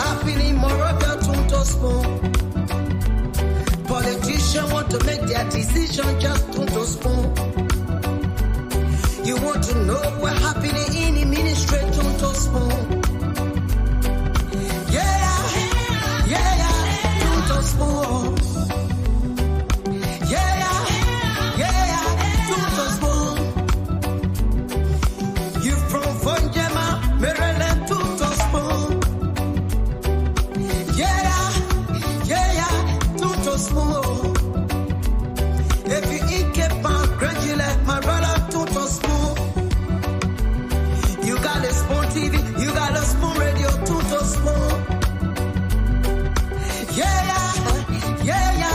happening more of your to spoon. Politicians want to make their decision just to spoon. You want to know what happening in the ministry to spoon. Yeah, to spoon. Yeah, to spoon. You from Fonjema, Maryland to spoon. Yeah, to spoon. If you eat kepan, graduate, my brother to spoon. You got a spoon TV, you got a spoon radio to spoon. Yeah,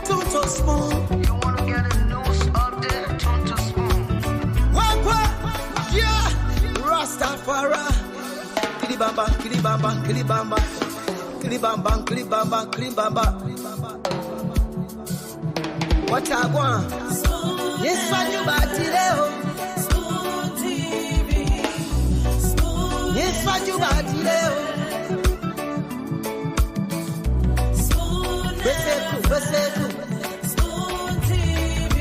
to spoon. You wanna get a news update to spoon. What? Yeah, Rastafari. Kilibamba, kilibamba, kilibamba, kilibamba, kilibamba, kilibamba. What I want? Yes, what you about today? Spoon TV. Yes, what you about today? Spoon TV.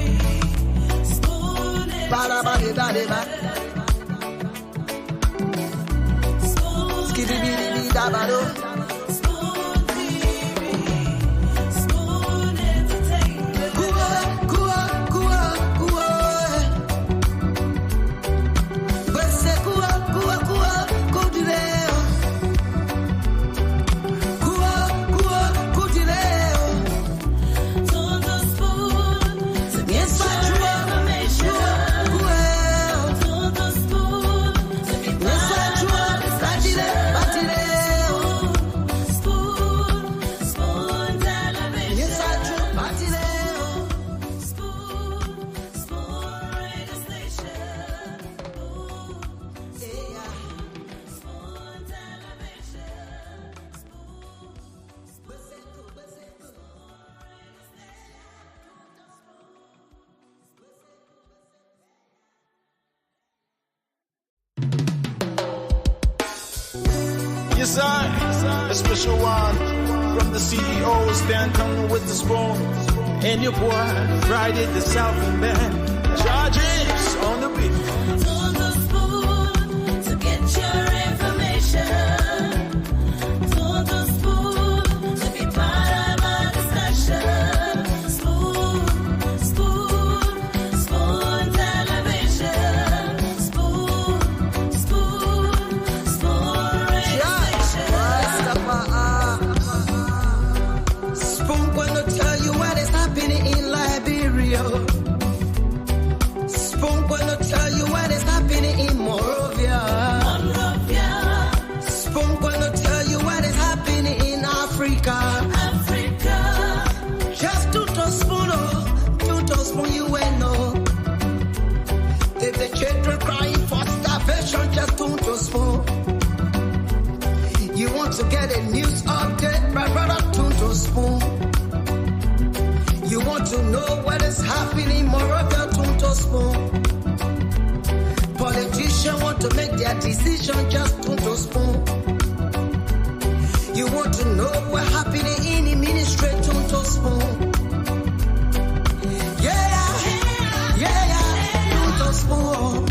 Spoon Ba-da-ba-de-ba-de-ba. Skiddy-biddy-biddy-da-ba-do. Yes, I, a special one from the CEOs, then coming with the spoon. And your boy, Friday the Southern Band, charges on the beat. On the spoon to get your information. On the spoon to be part of our discussion. Spoon television. Spoon radio station. Spoon gonna tell you what is happening in Liberia. Spoon gonna tell you what is happening in Monrovia. Spoon gonna tell you what is happening in Africa. Just to spoon, you will know. If the children crying for starvation, just to spoon. You want to get a news update, my brother, to spoon. You want to know what is happening, Moravia, to spoon. Politicians want to make their decision, just to spoon. You want to know what happening in the ministry, to spoon. Yeah, to spoon.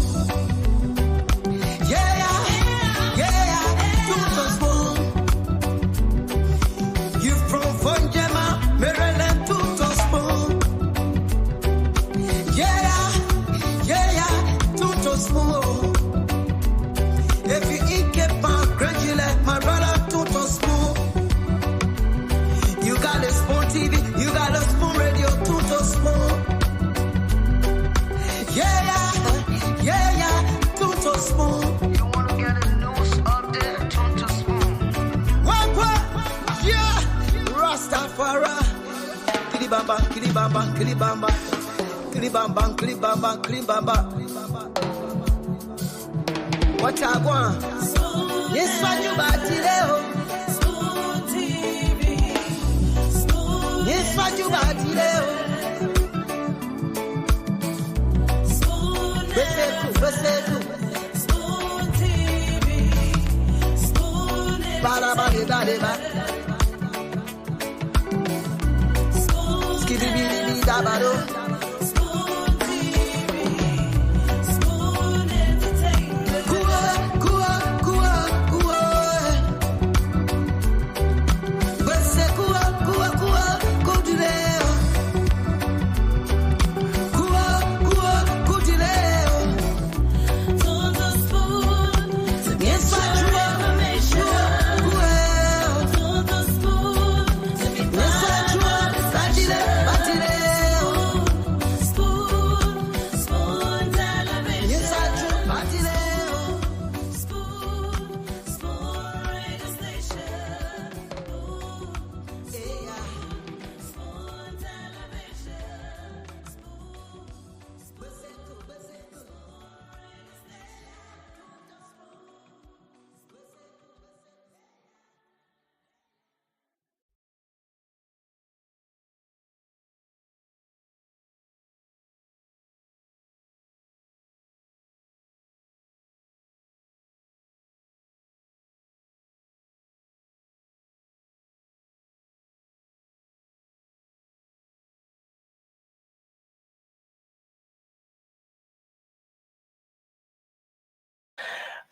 If you eat kepan, graduate, my brother, to spoon. You got a spoon TV, you got a spoon radio, to spoon. Yeah, to spoon. You wanna get a news update, to spoon. What? Yeah, Rastafari. Kilibamba, kilibamba, kilibamba, kilibamba, kilibamba, kilibamba. What I want? Yes, what you about today? Spoon TV. Yes, what you about today? Spoon TV. Spoon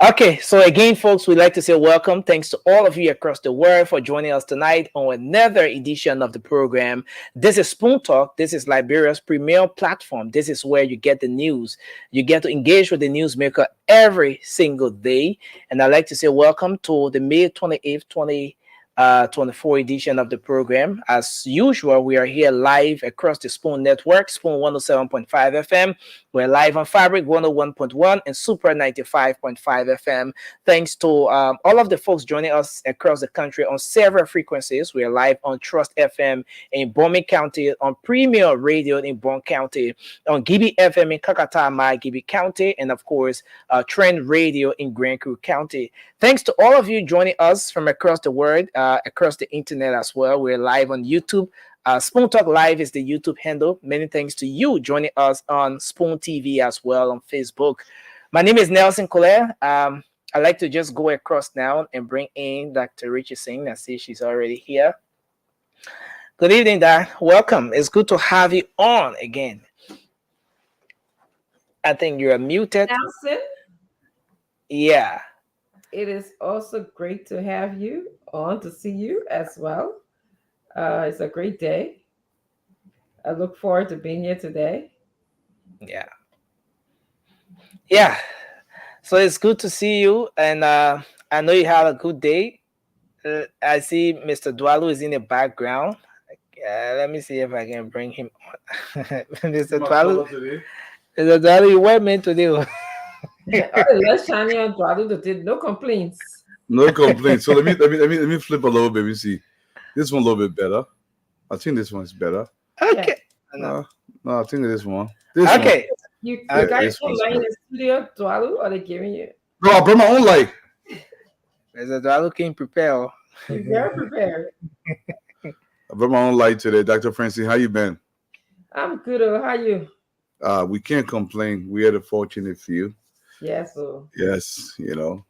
Okay, so again, folks, we'd like to say welcome. Thanks to all of you across the world for joining us tonight on another edition of the program. This is Spoon Talk. This is Liberia's premier platform. This is where you get the news. You get to engage with the newsmaker every single day. And I'd like to say welcome to the May 28th, 24 edition of the program. As usual, we are here live across the Spoon Network, Spoon 107.5 FM. We're live on Fabric 101.1 and Super 95.5 FM. Thanks to all of the folks joining us across the country on several frequencies. We are live on Trust FM in Bombay County, on Premier Radio in Bon County, on Gibi FM in Kakatama, Gibi County, and of course, Trend Radio in Grand Crew County. Thanks to all of you joining us from across the world, across the internet as well. We're live on YouTube. Spoon Talk Live is the YouTube handle. Many thanks to you joining us on Spoon TV as well on Facebook. My name is Nelson Colette. I'd like to just go across now and bring in Dr. Richie Singh. I see she's already here. Good evening, Doc. Welcome. It's good to have you on again. I think you're muted. Nelson, Yeah. it is also great to have you on, to see you as well. It's a great day. I look forward to being here today. Yeah. Yeah. So it's good to see you. And I know you had a good day. I see Mr. Dwalu is in the background. Let me see if I can bring him on. Mr. Dwalu. Mr. Dwalu, you were meant to do. Let's shine on Dwadu did no complaints. No complaints. So let me flip a little bit. We see this one a little bit better. I think this one is better. Okay. No, I think this one. Okay. You Yeah, guys this one's online in good. the studio, Dwadu, or they giving you? No, I brought my own light. Mr. Dwalu came prepared. You're very prepared. I brought my own light today. Dr. Francine, how you been? I'm good. How are you? We can't complain. We had a fortunate few. Yes, so Yes, you know.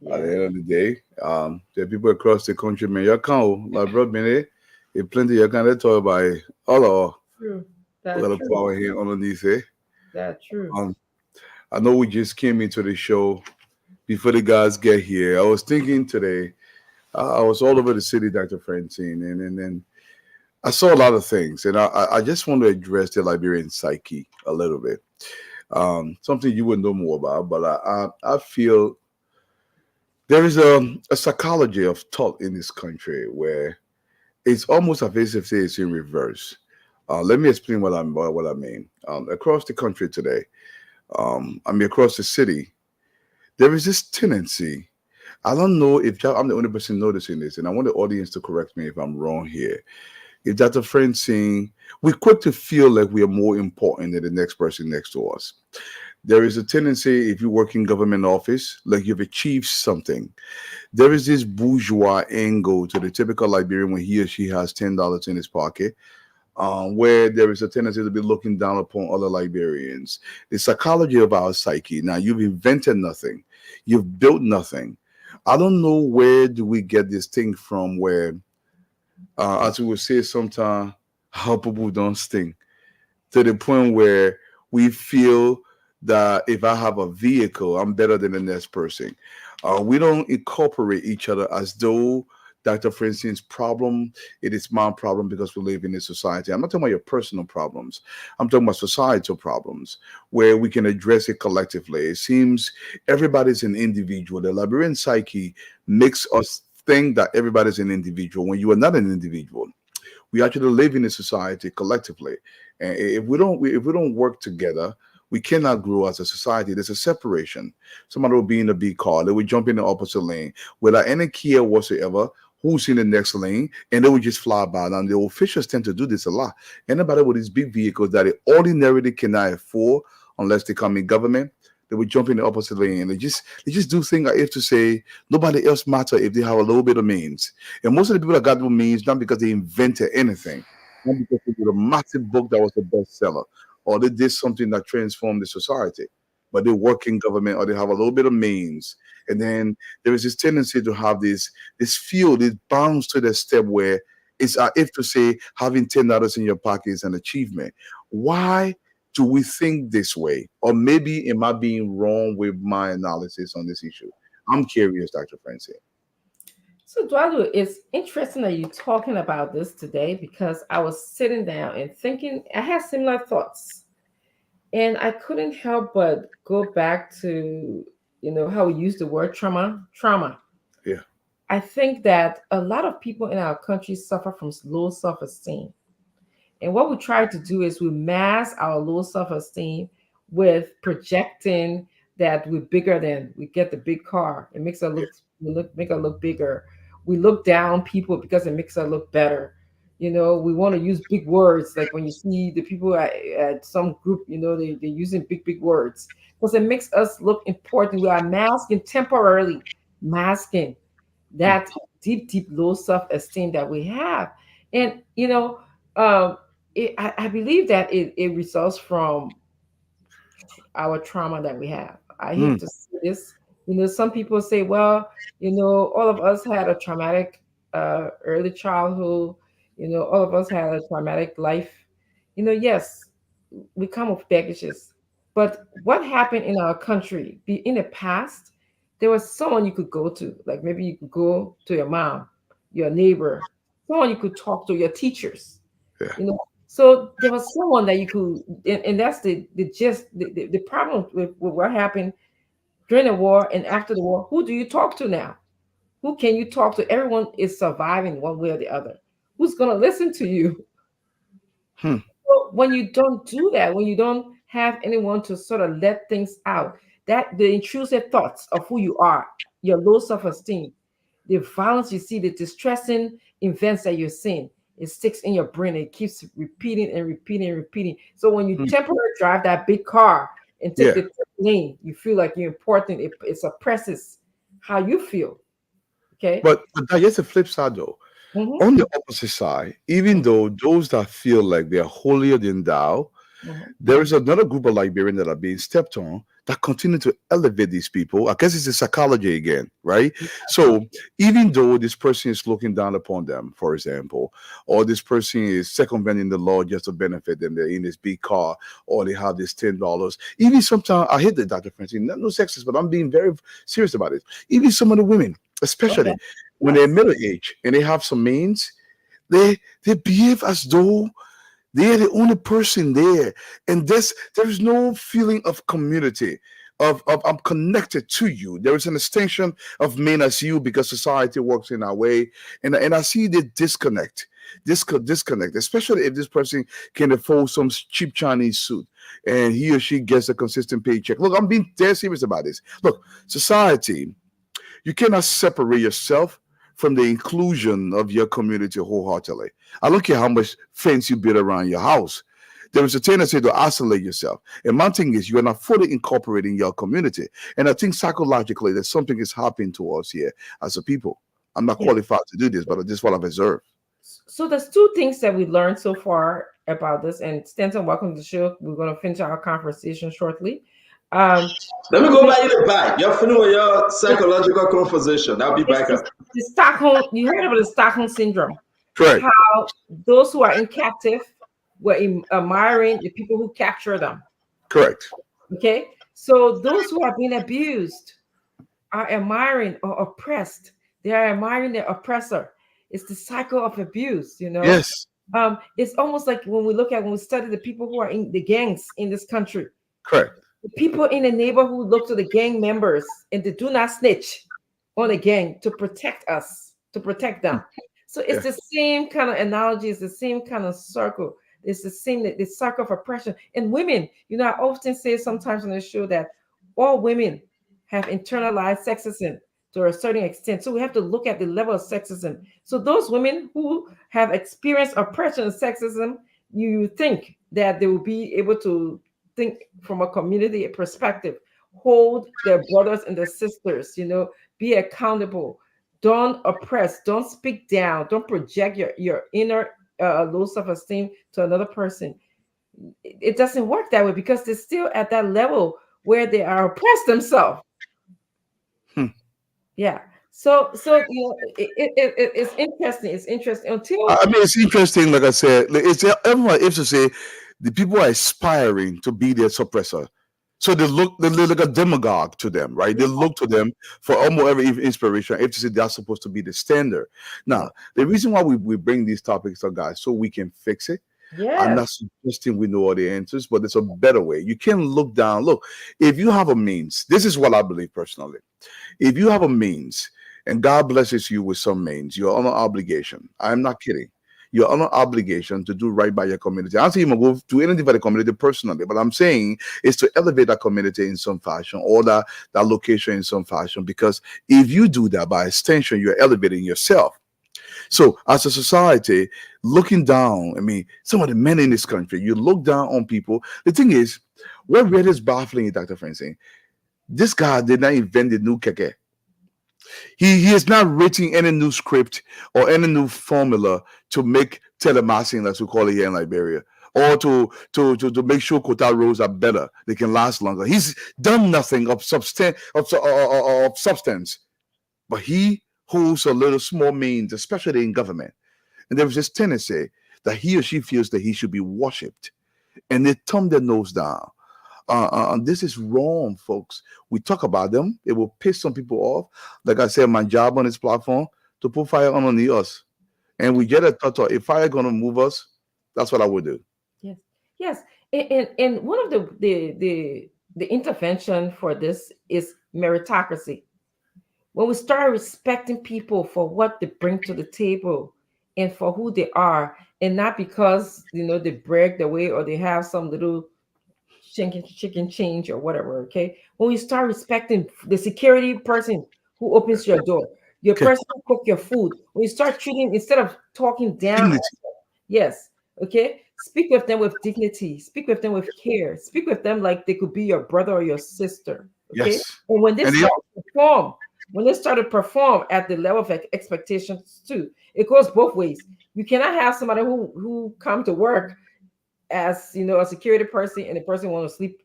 At the yeah. end of the day, there are people across the country, man. You can't, like, bro, man, plenty you can't talk about all True. a That's lot of true. power here underneath it. That's true. I know we just came into the show before the guys get here. I was thinking today, I was all over the city, Dr. Francine, and then I saw a lot of things, and I just want to address the Liberian psyche a little bit. Something you would know more about, but I feel there is a psychology of thought in this country where it's almost as if it's in reverse. Let me explain what I mean. Across the country today, across the city, there is this tendency. I don't know if I'm the only person noticing this, and I want the audience to correct me if I'm wrong here. If that's a friend saying we're quick to feel like we are more important than the next person next to us. There is a tendency, if you work in government office, like you've achieved something. There is this bourgeois angle to the typical Liberian when he or she has $10 in his pocket, where there is a tendency to be looking down upon other Liberians. The psychology of our psyche. Now, you've invented nothing. You've built nothing. I don't know where do we get this thing from where, as we would say sometimes, how people don't stink to the point where we feel that if I have a vehicle, I'm better than the next person. We don't incorporate each other as though, Dr. Francine's problem, it is my problem because we live in a society. I'm not talking about your personal problems. I'm talking about societal problems where we can address it collectively. It seems everybody's an individual. The Liberian psyche makes us think that everybody's an individual when you are not an individual. We actually live in a society collectively, and if we don't work together, we cannot grow as a society. There's a separation. Somebody will be in a big car, they will jump in the opposite lane without any care whatsoever who's in the next lane, and they will just fly by. And the officials tend to do this a lot. Anybody with these big vehicles that they ordinarily cannot afford unless they come in government, they would jump in the opposite lane, and they just do things like if to say nobody else matter if they have a little bit of means. And most of the people that got the means not because they invented anything, not because they did a massive book that was a bestseller, or they did something that transformed the society, but they work in government or they have a little bit of means. And then there is this tendency to have this feel, this bounce to the step where it's if to say having $10 in your pocket is an achievement. Why do we think this way? Or maybe am I being wrong with my analysis on this issue? I'm curious, Dr. Francine. So, Eduardo, it's interesting that you're talking about this today because I was sitting down and thinking, I had similar thoughts. And I couldn't help but go back to, how we use the word trauma. Yeah. I think that a lot of people in our country suffer from low self-esteem. And what we try to do is we mask our low self-esteem with projecting that we're bigger than, we get the big car. It makes us make us look bigger. We look down people because it makes us look better. We want to use big words. Like when you see the people at some group, they're using big words because it makes us look important. We are temporarily masking that deep low self-esteem that we have. And, I believe that it results from our trauma that we have. I hate to say this. Some people say, well, all of us had a traumatic early childhood. All of us had a traumatic life. Yes, we come with baggages. But what happened in our country in the past, there was someone you could go to. Like maybe you could go to your mom, your neighbor, someone you could talk to, your teachers. Yeah. So there was someone that you could, and that's the gist, the problem with what happened during the war and after the war. Who do you talk to now? Who can you talk to? Everyone is surviving one way or the other. Who's going to listen to you? So when you don't do that, when you don't have anyone to sort of let things out, that the intrusive thoughts of who you are, your low self-esteem, the violence you see, the distressing events that you're seeing, it sticks in your brain. It keeps repeating and repeating and repeating. So when you temporarily drive that big car and take the lane, you feel like you're important. It suppresses how you feel. Okay. But here's the flip side though. On the opposite side, even though those that feel like they're holier than thou, there is another group of Liberians that are being stepped on that continue to elevate these people. I guess it's the psychology again, right? So even though this person is looking down upon them, for example, or this person is circumventing the law just to benefit them, they're in this big car, or they have this $10. Even sometimes, I hate that, Dr. Francine, no sexist, but I'm being very serious about it. Even some of the women, especially when they're middle age and they have some means, they behave as though they're the only person there, and there's no feeling of community, of I'm connected to you. There is an extension of men as you because society works in our way, and I see the disconnect, especially if this person can afford some cheap Chinese suit and he or she gets a consistent paycheck. Look, I'm being dead serious about this. Look, society, you cannot separate yourself from the inclusion of your community wholeheartedly. I don't care how much fence you build around your house. There is a tendency to isolate yourself. And my thing is, you are not fully incorporating your community. And I think psychologically that something is happening to us here as a people. I'm not qualified to do this, but this is what I've observed. So there's two things that we learned so far about this. And Stanton, welcome to the show. We're going to finish our conversation shortly. Um, Let me go back in the back. You're familiar with your psychological composition. I'll be back up. the Stockholm. You heard about the Stockholm syndrome? Correct. How those who are in captive were admiring the people who capture them. Correct. Okay, so those who are being abused are admiring or oppressed. They are admiring their oppressor. It's the cycle of abuse, you know. Yes. It's almost like when we study the people who are in the gangs in this country. Correct. The people in the neighborhood look to the gang members and they do not snitch on the gang to protect us, to protect them. So it's the same kind of analogy, it's the same kind of circle. It's the same, the circle of oppression. And women, you know, I often say sometimes on the show that all women have internalized sexism to a certain extent. So we have to look at the level of sexism. So those women who have experienced oppression and sexism, you think that they will be able to think from a community perspective, hold their brothers and their sisters, you know, be accountable, don't oppress, don't speak down, don't project your inner low self-esteem to another person. It doesn't work that way because they're still at that level where they are oppressed themselves. Yeah. So you know, it's interesting. It's interesting until I mean, it's interesting. Like I said, it's everyone has to say the people are aspiring to be their suppressor. So they look like a demagogue to them, right? They look to them for almost every inspiration. If to say that's supposed to be the standard. Now, the reason why we bring these topics up, guys, so we can fix it. yeah. I'm not suggesting we know all the answers, but there's a better way. You can look down. Look, if you have a means, this is what I believe personally. If you have a means and God blesses you with some means, you're on an obligation. I'm not kidding. You're on an obligation to do right by your community. I'm saying you go to anything for the community personally, but I'm saying is to elevate that community in some fashion or that location in some fashion, because if you do that, by extension, you're elevating yourself. So as a society, looking down, I mean, some of the men in this country, you look down on people. The thing is, what really is baffling, Dr. Francine, this guy did not invent the new keke. He has not written any new script or any new formula to make telemassing, as we call it here in Liberia, or to make sure quota roads are better, they can last longer. He's done nothing of substance, but he holds a little small means, especially in government. And there is this tendency that he or she feels that he should be worshipped, and they turn their nose down. This is wrong, folks. We talk about them. It will piss some people off. Like I said, my job on this platform to put fire underneath us. And we get a thought, if fire going to move us, that's what I would do. Yes. And one of the intervention for this is meritocracy. When we start respecting people for what they bring to the table and for who they are, and not because, you know, they break their way or they have some little chicken change or whatever. Okay, when you start respecting the security person who opens your door, your person who cook your food, when you start treating, instead of talking down, yes, okay, speak with them with dignity, speak with them with care, speak with them like they could be your brother or your sister. Okay, and when they start to perform at the level of expectations too, it goes both ways. You cannot have somebody who come to work as, you know, a security person, and the person want to sleep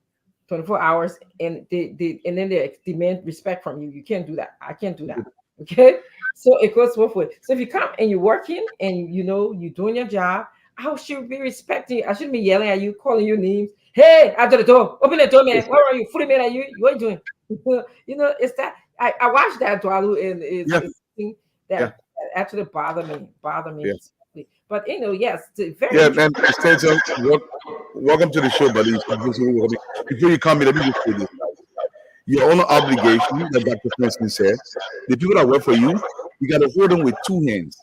24 hours and then they demand respect from you. You can't do that. I can't do that. Okay, so it goes both ways. So if you come and you're working and you know you're doing your job, I should be respecting you. I shouldn't be yelling at you, calling you names. Hey, out the door, open the door, man. Where are you? Fully man at you. What are you doing? You know, it's that I watched that Dwalu, and it's thing that actually bother me. Yes. But you know, yes, very and Stenson, welcome to the show, buddy. Before you come in, let me just say this. Your own obligation, that Dr. Francis said, the people that work for you, you got to hold them with two hands.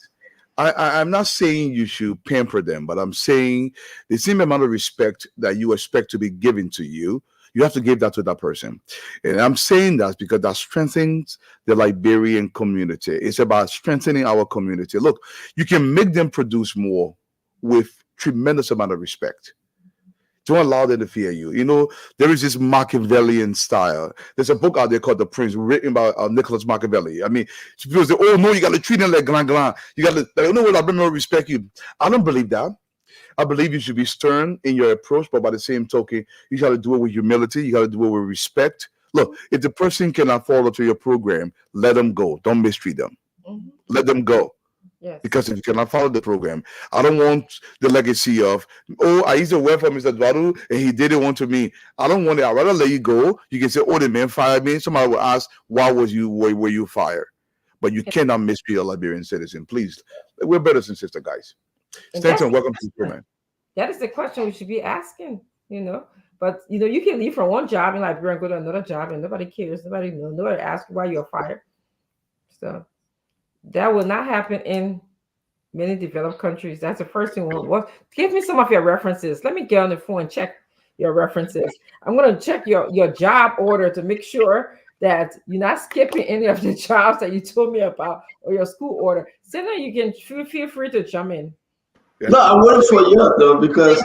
I'm not saying you should pamper them, but I'm saying the same amount of respect that you expect to be given to you, you have to give that to that person. And I'm saying that because that strengthens the Liberian community. It's about strengthening our community. Look, you can make them produce more with tremendous amount of respect. Don't allow them to fear you. You know, there is this Machiavellian style. There's a book out there called The Prince, written by Nicholas Machiavelli. I mean, people say, oh, no, you got to treat them like Glan. You got to, no, I respect you. I don't believe that. I believe you should be stern in your approach, but by the same token, you got to do it with humility. You got to do it with respect. Look, if the person cannot follow to your program, let them go. Don't mistreat them. Let them go. Yes. Because if you cannot follow the program, I don't want the legacy of, oh, I used to work for Mr. Dwaru and he did it one to me. I don't want it. I'd rather let you go. You can say, oh, the man fired me. Somebody will ask, why were you fired? But you cannot mistreat a Liberian citizen. Please, we're brothers and sisters, guys. Stanton, welcome to the program. That is the question we should be asking, But you can leave from one job in Liberia and go to another job, and nobody cares. Nobody knows. Nobody asks why you're fired. So that will not happen in many developed countries. That's the first thing. Give me some of your references. Let me get on the phone and check your references. I'm going to check your job order to make sure that you're not skipping any of the jobs that you told me about, or your school order. So now you can feel free to jump in. No, I'm waiting for you though, because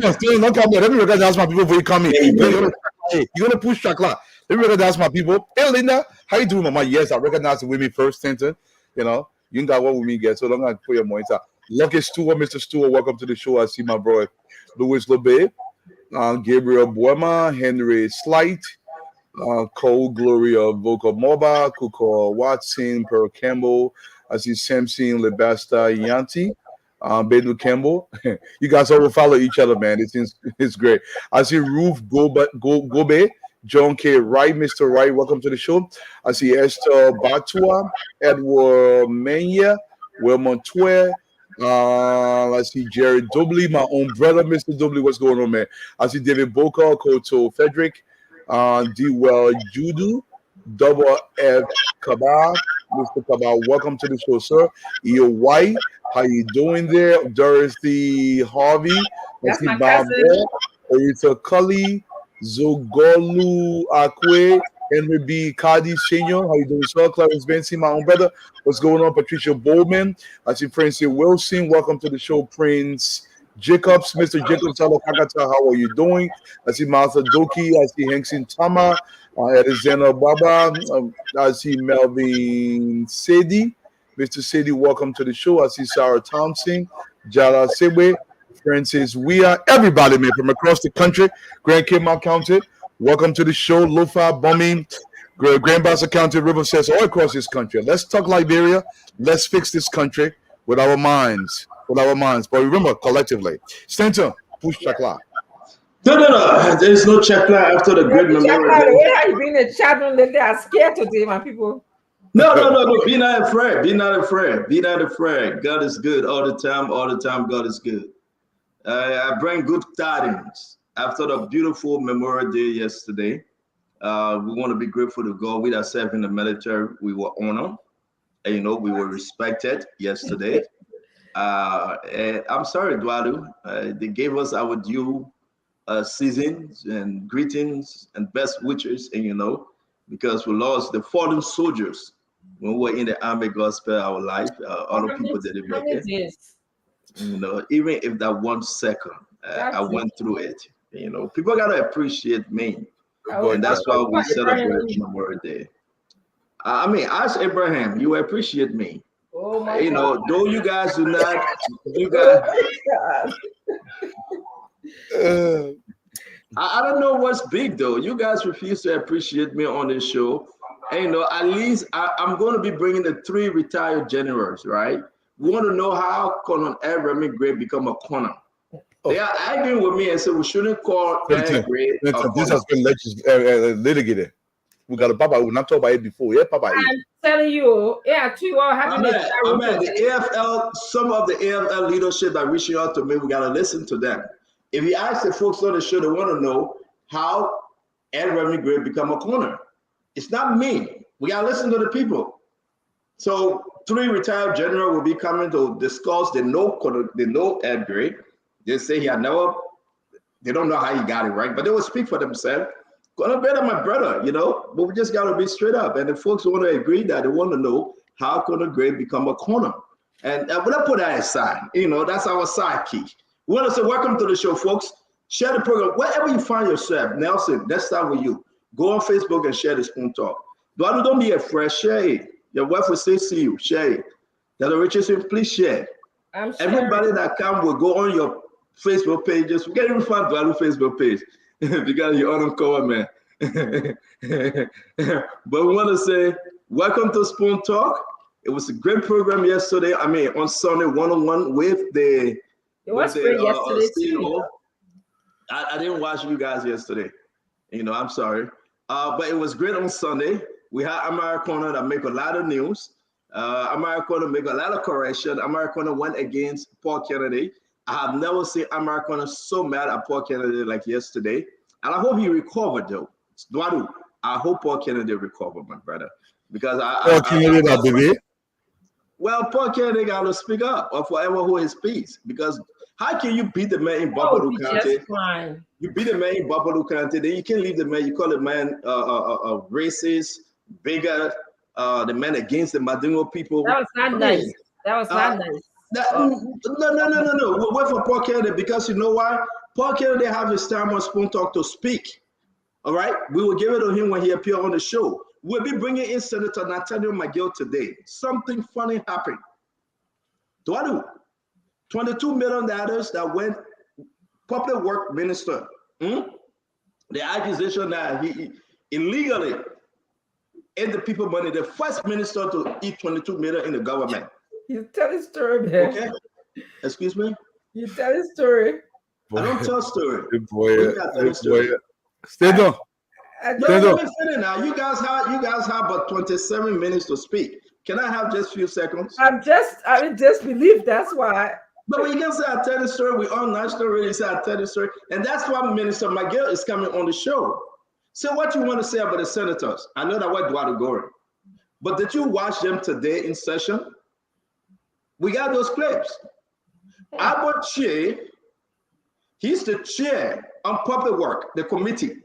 let me recognize my people before you come in. You're gonna push Chakla. Let me recognize my people. Hey Linda, how you doing, Mama? Yes, I recognize the women first, Stanton. You got what with me get, so don't have to put your monitor. Lucky Stewart, Mr. Stewart, welcome to the show. I see my bro Louis Lobe, Gabriel Boema, Henry Slight, Cole Gloria Vocal Moba, Kuko Watson, Pearl Campbell. I see Samson Lebasta Yanti. Bedu Campbell. You guys all will follow each other, man. It's great. I see Ruth Gobe, John K. Wright, Mr. Wright, welcome to the show. I see Esther Batua, Edward Menya, Wilmont Twe. I see Jerry Dobley, my own brother, Mr. Dobley. What's going on, man? I see David Boca, Koto Frederick, D-Well Judu, Double F Kabal, Mr. Kabal, welcome to the show, sir. Eo White, how you doing there? Dorothy Harvey, That's my cousin. Orita Cully, Zogolu Akwe, Henry B. Kadi Senior, how you doing, sir? Clarence Benson, my own brother. What's going on? Patricia Bowman. I see Prince Wilson. Welcome to the show, Prince Jacobs. Mr. Jacobs, hello, Kakata. How are you doing? I see Martha Doki. I see Hankson Tama. Alexander Baba. I see Melvin Sedi. Mr. Sedi, welcome to the show. I see Sarah Thompson. Jala Sebe. Francis Weir. Everybody, man, from across the country. Grand Cape Mount County. Welcome to the show. Lofa, Bumming, Grand Bassa County, River Sets, all across this country. Let's talk Liberia. Let's fix this country with our minds. But remember, collectively. Stanton, push Chakla. No. There's no Chakla after the great memorial. The way how you bring the children, they are scared today, my people. No. Be not afraid. Be not afraid. God is good all the time. All the time, God is good. I bring good tidings. After the beautiful Memorial Day yesterday, we want to be grateful to God. We that serve in the military, we were honored. And, we were respected yesterday. And I'm sorry, Dwadu. They gave us our due seasons and greetings and best wishes, and because we lost the fallen soldiers when we were in the army. God spared our life. Other people didn't make it. Even if that 1 second, I went through it. People gotta appreciate me, and that's why we celebrate Memorial Day. Ask Abraham, you appreciate me. Oh my God. Though you guys do not, you guys. I don't know what's big though. You guys refuse to appreciate me on this show. And, at least I'm going to be bringing the 3 retired generals, right? We want to know how Colonel Remy Gray become a colonel. They are arguing with me and say we shouldn't call Gray. This has been litigated. We got a Papa. We're not talking about it before. Yeah, Papa. I'm telling you, you all having the AFL, some of the AFL leadership that reaching out to me, we got to listen to them. If you ask the folks on the show, they want to know how Ed Remy Gray become a corner. It's not me. We got to listen to the people. So 3 retired generals will be coming to discuss. They know Ed Gray. They say he had never, they don't know how he got it right, but they will speak for themselves. Gonna better my brother, but we just got to be straight up. And the folks want to agree that they want to know how Colonel Gray become a corner. And we'll put that aside. That's our psyche. We want to say welcome to the show, folks. Share the program wherever you find yourself. Nelson, let's start with you. Go on Facebook and share the Spoon Talk. Don't be afraid. Share it. Your wife will say see you. Share it. Dr. Richardson, please share. I'm sure. Everybody that come will go on your Facebook pages. We can't even find Dwalu Facebook page because you're uncovered, man. But we want to say welcome to Spoon Talk. It was a great program yesterday. I mean, on Sunday, one-on-one with the. It was great yesterday too. I didn't watch you guys yesterday. I'm sorry. But it was great on Sunday. We had Americana that make a lot of news. Americana make a lot of correction. Americana went against Paul Kennedy. I have never seen Americana so mad at Paul Kennedy like yesterday. And I hope he recovered, though. Dwadu, I hope Paul Kennedy recovered, my brother. Because Paul Kennedy, got to speak up or forever hold his peace. Because how can you beat the man in Babalu County? You beat the man in Babalu County, then you can leave the man. You call the man racist, bigot, the man against the Madingo people. That was not nice. That was not nice. No. We'll wait for Paul Kennedy because you know why? Paul Kennedy have his time on Spoon Talk to speak. All right? We will give it to him when he appears on the show. We'll be bringing in Senator Nathaniel McGill today. Something funny happened. $22 million that went public work minister. The accusation that he illegally ate the people money, the first minister to eat 22 million in the government. You tell his story, man. Okay. Excuse me? You tell his story. I don't tell story. Stand up. Let me finish now. You guys have about 27 minutes to speak. Can I have just a few seconds? I just believe that's why. But when you can say I tell the story, we all national really say I tell the story. And that's why Minister McGill is coming on the show. So what you want to say about the senators? I know that we're going. But did you watch them today in session? We got those clips. Albert Che, he's the chair on public work, the committee.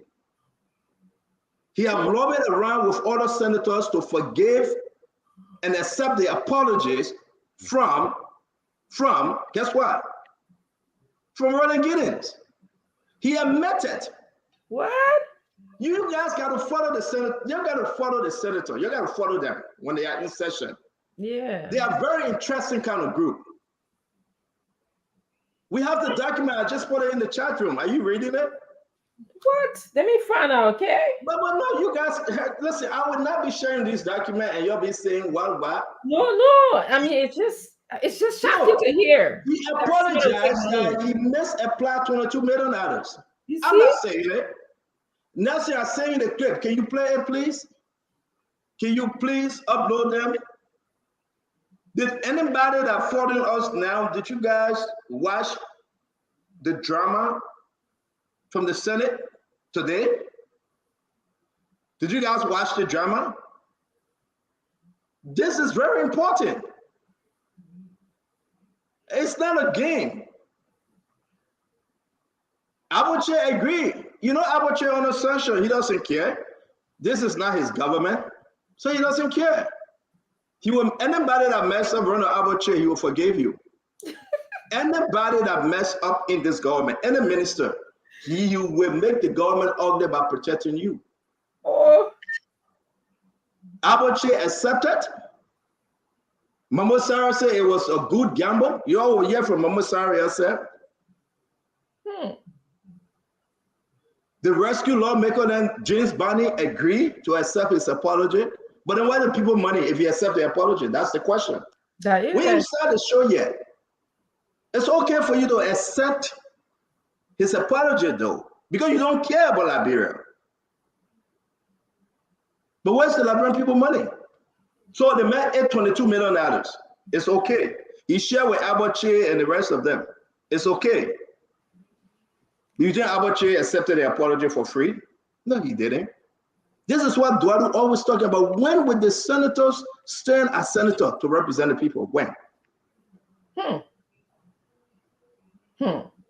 He have lobbied around with other senators to forgive and accept the apologies from guess what? From Roland Giddens. He admitted. What? You guys got to follow the senator. You got to follow the senator. You got to follow them when they are in session. Yeah. They are very interesting kind of group. We have the document. I just put it in the chat room. Are you reading it? What? Let me find out, okay? But no, you guys, listen, I would not be sharing this document and you'll be saying, well, what? No. I mean, it's just shocking to hear. He apologized that he misapplied $22 million. I'm not saying it. Nancy, I'm saying the clip. Can you play it, please? Can you please upload them? Did anybody that following us now, did you guys watch the drama from the Senate today? Did you guys watch the drama? This is very important. It's not a game. Abuche agreed. You know Abuche on assumption, he doesn't care. This is not his government, so he doesn't care. He will, anybody that mess up running Abuche, he will forgive you. Anybody that mess up in this government, any minister, he will make the government ugly by protecting you. Oh. Abuche accepted. Mama Sarah said it was a good gamble. You all will hear from Mama Sarah herself. The rescue lawmaker then James Barney agreed to accept his apology. But then why the people money if he accept the apology? That's the question. That is. We haven't started the show yet. It's okay for you to accept his apology though, because you don't care about Liberia. But where's the Liberian people money? So the man ate $22 million. It's okay. He shared with Abuche and the rest of them. It's okay. You think Abuche accepted the apology for free? No, he didn't. This is what Duadu always talk about. When would the senators stand as senator to represent the people? When?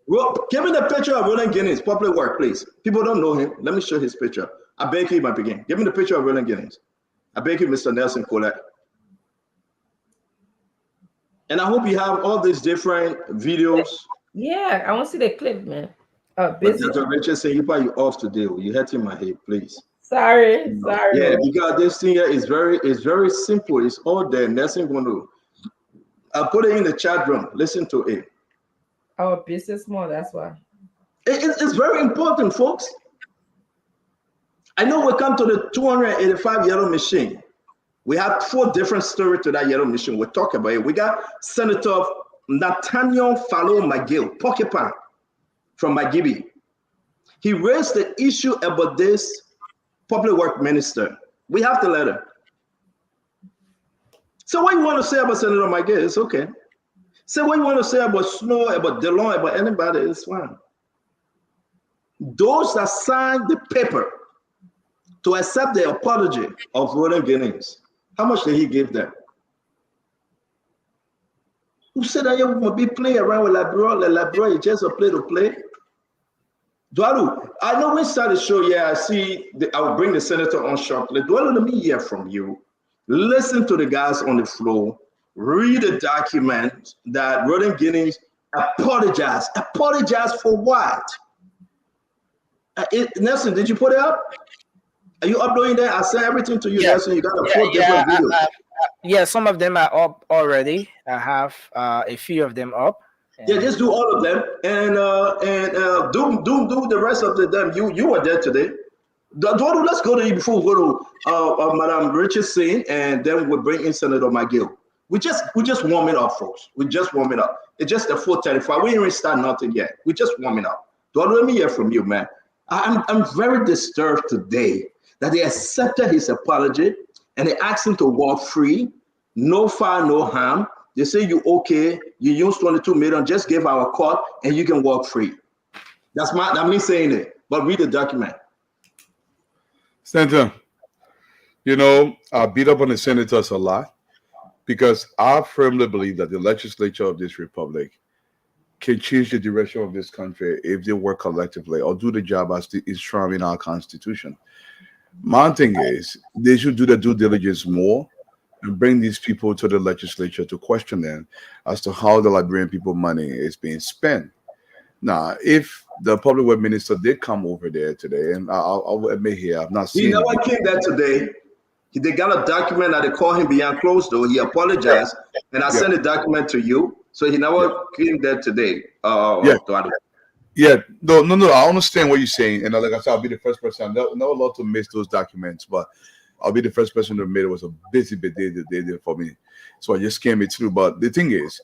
Well, give me the picture of Roland Giddens, public work, please. People don't know him. Let me show his picture. I beg you, my begin. Give me the picture of Roland Giddens. I beg you, Mr. Nelson Colette. And I hope you have all these different videos. Yeah, I want to see the clip, man. Dr. Richard saying, you probably off today. You hurting my head, please. Sorry. Yeah, because this thing here is very simple. It's all there. Nothing going to. I'll put it in the chat room. Listen to it. Our business more, that's why. It's very important, folks. I know we come to the 285 yellow machine. We have 4 different stories to that yellow machine. We'll talk about it. We got Senator Nathaniel Fallow McGill, Porcupine, from McGill. He raised the issue about this public work minister. We have the letter. So what you want to say about Senator McGill, it's okay. Say what you want to say about Snow, about DeLong, about anybody, it's fine. Those that signed the paper to accept the apology of Roland Giddings, how much did he give them? Who said that you will be playing around with Labrador, it's just a play to play? Dwalu, I know we started the show, yeah, I will bring the senator on shortly. Dwalu, let me hear from you. Listen to the guys on the floor. Read the document that Roland Giddings apologized. Apologize for what? Nelson, did you put it up? Are you uploading that? I sent everything to you, Nelson. You got 4 different videos. Yeah, some of them are up already. I have a few of them up. Yeah, just do all of them and do the rest of them. You were there today. Let's go to you before we go to Madam Richardson, and then we'll bring in Senator McGill. We just warming up, folks. We just warming up. It's just the 4:35. We ain't even start nothing yet. We just warming up. Let me hear from you, man. I'm very disturbed today that they accepted his apology and they asked him to walk free, no foul, no harm. They say you okay, you used 22 million, just give our court and you can walk free. That's me saying it, but read the document. Senator, I beat up on the senators a lot because I firmly believe that the legislature of this republic can change the direction of this country if they work collectively or do the job as is strong in our constitution. My thing is, they should do the due diligence more and bring these people to the legislature to question them as to how the Liberian people money is being spent. Now, if the public work minister did come over there today, and I'll admit here, I've not seen. You know what came there today? They got a document that they call him behind closed door. He apologized, and I sent a document to you. So he never came there today. No. I understand what you're saying, and like I said, I'll be the first person. I'm not allowed to miss those documents, but I'll be the first person to admit it was a busy day there for me. So I just came it through. But the thing is,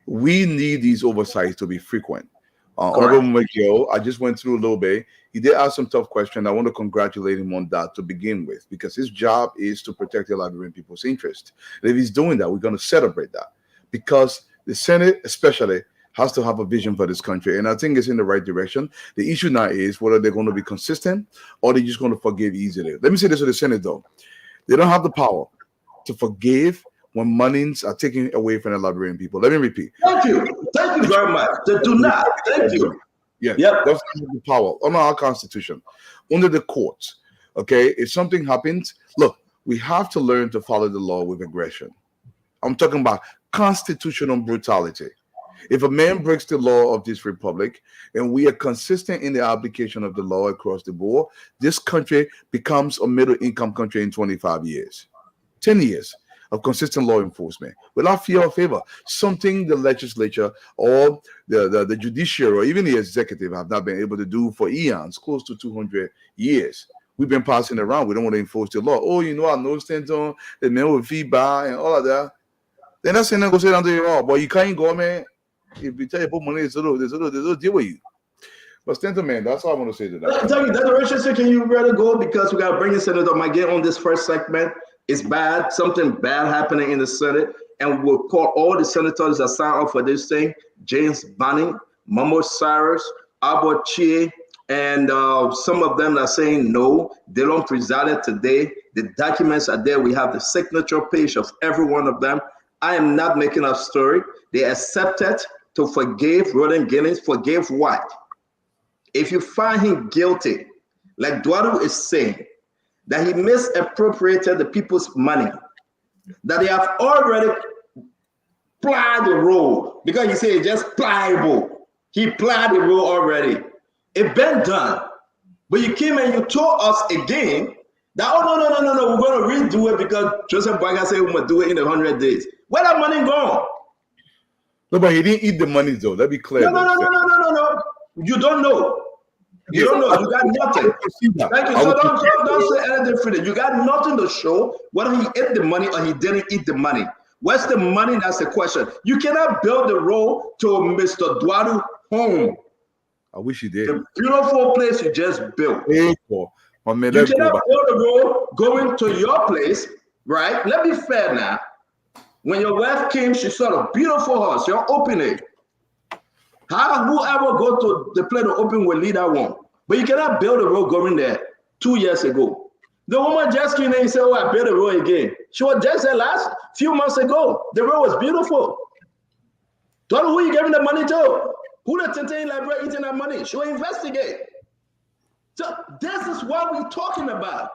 we need these oversights to be frequent. Honorable McGill, I just went through a little bit. He did ask some tough questions. I want to congratulate him on that to begin with, because his job is to protect the Liberian people's interest. And if he's doing that, we're going to celebrate that, because the Senate especially has to have a vision for this country. And I think it's in the right direction. The issue now is whether they're going to be consistent or they're just going to forgive easily. Let me say this to the Senate, though. They don't have the power to forgive when monies are taken away from the Liberian people. Let me repeat. Thank you. Thank you very much. They do not. Thank you. Yeah, that's the power under our constitution, under the courts. Okay, if something happens, look, we have to learn to follow the law with aggression. I'm talking about constitutional brutality. If a man breaks the law of this republic and we are consistent in the application of the law across the board, this country becomes a middle-income country in 25 years, 10 years of consistent law enforcement without fear or favor, something the legislature or the judiciary or even the executive have not been able to do for eons, close to 200 years. We've been passing around. We don't want to enforce the law. Oh, I know stands on the men with feedback and all of that. They're not saying go sit down to your law, but you can't go, man. If you tell you put money, there's a little deal with you. But Stanton, man, that's all I want to say to that. Tell you, Dr. Richardson, can you really go? Because we got to bring in Senator McGill on this first segment. It's bad, something bad happening in the Senate, and we'll call all the senators that sign up for this thing: James Banning, Momo Cyrus, Albert Chie, and some of them are saying no, they don't preside today. The documents are there. We have the signature page of every one of them. I am not making up story. They accepted to forgive Roland Giddings. Forgive what? If you find him guilty, like Duadu is saying, that he misappropriated the people's money, that they have already plied the role, because he said it's just pliable. He plied the role already. It's been done. But you came and you told us again that, oh, no, we're going to redo it because Joseph Boyga said we're going to do it in 100 days. Where that money gone? No, but he didn't eat the money though. Let me be clear. No. You don't know. You don't know. You got nothing. Thank you. So don't say anything for it. You got nothing to show whether he ate the money or he didn't eat the money. Where's the money? That's the question. You cannot build the road to Mr. Dwadu's home. I wish you did. The beautiful place you just built. You cannot build a road going to your place, right? Let me be fair now. When your wife came, she saw a beautiful house. You're opening. Whoever go to the place to open will lead that one. But you cannot build a road going there 2 years ago. The woman just came in and said, oh, I built a road again. She was just there last few months ago. The road was beautiful. Don't know who you giving the money to. Who the Tintin library eating that money? She will investigate. So this is what we're talking about.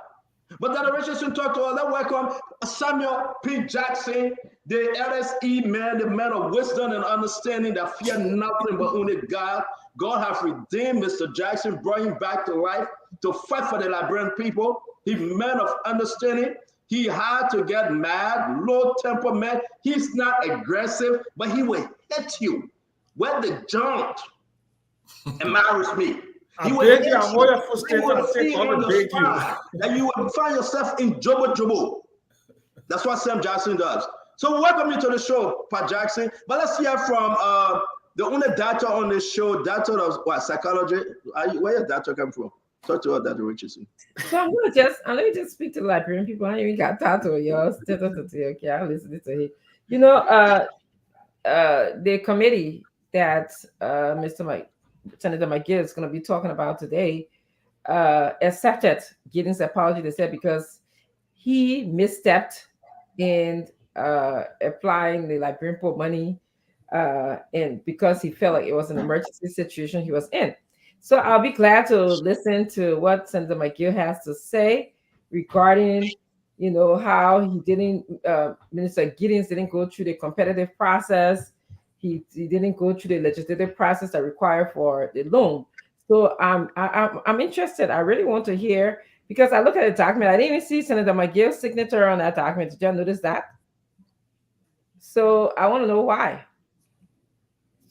But that Richardson talked to us. Let's welcome Samuel P. Jackson, the LSE man, the man of wisdom and understanding that fear nothing but only God. God has redeemed Mr. Jackson, brought him back to life to fight for the Liberian people. He's a man of understanding. He had to get mad, low temperament. He's not aggressive, but he will hit you where the jump embarrass me. You will beg you, I'm more frustrated. And you will find yourself in jobo. That's what Sam Jackson does. So welcome you to the show, Pat Jackson. But let's hear from the only doctor on this show, doctor of what, psychology. Where your doctor come from? Talk to her, Dr. Richardson. So I'm let me just speak to the Liberian people. I even got tattoo yours. Okay, I'll listen to it. You know, the committee that Senator McGill is going to be talking about today accepted Gideon's apology. They said because he misstepped in applying the Liberian Poor money and because he felt like it was an emergency situation he was in. So I'll be glad to listen to what Senator McGill has to say regarding, you know, how he didn't, Minister Gideon didn't go through the competitive process. He didn't go through the legislative process that required for the loan. So I'm interested. I really want to hear, because I look at the document. I didn't even see Senator McGill's signature on that document. Did you notice that? So I want to know why.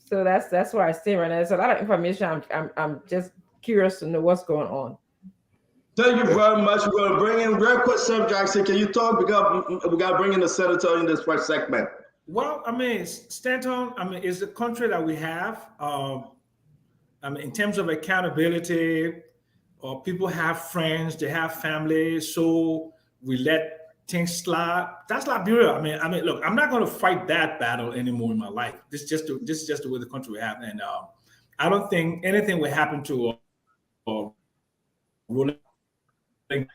So that's where I stand right now. There's a lot of information. I'm just curious to know what's going on. Thank you very much. We're going to bring in real quick, Sam Jackson. Can you talk? Because we got to bring in the senator in this first segment. Well, I mean, Stanton, I mean, it's the country that we have. I mean, in terms of accountability, people have friends, they have families, so we let things slide. That's Liberia. I mean, look, I'm not going to fight that battle anymore in my life. This is just the way the country we have, and I don't think anything will happen to ruling. Internet.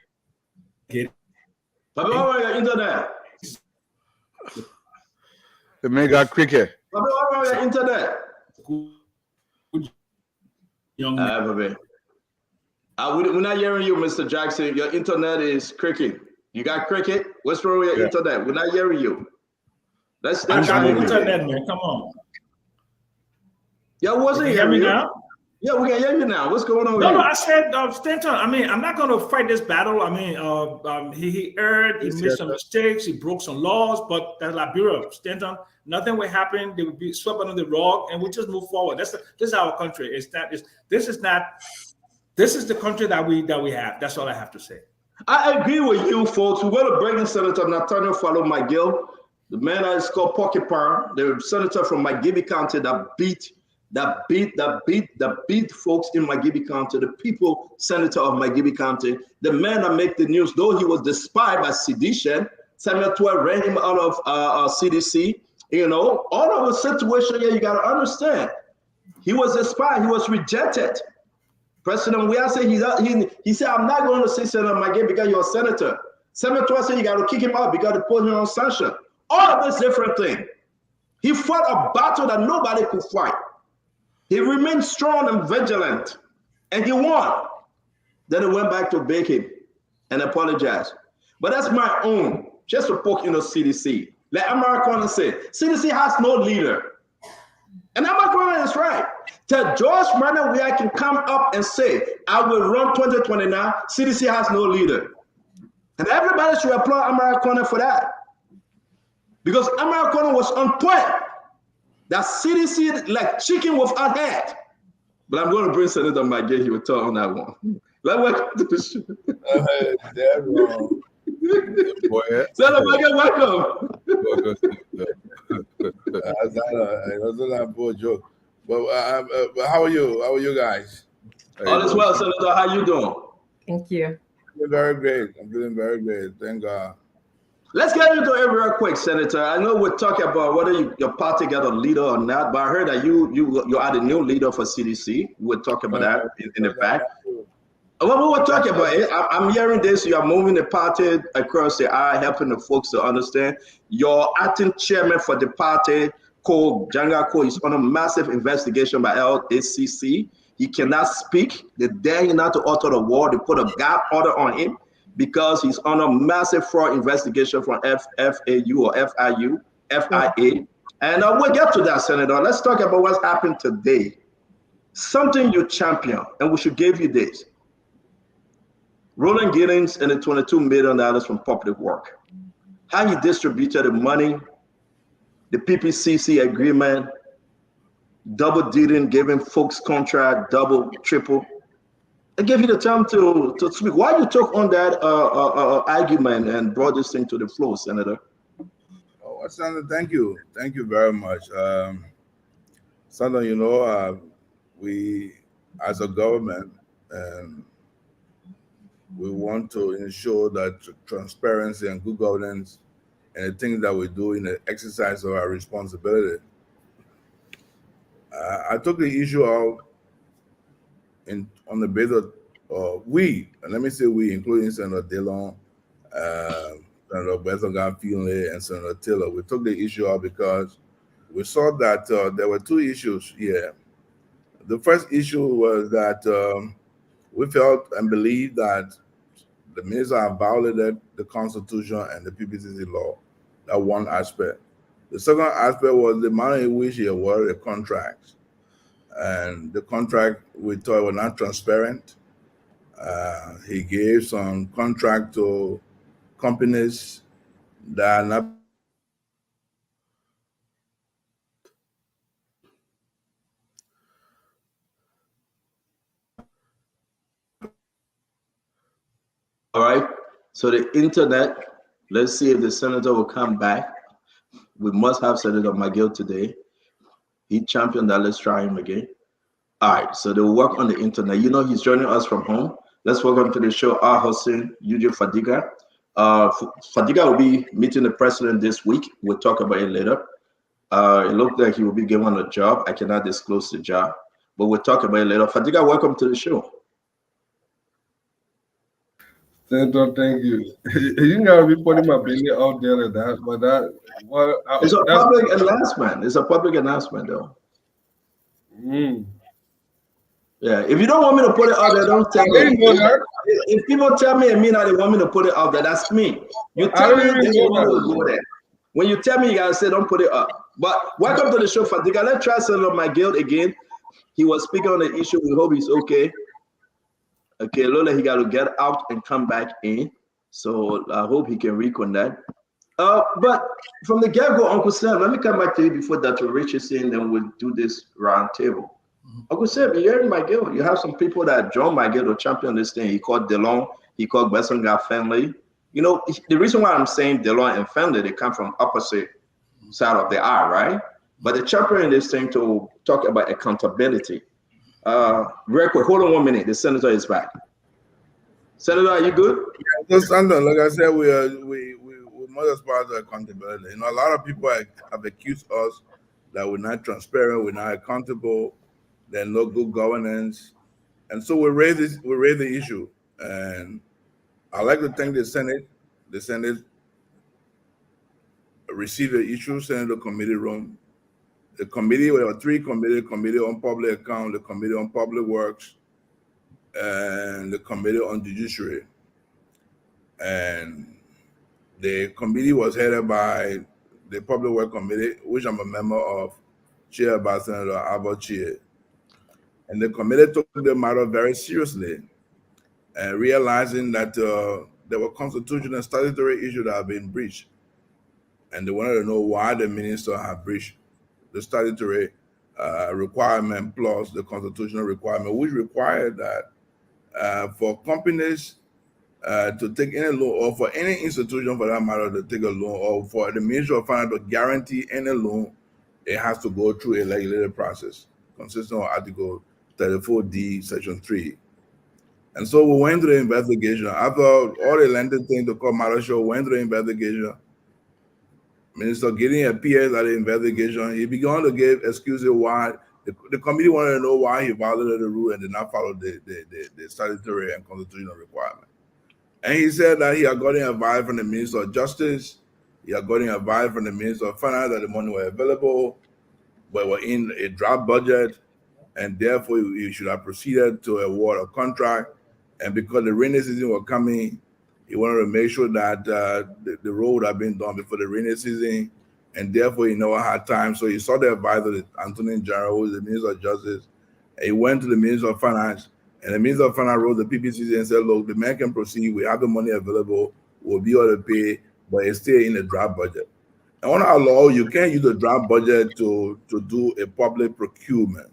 The man got cricket. Internet. Young man. We're not hearing you, Mr. Jackson. Your internet is cricket. You got cricket? What's wrong with your internet? We're not hearing you. I got internet, man. Come on. Yeah, wasn't hearing you now? Yeah, we can hear you now. What's going on? No, I said, Stanton. I mean, I'm not going to fight this battle. I mean, he erred, he made some mistakes, he broke some laws, but that's Liberia. Stanton, nothing will happen. They will be swept under the rug, and we just move forward. This is our country. This is the country that we have. That's all I have to say. I agree with you, folks. We're going to bring in Senator Nathaniel Fallow McGill, the man that is called Porcupine, the senator from McGill County that beat folks in McGill County, the people senator of McGill County, the man that made the news, though he was despised by sedition. Samuel Twelve ran him out of CDC. You know, all of the situation here, you got to understand. He was despised. He was rejected. President Weah said he said, I'm not going to see Senator McGill because you're a senator. Samuel Twelve said you got to kick him out because they put him on sanction. All of this different thing. He fought a battle that nobody could fight. He remained strong and vigilant, and he won. Then he went back to beg him and apologize. But that's my own, just to poke in the CDC. Like Americans say, CDC has no leader. And Americans is right. Till George Manuel Weah can come up and say, I will run 2029, CDC has no leader. And everybody should applaud Americans for that. Because Americans was on point. That CDC like chicken without head. But I'm going to bring Senator McGill. He will talk on that one. Let's welcome to the show. That's wrong. Senator McGill, welcome. That's not a poor joke. But how are you? How are you guys? All is well, Senator. How you doing? Thank you. I'm doing very great. I'm doing very great. Thank God. Let's get into it real quick, Senator. I know we're talking about whether your party got a leader or not, but I heard that you are the new leader for CDC. We'll talk about that in the back. What we were talking about, I'm hearing this. You are moving the party across the aisle, helping the folks to understand. Your acting chairman for the party, Cole Janga Cole, is on a massive investigation by LACC. He cannot speak. They dare him not to utter the word. They put a gag order on him because he's on a massive fraud investigation from FAU or FIA. And we'll get to that, Senator. Let's talk about what's happened today. Something you champion, and we should give you this. Roland Giddings and the $22 million from public work. How you distributed the money, the PPCC agreement, double dealing, giving folks contract, double, triple. I gave you the time to speak. Why you took on that argument and brought this thing to the floor, Senator? Oh, Senator, thank you. Thank you very much. Senator, we, as a government, we want to ensure that transparency and good governance and the things that we do in the exercise of our responsibility. I took the issue out on the basis of we, and let me say we, including Senator Dillon, Senator Bezogan Finlay, and Senator Taylor. We took the issue out because we saw that there were two issues here. The first issue was that we felt and believed that the minister had violated the Constitution and the PPCC law. That one aspect. The second aspect was the manner in which he awarded the contracts. And the contract, we thought, was not transparent. He gave some contract to companies that are not. All right. So the internet, let's see if the senator will come back. We must have Senator McGill today. He championed that. Let's try him again. All right. So they'll work on the internet. You know, he's joining us from home. Let's welcome to the show, Hossein Yuji Fadiga. Fadiga will be meeting the president this week. We'll talk about it later. It looked like he will be given a job. I cannot disclose the job, but we'll talk about it later. Fadiga, welcome to the show. Senator, thank you. You gotta be putting my business out there like that, but it's a public announcement. It's a public announcement, though. Yeah, if you don't want me to put it out there, don't tell me. If people tell me and mean that they want me to put it out there, that's me. You tell me you want me to go there. When you tell me, you gotta say, don't put it up. But welcome to the show, Fadiga. Let's try Senator McGill again. He was speaking on the issue. We hope he's okay. Okay, Lola, he got to get out and come back in. So I hope he can reconnect. But from the get-go, Uncle Sam, let me come back to you before Dr. Rich is in, then we'll do this round table. Uncle Sam, you're in McGill. You have some people that joined McGill to champion this thing. He called DeLong, he called Besonga family. You know, the reason why I'm saying DeLong and family, they come from opposite side of the aisle, right? But the champion this thing to talk about accountability. Real quick, hold on 1 minute. The senator is back. Senator, are you good? Yeah, Senator, like I said, we must aspire to accountability. You know, a lot of people have accused us that we're not transparent, we're not accountable, there's no good governance, and so we raise the issue. And I'd like to thank the Senate. The Senate received the issue, sent it to committee room. The committee, we have three committees: committee on public account, the committee on public works, and the committee on judiciary. And the committee was headed by the public work committee, which I'm a member of, chaired by Senator Albert Chie. And the committee took the matter very seriously, and realizing that there were constitutional and statutory issues that have been breached. And they wanted to know why the minister had breached the statutory requirement plus the constitutional requirement, which required that for companies to take any loan, or for any institution for that matter to take a loan, or for the Ministry of Finance to guarantee any loan, it has to go through a regulated process consistent with Article 34D, Section 3. And so we went through the investigation. After all the lengthy thing to call matter show, went through the investigation. Minister getting appears at the investigation. He began to give excuses why the committee wanted to know why he violated the rule and did not follow the statutory and constitutional requirement. And he said that he had gotten advice from the Minister of Justice, he had gotten advice from the Minister of Finance that the money was available, but were in a draft budget, and therefore he should have proceeded to award a contract. And because the rainy season was coming, he wanted to make sure that the road had been done before the rainy season, and therefore he never had time. So he saw the advisor, the Attorney General, who is the Minister of Justice, and he went to the Minister of Finance, and the Minister of Finance wrote the PPCC and said, look, the man can proceed, we have the money available, we'll be able to pay, but it's still in the draft budget. And on our law, you can't use the draft budget to do a public procurement,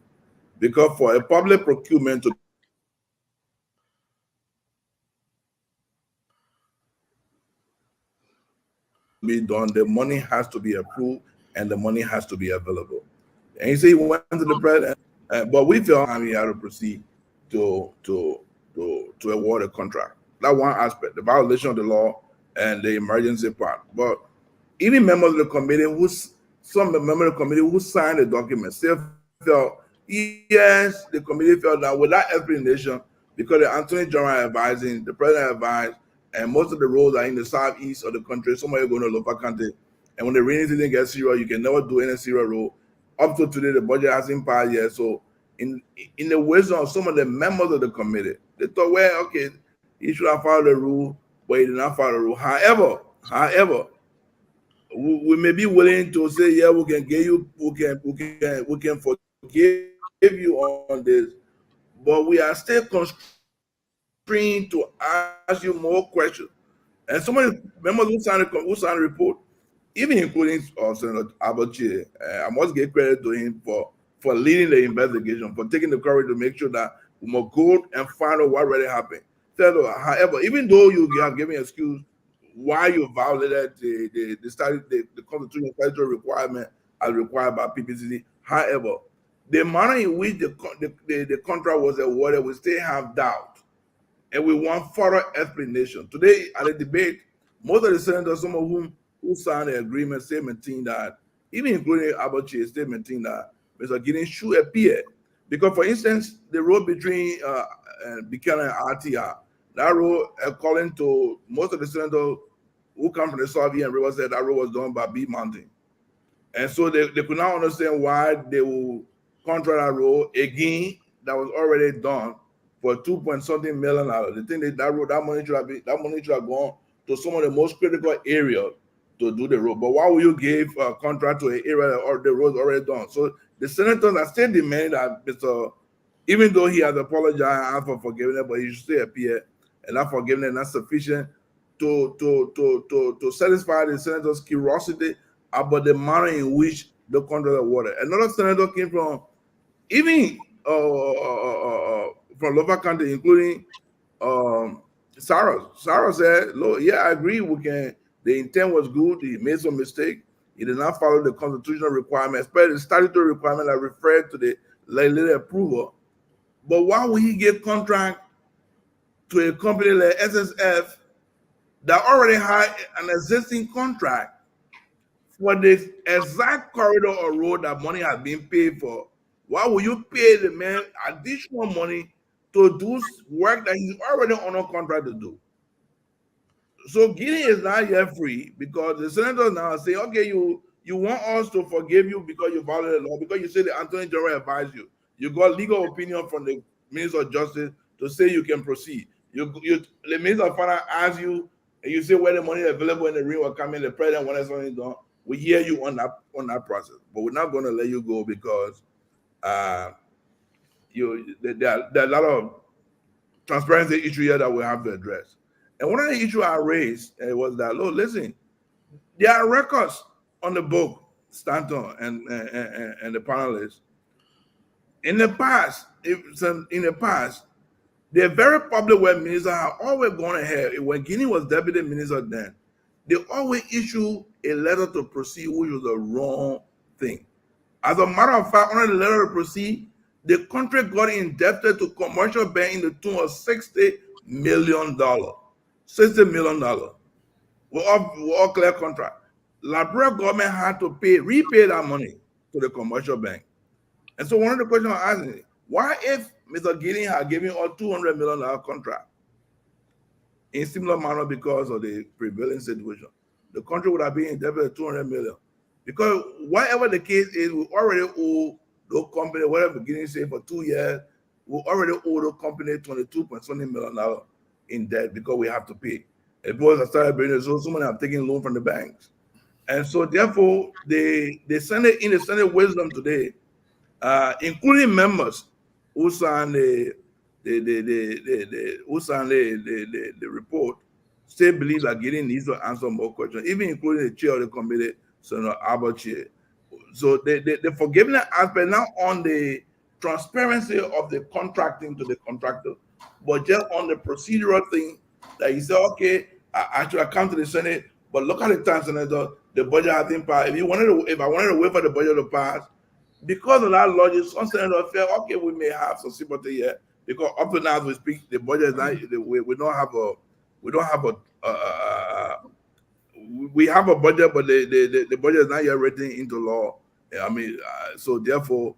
because for a public procurement to be done, the money has to be approved and the money has to be available. And he said he went to the president, but we felt he had to proceed to award a contract. That one aspect, the violation of the law and the emergency part. But even members of the committee some members of the committee who signed the document still felt, yes, the committee felt that without explanation, because the Attorney General advising, the President advised, and most of the roads are in the southeast of the country. Somebody going to local country, and when the rainy season gets serious, you can never do any serious road. Up to today, the budget hasn't passed yet. So, in the wisdom of some of the members of the committee, they thought, well, okay, he should have followed the rule, but he did not follow the rule. However, we may be willing to say, yeah, we can give you, we can forgive you on this, but we are still constrained to ask you more questions. And some of the members who signed the report, even including Senator Abachi, I must give credit to him for leading the investigation, for taking the courage to make sure that we must go and find out what really happened. However, even though you have given an excuse why you violated the constitutional statutory requirement as required by PPCC, however, the manner in which the contract was awarded, we still have doubt, and we want further explanation. Today, at the debate, most of the senators, some of whom who signed the agreement, still maintain that, even including Abachi, still maintain that Mr. Gideon should appear. Because, for instance, the road between Buchanan and RTR, that road, according to most of the senators who come from the South and River, said that road was done by B Mountain. And so they could not understand why they will contract that road again that was already done for $2.something million. They think that money should have gone to some of the most critical areas to do the road. But why would you give a contract to an area or the road already done? So the senators are still demanding that Mr. Even though he has apologized for forgiveness, but he should still appear, and that forgiveness is not sufficient to satisfy the senator's curiosity about the manner in which the contract was awarded. Another senator came from even from local country, including Sarah. Sarah said, "Look, yeah, I agree. The intent was good. He made some mistake. He did not follow the constitutional requirement, especially the statutory requirement that referred to the legislative approval. But why would he give contract to a company like SSF that already had an existing contract for the exact corridor or road that money has been paid for? Why would you pay the man additional money to do work that he's already on a contract to do?" So Gideon is not yet free because the senators now say, okay, you want us to forgive you because you violated the law, because you say the Attorney General advised you. You got legal opinion from the Minister of Justice to say you can proceed. The Minister of Finance asks you, and you say where the money is available in the ring will come in, the president wanted something done. We hear you on that process, but we're not going to let you go because there are a lot of transparency issues here that we have to address. And one of the issues I raised was that, look, listen, there are records on the book Stanton and the panelists. In the past, they're very public where ministers are always going ahead. When Guinea was deputy minister then, they always issue a letter to proceed, which was the wrong thing. As a matter of fact, under the letter to proceed, the country got indebted to commercial bank in the tune of $60 million. $60 million. We all clear contract. Liberian government had to repay that money to the commercial bank. And so one of the questions I'm asking is, why if Mr. Gideon had given all $200 million contract in similar manner because of the prevailing situation, the country would have been indebted $200 million. Because whatever the case is, we already owe the company, whatever Gideon said for 2 years, we already owe the company $22.something million in debt because we have to pay. And because I started bringing so many have taken loan from the banks. And so therefore, the Senate, in the Senate wisdom today, including members who signed the report, still believe that Gideon needs to answer more questions, even including the chair of the committee, Senator Albert. So the forgiveness aspect not on the transparency of the contracting to the contractor, but just on the procedural thing that you say, okay, I should come to the Senate, but look at the time, Senator, the budget hasn't passed. If I wanted to wait for the budget to pass, because of that logic, some senators felt, okay, we may have some sympathy here, because up to now as we speak, the budget is not, we have a budget, but the budget is not yet written into law. I mean, so therefore,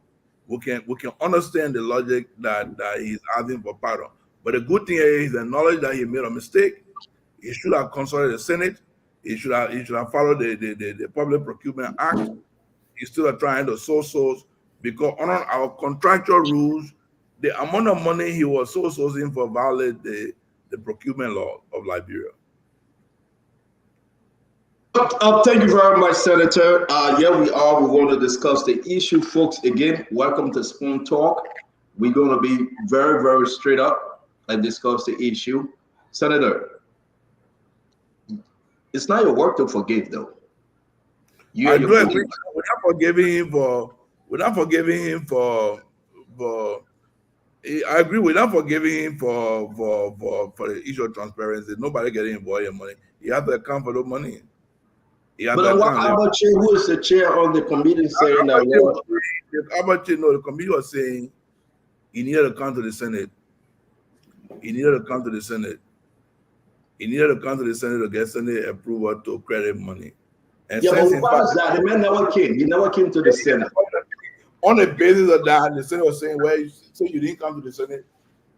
we can understand the logic that he's asking for pardon. But the good thing is he acknowledged that he made a mistake. He should have consulted the Senate. He should have followed the Public Procurement Act. He's still trying to source because under our contractual rules, the amount of money he was sourcing for violate the procurement law of Liberia. Thank you very much, Senator. Yeah, we are. We want to discuss the issue, folks. Again, welcome to Spoon Talk. We're going to be very, very straight up and discuss the issue. Senator, it's not your work to forgive, though. I do agree. We're not forgiving him for. I agree. We're not forgiving him for the issue of transparency. Nobody getting involved in money. He has to account for the money. But what about you? Who is the chair on the committee saying that? The committee was saying he needed to come to the Senate. He needed to come to the Senate. He needed to come to the Senate to get Senate approval to credit money. And yeah, but what was that? The man never came. He never came to the Senate. On the basis of that, the Senate was saying, well, so you didn't come to the Senate,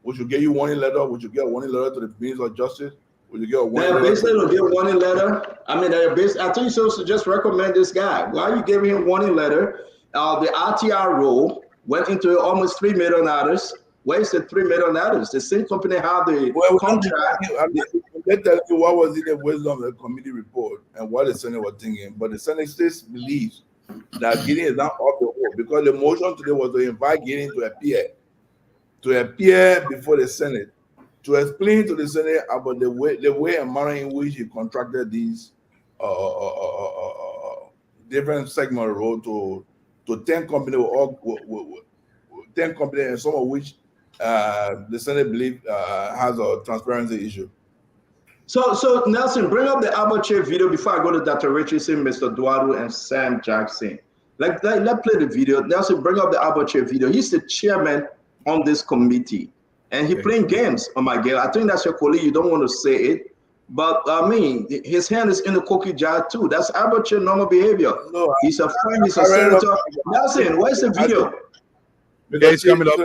we should get you warning letter. Would you get a warning letter to the Minister of Justice? Would you get a warning letter? Basically, don't get a warning letter. I mean, I think you're supposed to just recommend this guy. Why are you giving him warning letter? The RTR role went into almost $3 million. Where's the $3 million? The same company had the contract. Let's tell you what was in the wisdom of the committee report and what the Senate was thinking. But the Senate still believes that Gideon is not off the hook because the motion today was to invite Gideon to appear before the Senate to explain to the Senate about the way and manner in which he contracted these different segment of the road to 10 companies, 10 companies, and some of which the Senate believe has a transparency issue. So Nelson, bring up the Abache video before I go to Dr. Richardson, Mr. Eduardo, and Sam Jackson. Let's play the video. Nelson, bring up the Abache video. He's the chairman on this committee, and he's playing games on McGill. I think that's your colleague. You don't want to say it, but I mean, his hand is in the cookie jar too. That's Abache normal behavior. No, he's a friend. He's a senator. Nelson, where's the video? It's coming up.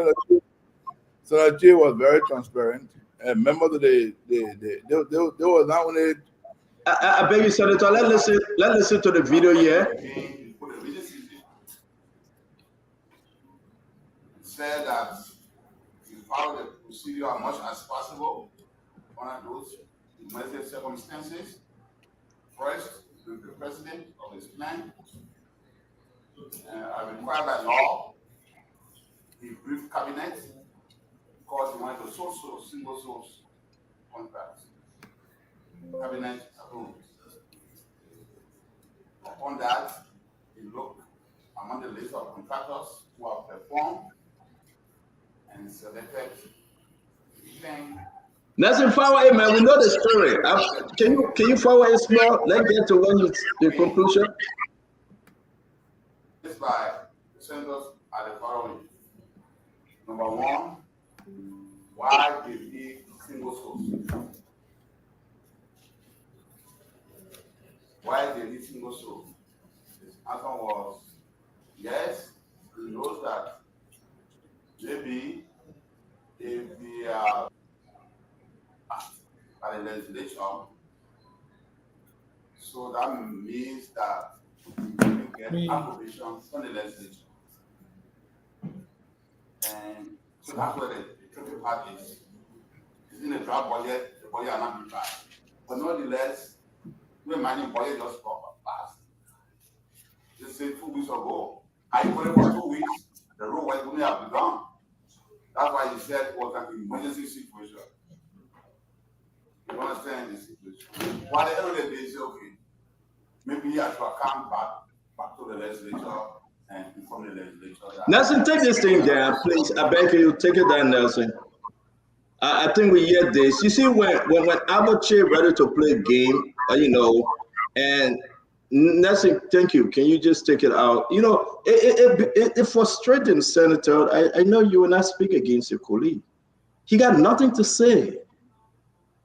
Senator J was very transparent. And members of they were not only. I beg you, Senator. Let's listen to the video here. Said that you follow the procedure as much as possible under those emergency circumstances. First, the president of his plan, required by law, he briefed cabinet. Because he wanted to source single source contracts. Cabinet approved. Upon that, he looked among the list of contractors who have performed and selected. Then Nelson, forward it, man. We know the story. Can you forward it small? Let's get to when the conclusion. this by the senators are the following. Number one, why did he single source? Why did he single source? His answer was yes, he knows that maybe if the by the legislature, so that means that you get approbation from the legislature. And so that's where the tricky part is. It's in the draft budget, the budget are not prepared. But nonetheless, the mining budget just got passed. They said 2 weeks ago. I put it for 2 weeks, the road was going to have begun. That's why he said it was an emergency situation. You understand the situation? But at the end of the day, he said, okay, maybe he has to come back to the legislature and inform the legislature. Nelson, take this thing down, please. I beg you, take it down, Nelson. I think we hear this. You see, when Abache ready to play a game, and Nelson, thank you. Can you just take it out? It frustrates him, Senator. I know you will not speak against your colleague. He got nothing to say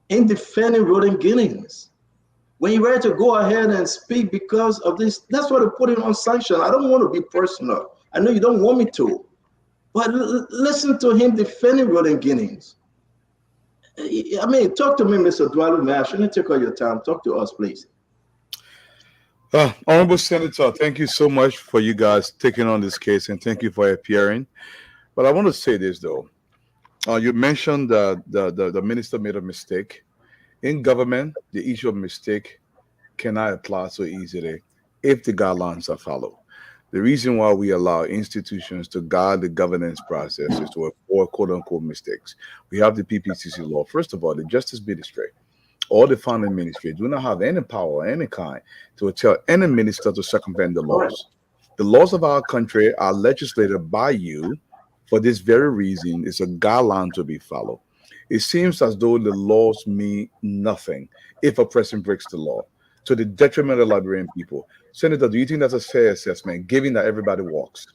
in defending Roden Giddings. When you're ready to go ahead and speak because of this, that's why they put him on sanction. I don't want to be personal. I know you don't want me to, but listen to him defending Roden Giddings. I mean, talk to me, Mr. Dwalu. I shouldn't take all your time. Talk to us, please. Honorable Senator, thank you so much for you guys taking on this case, and thank you for appearing. But I want to say this, though. You mentioned that the minister made a mistake. In government, the issue of mistake cannot apply so easily if the guidelines are followed. The reason why we allow institutions to guide the governance process is to avoid quote-unquote mistakes. We have the PPCC law. First of all, the Justice Ministry or the Finance Ministry do not have any power of any kind to tell any minister to circumvent the laws. The laws of our country are legislated by you for this very reason. It's a guideline to be followed. It seems as though the laws mean nothing if a person breaks the law, to the detriment of the Liberian people. Senator, do you think that's a fair assessment, given that everybody walks?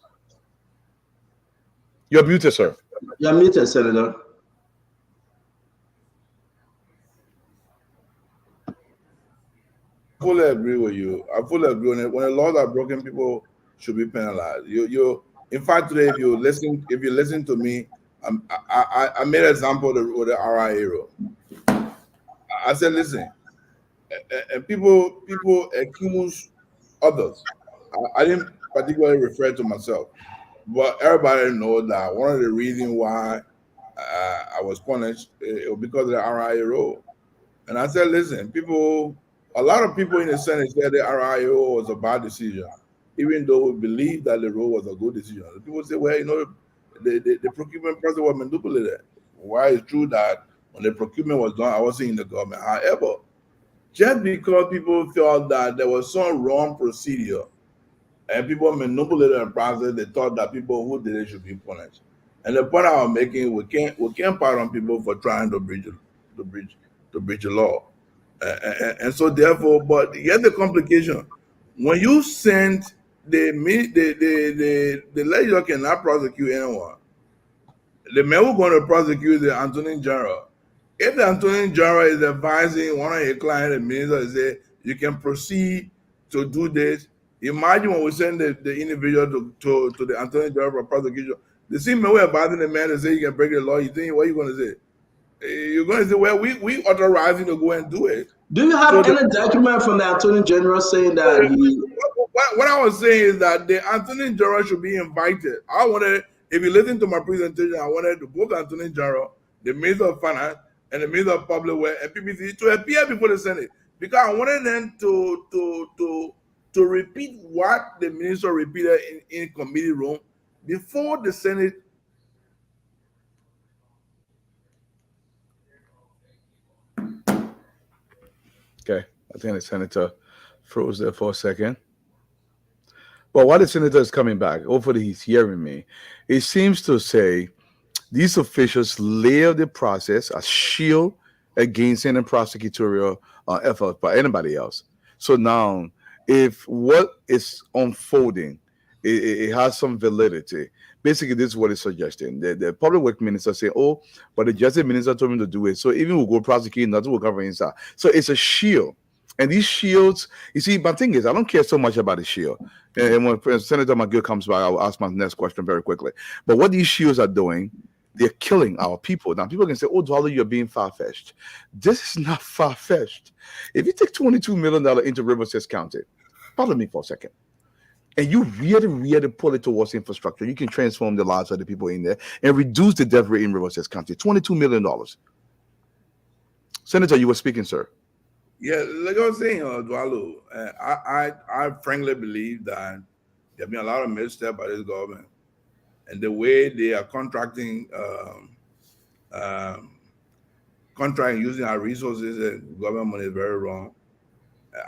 You're muted, sir. You're muted, Senator. I fully agree with you. I fully agree on it. When the laws are broken, people should be penalized. In fact, today, if you listen to me, I made an example with the RIA rule. I said, listen, people accuse others. I didn't particularly refer to myself, but everybody knows that one of the reasons why I was punished was because of the RIA rule. And I said, listen, a lot of people in the Senate said the RIA rule was a bad decision, even though we believe that the rule was a good decision. The people say, well, the procurement process was manipulated. Why it's true that when the procurement was done, I wasn't in the government. However, just because people felt that there was some wrong procedure and people manipulated the process, they thought that people who did it should be punished. And the point I was making, we can't pardon people for trying to breach the law. And so therefore, but here's the complication. When you send the legislature cannot prosecute anyone. The man who's going to prosecute the Attorney General. If the Attorney General is advising one of his clients, the minister say you can proceed to do this. Imagine when we send the individual to the Attorney General for prosecution. The same man who advising the man to say you can break the law. You think what are you going to say? You're going to say, well, we authorize you to go and do it. Do you have any document from the Attorney General saying that What I was saying is that the Attorney General should be invited. If you listen to my presentation, I wanted to both the Attorney General, the Minister of Finance, and the Minister of Public Works and PPCC to appear before the Senate, because I wanted them to repeat what the minister repeated in committee room before the Senate. Okay, I think the senator froze there for a second. Well, while the senator is coming back, hopefully he's hearing me. It seems to say these officials layer the process a shield against any prosecutorial effort by anybody else. So now, if what is unfolding, it has some validity. Basically, this is what it's suggesting. The public work minister say, "Oh, but the justice minister told me to do it. So even we'll go prosecute, nothing will cover inside." So it's a shield. And these shields, you see, my thing is, I don't care so much about the shield. And when Senator McGill comes back, I will ask my next question very quickly. But what these shields are doing, they're killing our people. Now, people can say, "Oh, Dwalo, you're being far-fetched." This is not far-fetched. If you take $22 million into Riverside County, pardon me for a second, and you really pull it towards infrastructure, you can transform the lives of the people in there and reduce the death rate in Riverside County. $22 million. Senator, you were speaking, sir. Yeah, like I was saying, Dwalo, I frankly believe that there have been a lot of missteps by this government, and the way they are contracting using our resources and government money is very wrong.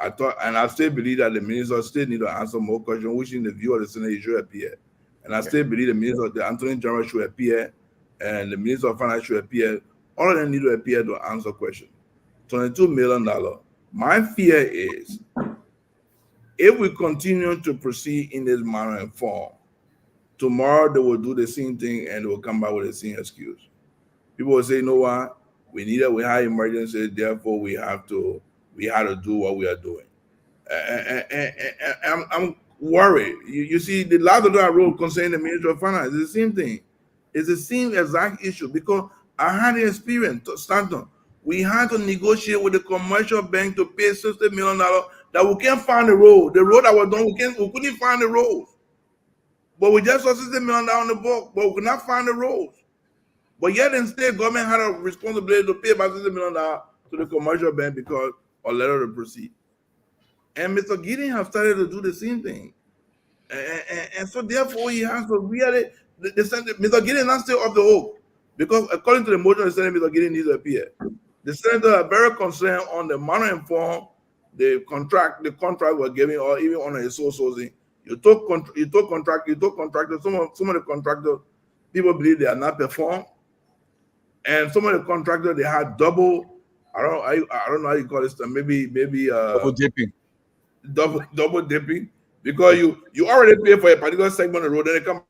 I still believe that the minister still need to answer more questions, which in the view of the Senate should appear. And I still believe the Attorney General should appear, and the Minister of Finance should appear. All of them need to appear to answer questions. $22 million. My fear is, if we continue to proceed in this manner and form, tomorrow they will do the same thing and they will come back with the same excuse. People will say, "You know what? We had emergency, therefore we had to do what we are doing." And I'm worried. You see, the last of that rule concerning the Ministry of Finance is the same thing. It's the same exact issue, because I had the experience, Stanton. We had to negotiate with the commercial bank to pay $60 million that we can't find the road. The road that was done, we couldn't find the roads. But we just saw $60 million on the book, but we could not find the roads. But yet instead, government had a responsibility to pay about $60 million to the commercial bank because of letter to proceed. And Mr. Gideon has started to do the same thing. And so therefore he has to really, Mr. Gideon is not still off the hook, because according to the motion, the Senate, Mr. Gideon needs to appear. The senators are very concerned on the manner and form the contract we're giving, or even on a sole sourcing. You talk contractors. Some of the contractors, people believe they are not performed, and some of the contractors, they had double. I don't know how you call this. Maybe Double dipping. Double dipping, because you already pay for a particular segment of the road, then they come.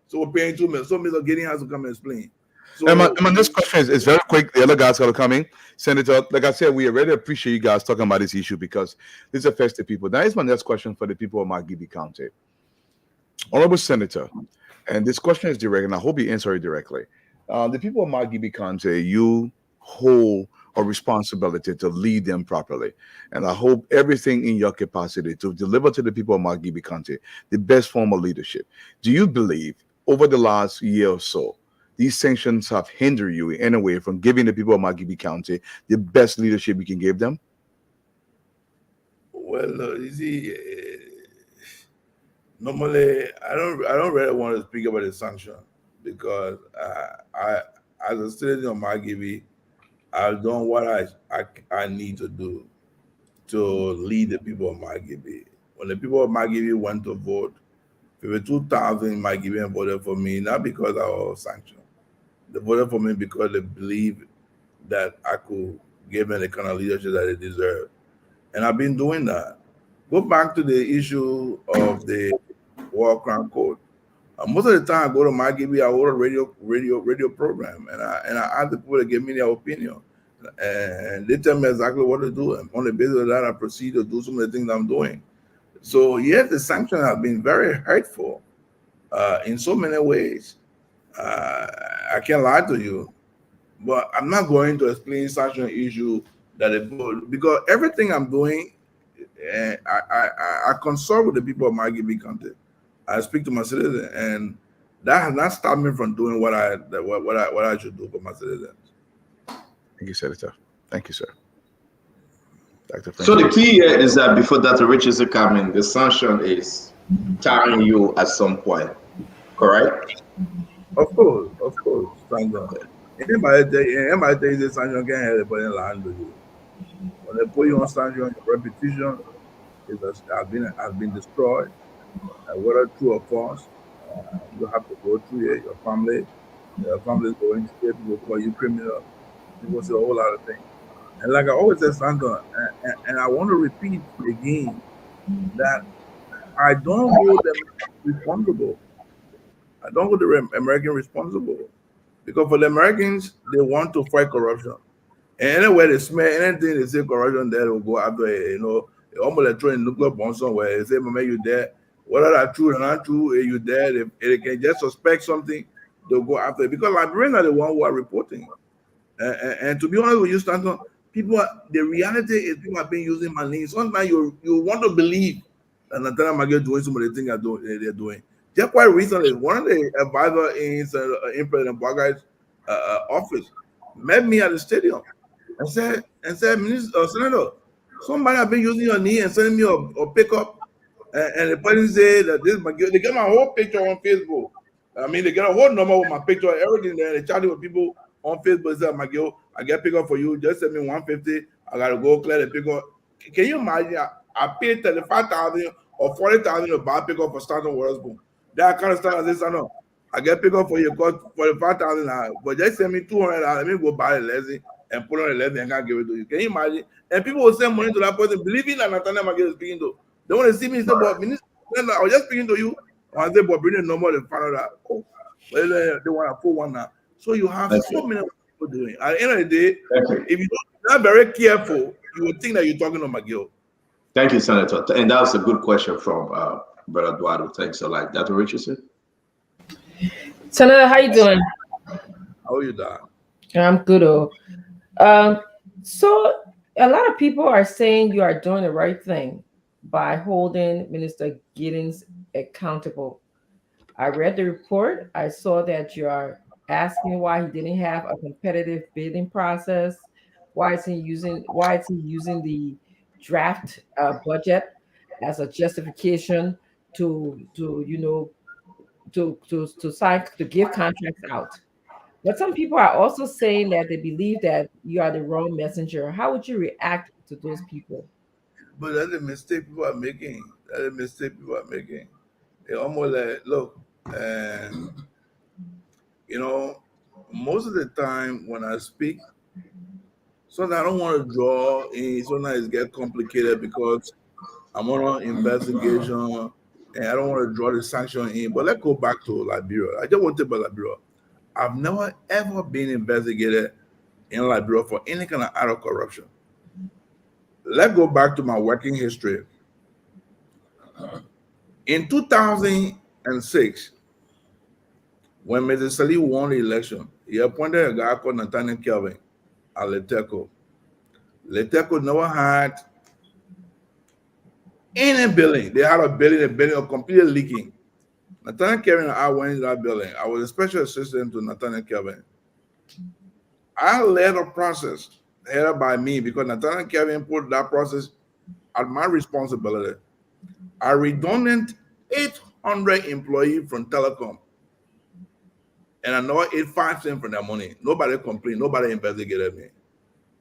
So we're paying 2 million. So Mr. Gideon has to come and explain. So, and my next question is very quick. The other guys got to come in. Senator, like I said, we already appreciate you guys talking about this issue, because this affects the people. Now, here's my next question for the people of McGill County. Honorable Senator, and this question is direct, and I hope you answer it directly. The people of McGill County, you hold a responsibility to lead them properly. And I hope everything in your capacity to deliver to the people of McGill County the best form of leadership. Do you believe over the last year or so, these sanctions have hindered you in any way from giving the people of McGill County the best leadership you can give them? Well, you see, normally I don't really want to speak about the sanction, because I as a citizen of McGill, I've done what I need to do to lead the people of McGill. When the people of McGill went to vote, 52,000 in McGill voted for me, not because I was sanctioned. They voted for me because they believed that I could give them the kind of leadership that they deserve. And I've been doing that. Go back to the issue of the war crime code. Most of the time I go to McGill, I hold a radio program, and I ask the people to give me their opinion. And they tell me exactly what to do. And on the basis of that, I proceed to do some of the things I'm doing. So yes, the sanctions have been very hurtful in so many ways. I can't lie to you, but I'm not going to explain sanction issue because everything I'm doing, I consult with the people of McGill County. I speak to my citizens, and that has not stopped me from doing what I should do for my citizens. Thank you, Senator. Thank you, sir. Dr. So the key here is that before Dr. Richards is coming, the sanction is tarring you at some point, correct? Of course. Thank God. Anybody tell you this sanction can't help anybody in line with you. When they put you on sanction, your reputation has been destroyed. Whether true or false, you have to go through it. Your family is going to jail. People call you criminal. People say a whole lot of things. And like I always say, Sandra, and I want to repeat again that I don't hold them responsible. I don't hold the American responsible. Because for the Americans, they want to fight corruption. And anywhere they smell anything, they say corruption there, they'll go after it. Almost like throwing nuclear bomb somewhere. They say, "Mama, you there?" Whether that's true or not true, you there? If they can just suspect something, they'll go after it. Because Liberians are the one who are reporting. And to be honest with you, Stanton, the reality is people have been using my name. Sometimes you want to believe that Nathaniel McGill doing some of the things they're doing. Just quite recently, one of the advisors in President Bogai's office met me at the stadium and said, Senator, somebody have been using your knee and sending me a pickup. And the person said that this McGill, they get my whole picture on Facebook. I mean, they get a whole number with my picture, everything there. They chatting with people on Facebook. They said, McGill, I get pickup for you. Just send me 150. I gotta go clear the pickup. Can you imagine? I paid 35,000 or 40,000 to buy pickup for Stanton Waterspoon. That kind of stuff. I said, no, I get pickup for you, cost 45,000, but just send me $200. Let me go buy a lesson and put on a lesson and can't give it to you. Can you imagine? And people will send money to that person, believing that Nathaniel McGill is speaking to. They want to see me and say, but Minister, I was just speaking to you. I said, but bring the number, they found out that, they want to put one now. So you have so many people doing. At the end of the day, if you're not very careful, you will think that you're talking to McGill. Thank you, Senator. And that was a good question from Brother Eduardo. Thanks a lot. Dr. Richardson? Senator, how you doing? How are you doing? I'm good. So a lot of people are saying you are doing the right thing by holding Minister Giddens accountable. I read the report. I saw that you are asking why he didn't have a competitive bidding process. Why is he using the draft budget as a justification to give contracts out? But some people are also saying that they believe that you are the wrong messenger. How would you react to those people? But that's a mistake people are making. They almost like, look, most of the time when I speak, sometimes I don't want to draw in, sometimes it gets complicated because I'm on an investigation and I don't want to draw the sanction in. But let's go back to Liberia. I just want to talk about Liberia. I've never ever been investigated in Liberia for any kind of act of corruption. Let's go back to my working history. In 2006, when Mr. Salih won the election, he appointed a guy called Nathaniel Kelvin at Leteco. Leteco never had any building. They had a building was completely leaking. Nathaniel Kelvin and I went into that building. I was a special assistant to Nathaniel Kelvin. I led a process headed by me because Nathaniel Kelvin put that process at my responsibility. I redundant 800 employees from telecom, and I know 85 cents from their money. Nobody complained. Nobody investigated me.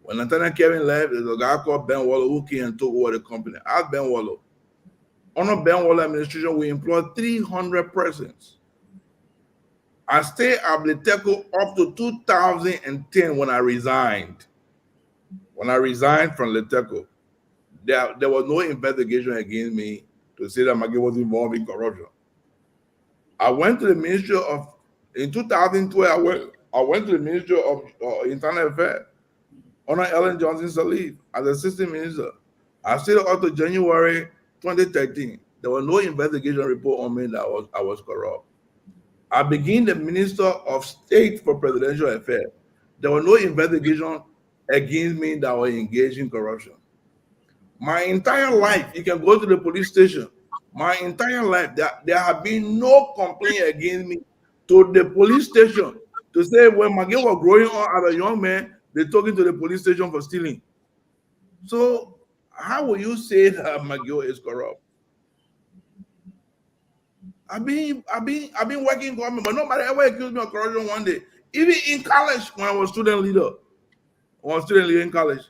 When Nathaniel Kelvin left, there's a guy called Ben Waller who came and took over the company. I asked Ben Waller. Under Ben Waller administration, we employed 300 persons. I stayed at Leteco up to 2010 when I resigned. When I resigned from Leteco, there was no investigation against me to say that McGill was involved in corruption. I went to the Ministry of, in 2012, I went to the Ministry of Internal Affairs under Ellen Johnson Sirleaf as assistant minister. I stayed up to January 2013. There was no investigation report on me that I was corrupt. I became the Minister of State for Presidential Affairs. There was no investigation against me that was engaged in corruption. My entire life, you can go to the police station. My entire life, there have been no complaint against me to the police station to say when McGill was growing up as a young man, they took him to the police station for stealing. So how will you say that McGill is corrupt? I've been working in government, but nobody ever accused me of corruption one day. Even in college, when I was student leader in college,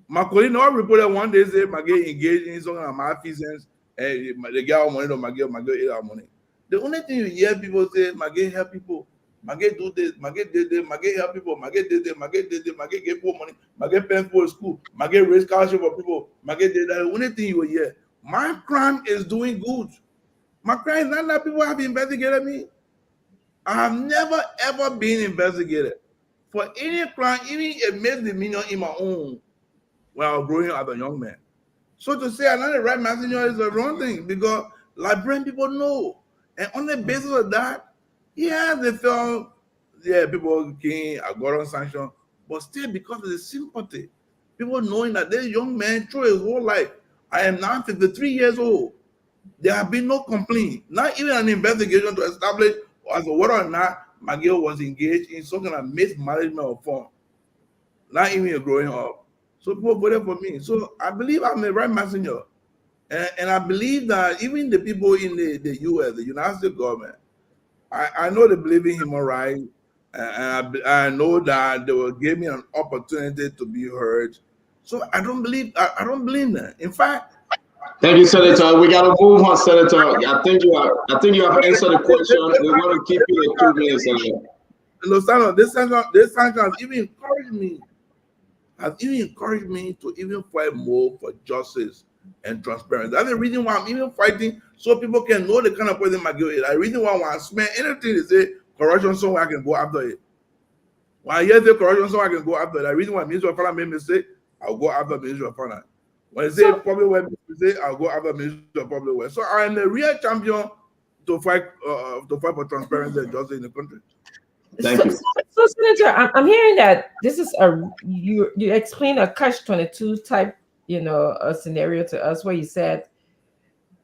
my colleague all reported one day say McGill engaged in some malfeasance and the girl money to McGill ate our money. The only thing you hear people say, McGill help people, McGill do this, McGill did this, McGill help people, McGill did this, McGill did this, McGill gave people money, McGill pay for school, McGill raise scholarship for people, McGill did that. The only thing you will hear, my crime is doing good. My crime is not that people have investigated me. I have never ever been investigated for any crime, even a misdemeanor in my own when I was growing up as a young man. So to say I'm not the right messenger is the wrong thing because Liberian people know. And on the basis of that, yeah, they felt, yeah, people came, I got on sanction, but still because of the sympathy, people knowing that this young man through his whole life, I am now 53 years old. There have been no complaint, not even an investigation to establish as to whether or not McGill was engaged in some kind of mismanagement of funds, not even growing up. So people voted for me. So I believe I'm the right messenger. And I believe that even the people in the US, the United States government, I know they believe in human rights. And I know that they will give me an opportunity to be heard. So I don't believe that. In fact, thank you, Senator. We gotta move on, Senator. I think you have answered the question. We want to keep you at 2 minutes, Senator. No, this sanction has even encouraged me to even fight more for justice and transparency. That's the reason why I'm even fighting, so people can know the kind of person McGill is. The reason why when I smell anything they say corruption, so I can go after it. When I hear the corruption, so I can go after it. The reason why Minister of Finance made mistake, I'll go after Minister of Finance. When they say public work mistake, I'll go after Minister of Public Work. So I am the real champion to fight for transparency and justice in the country. Thank you. So Senator, I'm hearing that this is you explain a catch-22 type, a scenario to us where you said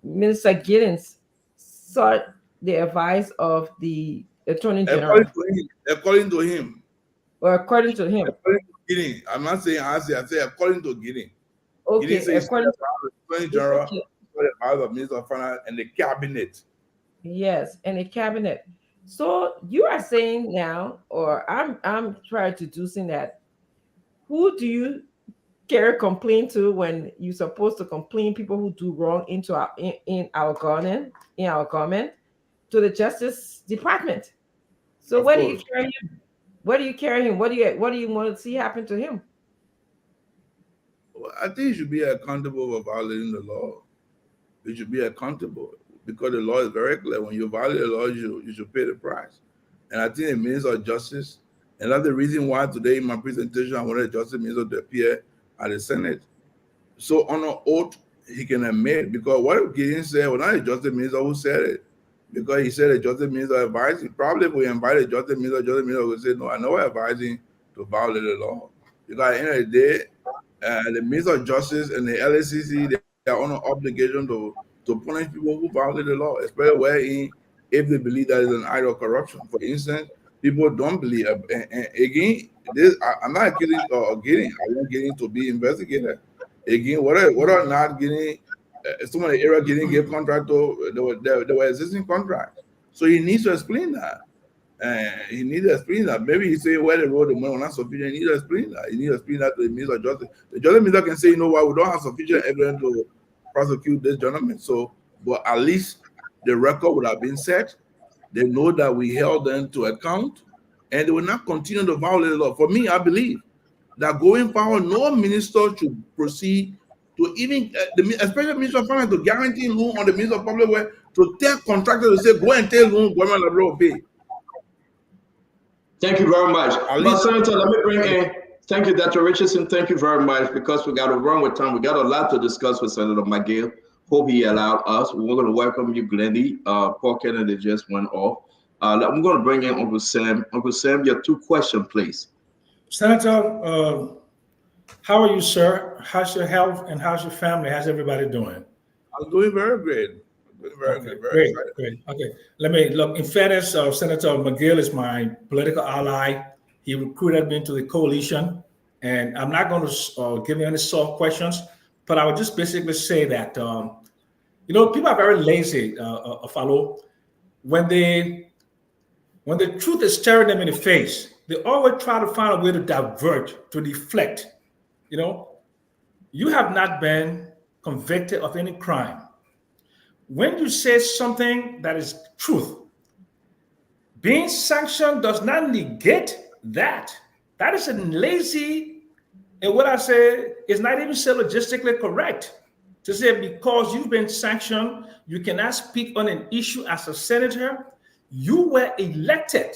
Minister Giddens sought the advice of the Attorney General. According to him. Or according to him. According to Giddens. I'm not saying I say according to Giddens. Okay, according to the Attorney General, the advice of Minister of Finance and the cabinet. Yes, and the cabinet. So you are saying now, or I'm trying to deducing that, who do you carry complaint to when you're supposed to complain people who do wrong into our government, to the Justice Department? So where do you carry him? Where do you carry him? What do you want to see happen to him? Well, I think he should be accountable for violating the law. He should be accountable because the law is very clear. When you violate the law, you should pay the price. And I think the Minister of Justice, and that's the reason why today in my presentation I wanted the Justice Minister to appear at the Senate. So on an oath, he can admit, because what Gideon said was not the Justice Minister who said it, because he said the Justice Minister advised him. Probably if we invited the Justice Minister would say, no, I never advised him to violate the law. Because at the end of the day, the Minister of Justice and the LACC, they are on an obligation to punish people who violate the law, especially if they believe that is an act of corruption. For instance, people don't believe. And again, I'm not accusing of Gideon. I want Gideon to be investigated. Again, whether or not Gideon, some of the area Gideon gave contract to, there were existing contracts. So he needs to explain that. He needs to explain that. Maybe he say where they wrote the money was not sufficient. He needs to explain that. He needs to explain that to the Minister of Justice. The Justice Minister can say, you know what, we don't have sufficient evidence to prosecute this gentleman. So, but at least the record would have been set. They know that we held them to account, and they will not continue to violate the law. For me, I believe that going forward, no minister should proceed to even, especially Minister of Finance, to guarantee loan on the Minister of Public Works, to tell contractors to say, go and tell loan, government will pay. Thank you very much. But Senator, let me bring in, thank you, Dr. Richardson. Thank you very much, because we got to run with time. We got a lot to discuss with Senator McGill. Hope he allowed us. We're going to welcome you, Glendy. Paul Kennedy just went off. I'm going to bring in Uncle Sam. Uncle Sam, your 2 questions, please. Senator, how are you, sir? How's your health and how's your family? How's everybody doing? I'm doing very great. Very good. Very great. Okay. Let me look. In fairness, Senator McGill is my political ally. He recruited me into the coalition, and I'm not going to give you any soft questions, but I would just basically say that people are very lazy. Follow when they When the truth is staring them in the face, they always try to find a way to divert, to deflect. You know, you have not been convicted of any crime. When you say something that is truth, being sanctioned does not negate that. That is a lazy, and what I say is not even so logistically correct. To say because you've been sanctioned, you cannot speak on an issue as a senator. You were elected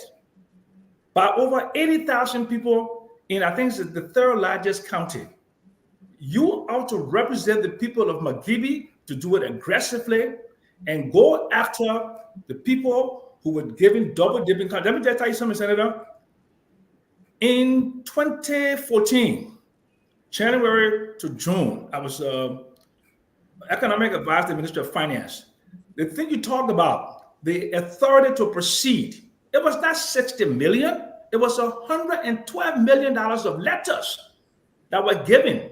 by over 80,000 people in, I think, it's the third largest county. You ought to represent the people of McGill, to do it aggressively and go after the people who were given double dipping. Let me just tell you something, Senator. In 2014, January to June, I was economic advisor to the Minister of Finance. The thing you talked about, the authority to proceed, it was not 60 million, it was $112 million of letters that were given.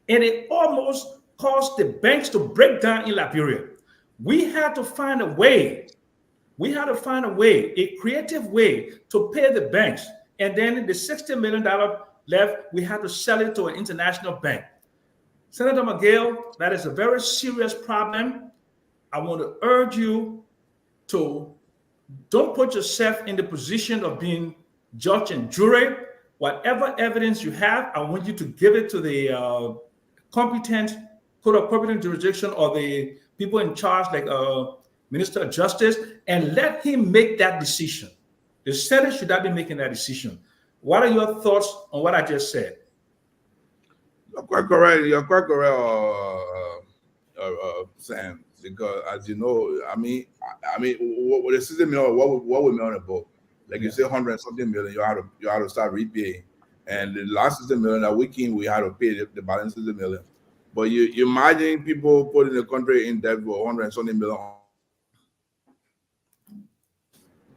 And it almost caused the banks to break down in Liberia. We had to find a way. A creative way to pay the banks. And then the $60 million left, we had to sell it to an international bank. Senator McGill, that is a very serious problem. I want to urge you to don't put yourself in the position of being judge and jury. Whatever evidence you have, I want you to give it to the competent court of competent jurisdiction or the people in charge, like Minister of Justice, and let him make that decision. The Senate should not be making that decision. What are your thoughts on what I just said? You're quite correct. You're quite correct, Sam. Because as you know, I mean, what the system, what we mean about, like you say, 100 something million, you had to start repaying, and the last $60 million that we came, we had to pay the balance $60 million. But you imagine people putting the country in debt for 100 something million.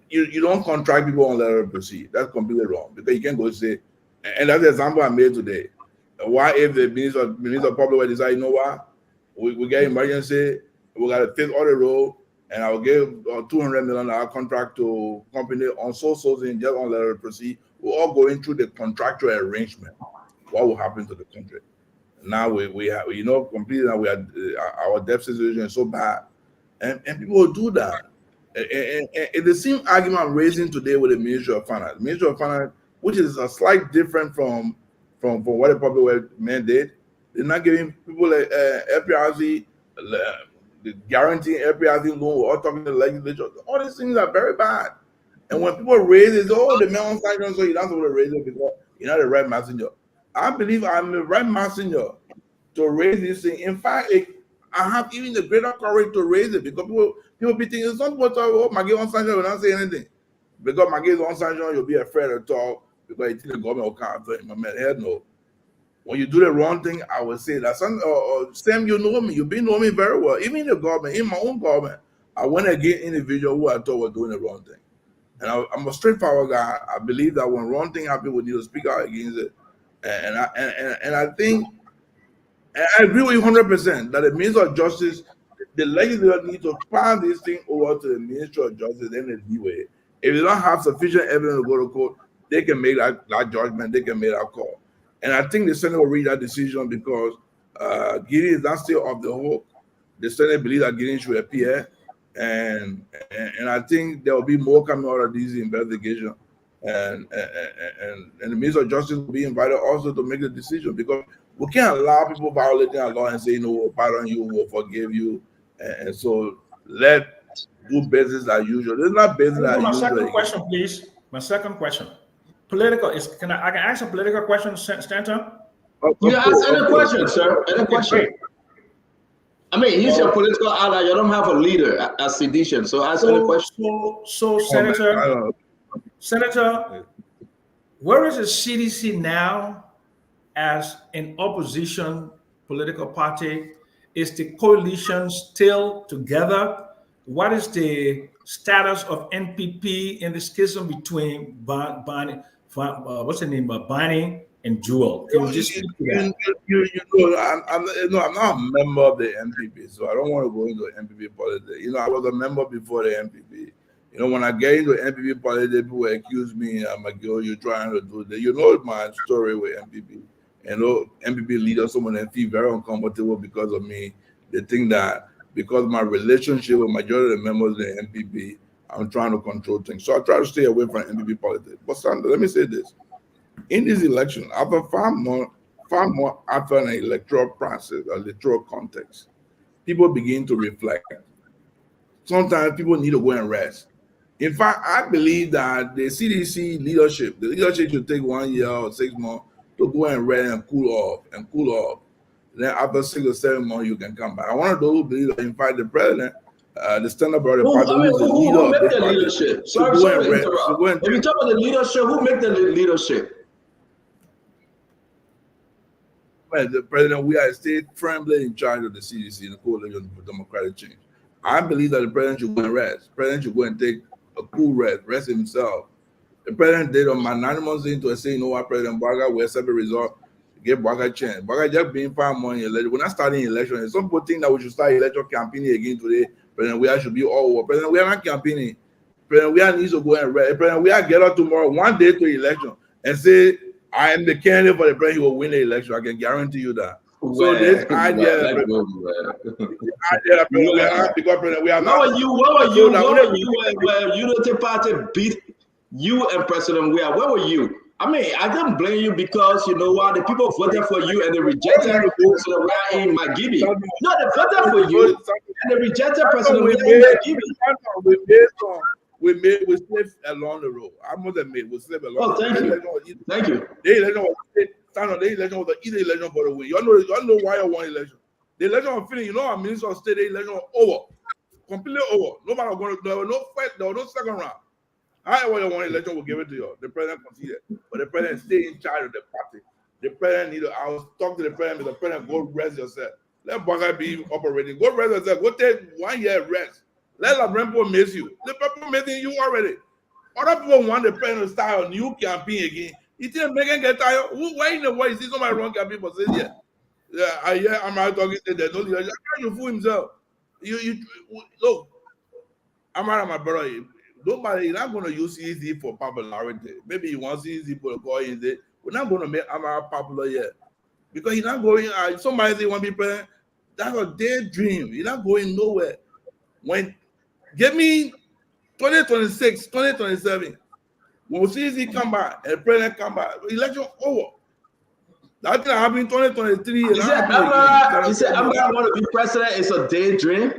You don't contract people on letter of proceed. That's completely wrong, because you can't go say, and that's the example I made today. Why if the minister of public will decide, you know what, we get emergency, we got to fix all the road, and I'll give a $200 million contract to company on and just on letter of proceed. We're all going through the contractual arrangement. What will happen to the country? Now we have, completely now we have our debt situation is so bad, and people will do that. And the same argument I'm raising today with the Ministry of Finance, which is a slight different from what the public works mandate. They're not giving people like FPRC, the guaranteeing FPRC loan. We're all talking to the legislature. All these things are very bad. And when people raise it, the man on side, so you're not supposed to raise it because you're not the right messenger. I believe I'm the right messenger to raise this thing. In fact, I have even the greater courage to raise it, because people be thinking it's not what McGill on sanction will not say anything. Because McGill is on sanction, you'll be afraid to talk because you think the government will come after him. Hell no. When you do the wrong thing, I will say that. Sam, you know me. You've been knowing me very well. Even in the government, in my own government, I went against individuals who I thought were doing the wrong thing. And I'm a straightforward guy. I believe that when wrong thing happens, we need to speak out against it. And I think, and I agree with you 100% that the Minister of Justice, the legislature needs to pass this thing over to the Ministry of Justice and the DOA. If they don't have sufficient evidence to go to court, they can make that judgment, they can make that call. And I think the Senate will reach that decision because Gideon is not still off the hook. The Senate believes that Gideon should appear. And I think there will be more coming out of these investigations. And the Minister of Justice will be invited also to make the decision, because we can't allow people violating our law and say, no, we'll pardon you, we'll forgive you. And so let's do business as usual. It's not business as usual. My second question, please. My second question. Political is, I can ask a political question, Stanton? You ask any question, sir. Any question. I mean, he's your political ally. You don't have a leader as sedition. So ask any question. So Senator, where is the CDC now as an opposition political party? Is the coalition still together? What is the status of NPP in the schism between Bonnie and Jewel? Can you just speak to that? I'm not a member of the NPP, so I don't want to go into NPP politics. I was a member before the NPP. You know, when I get into MPP politics, people accuse me, McGill, you're trying to do that. You know my story with MPP. And MPP leaders, some of them feel very uncomfortable because of me. They think that because of my relationship with majority of the members of the MPP, I'm trying to control things. So I try to stay away from MPP politics. But Sandra, let me say this. In this election, after far more after an electoral process, electoral context, people begin to reflect. Sometimes people need to go and rest. In fact, I believe that the CDC leadership, the leadership should take 1 year or 6 months to go and rest and cool off. Then after 6 or 7 months, you can come back. I want to believe that, in fact, the president, the stand-up party, who make the leadership? Sorry to interrupt. When you talk about the leadership, who make the leadership? Well, the president, we are still firmly in charge of the CDC, the Coalition for Democratic Change. I believe that the president should go and rest. The president should go and take a cool rest himself. The president did on my 9 months into a say, you know what, President Baga will accept the result, give Baga a chance. Baga just being 5 months in election. We're not starting election. And some people think that we should start election campaigning again today. President, we should be all over. President, we are not campaigning. President, we needs to go and rest. President, we get up tomorrow, 1 day to election, and say, I am the candidate for the president who will win the election. I can guarantee you that. So this idea, What were you Unity Party beat you and President Weah? Where were you? I mean, I don't blame you because you know what, the people voted for you and they rejected President Weah in McGill. No, they voted for you and they rejected President Weah in McGill. We slipped along the road. I must admit, we slipped along. Oh, thank you. Thank you. The election was the easy election for the win. Y'all know why I won election. The election was finished. You know, our Minister of State, the election was over. Completely over. Nobody was going to, there was no fight, there was no second round. However, you won election, we'll give it to you. The president conceded. But the president stayed in charge of the party. The president I was talking to the president, go rest yourself. Let Baga be operating. Go rest yourself. Go take 1 year rest. Let the people miss you. The people missing you already. Other people want the president to start a new campaign again. He didn't make him get tired. Why in the world is this somebody wrong campaign for saying, I hear I'm not talking to there's no leadership. How can you fool himself? You look, I'm out of my brother. Nobody, you're not going to use CZ for popularity. Maybe you want CZ to call in there. We're not going to make Amara popular yet. Because he's not going, somebody say want to be president. That's a daydream. You're not going nowhere. Give me 2026, 2027. When CZ come back and the president come back, election over. That thing happened in 2023. You said Amara want to be president is a daydream?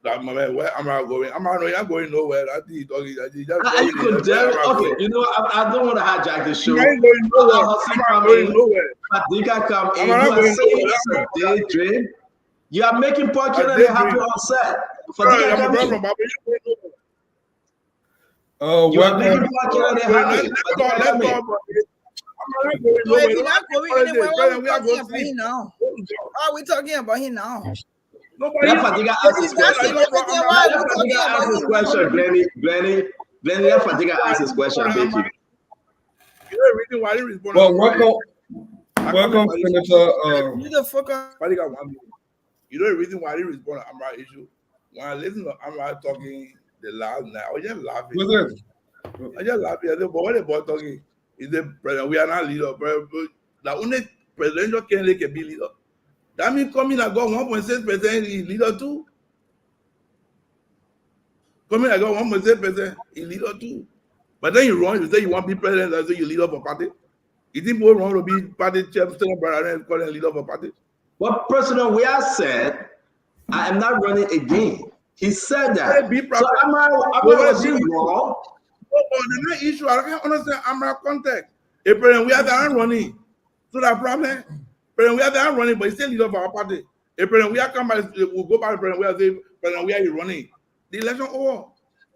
That my man, where am I going? I'm not going nowhere. Okay, you know, I don't want to hijack the show. I'm not going nowhere. Fadiga come in. You are saying it's a daydream. You are making pocket and happy on set. Fadiga come in. You are making pocket and happy. If you're not going anywhere, why are we talking about him now? Why are we talking about him now? Let Fadiga ask his question. Glenny, let Fadiga ask his question, baby. Well, welcome, Senator. You the fuck up. Fadiga 1 minute. You know the reason why I didn't respond to Amara issue? When I listened to Amara talking the last night, I was just laughing. What's it? I just laughing. I said, but what about talking? Is the president? We are not leader. The only presidential candidate can be leader. That means coming and got 1.6% is leader too. Coming and got 1.6% is leader too. But then you run, you say you want to be president, and say you leader for party. You think people want to be party chairman, brother, and call them leader for party? Well, President Weah said, I am not running again. He said that. So was he wrong? The main issue, I can't understand Amara context. If President Weah are running, so that problem. President Weah are running, but he's still leader of our party. If President Weah come back, we'll go back to President Weah and say, President Weah is running. The election over.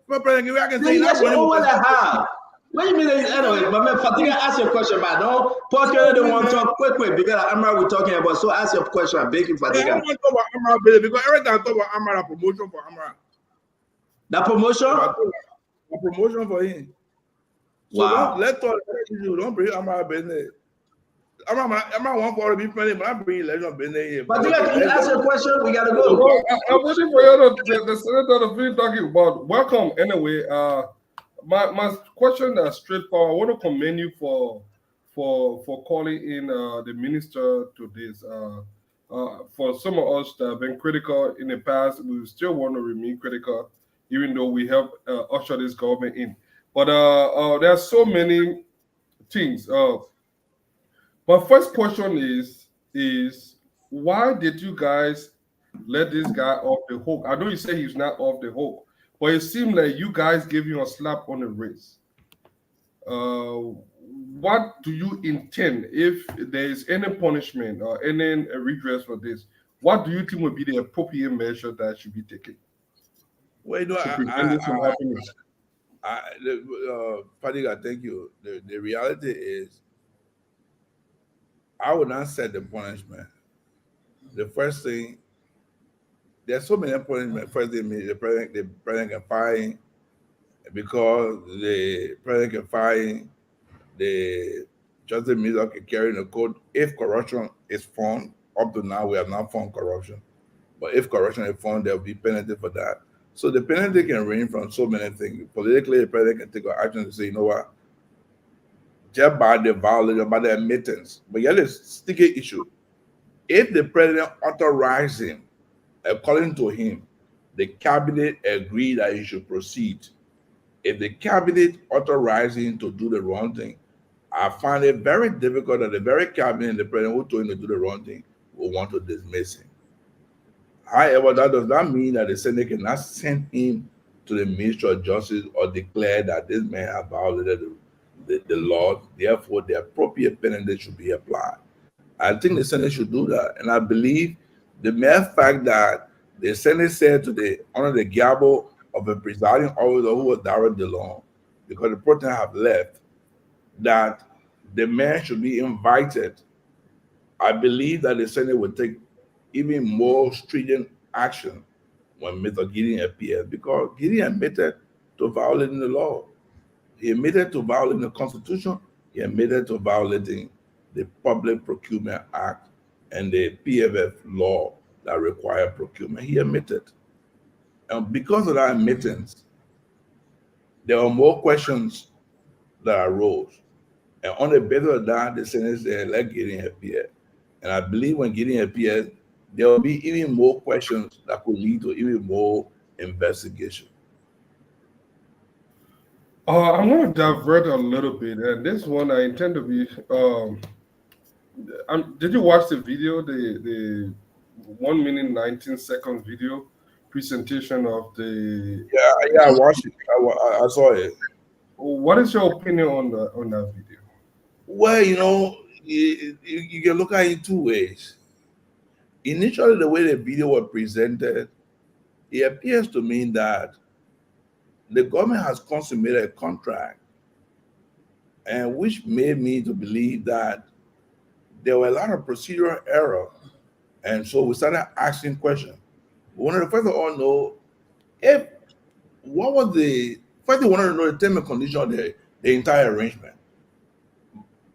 But President Weah can say, the election over the how? What do you mean? Anyway, but man, Fatiga, ask your question, man. Don't Portugal don't want to talk quick because Amara we're talking about. So ask your question. I'm begging Fatiga. I don't want to talk about Amara because every time I talk about Amara, promotion for Amara. That promotion? A promotion for him. So wow. Let's talk. Don't bring Amara business. I'm not one for to be friendly, but I bring election business here. But can you ask a question? We gotta go. I'm waiting for you the senator to finish talking about. Welcome anyway. My question is straightforward. I want to commend you for calling in the minister to this. For some of us that have been critical in the past, we still want to remain critical, even though we have ushered this government in. But there are so many things. My first question is why did you guys let this guy off the hook? I know you say he's not off the hook, but it seemed like you guys gave him a slap on the wrist. What do you intend if there is any punishment or any redress for this? What do you think would be the appropriate measure that should be taken? Well, you know, Fadiga, thank you. The reality is, I would not set the punishment. The first thing, there's so many punishments. First thing, the president can fire him because the president can fire him. The justice minister can carry the code if corruption is found. Up to now, we have not found corruption. But if corruption is found, there will be penalty for that. So the penalty can range from so many things. Politically, the president can take action to say, you know what, just by the violation, by the admittance. But yet it's a sticky issue. If the president authorizes him, according to him, the cabinet agreed that he should proceed. If the cabinet authorizes him to do the wrong thing, I find it very difficult that the very cabinet and the president who told him to do the wrong thing will want to dismiss him. However, that does not mean that the Senate cannot send him to the Ministry of Justice or declare that this man has violated the law. Therefore, the appropriate penalty should be applied. I think the Senate should do that. And I believe the mere fact that the Senate said to honor the gavel of a presiding officer who was Darrell DeLong, because the president have left, that the man should be invited. I believe that the Senate will take even more stringent action when Mr. Gideon appears, because Gideon admitted to violating the law. He admitted to violating the Constitution. He admitted to violating the Public Procurement Act and the PFF law that require procurement. He admitted. And because of that admittance, there are more questions that arose. And on the basis of that, the Senate said, let Gideon appear. And I believe when Gideon appears, there will be even more questions that could lead to even more investigation. I'm going to divert a little bit, and this one I intend to be. Did you watch the video, the 1 minute 19-second video presentation of the? Yeah, I watched it. I saw it. What is your opinion on that video? Well, you know, you can look at it two ways. Initially, the way the video was presented, it appears to me that the government has consummated a contract, and which made me to believe that there were a lot of procedural error. And so we started asking questions. We wanted to first of all know first we wanted to know the term and condition of the entire arrangement.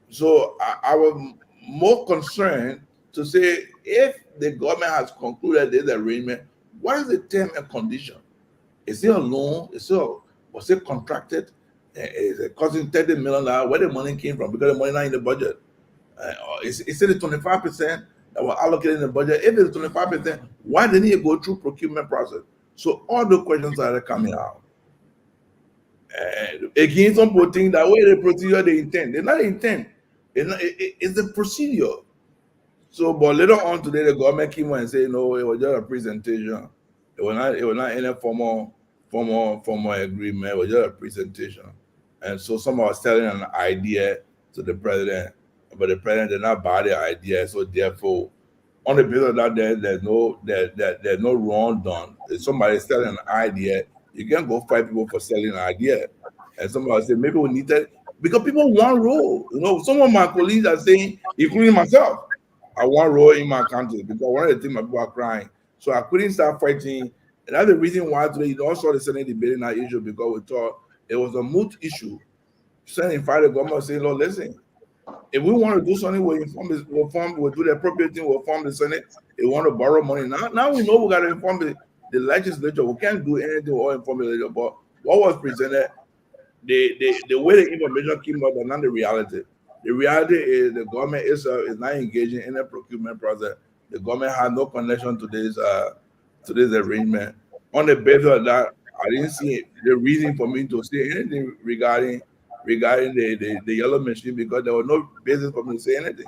So I was more concerned to say, if the government has concluded this arrangement, what is the term and condition? Is it a loan? Was it contracted? Is it costing $30 million? Where the money came from? Because the money not in the budget. Is it the 25% that were allocated in the budget? If it's 25%, why didn't it go through procurement process? So all the questions started coming out. Again, some people think that way the procedure they intend. They're not intent. It's the procedure. So, but later on today, the government came and said, no, it was just a presentation. It was not any formal agreement. It was just a presentation. And so someone was telling an idea to the president, but the president did not buy the idea. So therefore, on the basis of that, there's no wrong done. If somebody is selling an idea, you can't go fight people for selling an idea. And somebody said, maybe we need that, because people want role. You know, some of my colleagues are saying, including myself, I want role in my country, because one of the things my people are crying. So I couldn't start fighting. And that's the reason why today you also the Senate debating that issue, because we thought it was a moot issue. Senate invited the government saying, Lord, listen, If we want to do something, we'll do the appropriate thing, we'll inform the Senate. They want to borrow money. Now we know we got to inform the legislature. We can't do anything or inform the legislature. But what was presented, the way the information came out, but not the reality. The reality is the government is not engaging in the procurement process. The government had no connection to this arrangement. On the basis of that, I didn't see the reason for me to say anything regarding the yellow machine, because there was no basis for me to say anything.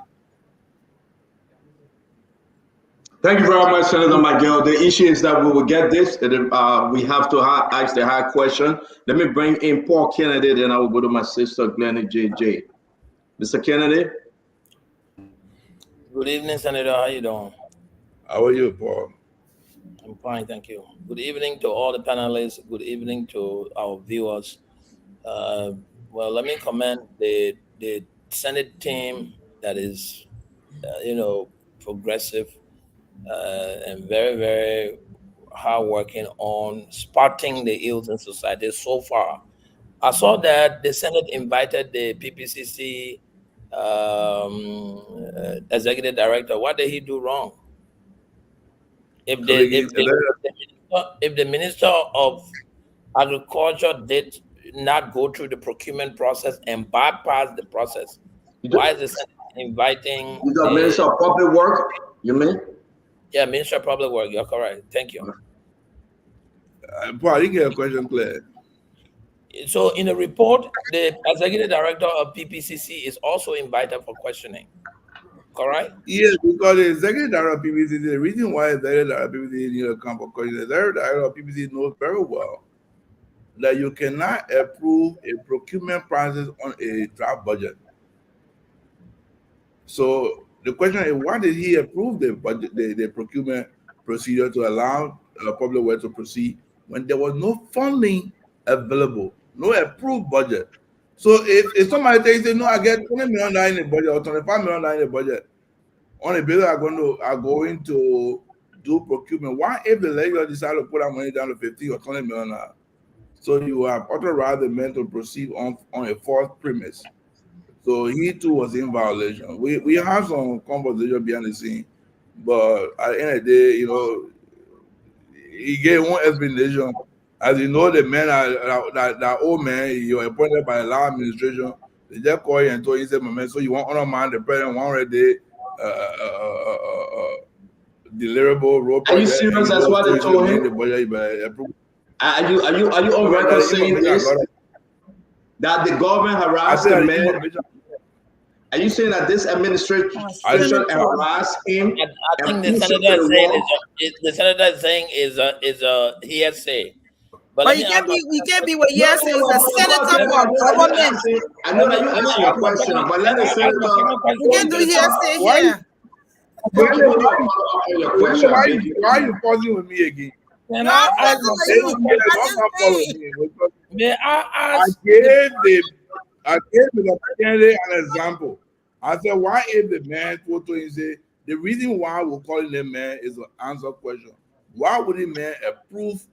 Thank you very much, Senator McGill. The issue is that we will get this. We have to ask the hard question. Let me bring in Paul Kennedy, then I will go to my sister, Glennie JJ. Mr. Kennedy? Good evening, Senator. How you doing? How are you, Paul? I'm fine, thank you. Good evening to all the panelists. Good evening to our viewers. Well, let me commend the Senate team that is, progressive and very, very hardworking on spotting the ills in society so far. I saw that the Senate invited the PPCC executive director. What did he do wrong? If the Minister of Agriculture did not go through the procurement process and bypass the process, why is the Senate inviting the Minister of Public Work, you mean? Yeah, Minister of Public Work, you're correct. Thank you. Paul, I didn't get a question clear. So in the report, the executive director of PPCC is also invited for questioning. Correct? Yes, because the executive director of PPCC, the reason why the executive director of PPCC needs to come for questioning, the executive director of PPCC knows very well that you cannot approve a procurement process on a draft budget. So the question is, why did he approve the budget, the procurement procedure to allow public works to proceed when there was no funding available, no approved budget? So if somebody takes it, no, I get $20 million in the budget or $25 million in the budget, on a bill are going to do procurement. Why, if the legislature decide to put that money down to $50 or $20 million? So you have authorized the man to proceed on a false premise. So he too was in violation. We have some conversation behind the scene, but at the end of the day, he gave one explanation. As you know, the man, that old man, you were appointed by the law administration. They just called you and told you, said, man, so you want to undermine the president one already deliverable road project. Are you serious? That's what they told him? Are you on record saying this? That the government harassed the man? Are you saying that this administration harassed him? I think the senator is saying is a hearsay. But you can't be what hearsay is a senator for government. I know that you asked your question, but let the senator. You can't do hearsay here. Why are you pausing with me again? I gave the candidate an example. I said, why if the man told him, say, the reason why we're calling the man is to answer a question. Why would the man approve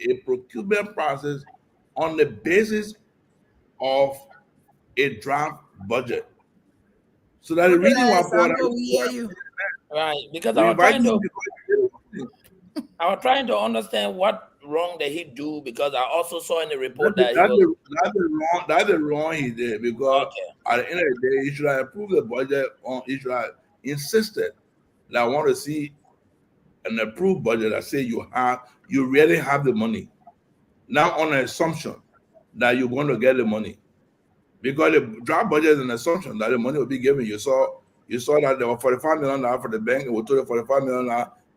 a procurement process on the basis of a draft budget? So that the reason why right, because I was trying to understand what wrong that he do, because I also saw in the report that's the wrong he did, because at the end of the day, he should have approved the budget he should have insisted that I want to see an approved budget that say you really have the money. Not on an assumption that you're going to get the money. Because the draft budget is an assumption that the money will be given. You saw that there was $45 million for the bank, and we took the $45 million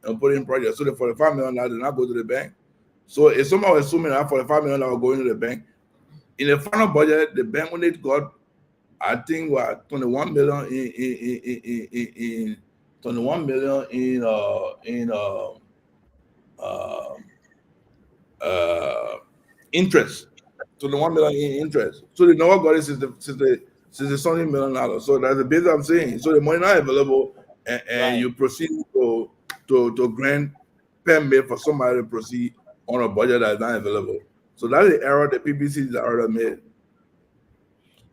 and put in projects. So the $45 million did not go to the bank. So if someone was assuming that $45 million was going to the bank, in the final budget, the bank only got, I think, what, $21 million in interest. $21 million in interest. So they never got it since the $70 million. So that's the base I'm saying. So the money not available, and you proceed to grant permit for somebody to proceed on a budget that is not available. So that's the error the PPCC already made.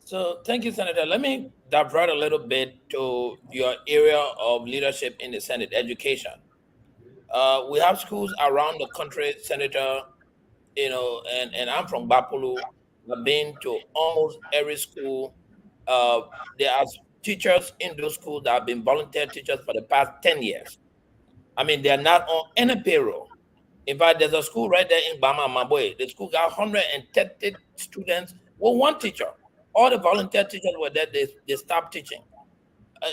So thank you, Senator. Let me divert a little bit to your area of leadership in the Senate, education. We have schools around the country, Senator, and I'm from Bapulu. I've been to almost every school. There are teachers in those schools that have been volunteer teachers for the past 10 years. I mean, they're not on any payroll. In fact, there's a school right there in Bama, Maboy. The school got 130 students with one teacher. All the volunteer teachers were there, they stopped teaching.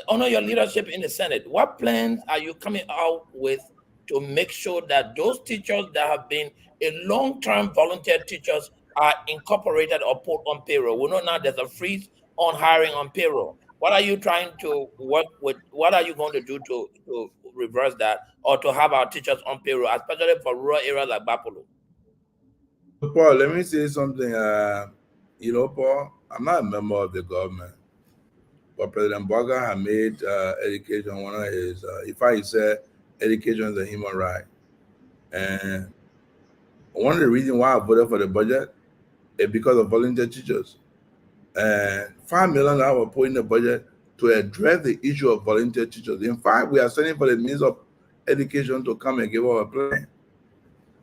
Honor your leadership in the Senate. What plans are you coming out with to make sure that those teachers that have been a long-term volunteer teachers are incorporated or put on payroll? We know now there's a freeze on hiring on payroll. What are you trying to work with? What are you going to do to reverse that, or to have our teachers on payroll, especially for rural areas like Bapulu? Paul, let me say something. Paul, I'm not a member of the government, but President Boga had made education one of his, he said education is a human right. And one of the reasons why I voted for the budget is because of volunteer teachers. And $5 million were put in the budget to address the issue of volunteer teachers. In fact, we are sending for the Minister of Education to come and give us a plan.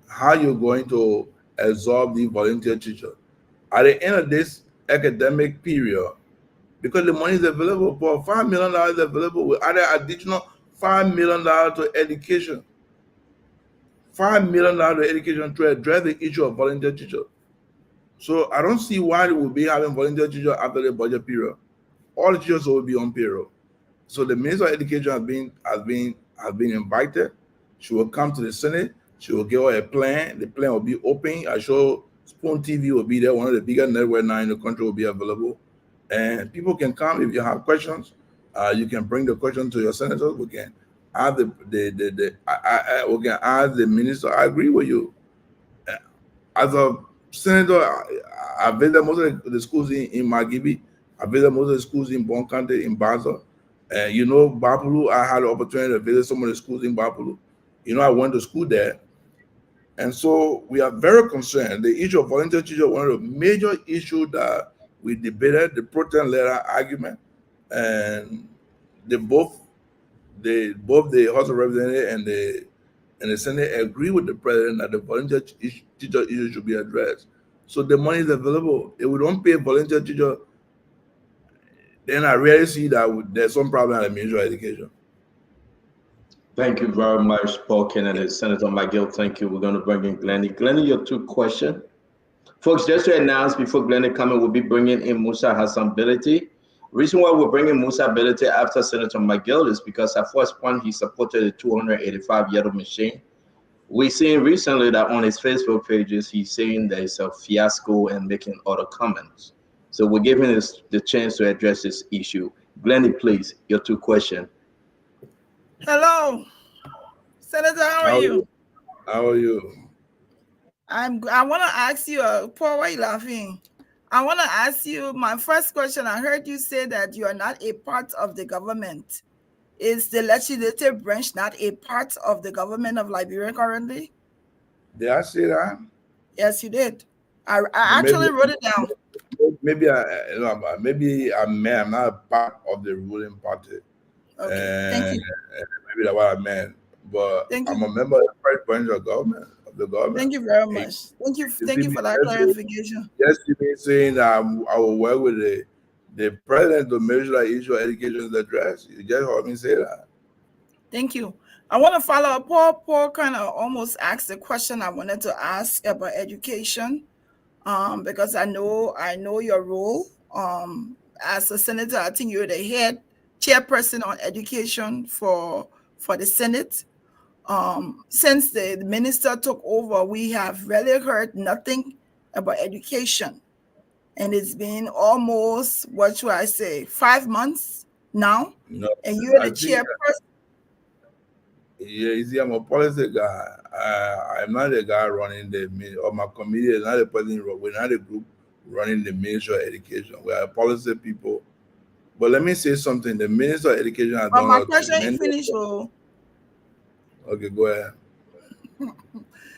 How you're going to absorb the volunteer teachers. At the end of this academic period, because the money is available, for $5 million is available, we added additional $5 million to education. $5 million to education to address the issue of volunteer teachers. So I don't see why we will be having volunteer teachers after the budget period. All the teachers will be on payroll. So the Minister of Education has been invited. She will come to the Senate. She will give her a plan. The plan will be open. I show Spoon TV will be there. One of the biggest networks now in the country will be available. And people can come if you have questions. You can bring the question to your senators. We can ask we can ask the minister. I agree with you. As a senator, I visit most of the schools in Magibi. I visit most of the schools in Bon County, in Baza. Bapulu, I had the opportunity to visit some of the schools in Bapulu. I went to school there. And so we are very concerned. The issue of volunteer teachers, one of the major issues that we debated, the protest letter argument, and both the House of Representatives and the Senate agree with the president that the volunteer teacher issue should be addressed. So the money is available. If we don't pay a volunteer teacher, then I really see that there's some problem at the Ministry of Education. Thank you very much, Paul Kennedy. Senator McGill, thank you. We're going to bring in Glennie. Glennie, your two questions. Folks, just to announce before Glennie comes in, we'll be bringing in Musa Hassan Bility. Reason why we're bringing Musa Bility after Senator McGill is because at first point, he supported the 285 yellow machine. We've seen recently that on his Facebook pages, he's saying that it's a fiasco and making other comments. So we're giving us the chance to address this issue. Glennie, please, your two questions. Hello, Senator. How are you? How are you? I want to ask you, Paul, why are you laughing? I want to ask you my first question. I heard you say that you are not a part of the government. Is the legislative branch not a part of the government of Liberia currently? Did I say that? Yes, you did. I actually wrote it down. Maybe I'm not a part of the ruling party. Okay, thank you. Maybe that's what I meant. But I'm a member of the first branch of the government. Thank you very much. Thank you for that clarification. Yes, you mean saying that I will work with the president to make sure that issue of education is addressed. You just heard me say that. Thank you. I want to follow up. Paul kind of almost asked the question I wanted to ask about education, because I know your role as a senator. I think you're the head chairperson on education for the Senate. Since the minister took over, we have really heard nothing about education. And it's been almost, 5 months now? No, and you're the chairperson? Yeah, you see, I'm a policy guy. I'm not the guy running my committee is not the person, we're not a group running the Ministry of Education. We are policy people. But let me say something. The Minister of Education has done. My question is finished. Okay, go ahead.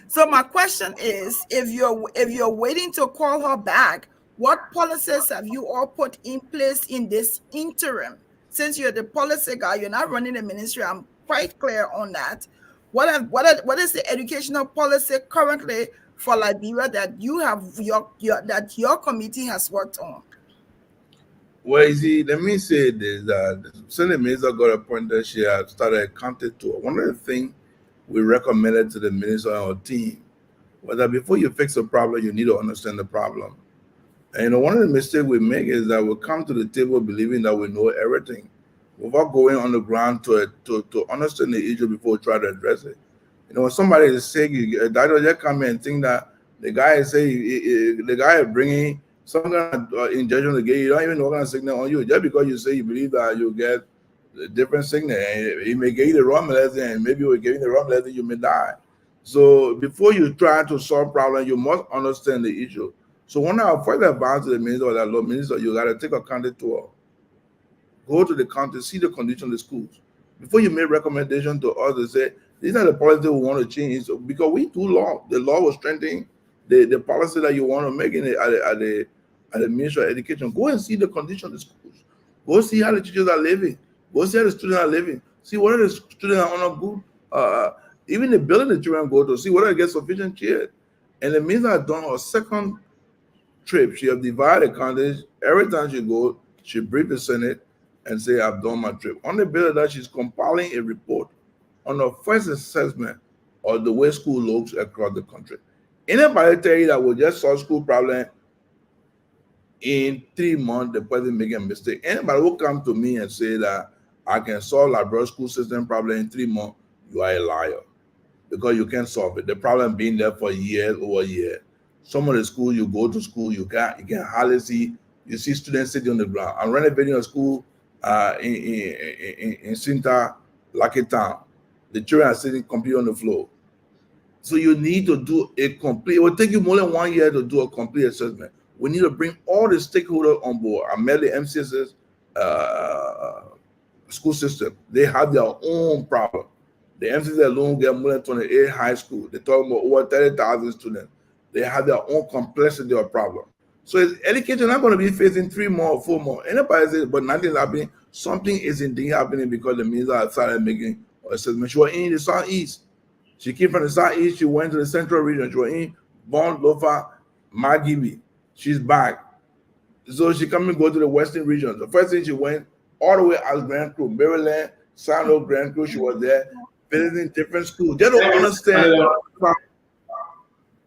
So my question is, if you're waiting to call her back, what policies have you all put in place in this interim? Since you're the policy guy, you're not running the ministry. I'm quite clear on that. What is the educational policy currently for Liberia that you have that your committee has worked on? Well, you see, let me say this: that Senator Minister got appointed, she had started a county tour. One of the things we recommended to the minister and our team was that before you fix a problem, you need to understand the problem. And one of the mistakes we make is that we come to the table believing that we know everything, without going on the ground to understand the issue before we try to address it. When somebody is sick, a doctor just come in and think that the guy is bringing some kind of injection to get you. You don't even know what kind of sickness on you. Just because you say you believe that you get a different sickness, and he may give you the wrong medicine, and maybe we're giving the wrong medicine, you may die. So before you try to solve problems, you must understand the issue. So one of our first advice to the minister was that, Lord Minister, you got to take a county tour. Go to the county, see the condition of the schools. Before you make recommendations to others, say, these are the policies we want to change. So, because we do law. The law will strengthen the policy that you want to make at the Ministry of Education. Go and see the condition of the schools. Go see how the teachers are living. Go see how the students are living. See what are the students are on a good, even the building the children go to, see whether they get sufficient chairs. And the minister has done her second trip. She has divided the counties. Every time she goes, she briefs the Senate and say, I've done my trip. On the basis that she's compiling a report on the first assessment of the way school looks across the country. Anybody tell you that we'll just solve school problem in 3 months, the person making a mistake. Anybody who come to me and say that I can solve Liberia school system problem in 3 months, you are a liar, because you can't solve it. The problem being there for years, over a year. Some of the schools, you go to school, you can hardly see. You see students sitting on the ground. I'm renovating a school in Sinta, Lucky Town. The children are sitting completely on the floor. So you need to do a complete, it will take you more than 1 year to do a complete assessment. We need to bring all the stakeholders on board. I met the MCSS school system. They have their own problem. The MCSS alone get more than 28 high school. They're talking about over 30,000 students. They have their own complexity of problem. So education not going to be facing 3 more or 4 more. Anybody says, but nothing's happening. Something is indeed happening because the minister has started making assessment. She was in the southeast. She came from the southeast. She went to the central region. She was in Bond, Lofa, Magibi. She's back. So she come and go to the western region. The first thing she went all the way as Grand Crew, Maryland, San Jose Grand Crew. She was there visiting different schools. They don't understand.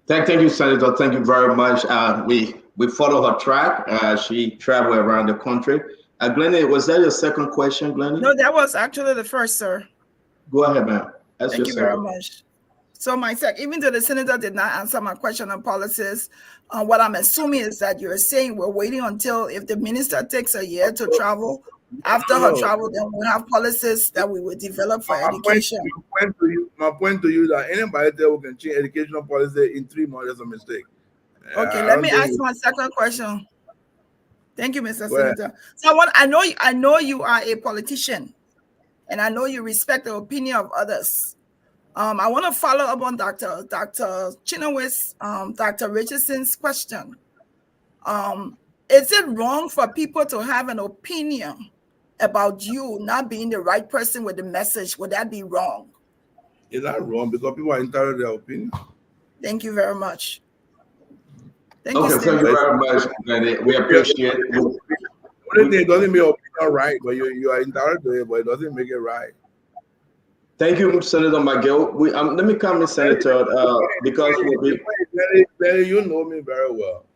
Thank you, Senator. Thank you very much. We follow her track. She traveled around the country. Glennie, was that your second question, Glennie? No, that was actually the first, sir. Go ahead, ma'am. Thank you very much. So even though the senator did not answer my question on policies, what I'm assuming is that you're saying we're waiting until if the minister takes a year to travel. After her travel, then we'll have policies that we will develop for education. My point to you that anybody there who can change educational policy in 3 months is a mistake. Okay, let me ask my second question. Thank you, Mr. Senator. So I know you are a politician, and I know you respect the opinion of others. I want to follow up on Dr. Chinoway's, Dr. Richardson's question. Is it wrong for people to have an opinion about you not being the right person with the message? Would that be wrong? It's not wrong because people are entitled to their opinion. Thank you very much. Thank you very much, Glennie. We appreciate it. It doesn't make your opinion right, but you are entitled to it, but it doesn't make it right. Thank you, Senator McGill. Let me come in, Senator, because Glennie, you know me very well.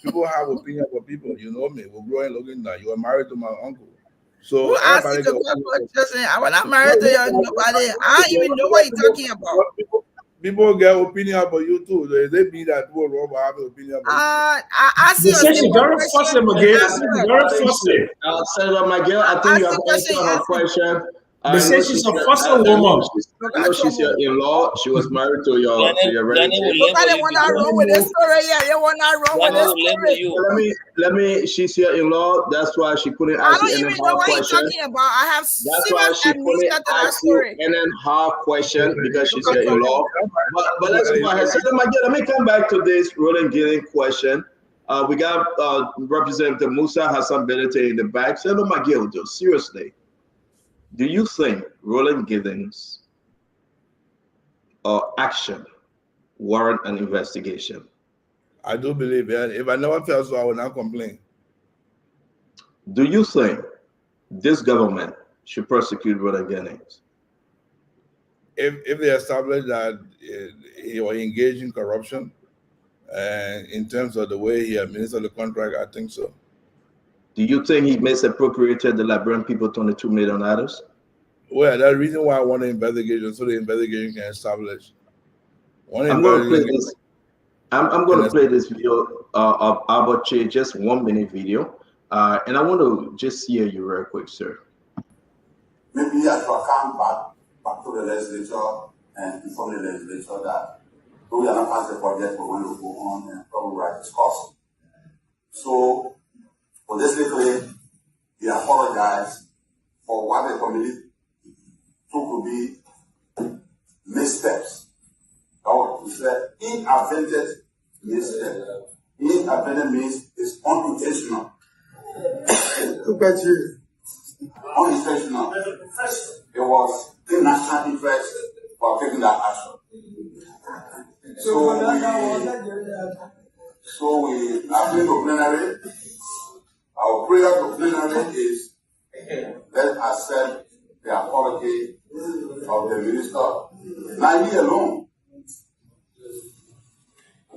People have opinion for people. You know me. We're growing looking that you are married to my uncle. So who asked you the question? I was not married to nobody. I don't even know what you're talking about. People get opinion about you too. They mean that people wrong have an opinion about you. I see you very fussy, McGill. Very fussy. Senator McGill, I think you have answered her question. They say she's a fussy woman. I know she's your in-law. She was married to your relative. Nobody want to wrong with this story. Yeah, you want to wrong with this story. Let me. She's your in-law. That's why she couldn't ask you any hard question. I don't even know what you're talking about. I have serious amnesia to that story. And then hard question because she's your in-law. But let's go ahead. So let me come back to this Roland Gilling question. We got Representative Musa Hassan Benete in the back. Senator McGill, though, seriously, do you think Roland Giddings action warrant an investigation? I do believe that. If I never felt so, I would not complain. Do you think this government should prosecute Roland Giddings? If they establish that he was engaged in corruption, and in terms of the way he administered the contract, I think so. Do you think he misappropriated the Liberian people $22 million? Well, that's the reason why I want an investigation, so the investigation can establish. I'm going to play this. I'm going to play this video of Albert Che, just 1 minute video, and I want to just hear you real quick, sir. Maybe you have to account back to the legislature and inform the legislature that we are not past the budget, we're going to go on and probably write this cost. So, basically, we apologize for what the committee took to be missteps. Oh, it's an inadvertent misstep. Inadvertent means it's unintentional. Unintentional. It was in national interest for taking that action. So we appeal to plenary. Our prayer to plenary is let us accept the apology of the minister. Not he alone.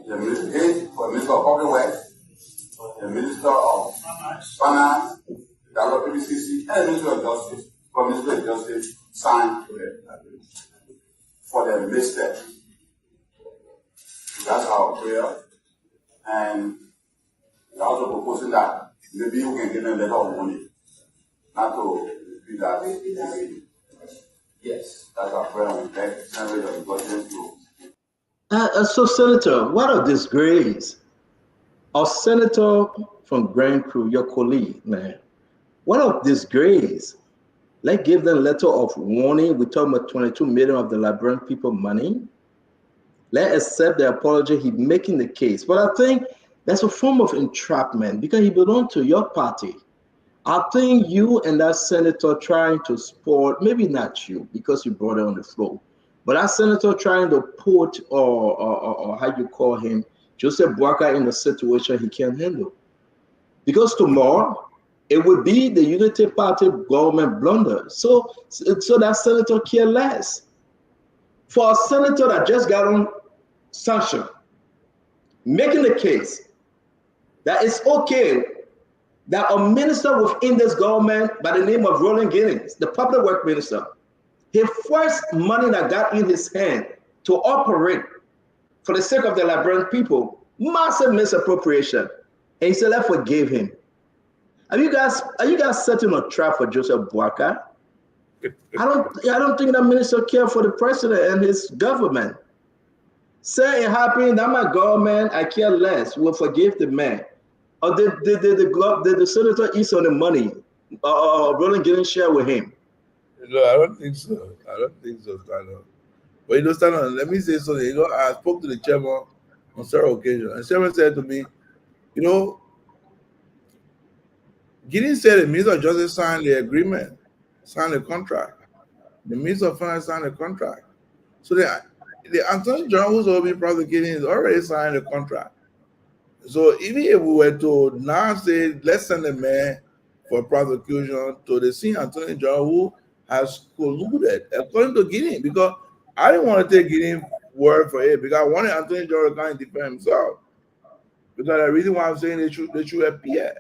The minister of Public Works, the minister of Finance, the PPCC, and the minister of Justice. For Minister of Justice signed for the mistake. That's our prayer. And we're also proposing that maybe you can give them a letter of warning. Not to repeat that. Yes, that's our prayer. We beg Senator of Godwin to. So, Senator, what are disgrace? Our senator from Grand Crew, your colleague, man, what are disgrace? Let's give them a letter of warning. We're talking about 22 million of the Liberian people money. Let's accept the apology. He's making the case. But I think that's a form of entrapment because he belongs to your party. I think you and that senator trying to support, maybe not you because you brought it on the floor, but that senator trying to put, or how you call him, Joseph Boaka in a situation he can't handle. Because tomorrow, it would be the Unity Party government blunder. So that senator care less. For a senator that just got on sanction, making the case that it's okay that a minister within this government by the name of Roland Giddings, the public work minister, his first money that got in his hand to operate for the sake of the Liberian people, massive misappropriation. And he said, let's forgive him. Are you guys setting a trap for Joseph Boaka? I don't think that minister care for the president and his government. Say it happened, that my government, I care less, will forgive the man. Or did the senator eat on the money? Roland Giddings share with him? No, I don't think so. Stanton. But you know, Stanton, let me say something. You know, I spoke to the chairman on several occasions, and the chairman said to me, you know, Giddings said the Minister of Justice signed the agreement, signed the contract. The Minister of Finance signed the contract. So the Attorney General who's will be prosecuting has already signed the contract. So even if we were to now say, let's send a man for prosecution to the senior Attorney General who has colluded, according to Giddings, because I didn't want to take Giddings' word for it, because I wanted Attorney General to kind of defend himself. Because the reason why I'm saying they should appear.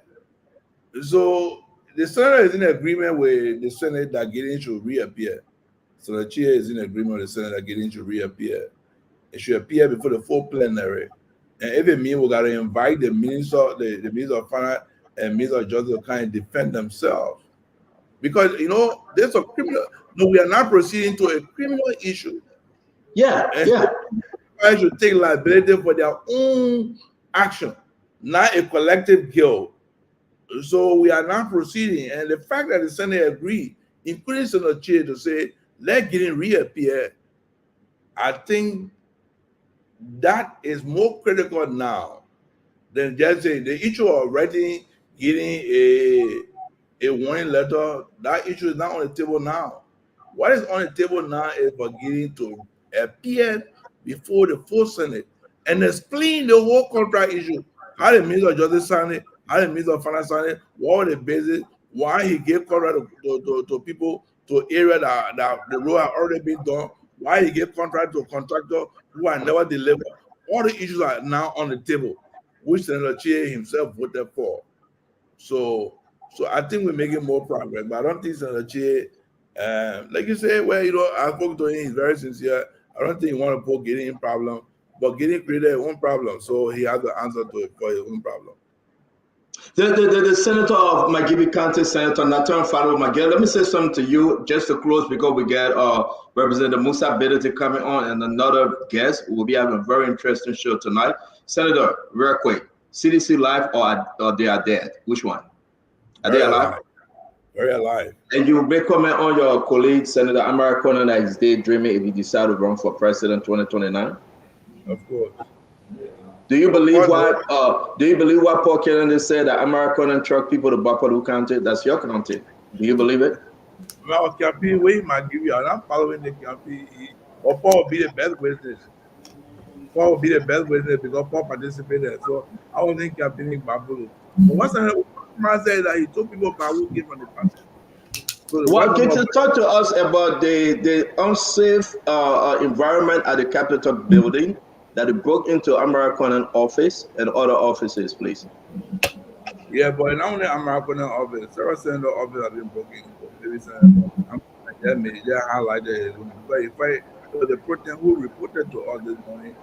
So the Senate is in agreement with the Senate that Giddings should reappear. So the chair is in agreement with the Senate that Giddings should reappear. It should appear before the full plenary. And if it means we got to invite the Minister, the Minister of Finance and Minister of Justice to kind of defend themselves. Because, you know, there's a criminal, no, we are not proceeding to a criminal issue. Yeah, and yeah. They should take liability for their own action, not a collective guilt. So we are not proceeding. And the fact that the Senate agreed, including Senator Chair, to say, let Giddings reappear, I think that is more critical now then just say the issue of writing, getting a warning letter, that issue is not on the table now. What is on the table now is for getting to appear before the full Senate and explain the whole contract issue. How the Minister of Justice signed it, how the Minister of Finance signed it, what were the basis, why he gave contract to people, to area that the road had already been done, why he gave contract to a contractor who had never delivered. All the issues are now on the table, which Senator Chie himself voted for. So I think we're making more progress, but I don't think Senator Chie, like you say, well, I spoke to him, he's very sincere. I don't think he want to put Gideon in problem, but Gideon created his own problem, so he has the answer to it for his own problem. The senator of McGill County, Senator Nathan Fado McGill, let me say something to you just to close, because we get Representative Musa Bedete coming on and another guest. We'll be having a very interesting show tonight. Senator, real quick, CDC live or they are dead? Which one? Are they alive? Very alive. And you may comment on your colleague, Senator Amara Conan, that is daydreaming if he decides to run for president 2029? Of course. Do you believe what Paul Kennedy said that Amara Conan truck people to Buffalo County? That's your county. Do you believe it? Well, campaign way might give you. I'm not following the campaign. Or Paul will be the best witness. Paul will be the best witness because Paul participated. So I don't think campaigning Buffalo. But once I said that he told people about who came from the party. So well, can you talk to us about the unsafe environment at the Capitol building that it broke into Amara Conan office and other offices, please? Yeah, but not only Amara Conan office, several senator office have been broken into. Maybe they highlighted. But the person who reported to us this morning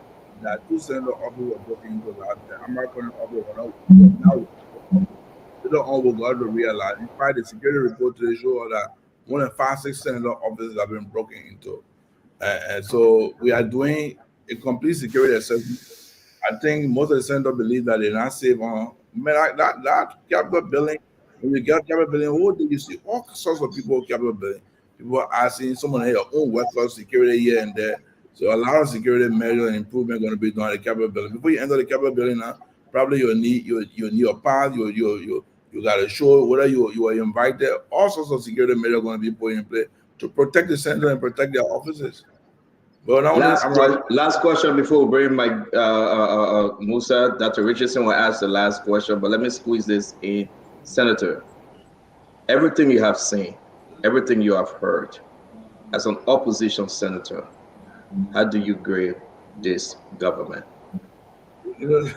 that 2 senator offices were broken into last year. Amara Conan office was now. They don't all got to realize. In fact, the security report today show that more than 5-6 senator offices have been broken into. And so we are doing a complete security assessment. I think most of the senators believe that they're not safe on that Capitol building. When you get Capitol building, what do you see? All sorts of people at Capitol building. People are asking someone had their own workforce security here and there. So a lot of security measures and improvement going to be done at the Capitol building. Before you enter the Capitol building now, probably you'll need your pass, you got to show whether you are invited. All sorts of security measures are going to be put in place to protect the center and protect their offices. But last question before we bring Mike Musa. Dr. Richardson will ask the last question, but let me squeeze this in. Senator, everything you have seen, everything you have heard, as an opposition senator, how do you grade this government? Normally,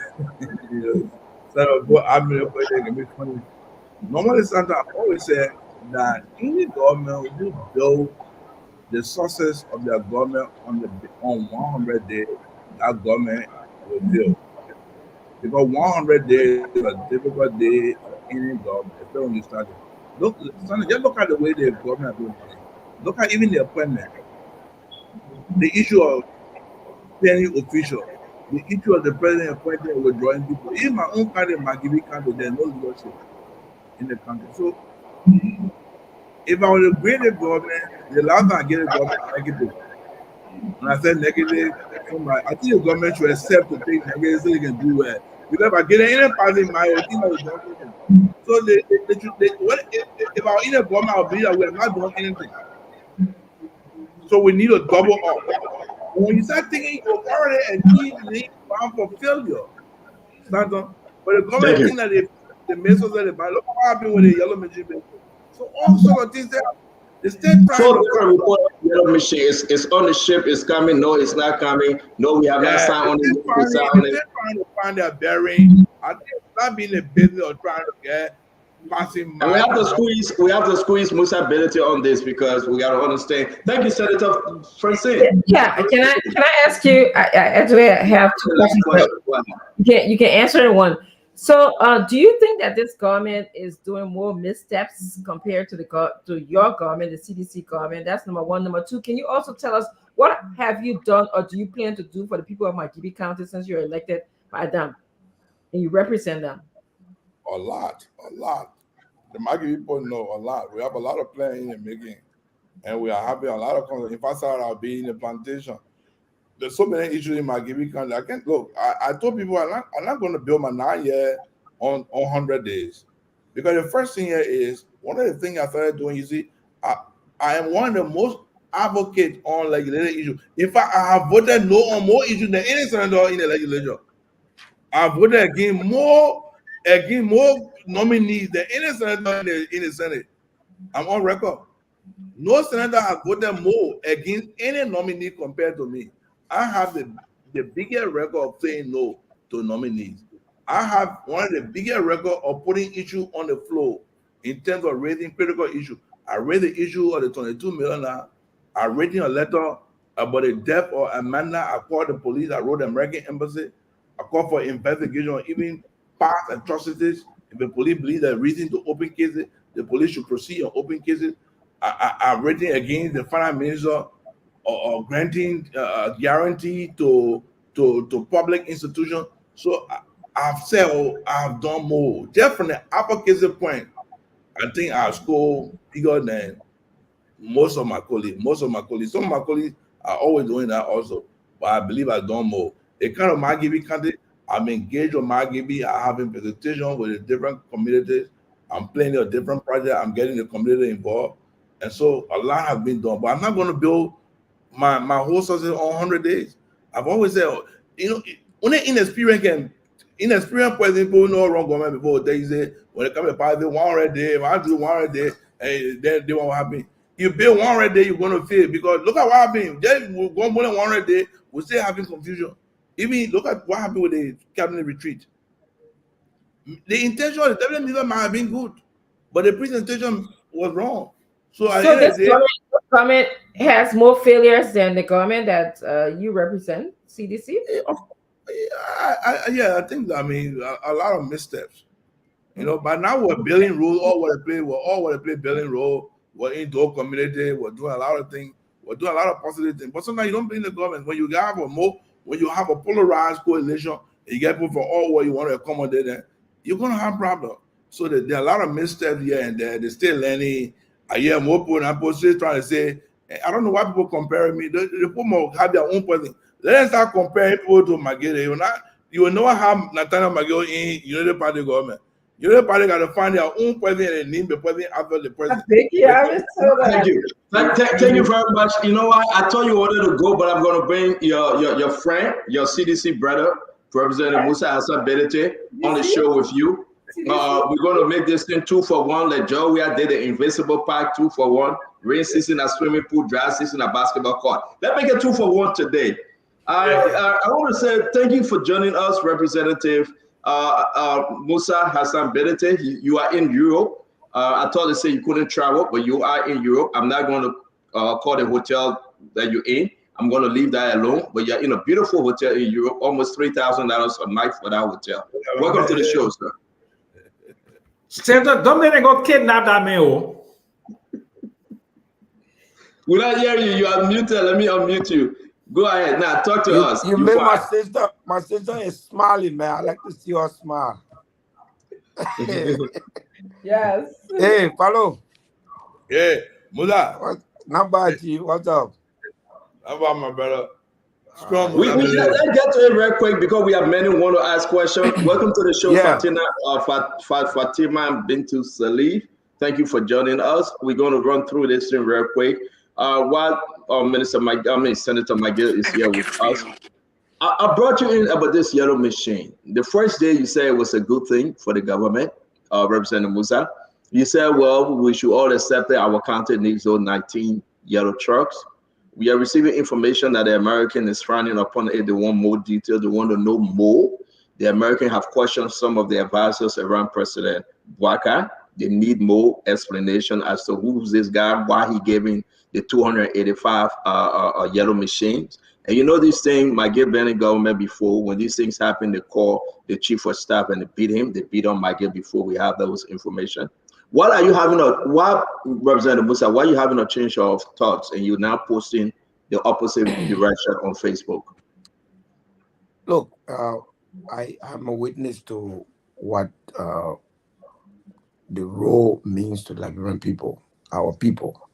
Santa always said that any government will build the success of their government on 100 days. That government will build, because 100 days is a difficult day of any government, especially when you start. Just look at the way the government is doing. Look at even the appointment, the issue of paying officials. The issue of the president appointing withdrawing people. In my own country, McGill County, there's no leadership in the country. So, if I was to grade the government, the last time I get a government negative. When I said negative, I think the government should accept to take negative so they can do well. Because if I get any party in my opinion, so if I was in a government, I would believe that we are not doing anything. So we need to double up. When you start thinking you're already achieving bound for failure, it's not done. But the government think that the measures that they buy, look what happened with the yellow machine. So all sorts of things there. The state report yellow machine is on the ship, it's coming. No, it's not coming. No, we have not signed on it. They're trying to find their bearing. I think it's not being a business of trying to get passing. And we have to squeeze Musa ability on this because we got to understand. Thank you, Senator Francine. Yeah, can I ask you? I actually have 2 questions. You can answer in one. So, do you think that this government is doing more missteps compared to your government, the CDC government? That's number one. Number two, can you also tell us what have you done or do you plan to do for the people of McGill County since you're elected by them and you represent them? A lot. The McGill people know a lot. We have a lot of plans in the making, and we are having a lot of. If I start out being in the plantation, there's so many issues in my giving country. I can't look. I told people I'm not going to build my 9 year on 100 days, because the first thing here is one of the things I started doing. You see, I am one of the most advocate on legislative issues. In fact, I have voted no on more issues than any senator in the legislature. I voted against more nominees than any senator in the Senate. I'm on record. No senator has voted more against any nominee compared to me. I have the biggest record of saying no to nominees. I have one of the biggest record of putting issues on the floor in terms of raising critical issues. I raised the issue of the 22 million. I written a letter about the death of Amanda. I called the police. I wrote the American embassy. I called for investigation on even past atrocities. If the police believe there's reason to open cases, the police should proceed on open cases. I've written against the finance minister of granting guarantee to public institutions. So I've said, I've done more. Just from the advocacy point, I think I score bigger than most of my colleagues. Some of my colleagues are always doing that also, but I believe I've done more. The kind of McGill candidate, I'm engaged with McGill. I have a presentation with the different communities. I'm planning a different project. I'm getting the community involved. And so a lot has been done, but I'm not going to build my whole success on 100 days. I've always said, only inexperienced president people know wrong government before they say, when it comes to power, 100 days, I do 100 days, and then they won't happen. You build 100 days, you're going to fail, because look at what happened. Just one more than 100 days, we're still having confusion. Even look at what happened with the cabinet retreat. The intention of the cabinet leader might have been good, but the presentation was wrong. So this government has more failures than the government that you represent, CDC? I think, a lot of missteps. But now we're building rules, all what they play building role. We're into our community, we're doing a lot of things, we're doing a lot of positive things. But sometimes you don't blame the government. When you have a polarized coalition, you get people from all where you want to accommodate them, you're gonna have problems. So there are a lot of missteps here and there. They're still learning. I hear more people and I'm still trying to say, I don't know why people comparing me. The people have their own person. Let's start comparing people to McGill. You will not have Nathaniel McGill in United Party government. United Party got to find their own president and name the president after the president. Thank you. Thank you very much. You know what? I thought you wanted to go, but I'm going to bring your friend, your CDC brother, Representative Musa Hassan Bedete, on the show with you. We're going to make this thing 2 for 1. Like Joe, did the Invincible Pack 2 for 1. Rain season at swimming pool, dry season at basketball court. Let's make it 2 for 1 today. I want to say thank you for joining us, Representative Musa Hassan Bedete. You are in Europe. I thought they say you couldn't travel, but you are in Europe. I'm not going to call the hotel that you're in. I'm going to leave that alone. But you're in a beautiful hotel in Europe, almost $3,000 a night for that hotel. Welcome to the show, sir. Senator, don't let them go kidnap that man. Will I hear you? You are muted. Let me unmute you. Go ahead. Now talk to us. You made my sister is smiling, man. I like to see her smile. Yes. Hey, Paulo. Yeah, Mula. Not bad, G. What's up? How about my brother? Let's get to it real quick because we have many who want to ask questions. Welcome to the show, Fatima Bintu Salif. Thank you for joining us. We're going to run through this thing real quick. While Senator McGill is here with us, I brought you in about this yellow machine. The first day you said it was a good thing for the government, Representative Musa. You said, well, we should all accept that our county needs those 19 yellow trucks. We are receiving information that the American is frowning upon it. They want more details. They want to know more. The American have questioned some of the advisors around President Bouaka. They need more explanation as to who's this guy, why he gave him the 285 yellow machines. And you know these things might give any government before. When these things happen, they call the chief of staff and they beat him. They beat on Michael before we have those information. What are you having Representative Musa, why are you having a change of thoughts and you're now posting the opposite direction on Facebook? Look, I'm a witness to what the role means to Liberian people, our people.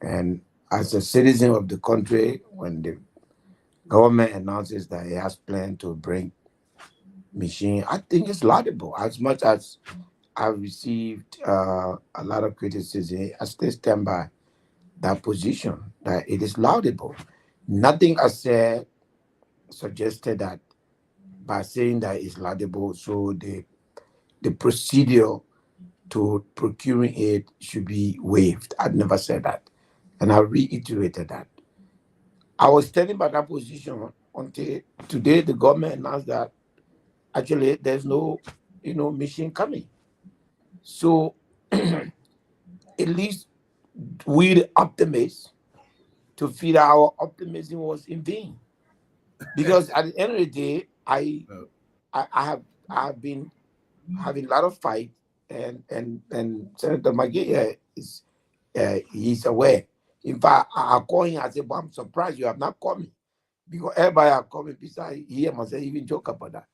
And as a citizen of the country, when the government announces that it has planned to bring machine, I think it's laudable. As much as I've received a lot of criticism, I still stand by that position that it is laudable. Nothing I said suggested that by saying that it's laudable, so the procedure to procuring it should be waived. I never said that, and I reiterated that. I was standing by that position until today. The government announced that actually there's no, machine coming. So at least we the optimists to feel our optimism was in vain, because at the end of the day, I have been having a lot of fight, and Senator McGill is he's aware. In fact, I call him. I say, "But I'm surprised you have not called me," because everybody have called me. Besides, he must even joke about that.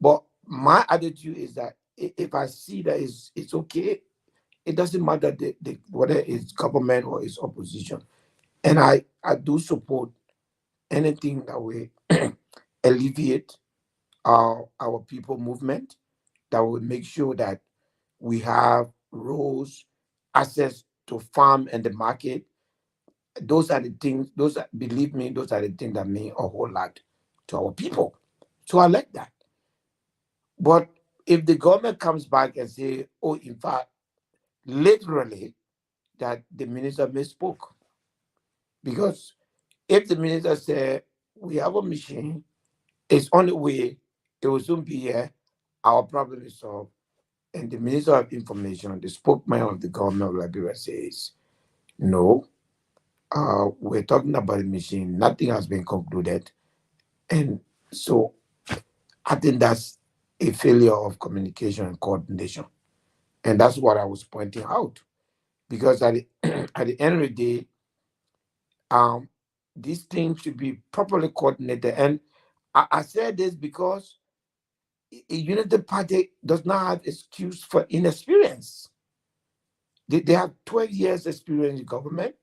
But my attitude is that if I see that it's okay, it doesn't matter whether it's government or it's opposition, and I do support anything that will alleviate our people movement, that will make sure that we have roads, access to farm and the market. Those are the things, believe me, those are the things that mean a whole lot to our people. So I like that. But if the government comes back and say, oh, in fact, literally, that the minister misspoke. Because if the minister said, we have a machine, it's only way it will soon be here, our problem is solved. And the Minister of Information, the spokesman of the government of Liberia, says, no, we're talking about a machine. Nothing has been concluded. And so I think that's a failure of communication and coordination. And that's what I was pointing out. Because at the end of the day, these things should be properly coordinated. And I said this because a united party does not have excuse for inexperience. They have 12 years experience in government.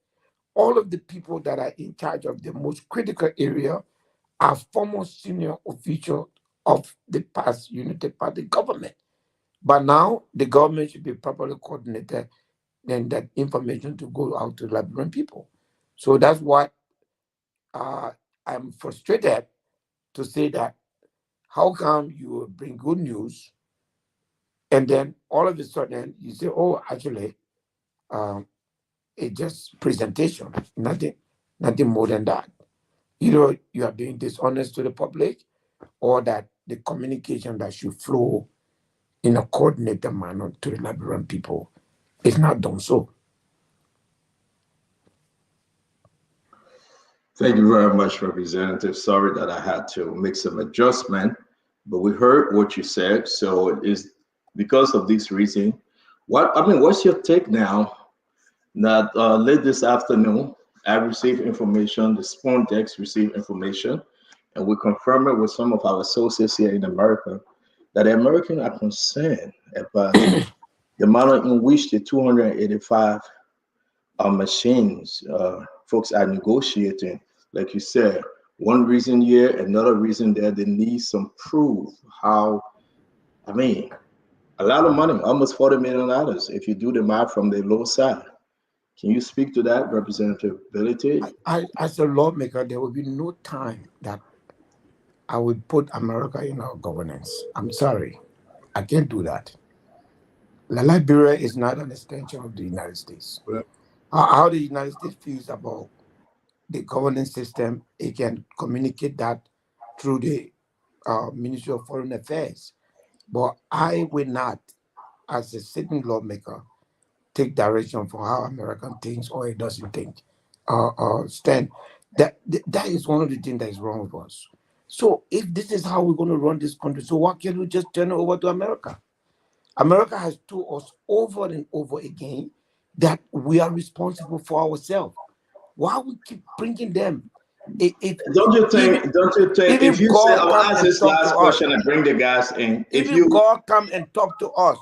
All of the people that are in charge of the most critical area are former senior officials of the past united party government. But now the government should be properly coordinated and that information to go out to Liberian people. So that's what I'm frustrated to say that how come you bring good news and then all of a sudden you say, oh, actually, it's just presentation, nothing more than that. You are being dishonest to the public, or that the communication that should flow in a coordinated manner to the Liberian people is not done so. Thank you very much, Representative. Sorry that I had to make some adjustment, but we heard what you said. So it is because of this reason. What's your take now that late this afternoon, I received information, the Spawn Dex received information, and we confirm it with some of our associates here in America, that the Americans are concerned about the manner in which the 285 machines folks are negotiating. Like you said, one reason here, another reason there, they need some proof how, a lot of money, almost $40 million, if you do the math from the low side. Can you speak to that, Representative Ability? As a lawmaker, there will be no time that I would put America in our governance. I'm sorry. I can't do that. Liberia is not an extension of the United States. How the United States feels about the governance system, it can communicate that through the Ministry of Foreign Affairs. But I will not, as a sitting lawmaker, take direction for how America thinks or it doesn't think. Stand. That is one of the things that is wrong with us. So if this is how we're going to run this country, so why can't we just turn it over to America? America has told us over and over again that we are responsible for ourselves. Why we keep bringing them? Don't you think? If you say, I will ask this last question and bring the guys in. If God come and talk to us,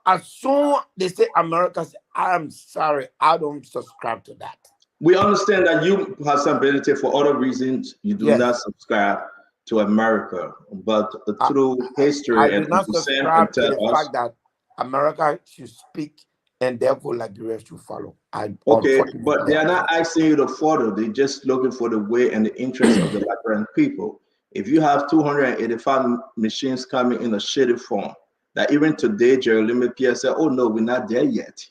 as soon as they say America, I'm sorry, I don't subscribe to that. We understand that you have some ability for other reasons. You do Yes. not subscribe to America, but through history I do and not understand subscribe and to tell the us. fact that America should speak and therefore Liberia should follow. Okay, but Unfortunately, they are not asking you to follow. They're just looking for the way and the interest of the Liberian people. If you have 285 machines coming in a shitty form, that even today, Jeremy Pierre said, "Oh no, we're not there yet."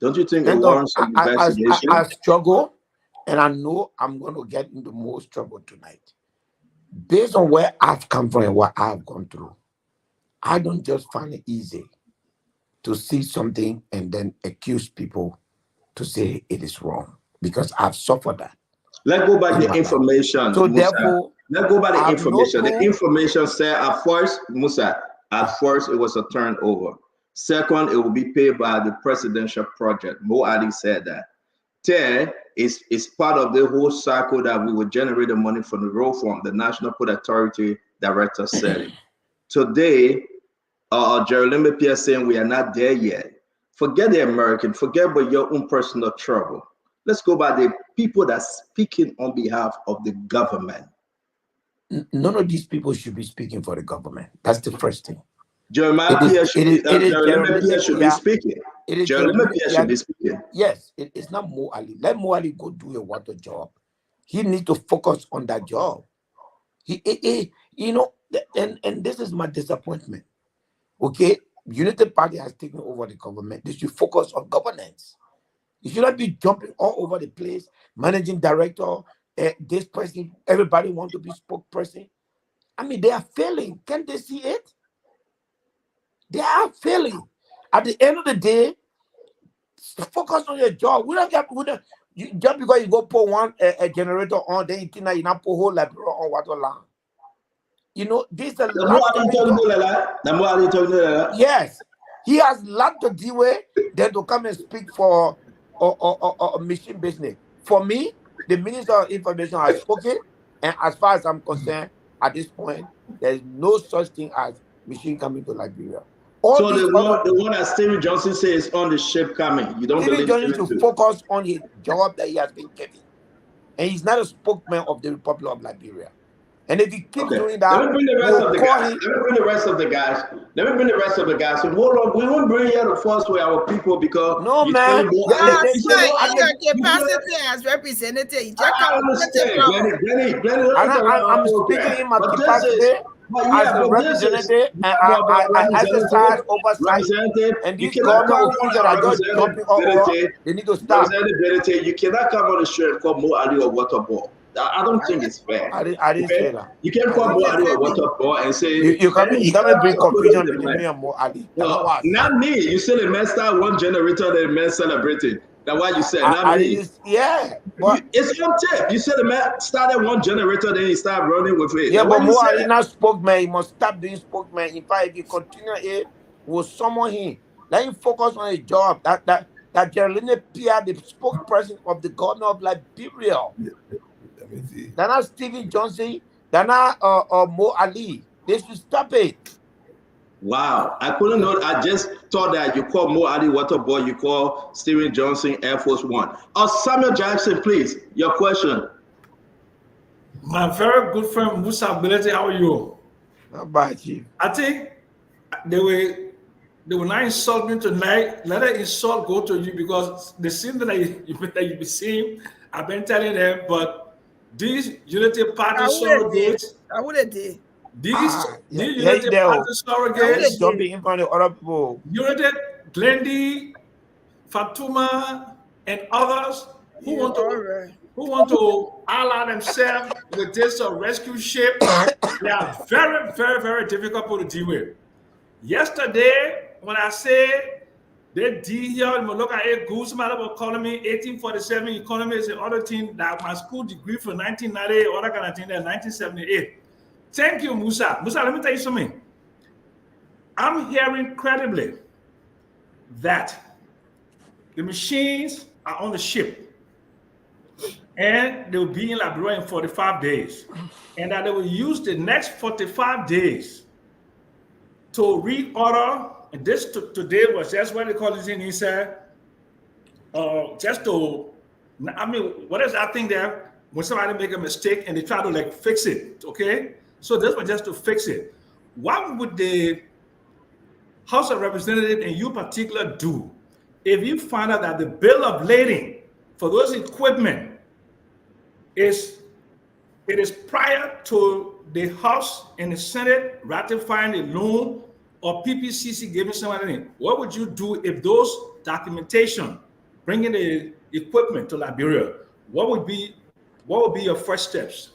Don't you think it And warrants some investigation? I struggle, and I know I'm going to get into more trouble tonight. Based on where I've come from and what I've gone through, I don't just find it easy to see something and then accuse people to say it is wrong, because I've suffered that. Let's go by the information. So Musa. therefore, let's go by the information. No the information said at first, Musa, at first it was a turnover. Second, it will be paid by the presidential project. Mo Ali said that. Third, is part of the whole cycle that we will generate the money from the road fund. The National Port Authority director said it. Today, Jeremy Pierre saying we are not there yet. Forget the American, forget about your own personal trouble. Let's go by the people that's speaking on behalf of the government. None of these people should be speaking for the government. That's the first thing. Jeremiah Pierre should be speaking. Jeremiah Pierre should be speaking. Yes, it's not Mo Ali. Let Mo Ali go do a water job. He needs to focus on that job. You know, and this is my disappointment. Okay, Unity Party has taken over the government. They should focus on governance. You should not be jumping all over the place. Managing director, this person, everybody want to be spokesperson. I mean, they are failing. Can't they see it? They are failing. At the end of the day, focus on your job. We don't get just because you go put one a generator on, then you think that you not put whole Liberia on water land. You know, this is a lot. Yes, he has a lot to deal with than to come and speak for a machine business. For me, the Minister of Information has spoken, and as far as I'm concerned, at this point, there is no such thing as machine coming to Liberia. So the one that Stephen Johnson says is on the ship coming. You don't Stephen believe Johnson should focus on his job that he has been given, and he's not a spokesman of the Republic of Liberia. And if he keeps doing that, let me bring the rest of the guys. Let me bring the rest of the guys. So hold on, we won't bring here the first way our people because no man. Your capacity as representative. I'm speaking in my capacity as a representative, and I exercise oversight. And these government officials are just jumping all over. They need to stop. You cannot come on the show and call Mo Ali or Waterboard. I don't think it's fair. I didn't say that. You can't call Mo Ali or Waterboard and say you can't bring confusion between me and Mo Ali. No, not me. You said the man started one generator, the man celebrated. That's why you said not me. Yeah, but it's on tape. You said the man started one generator, then he started running with it. Yeah, but Mo Ali not spokesman. He must stop being spokesman. In fact, if you continue it, we'll summon him. Let him focus on his job. That Geraldine Pierre, the spokesperson of the governor of Liberia. They're not Stephen Johnson. They're not Mo Ali. They should stop it. Wow, I couldn't know. I just thought that you call Mo Ali Waterboy, you call Stephen Johnson Air Force One. Samuel Jackson, please, your question. My very good friend Musa Ability, how are you? How about you? I think they will not insult me tonight. Let the insult go to you because the same that you be seeing, I've been telling them, but these Unity Party surrogates, these Unity Party surrogates, jumping in front of other people. Unity, Glendy, Fatuma, and others who want to ally themselves with this rescue ship. They are very, very, very difficult to deal with. Yesterday, when I said they deal here, look at it, Guzman was calling me 1847 economy is the other thing that my school degree for 1990, other kind of thing, that 1978. Thank you, Musa. Musa, let me tell you something. I'm hearing credibly that the machines are on the ship and they will be in Liberia in 45 days, and that they will use the next 45 days to reorder. And this today was just what they call it in, he said, just to I mean, what is that thing there when somebody make a mistake and they try to like fix it? Okay, so this was just to fix it. What would the House of Representatives and you particular do if you find out that the bill of lading for those equipment is prior to the House and the Senate ratifying the loan or PPCC giving somebody? What would you do if those documentation bringing the equipment to Liberia? What would be your first steps?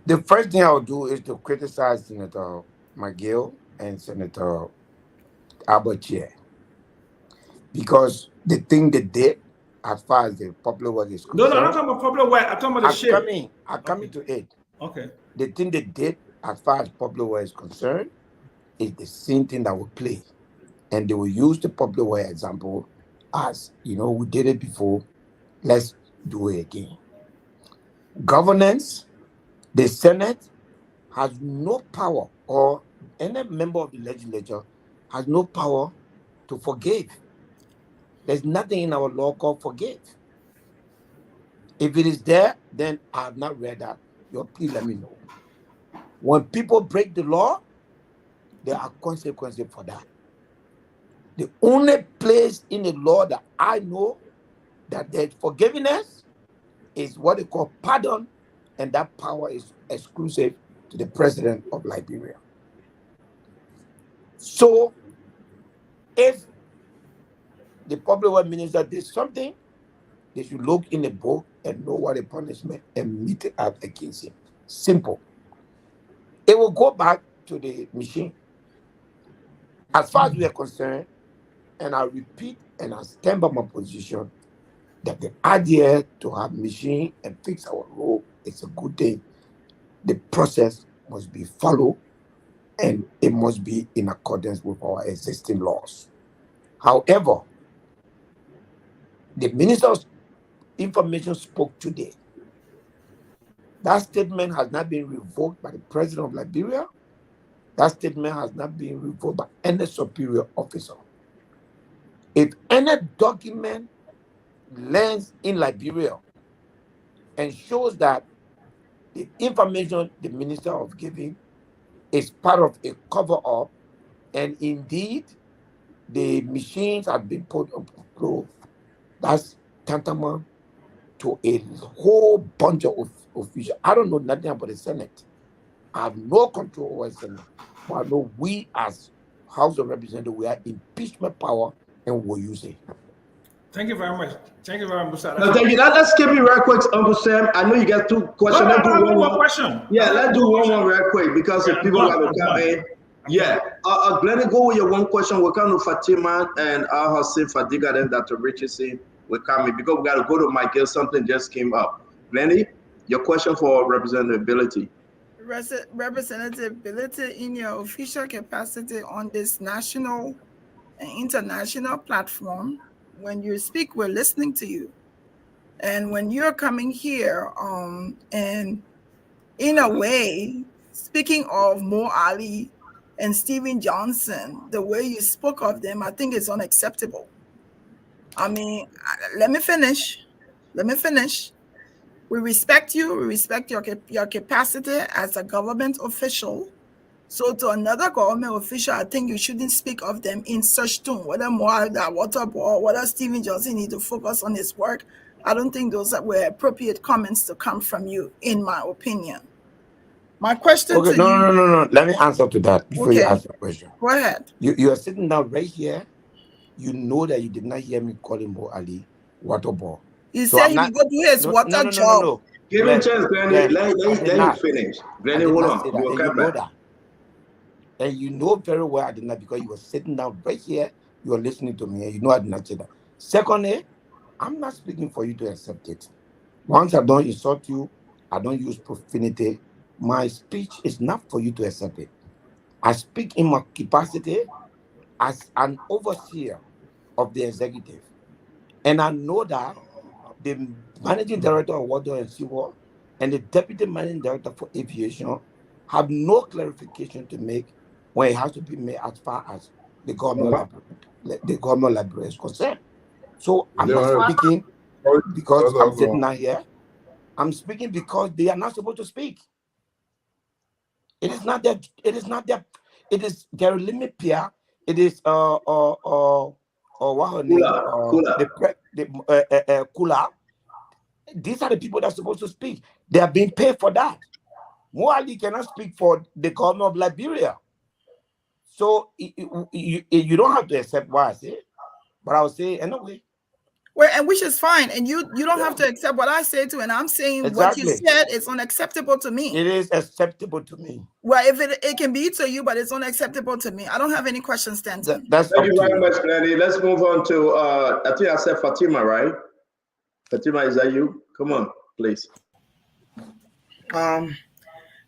The first thing I would do is to criticize Senator McGill and Senator Abachie, because the thing they did, as far as the popular work is concerned. No, I'm not talking about popular work. I'm talking about the ship. I'm coming to it. Okay. The thing they did, as far as popular work is concerned, is the same thing that will play, and they will use the popular work example as, we did it before. Let's do it again. Governance, the Senate has no power, or any member of the legislature has no power to forgive. There's nothing in our law called forgive. If it is there, then I have not read that. Please let me know. When people break the law, there are consequences for that. The only place in the law that I know that there's forgiveness is what they call pardon, and that power is exclusive to the president of Liberia. So, if the public works minister did something, they should look in the book and know what the punishment and mete it out against him. Simple. It will go back to the machine. As far as we are concerned, and I repeat and I stand by my position, that the idea to have machine and fix our role is a good thing. The process must be followed, and it must be in accordance with our existing laws. However, the Minister of Information spoke today. That statement has not been revoked by the President of Liberia. That statement has not been revoked by any superior officer. If any document lands in Liberia and shows that the information the Minister of Giving is part of a cover-up, and indeed the machines have been put on control, that's tantamount to a whole bunch of officials. I don't know nothing about the Senate. I have no control over the Senate. But I know we as House of Representatives, we have impeachment power, and we'll use it. Thank you very much. Thank you very much. No, thank you. Let's keep it real quick, Uncle Sam. I know you got two questions. Let's do one question. Yeah, let's do one real quick because if people want to come in. Yeah. Glenn, go with your one question. We'll come to Fatima and Al-Hassan Fadiga, then Dr. Richardson will come in because we got to go to McGill. Something just came up. Glenn, your question for representability. Representability in your official capacity on this national and international platform. When you speak, we're listening to you. And when you're coming here, and in a way, speaking of Mo Ali and Stephen Johnson, the way you spoke of them, I think it's unacceptable. I mean, let me finish. We respect you. We respect your capacity as a government official. So to another government official, I think you shouldn't speak of them in such tone. Whether more that Waterboard, whether Stephen Johnson need to focus on his work, I don't think those were appropriate comments to come from you, in my opinion. My question to you. No. Let me answer to that before you ask the question. Go ahead. You are sitting down right here. You know that you did not hear me calling Mo Ali Waterboard. He said he would go do his water job. No. Give him a chance, Glenn. Let him finish. Glenn, hold on. We'll come back. And you know very well I did not, because you were sitting down right here, you were listening to me, and you know I did not say that. Secondly, I'm not speaking for you to accept it. Once I don't insult you, I don't use profanity. My speech is not for you to accept it. I speak in my capacity as an overseer of the executive. And I know that the managing director of Water and Sewer and the deputy managing director for aviation have no clarification to make when it has to be made as far as the government library is concerned. So I'm not speaking because I'm sitting down here. I'm speaking because they are not supposed to speak. It is not that. It is not that. It is Gary Limipia. It is what her name? Kula. These are the people that are supposed to speak. They are being paid for that. Moali cannot speak for the government of Liberia. So you don't have to accept what I say, but I'll say anyway. Well, and which is fine, and you don't have to accept what I say too. And I'm saying what you said is unacceptable to me. It is acceptable to me. Well, if it can be to you, but it's unacceptable to me. I don't have any questions, Stanton. That's Thank you very much, Glenny. Let's move on to I think I said Fatima, right? Fatima, is that you? Come on, please.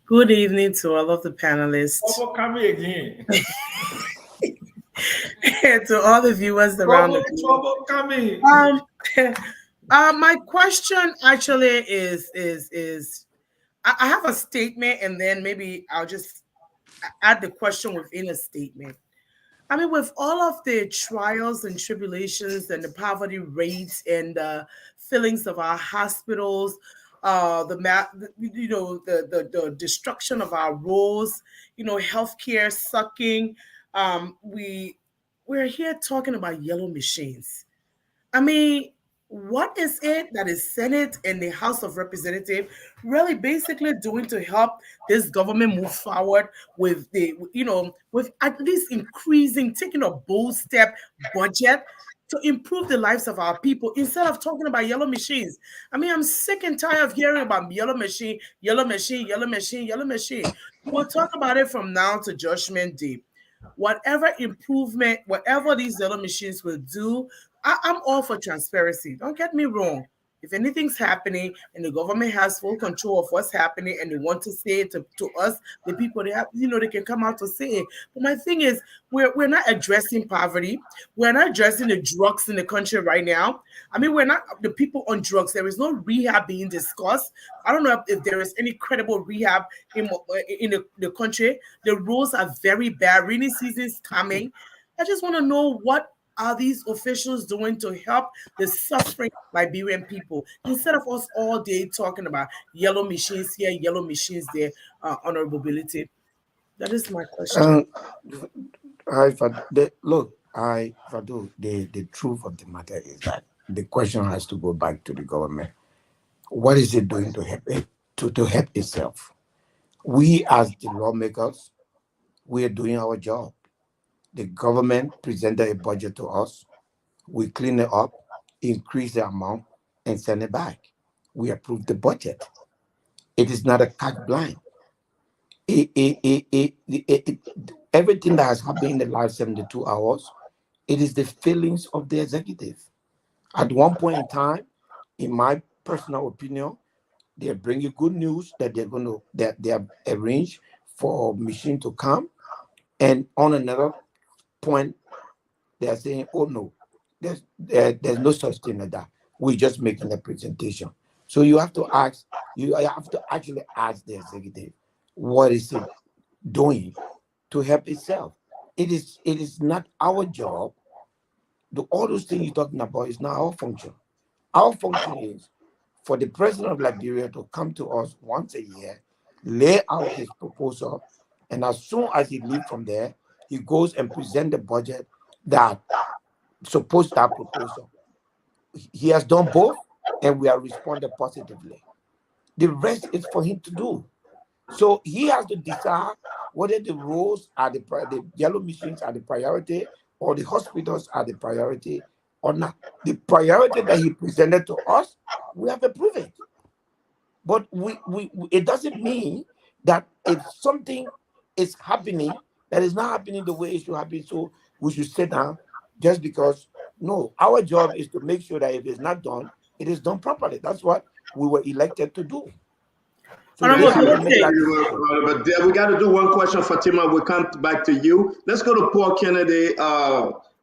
Good evening to all of the panelists. Come again. To all the viewers around the globe. My question actually is I have a statement, and then maybe I'll just add the question within a statement. I mean, with all of the trials and tribulations and the poverty rates and the feelings of our hospitals, the destruction of our roads, healthcare sucking, we're here talking about yellow machines. I mean, what is it that the Senate and the House of Representatives really basically doing to help this government move forward with with at least taking a bold step budget to improve the lives of our people instead of talking about yellow machines? I mean, I'm sick and tired of hearing about yellow machine. We'll talk about it from now to Judgment Day. Whatever improvement, whatever these yellow machines will do, I'm all for transparency. Don't get me wrong. If anything's happening and the government has full control of what's happening and they want to say it to us, the people they have, they can come out to say it. But my thing is, we're not addressing poverty. We're not addressing the drugs in the country right now. I mean, we're not the people on drugs. There is no rehab being discussed. I don't know if there is any credible rehab in the country. The roads are very bad. Rainy season is coming. I just want to know, what are these officials doing to help the suffering Liberian people instead of us all day talking about yellow machines here, yellow machines there, honorability? That is my question. The truth of the matter is that the question has to go back to the government. What is it doing to help it, to help itself? We as the lawmakers, we are doing our job. The government presented a budget to us. We clean it up, increase the amount, and send it back. We approve the budget. It is not a carte blanche. Everything that has happened in the last 72 hours, it is the feelings of the executive. At one point in time, in my personal opinion, they bring you good news that they have arranged for machine to come, and on another point, they are saying, "Oh no, there's no such thing as that. We're just making a presentation." So you have to actually ask the executive, what is it doing to help itself? It is not our job. All those things you're talking about is not our function. Our function is for the president of Liberia to come to us once a year, lay out his proposal, and as soon as he leaves from there, he goes and presents the budget that supports that proposal. He has done both, and we have responded positively. The rest is for him to do. So he has to decide whether the roads are the yellow machines are the priority, or the hospitals are the priority or not. The priority that he presented to us, we have approved it. But it doesn't mean that if something is happening that is not happening the way it should happen, so we should sit down just because. No, our job is to make sure that if it's not done, it is done properly. That's what we were elected to do. So but we got to do one question, Fatima. We'll come back to you. Let's go to Paul Kennedy,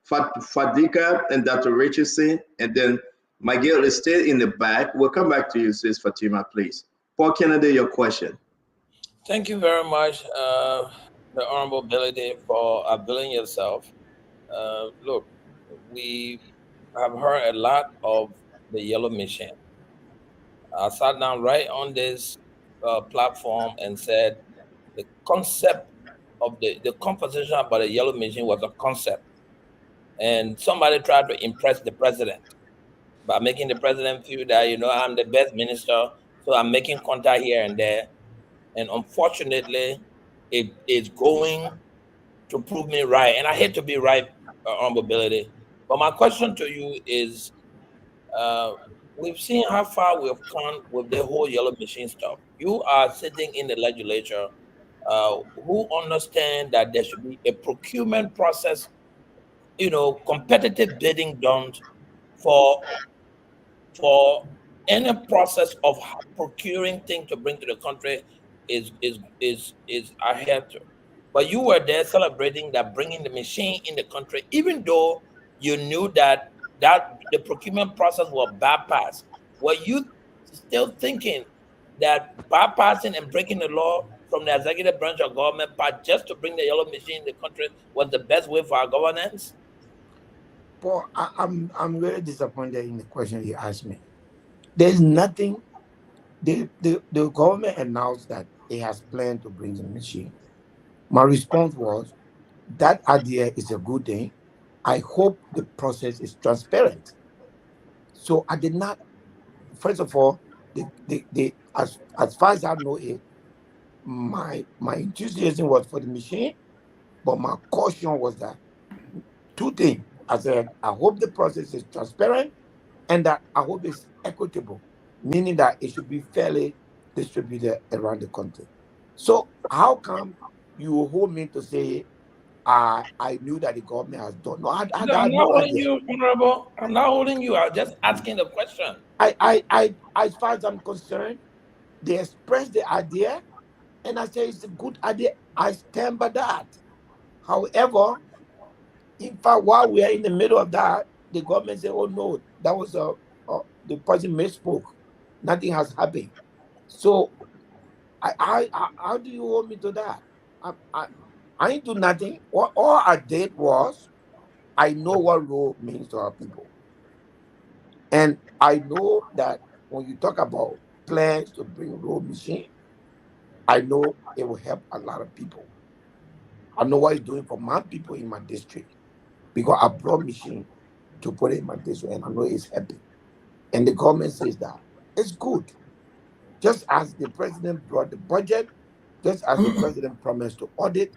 Fadika, and Dr. Richardson, and then McGill is still in the back. We'll come back to you, sis Fatima, please. Paul Kennedy, your question. Thank you very much, the Honorable Ability, for availing yourself. Look, we have heard a lot of the yellow machine. I sat down right on this platform and said the concept of the conversation about the yellow machine was a concept. And somebody tried to impress the president by making the president feel that, I'm the best minister, so I'm making contact here and there. And unfortunately, it is going to prove me right. And I hate to be right on mobility. But my question to you is, we've seen how far we've come with the whole yellow machine stuff. You are sitting in the legislature who understand that there should be a procurement process, competitive bidding done for any process of procuring things to bring to the country is adhered to. But you were there celebrating that bringing the machine in the country, even though you knew that the procurement process was bypassed. Were you still thinking that bypassing and breaking the law from the executive branch of government part just to bring the yellow machine in the country was the best way for our governance? Paul, I'm very disappointed in the question you asked me. There's nothing. The government announced that it has planned to bring the machine. My response was, that idea is a good thing. I hope the process is transparent. So I did not. First of all, as far as I know it, my enthusiasm was for the machine, but my caution was that two things. I said, I hope the process is transparent and that I hope it's equitable, meaning that it should be fairly distributed around the country. So how come you hold me to say I knew that the government has done? No, I'm not holding you, Honorable. I'm not holding you. I'm just asking the question. I as far as I'm concerned, they expressed the idea, and I say it's a good idea. I stand by that. However, in fact, while we are in the middle of that, the government said, "Oh no, that was the person misspoke. Nothing has happened." So, how do you hold me to that? I ain't do nothing. All I did was, I know what role means to our people, and I know that when you talk about plans to bring road machine, I know it will help a lot of people. I know what it's doing for my people in my district, because I brought machine to put it in my district, and I know it's helping. And the government says that it's good. Just as the president brought the budget, just as the president promised to audit,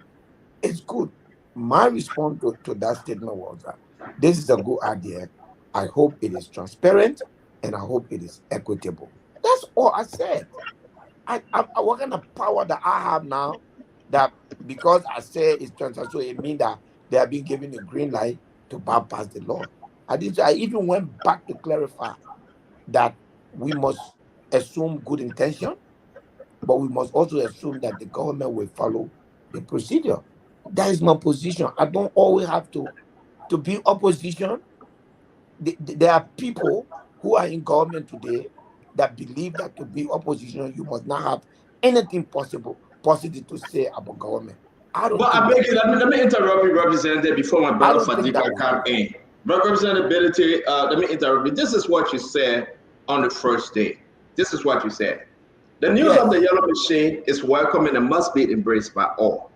it's good. My response to that statement was that this is a good idea. I hope it is transparent, and I hope it is equitable. That's all I said. What kind of power that I have now, that because I say it's transparent, so it means that they have been given a green light to bypass the law. I even went back to clarify that we must assume good intention, but we must also assume that the government will follow the procedure. That is my position. I don't always have to be opposition. There are people who are in government today that believe that to be opposition, you must not have anything positive to say about government. But I beg you, let me interrupt you, Representative, before my brother Fadika come in. Representability, let me interrupt you. This is what you said on the first day. This is what you said. The news of the yellow machine is welcome and it must be embraced by all.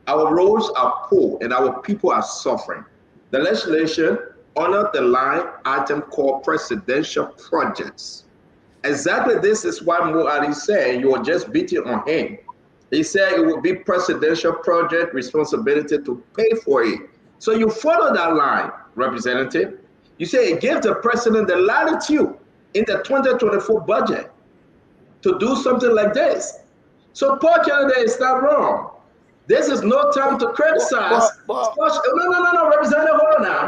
Our roads are poor and our people are suffering. The legislation honored the line item called presidential projects. Exactly this is what Muadi said. You were just beating on him. He said it would be presidential project responsibility to pay for it. So you follow that line, Representative. You say it gives the president the latitude in the 2024 budget to do something like this. So Paul Kennedy is not wrong. This is no time to criticize. No, Representative,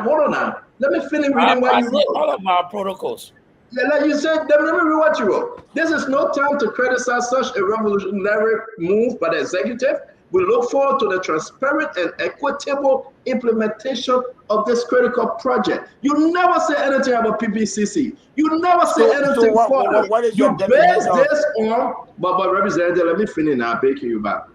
hold on now. Let me finish reading what you wrote. All of our protocols. Yeah, like you said, let me read what you wrote. This is no time to criticize such a revolutionary move by the executive. We look forward to the transparent and equitable implementation of this critical project. You never say anything about PPCC. You never say anything what is you base this on, but Representative, let me finish now, breaking you back.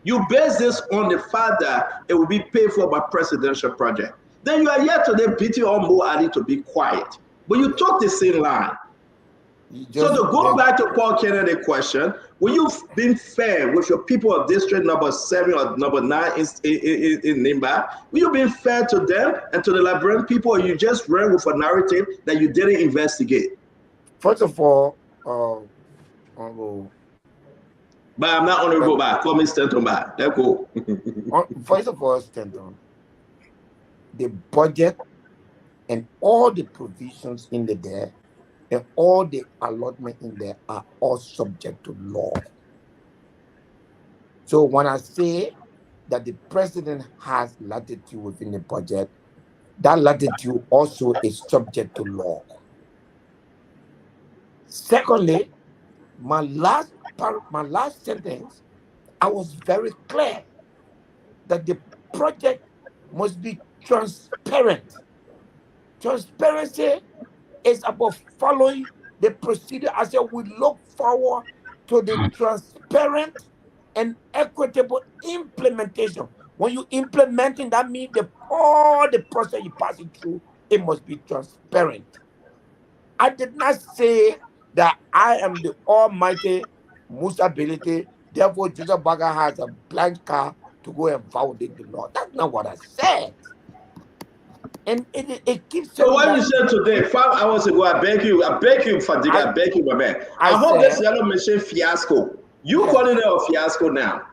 You base this on the fact that it will be paid for by presidential project. Then you are yet today beating on Mo Ali to be quiet. but you talk the same line. So to go back to Paul Kennedy question, will you been fair with your people of district number 7 or number 9 in Nimba? Will you been fair to them and to the Liberian people, or you just ran with a narrative that you didn't investigate? First of all, but I'm not honorable back. Call me Stanton back. Let's go. First of all, Stanton, the budget and all the provisions in there and all the allotment in there are all subject to law. So when I say that the president has latitude within the budget, that latitude also is subject to law. Secondly, my last sentence, I was very clear that the project must be transparent. Transparency is about following the procedure. I said we look forward to the transparent and equitable implementation. When you implementing, that means all the process you're passing through, it must be transparent. I did not say that I am the almighty Musa ability, therefore Joseph Baga has a blank card to go and validate the law. That's not what I said. And it keeps. So what you said today, 5 hours ago, I beg you, Fadiga, I beg you, my man. I hope this yellow machine fiasco. You calling it a fiasco now.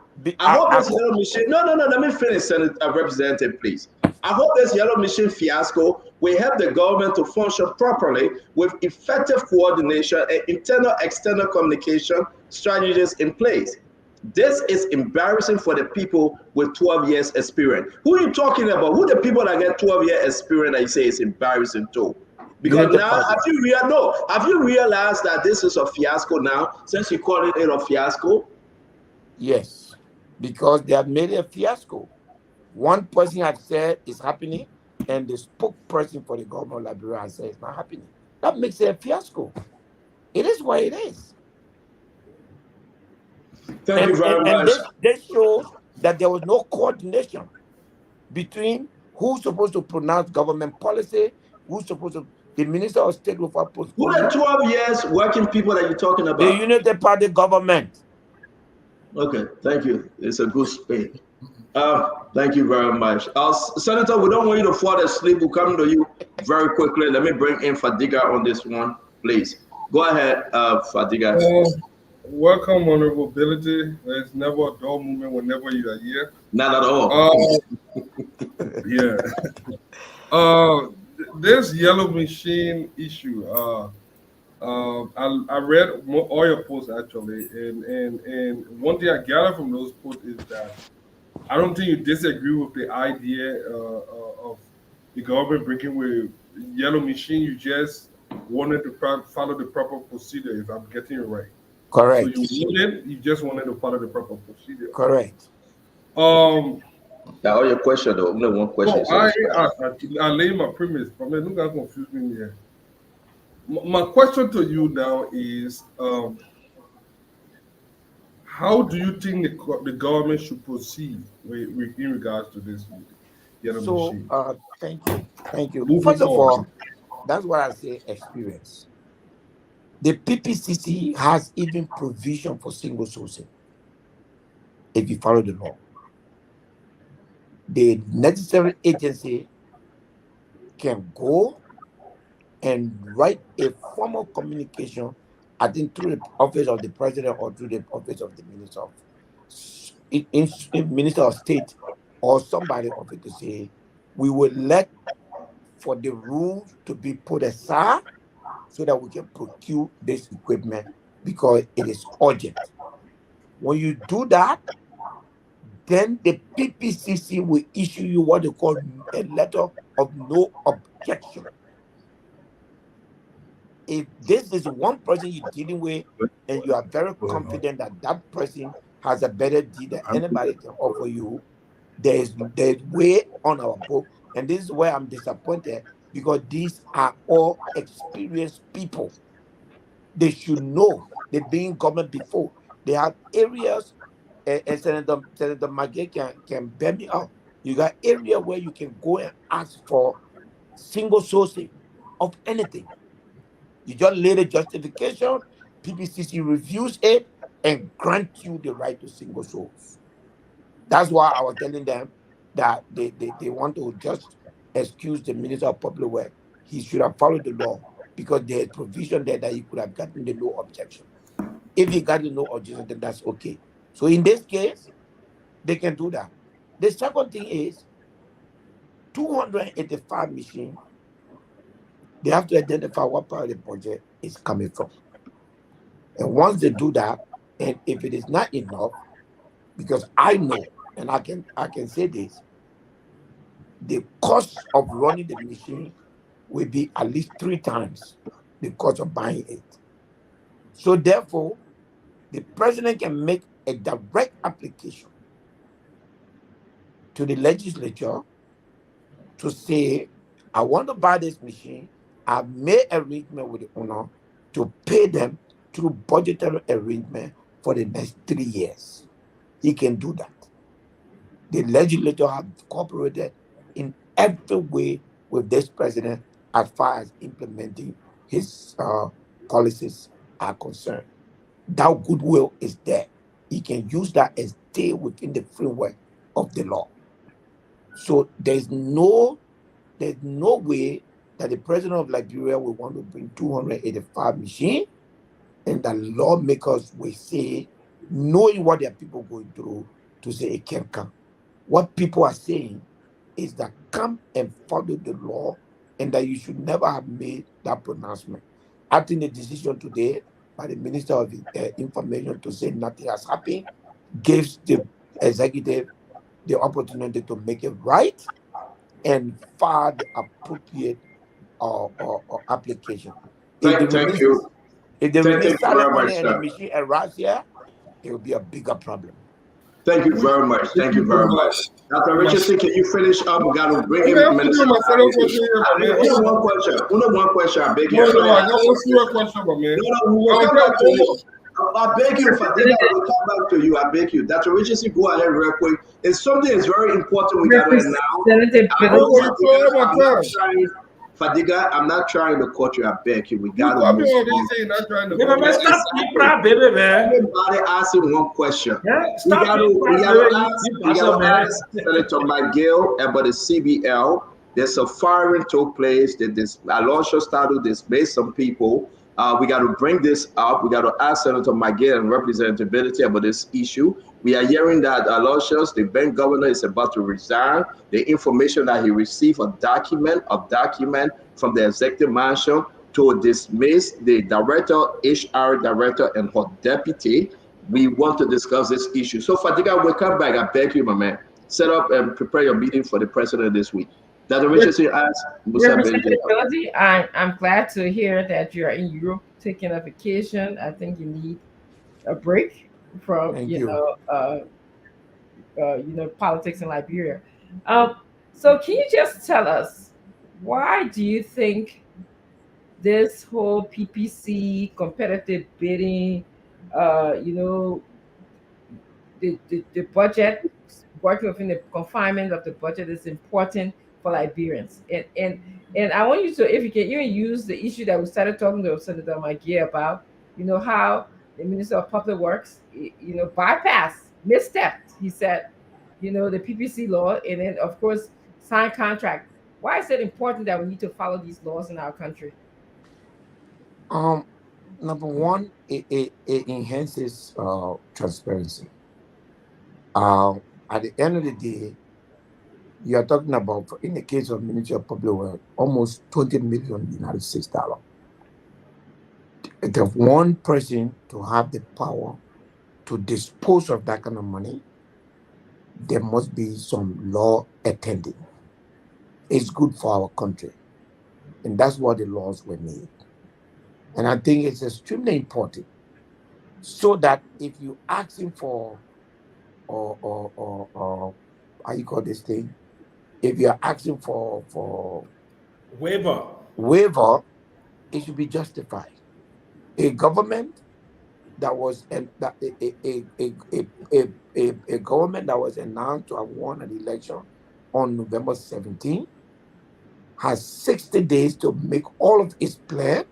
I hope this yellow machine. No. Let me finish, Senator Representative, please. I hope this yellow machine fiasco will help the government to function properly with effective coordination and internal external communication strategies in place. This is embarrassing for the people with 12 years experience. Who are you talking about? Who the people that get 12 years experience that you say is embarrassing to? Because now, have you realized that this is a fiasco now, since you call it a fiasco? Yes, because they have made it a fiasco. One person had said it's happening, and the spokesperson for the government of Liberia has said it's not happening. That makes it a fiasco. It is what it is. Thank you very much. This shows that there was no coordination between who's supposed to pronounce government policy, who's supposed to, the Minister of State with our post. Who are the 12 years working people that you're talking about? The United Party government. Okay, thank you. It's a good speak. Thank you very much. Senator, we don't want you to fall asleep. We'll come to you very quickly. Let me bring in Fadiga on this one, please. Go ahead, Fadiga. Welcome, Honorable Ability. There's never a dull moment whenever you are here. Not at all. Yeah. This yellow machine issue. I read all your posts actually, and one thing I gather from those posts is that I don't think you disagree with the idea of the government breaking with yellow machine. You just wanted to follow the proper procedure, if I'm getting it right. Correct. So you just wanted to follow the proper procedure. Correct. Now, all your question though, only one question. I lay my premise. From there, don't get confused me here. My question to you now is, how do you think the government should proceed in regards to this yellow machine? Thank you. First of all, that's what I say, experience. The PPCC has even provision for single sourcing if you follow the law. The necessary agency can go and write a formal communication, I think through the office of the president or through the office of the minister of state or somebody of it to say, we will let for the rules to be put aside so that we can procure this equipment because it is urgent. When you do that, then the PPCC will issue you what they call a letter of no objection. If this is one person you're dealing with and you are very confident that that person has a better deal than anybody can offer you, there's way on our book. And this is where I'm disappointed because these are all experienced people. They should know they've been in government before. They have areas, and Senator McGill can bear me up. You got area where you can go and ask for single sourcing of anything. You just lay the justification, PPCC reviews it, and grant you the right to single source. That's why I was telling them that they want to just excuse the Minister of Public Works. He should have followed the law because there's provision there that he could have gotten the no objection. If he got the no objection, then that's okay. So in this case, they can do that. The second thing is 285 machines. They have to identify what part of the budget is coming from. And once they do that, and if it is not enough, because I know, and I can say this, the cost of running the machine will be at least 3 times the cost of buying it. So therefore, the president can make a direct application to the legislature to say, I want to buy this machine. I've made arrangement with the owner to pay them through budgetary arrangement for the next 3 years. He can do that. The legislature have cooperated in every way with this president as far as implementing his policies are concerned. That goodwill is there. He can use that and stay within the framework of the law. So there's no way that the president of Liberia will want to bring 285 machines, and the lawmakers will say, knowing what their people going through, to say it can't come. What people are saying is that come and follow the law, and that you should never have made that pronouncement. I think the decision today by the Minister of Information to say nothing has happened gives the executive the opportunity to make it right and file the appropriate application. Thank you. If they release Thank you silent very money much, and the sir. machine arrives here, it will be a bigger problem. Thank you very much. Thank you very much. Dr. Richardson, can you finish up? We got to bring in Minister. Only one question. I beg you. No, I got one serious question, but man. No, we'll come back to you. I beg you, Fadila, we'll come back to you. I beg you. Dr. Richardson, go ahead real quick. It's something that's very important we got to now. Fadiga, I'm not trying to cut you. I beg you. We got to move on. Everybody asking one question. We got to ask Senator McGill about the CBL. There's a firing took place. This Alonso started displaced some people. We got to bring this up. We got to ask Senator McGill and representability about this issue. We are hearing that Aloysius, the bank governor, is about to resign. The information that he received, a document from the executive mansion to dismiss the director, HR director, and her deputy. We want to discuss this issue. So Fadiga, we'll come back. I beg you, my man. Set up and prepare your meeting for the president this week. Dr. Richardson asked, I'm glad to hear that you're in Europe taking a vacation. I think you need a break from politics in Liberia. So can you just tell us, why do you think this whole PPC competitive bidding, the budget, working within the confinement of the budget is important for Liberians? And I want you to, if you can even use the issue that we started talking to Senator McGill about, how the Minister of Public Works, misstepped. He said, the PPC law, and then of course signed contract. Why is it important that we need to follow these laws in our country? Number one, it enhances transparency. At the end of the day, you are talking about, in the case of Ministry of Public Works, almost $20 million United States dollars. The one person to have the power to dispose of that kind of money, there must be some law attending. It's good for our country. And that's what the laws were made. And I think it's extremely important, so that if you asking for, how you call this thing? If you're asking for waiver, it should be justified. A government that was a government that was announced to have won an election on November 17 has 60 days to make all of its plan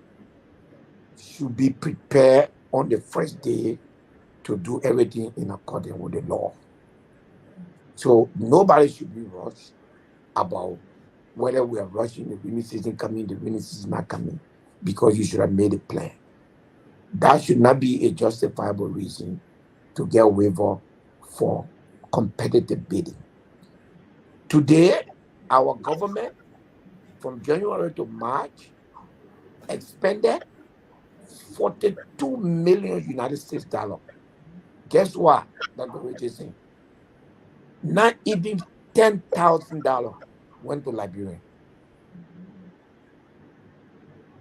should be prepared on the first day to do everything in accordance with the law. So nobody should be rushed about whether we are rushing the rainy season coming, the rainy season not coming, because you should have made a plan. That should not be a justifiable reason to get a waiver for competitive bidding. Today, our government, from January to March, expended 42 million United States dollars. Guess what, Dr. Richardson? Not even $10,000 went to Liberian.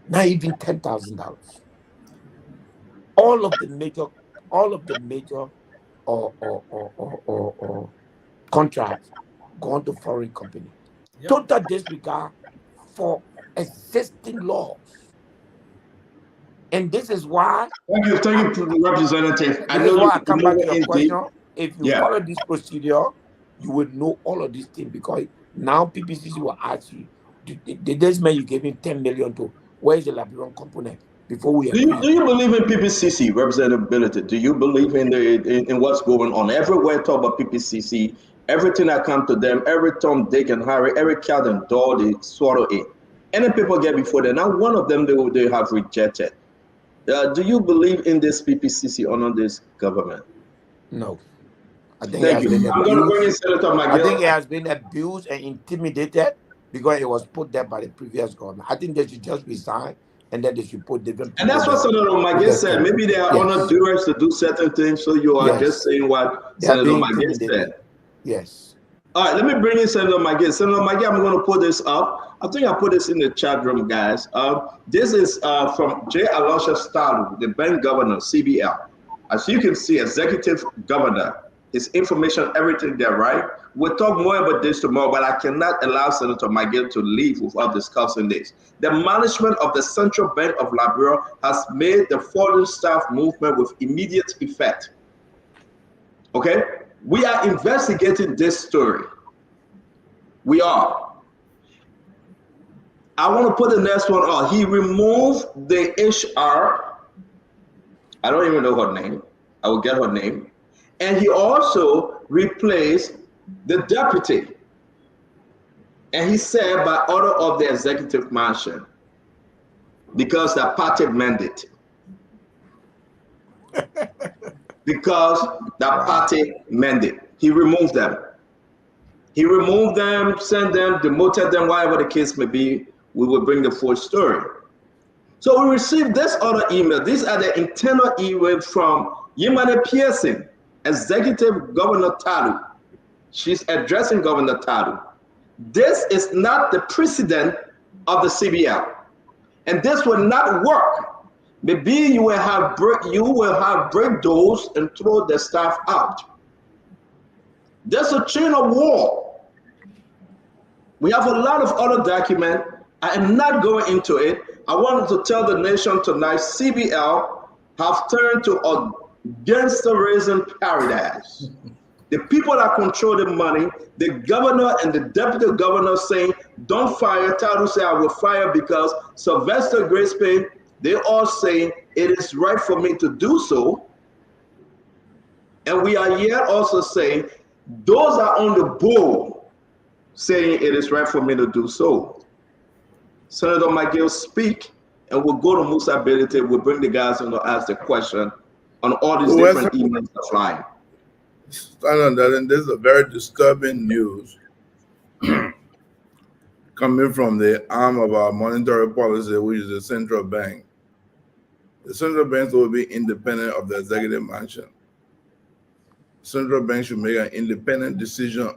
Not even $10,000. All of the major contracts gone to foreign company. Yep. Total disregard for existing laws. And this is why. Thank you, Representative. I This is know why I come back to your indeed. question. If you Yeah. follow this procedure, you will know all of these things, because now PPCC will ask you, did this man you gave him 10 million to, where is the Liberian component? Before we Do you believe in PPCC representability? Do you believe in what's going on? Everywhere talk about PPCC, everything that come to them, every Tom, Dick, and Harry, every cat and dog, they swallow it. Any people get before them, now one of them they have rejected. Do you believe in this PPCC under this government? No. I think Thank it has you. been I'm going to bring in abused. Senator McGill. I think it has been abused and intimidated because it was put there by the previous government. I think they should just resign, and then they should put different people. And that's what Senator McGill said. Maybe they are honored doers to do certain things, so you are just saying what Senator McGill said. Yes. All right, let me bring in Senator McGill. Senator McGill, I'm going to put this up. I think I put this in the chat room, guys. This is from J. Aloysius Stalu, the bank governor, CBL. As you can see, executive governor, his information, everything there, right? We'll talk more about this tomorrow, but I cannot allow Senator McGill to leave without discussing this. The management of the Central Bank of Liberia has made the foreign staff movement with immediate effect. Okay? We are investigating this story. We are. I want to put the next one on. He removed the HR. I don't even know her name. I will get her name. And he also replaced the deputy. And he said by order of the executive mansion, because the party mandate. Because the party mandate. He removed them. He removed them, sent them, demoted them, whatever the case may be. We will bring the full story. So we received this other email. These are the internal emails from Yimane Pearson, Executive Governor Talu. She's addressing Governor Talu. This is not the precedent of the CBL, and this will not work. Maybe you will have break doors and throw the staff out. There's a chain of war. We have a lot of other documents. I am not going into it. I wanted to tell the nation tonight, CBL have turned to a gangsterism paradise. The people that control the money, the governor and the deputy governor saying, don't fire. Talu say, I will fire because Sylvester Grispe, they all saying it is right for me to do so. And we are yet also saying, those are on the board saying it is right for me to do so. Senator McGill speak, and we'll go to Musa Ability. We'll bring the guys in to ask the question on all these different emails that flying. And this is a very disturbing news coming from the arm of our monetary policy, which is the central bank. The central bank will be independent of the executive mansion. Central bank should make an independent decision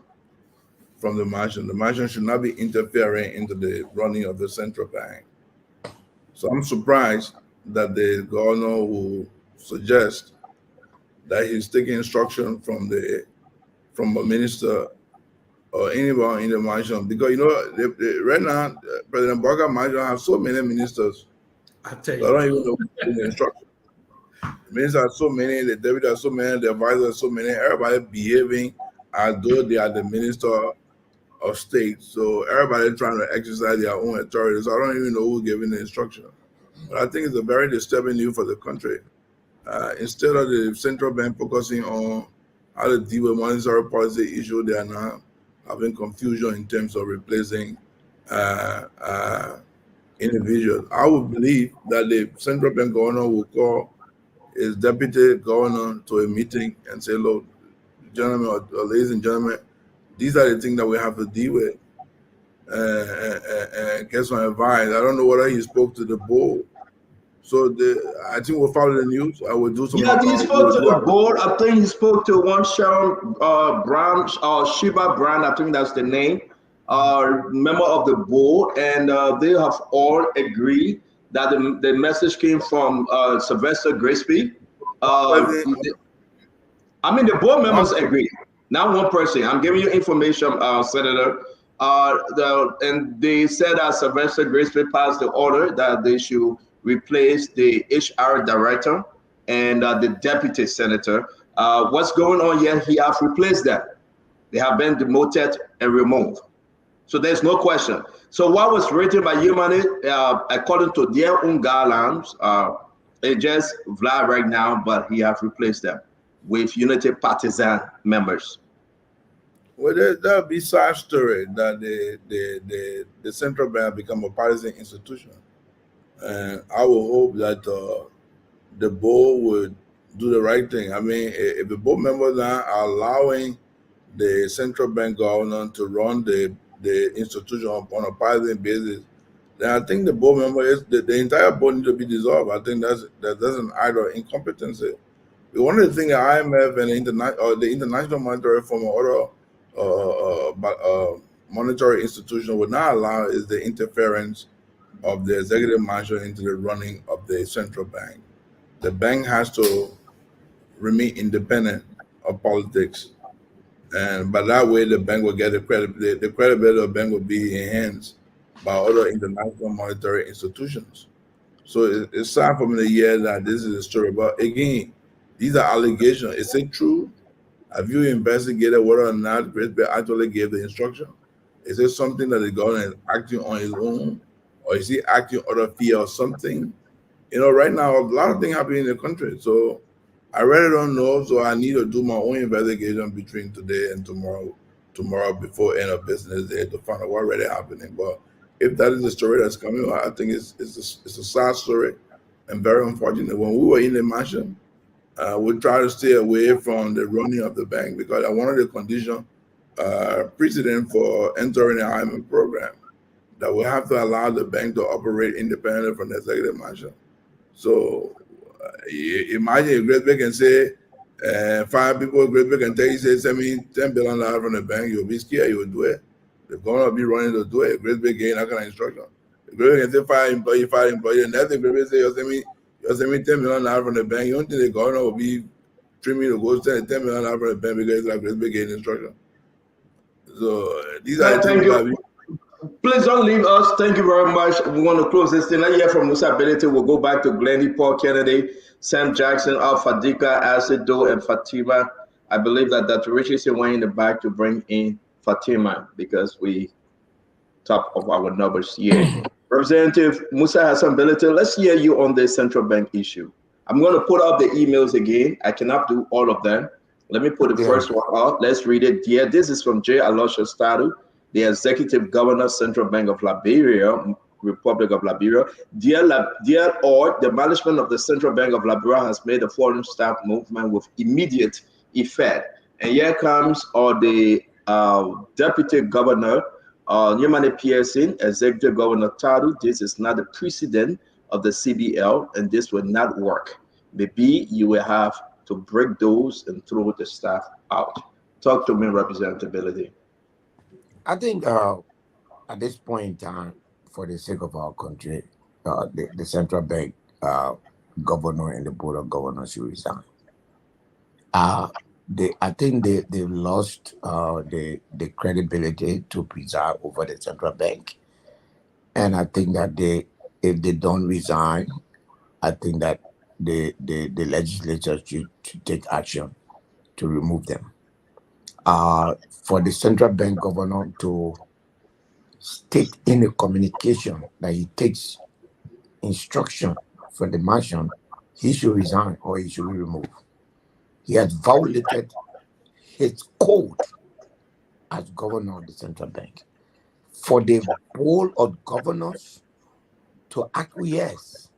from the mansion. The mansion should not be interfering into the running of the central bank. So I'm surprised that the governor will suggest that he's taking instruction from a minister or anyone in the mansion, because right now President Barker mansion have so many ministers. I tell you, I don't even know who's the instruction. The ministers are so many, the deputy are so many, the advisors are so many. Everybody behaving as though they are the minister of state. So everybody trying to exercise their own authority. So I don't even know who's giving the instruction. But I think it's a very disturbing news for the country. Instead of the central bank focusing on how to deal with monetary policy issue, they are now having confusion in terms of replacing individuals. I would believe that the central bank governor will call his deputy governor to a meeting and say, look, gentlemen or ladies and gentlemen, these are the things that we have to deal with. And get some advice. I don't know whether he spoke to the board. So I think we'll follow the news. I will do some. Yeah, he spoke to the board. I think he spoke to one Sharon Brown, Shiba Brown. I think that's the name. Member of the board, and they have all agreed that the message came from Sylvester Grisby. I mean, the board members agree. Not one person. I'm giving you information, Senator. And they said that Sylvester Grisby passed the order that they should replace the HR director and the deputy senator. What's going on here? He has replaced them. They have been demoted and removed. So there's no question. So what was written by Yumani, according to their own guidelines, it's just Vlad right now, but he has replaced them with Unity Partisan members. Well, that'll be sad story that the central bank become a partisan institution. And I will hope that the board would do the right thing. I mean, if the board members are allowing the central bank governor to run the institution on a partisan basis, then I think the board member the entire board needs to be dissolved. I think that's an act of incompetency. One of the things the IMF and the International Monetary Fund or other monetary institution would not allow is the interference of the executive mansion into the running of the central bank. The bank has to remain independent of politics, and by that way, the bank will get the credibility of the bank will be enhanced by other international monetary institutions. So it's sad for me to hear that this is a story. But again, these are allegations. Is it true? Have you investigated whether or not Grisby actually gave the instruction? Is it something that the government is acting on his own? Or is he acting out of fear or something? You know, right now, a lot of things happening in the country. So I really don't know. So I need to do my own investigation between today and tomorrow before end of business day to find out what really happening. But if that is the story that's coming, I think it's a sad story and very unfortunate. When we were in the mansion, we try to stay away from the running of the bank because one of the conditions precedent for entering the IMF program that we have to allow the bank to operate independently from the executive mansion. So imagine if Grisby can say, 5 people, Grisby can tell you, say, send me $10 billion from the bank, you'll be scared, you will do it. The government will be running to do it. Grisby gain that kind of instruction. Grisby can say, 5 employee, and that's the Grisby say, you send me $10 million from the bank. You don't think the governor will be treating me to go send $10 million from the bank because it's like Grisby gain instruction. So these are the things that Please don't leave us. Thank you very much. We want to close this thing. Let's hear from Musa Ability. We'll go back to Glennie, Paul Kennedy, Sam Jackson, Al Fadika, Asido, and Fatima. I believe that Dr. Richardson went in the back to bring in Fatima because we top of our numbers here. Representative Musa Hassan Ability, let's hear you on the central bank issue. I'm going to put up the emails again. I cannot do all of them. Let me put the first one out. Let's read it. Yeah, this is from J. Alosha Stadu, the Executive Governor, Central Bank of Liberia, Republic of Liberia. Dear the management of the Central Bank of Liberia has made the foreign staff movement with immediate effect. And here comes the Deputy Governor, Nyamane Pearson, Executive Governor Tadu. This is not the precedent of the CBL, and this will not work. Maybe you will have to break those and throw the staff out. Talk to me, representability. I think at this point in time, for the sake of our country, the central bank governor and the board of governors should resign. I think they've lost the credibility to preside over the central bank, and I think that if they don't resign, I think that the legislature should take action to remove them. For the central bank governor to state in a communication that he takes instruction from the mansion, he should resign or he should be removed. He has violated his code as governor of the central bank. For the board of governors to acquiesce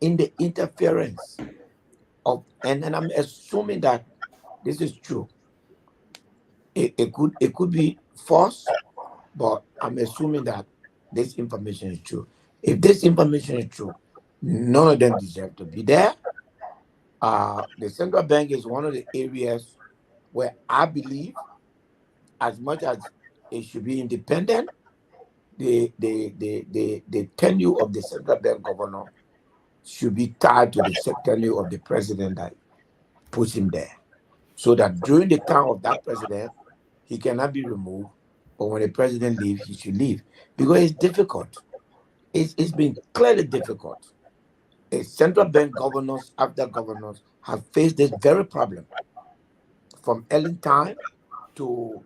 in the interference of, and I'm assuming that this is true. It could be false, but I'm assuming that this information is true. If this information is true, none of them deserve to be there. The central bank is one of the areas where I believe, as much as it should be independent, the tenure of the central bank governor should be tied to the tenure of the president that puts him there, so that during the time of that president, he cannot be removed, but when the president leaves, he should leave, because it's difficult. It's been clearly difficult. Central bank governors after governors have faced this very problem, from Ellen time to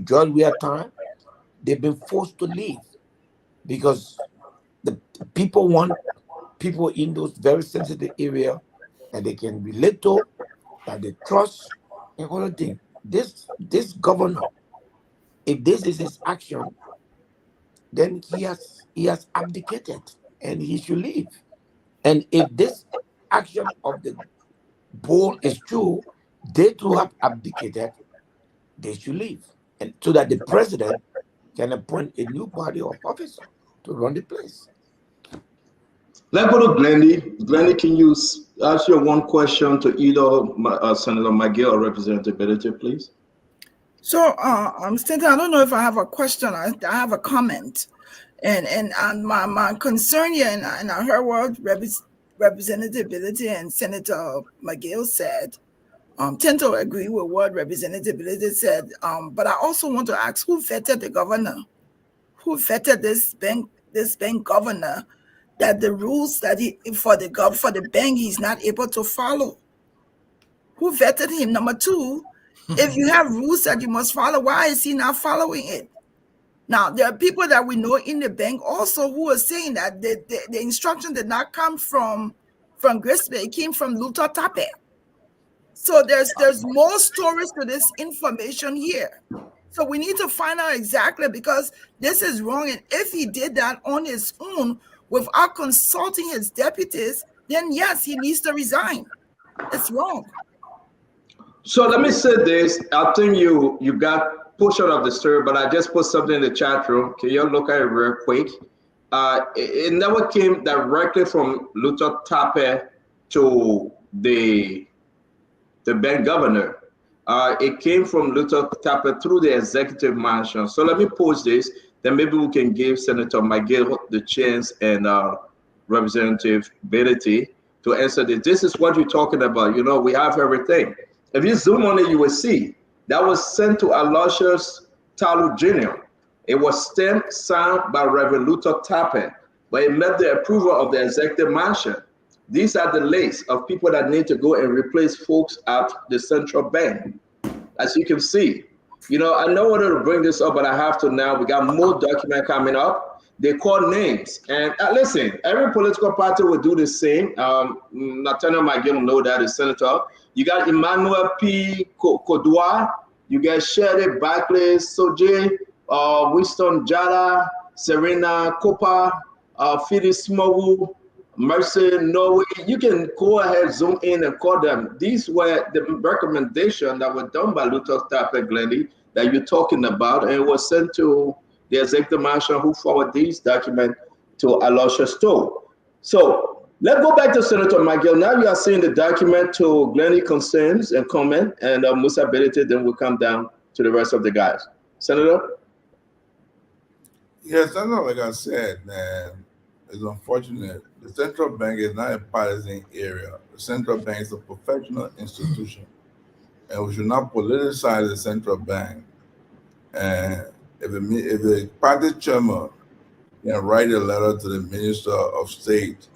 George Weah time. They've been forced to leave because the people want people in those very sensitive areas that they can relate to, that they trust, and all the things. This governor, if this is his action, then he has abdicated and he should leave. And if this action of the board is true, they too have abdicated, they should leave. And so that the president can appoint a new body of officer to run the place. Let's go to Glendy. Glendy, can you ask your one question to either Senator McGill or Representative Benedict, please? So, Stanton, I don't know if I have a question. I have a comment. And my concern here, and I heard what representability and Senator McGill said, tend to agree with what representability said. But I also want to ask, who vetted the governor? Who vetted this bank governor, that the rules that for the bank he's not able to follow? Who vetted him? Number two, if you have rules that you must follow, why is he not following it? Now, there are people that we know in the bank also who are saying that the instruction did not come from Grisby, it came from Luther Tappe. So there's more stories to this information here. So we need to find out exactly, because this is wrong. And if he did that on his own without consulting his deputies, then yes, he needs to resign. It's wrong. So let me say this. I think you got portion of the story, but I just put something in the chat room. Can you look at it real quick? It never came directly from Luther Tappe to the bank governor. It came from Luther Tappe through the executive mansion. So let me pose this, then maybe we can give Senator McGill the chance and Representative Benedict to answer this. This is what you're talking about. You know, we have everything. If you zoom on it, you will see that was sent to Aloysius Talu Jr. It was stamped, signed by Reverend Luther Tappe, but it met the approval of the executive mansion. These are the lists of people that need to go and replace folks at the central bank. As you can see, you know, I know wanted to bring this up, but I have to now. We got more document coming up. They call names. And listen, every political party will do the same. Nathaniel McGill know that is senator. You got Emmanuel P. Kodwa. You got Sherry Barclay, Soje, Winston Jada, Serena Cooper, Phyllis Smogu, Mercy Norway. You can go ahead, zoom in and call them. These were the recommendations that were done by Luther Tappe Glendy that you're talking about, and it was sent to the executive mansion who forwarded these documents to Aloysius Stowe. So let's go back to Senator McGill. Now you are seeing the document to Glendy concerns and comment, and Musa Benedict, then we'll come down to the rest of the guys. Senator? Yes, that's not like I said, man. It's unfortunate. The central bank is not a partisan area. The central bank is a professional institution, and we should not politicize the central bank. And if the party chairman can write a letter to the Minister of State,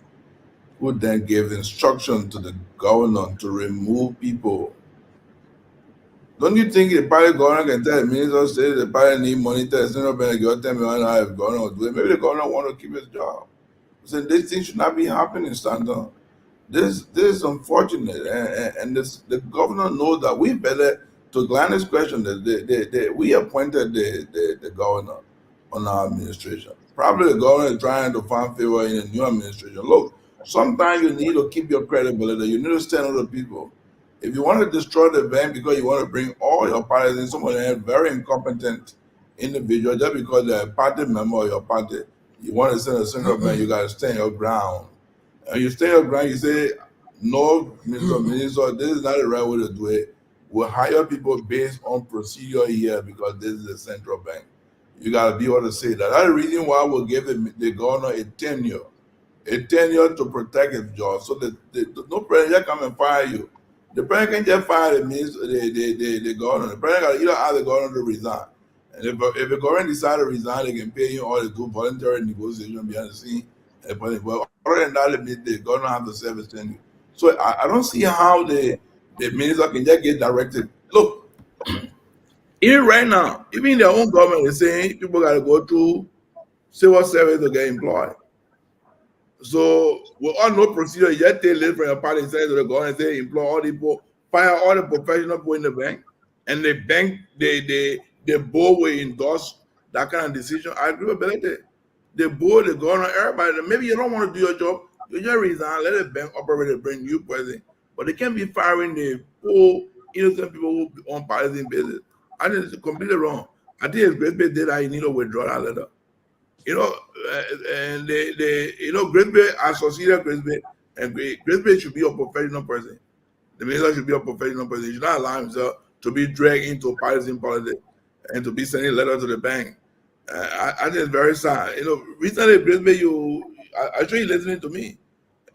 who then gave instruction to the governor to remove people, don't you think the party governor can tell the Minister of State the party need money to the central bank? You'll tell me how the governor will do it. Maybe the governor want to keep his job. So this thing should not be happening, Stanton. This is unfortunate, and the governor knows that. We better, to Gladys' question, we appointed the governor on our administration. Probably the governor is trying to find favor in the new administration. Look, sometimes you need to keep your credibility. You need to stand with the people. If you want to destroy the bank because you want to bring all your parties in, someone else very incompetent individual, just because they're a party member of your party, you want to send a central bank, you got to stand your ground. And you stay your ground, you say, no, Mr. Minister, this is not the right way to do it. We'll hire people based on procedure here because this is the central bank. You got to be able to say that. That's the reason why we'll give the governor a tenure to protect his job. So that no president come and fire you. The president can just fire the minister, the governor. The president got to either ask the governor to resign. And if the government decides to resign, they can pay him or they do voluntary negotiation behind the scene. But other than that, the governor has to serve his tenure. So I don't see how the minister can just get directed. Look, even right now, even in their own government is saying people got to go through civil service to get employed. So we all know procedure. You just take list from your party, say to the government, say employ all the people, fire all the professional people in the bank, and the bank, the board will endorse that kind of decision. I agree with that. The board, the governor, everybody. Maybe you don't want to do your job. You just resign, let the bank operator bring you president. But they can't be firing the poor, innocent people who on partisan basis. I think it's completely wrong. I think if Grisby did that, he need to withdraw that letter. And Grisby associated Grisby, and Grisby should be a professional person. The minister should be a professional person. He should not allow himself to be dragged into partisan politics and to be sending letters to the bank. I think it's very sad. Recently, Grisby, I sure you're listening to me.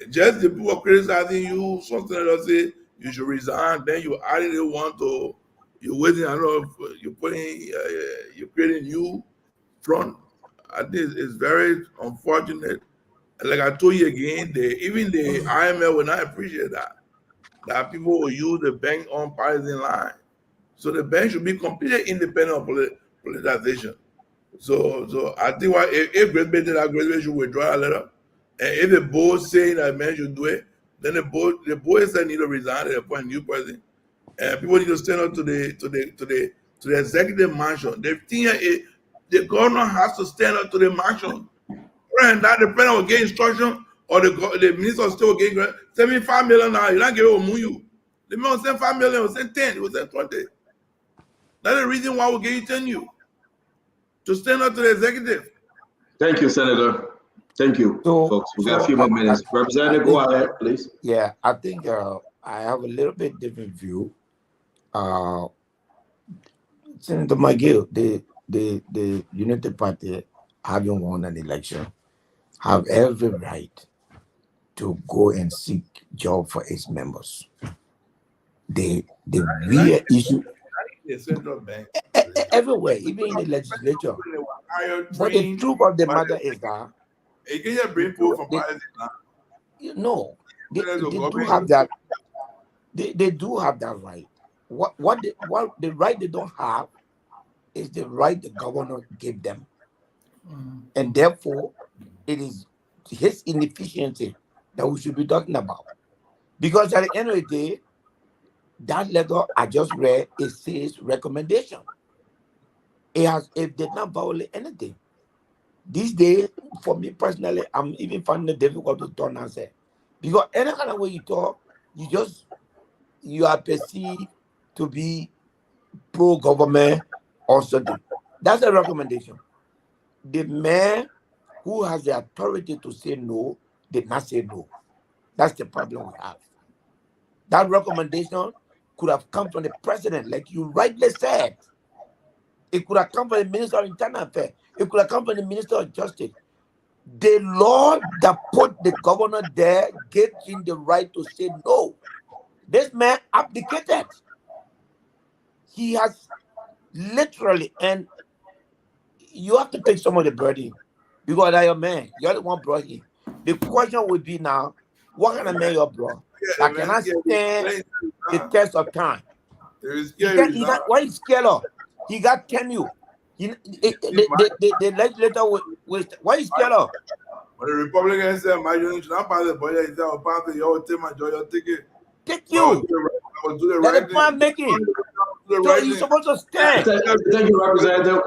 Just the people criticizing you, something that say you should resign, then you added one to you're waiting. I don't know if you're creating new front. I think it's very unfortunate. And like I told you again, even the IMF will not appreciate that people will use the bank on partisan line. So the bank should be completely independent of politicization. So I think if Great Britain did that, Great Britain should withdraw a letter. And if the board saying that man should do it, then the board said need to resign and appoint a new president. And people need to stand up to the executive mansion. The governor has to stand up to the mansion. And that the president will get instruction, or the minister still will get 75 million now. You don't give it to Muyu. The man will send 5 million, will send 10, will send 20. That's the reason why we'll get you tenure. To stand up to the executive. Thank you, Senator. Thank you, folks. We got a few more minutes. Representative, go ahead, please. Yeah, I think I have a little bit different view. Senator McGill, the United Party, having won an election, have every right to go and seek job for its members. The real issue the central bank everywhere, even in the legislature. But the truth of the matter is that you can bring people from no, they do have that. They do have that right. What the right they don't have is the right the governor gave them, and therefore it is his inefficiency that we should be talking about. Because at the end of the day, that letter I just read, it says recommendation. It did not violate anything. These days, for me personally, I'm even finding it difficult to turn and say, because any kind of way you talk, you are perceived to be pro-government or something. That's a recommendation. The man who has the authority to say no did not say no. That's the problem we have. That recommendation could have come from the president, like you rightly said. It could have come from the Minister of Internal Affairs. It could have come from the Minister of Justice. The law that put the governor there gave him the right to say no. This man abdicated. He has literally, and you have to take some of the burden because you're a man. You're the one brought him. The question would be now, what kind of man you're brought? That cannot stand the test of time. Why is scared of? He got tenure. The legislator was why is scared of? When the Republicans say, my you should not pass the budget, he said, I'll pass it, you'll take my joy, you'll take it. Take I will you. do the Let right the plan make it. So you're supposed to stand. Thank you, Representative.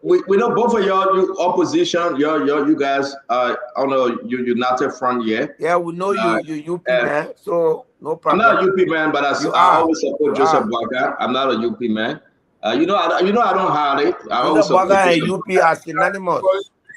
We know both of y'all, you opposition, you guys I don't know, you United Front, yeah. Yeah, we know you UP man, so no problem. I'm not a UP man, but I always support Joseph Boycott. I'm not a UP man. I don't hide it. I always support and UP are synonymous.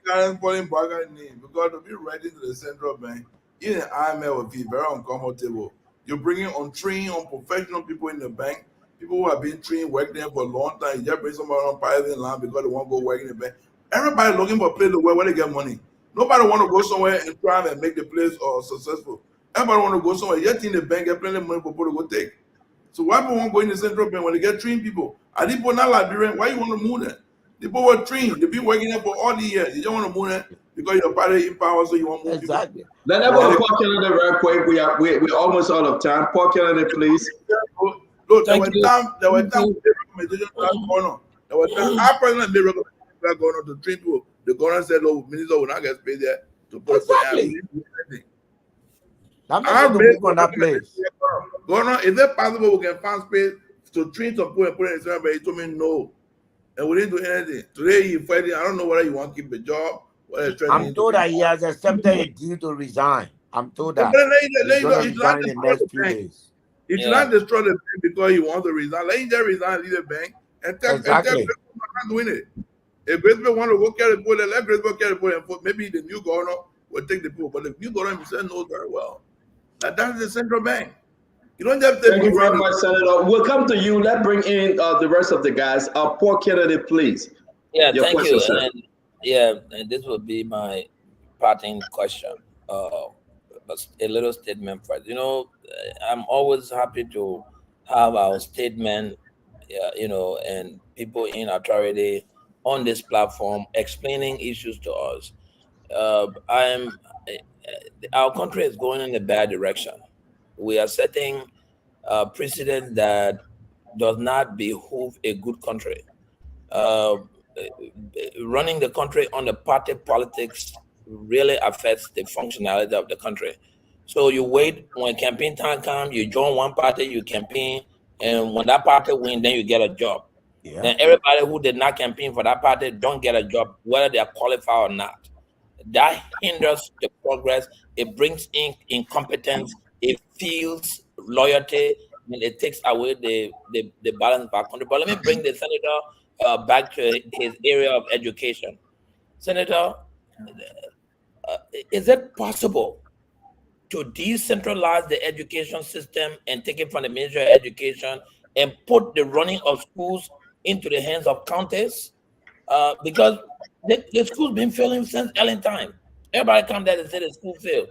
Because to be right into the central bank, even IMF will be very uncomfortable. You're bringing untrained, unprofessional people in the bank, people who have been trained, worked there for a long time. You just bring somebody on private land because they want to go work in the bank. Everybody looking for a place to work where they get money. Nobody want to go somewhere and try and make the place successful. Everybody want to go somewhere, yet in the bank, get plenty of money for people to go take. So why people want to go in the central bank when they get trained people? Are these people not Liberian? Why you want to move them? The people were trained. They've been working there for all the years. You don't want to move them because your party in power, so you want to move exactly. people. Let everyone Paul Kennedy very quick. We're almost out of time. Paul Kennedy, please. Look, there were times recommendations going on. There were times our president made recommendations going on to train people. The governor said, "Look, minister will not get paid there to put exactly. that place. Governor, is it possible we can find space to train some people and put it in the but he told me no. And we didn't do anything. Today he's fighting. I don't know whether he want to keep the job. I'm told that he has accepted a deal to resign. I'm told that. He's going to resign in the next few days. He should not destroy the bank because he wants to resign. Let him just resign, leave the bank, and tell people I'm not doing it. If Gracebill want to go carry the board, let Gracebill carry the board, and maybe the new governor will take the people. But the new governor himself knows very well that that's the central bank. You don't have to. Thank you very much, Senator. We'll come to you. Let's bring in the rest of the guys. Paul Kennedy, please. Yeah, thank you. And this will be my parting question. A little statement first. You know, I'm always happy to have our statement, and people in authority on this platform explaining issues to us. Our country is going in a bad direction. We are setting a precedent that does not behoove a good country. Running the country on the party politics really affects the functionality of the country. So you wait when campaign time comes, you join one party, you campaign, and when that party wins, then you get a job. Yeah. Then everybody who did not campaign for that party don't get a job, whether they are qualified or not. That hinders the progress. It brings in incompetence. It feels loyalty, and it takes away the balance of our country. But let me bring the senator back to his area of education. Senator, is it possible to decentralize the education system and take it from the Ministry of Education and put the running of schools into the hands of counties? Because the school's been failing since early time. Everybody come there and say the school failed.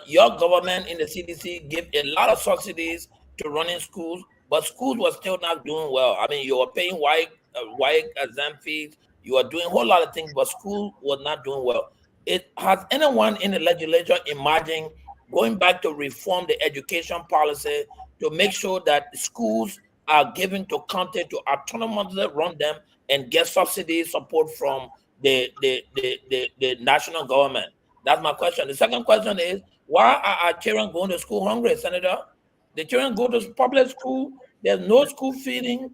Your government in the CDC gave a lot of subsidies to running schools, but schools were still not doing well. I mean, you were paying white exam fees, you were doing a whole lot of things, but school was not doing well. Has anyone in the legislature imagined going back to reform the education policy to make sure that schools are given to county to autonomously run them and get subsidy support from the national government? That's my question. The second question is, why are our children going to school hungry, Senator? The children go to public school. There's no school feeding.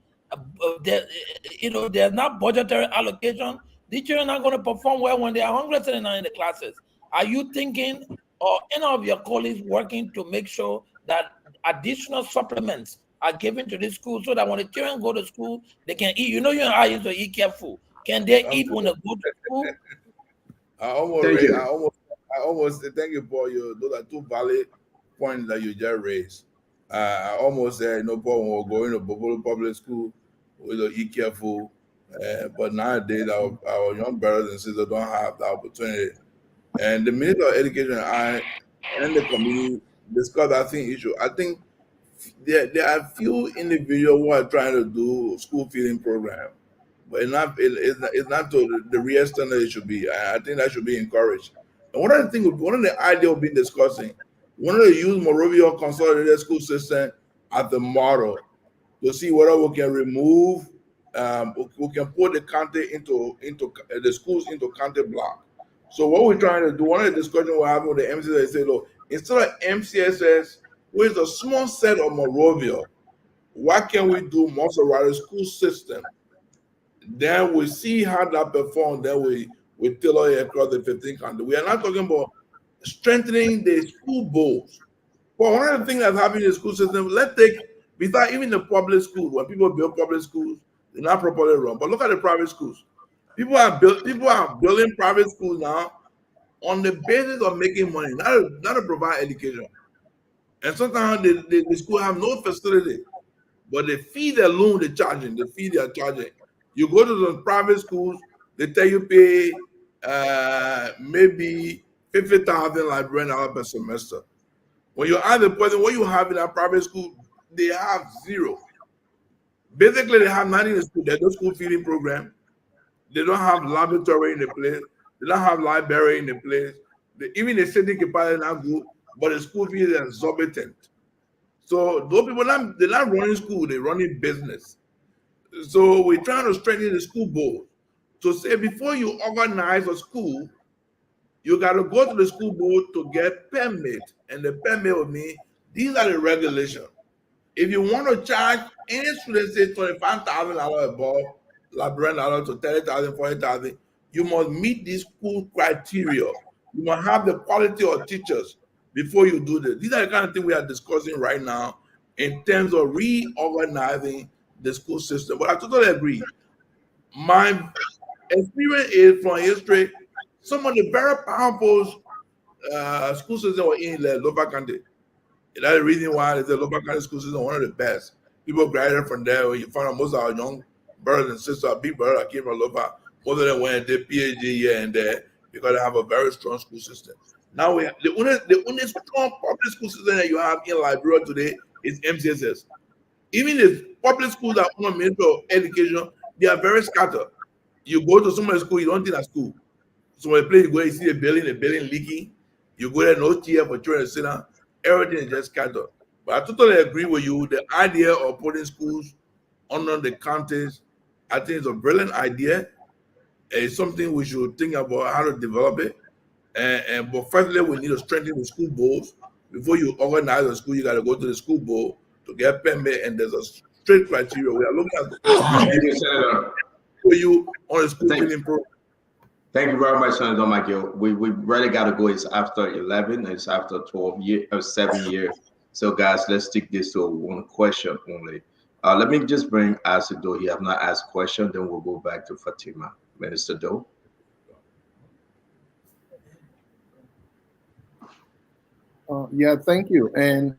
There's not budgetary allocation. The children are going to perform well when they are hungry sitting in the classes. Are you thinking, or any of your colleagues working to make sure that additional supplements are given to the school so that when the children go to school, they can eat? You know, you and I used to eat careful. Can they eat when they go to school? I almost thank you, Paul. Those are two valid points that you just raised. I almost said no problem. We're going to public school. We'll eat careful. But nowadays, our young brothers and sisters don't have the opportunity. And the Minister of Education and the community discuss that same issue. I think there are few individuals who are trying to do school feeding program, but it's not to the real standard it should be. I think that should be encouraged. And one of the ideas we've been discussing, we want to use Morovia consolidated school system as the model to see whether we can remove, we can put the county into the schools into county block. So what we're trying to do, one of the discussions we're having with the MCSS is say, look, instead of MCSS, with a small set of Morovia, what can we do most of our school system? Then we see how that performs, then we tailor it across the 15 countries. We are not talking about strengthening the school boards. But one of the things that's happening in the school system, let's take, besides even the public schools, when people build public schools, they're not properly run. But look at the private schools. People are building private schools now on the basis of making money, not to provide education. And sometimes the school have no facility, but the fee alone they're charging, the fee they are charging. You go to the private schools, they tell you pay maybe 50,000 Liberian per semester. When you ask the person what you have in a private school, they have zero. Basically, they have nothing in the school. There's no school feeding program. They don't have laboratory in the place. They don't have library in the place. Even the city capacity is not good, but the school fee is exorbitant. So those people, they're not running school, they're running business. So we're trying to strengthen the school board. So say before you organize a school, you got to go to the school board to get permit. And the permit with me, these are the regulations. If you want to charge any student, say $25,000 above, Liberian to 30,000, 40,000, you must meet these school criteria. You must have the quality of teachers before you do this. These are the kind of things we are discussing right now in terms of reorganizing the school system. But I totally agree. My experience is from history, some of the very powerful school systems were in the local country. That's the reason why the local country school system is one of the best. People graduated from there. You find out most of our young brothers and sisters, big brothers that came from local, most of them went and did PhD here and there because they have a very strong school system. Now we have the only strong public school system that you have in Liberia today is MCSS. Even the public schools that own Ministry of Education, they are very scattered. You go to some of the school, you don't think that's school. So when you play, you go, you see the building leaking. You go there, no chair for children to sit down. Everything is just scattered. But I totally agree with you. The idea of putting schools under the counties, I think it's a brilliant idea. It's something we should think about how to develop it. But firstly, we need to strengthen the school boards. Before you organize a school, you got to go to the school board to get permit, and there's a strict criteria. We are looking at for you on the school building program. Thank you very much, Senator McGill. We really got to go. It's after 11. It's after 12 years or 7 years. So, guys, let's stick this to one question only. Let me just bring Asif Doe. He have not asked a question. Then we'll go back to Fatima. Minister Doe. Yeah, thank you. And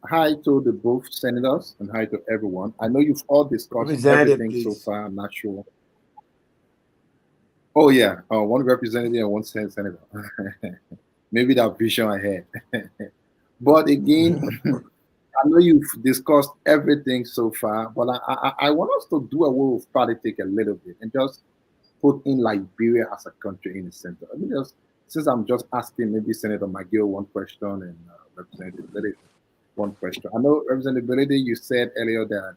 hi to the both senators and hi to everyone. I know you've all discussed everything so far. I'm not sure. Oh, yeah. One representative and one senator. Maybe that vision I had. But again, I know you've discussed everything so far, but I want us to do away with politics a little bit and just put in Liberia as a country in the center. I mean, since I'm just asking maybe Senator McGill one question and Representative Billy one question. I know Representative Billy, you said earlier that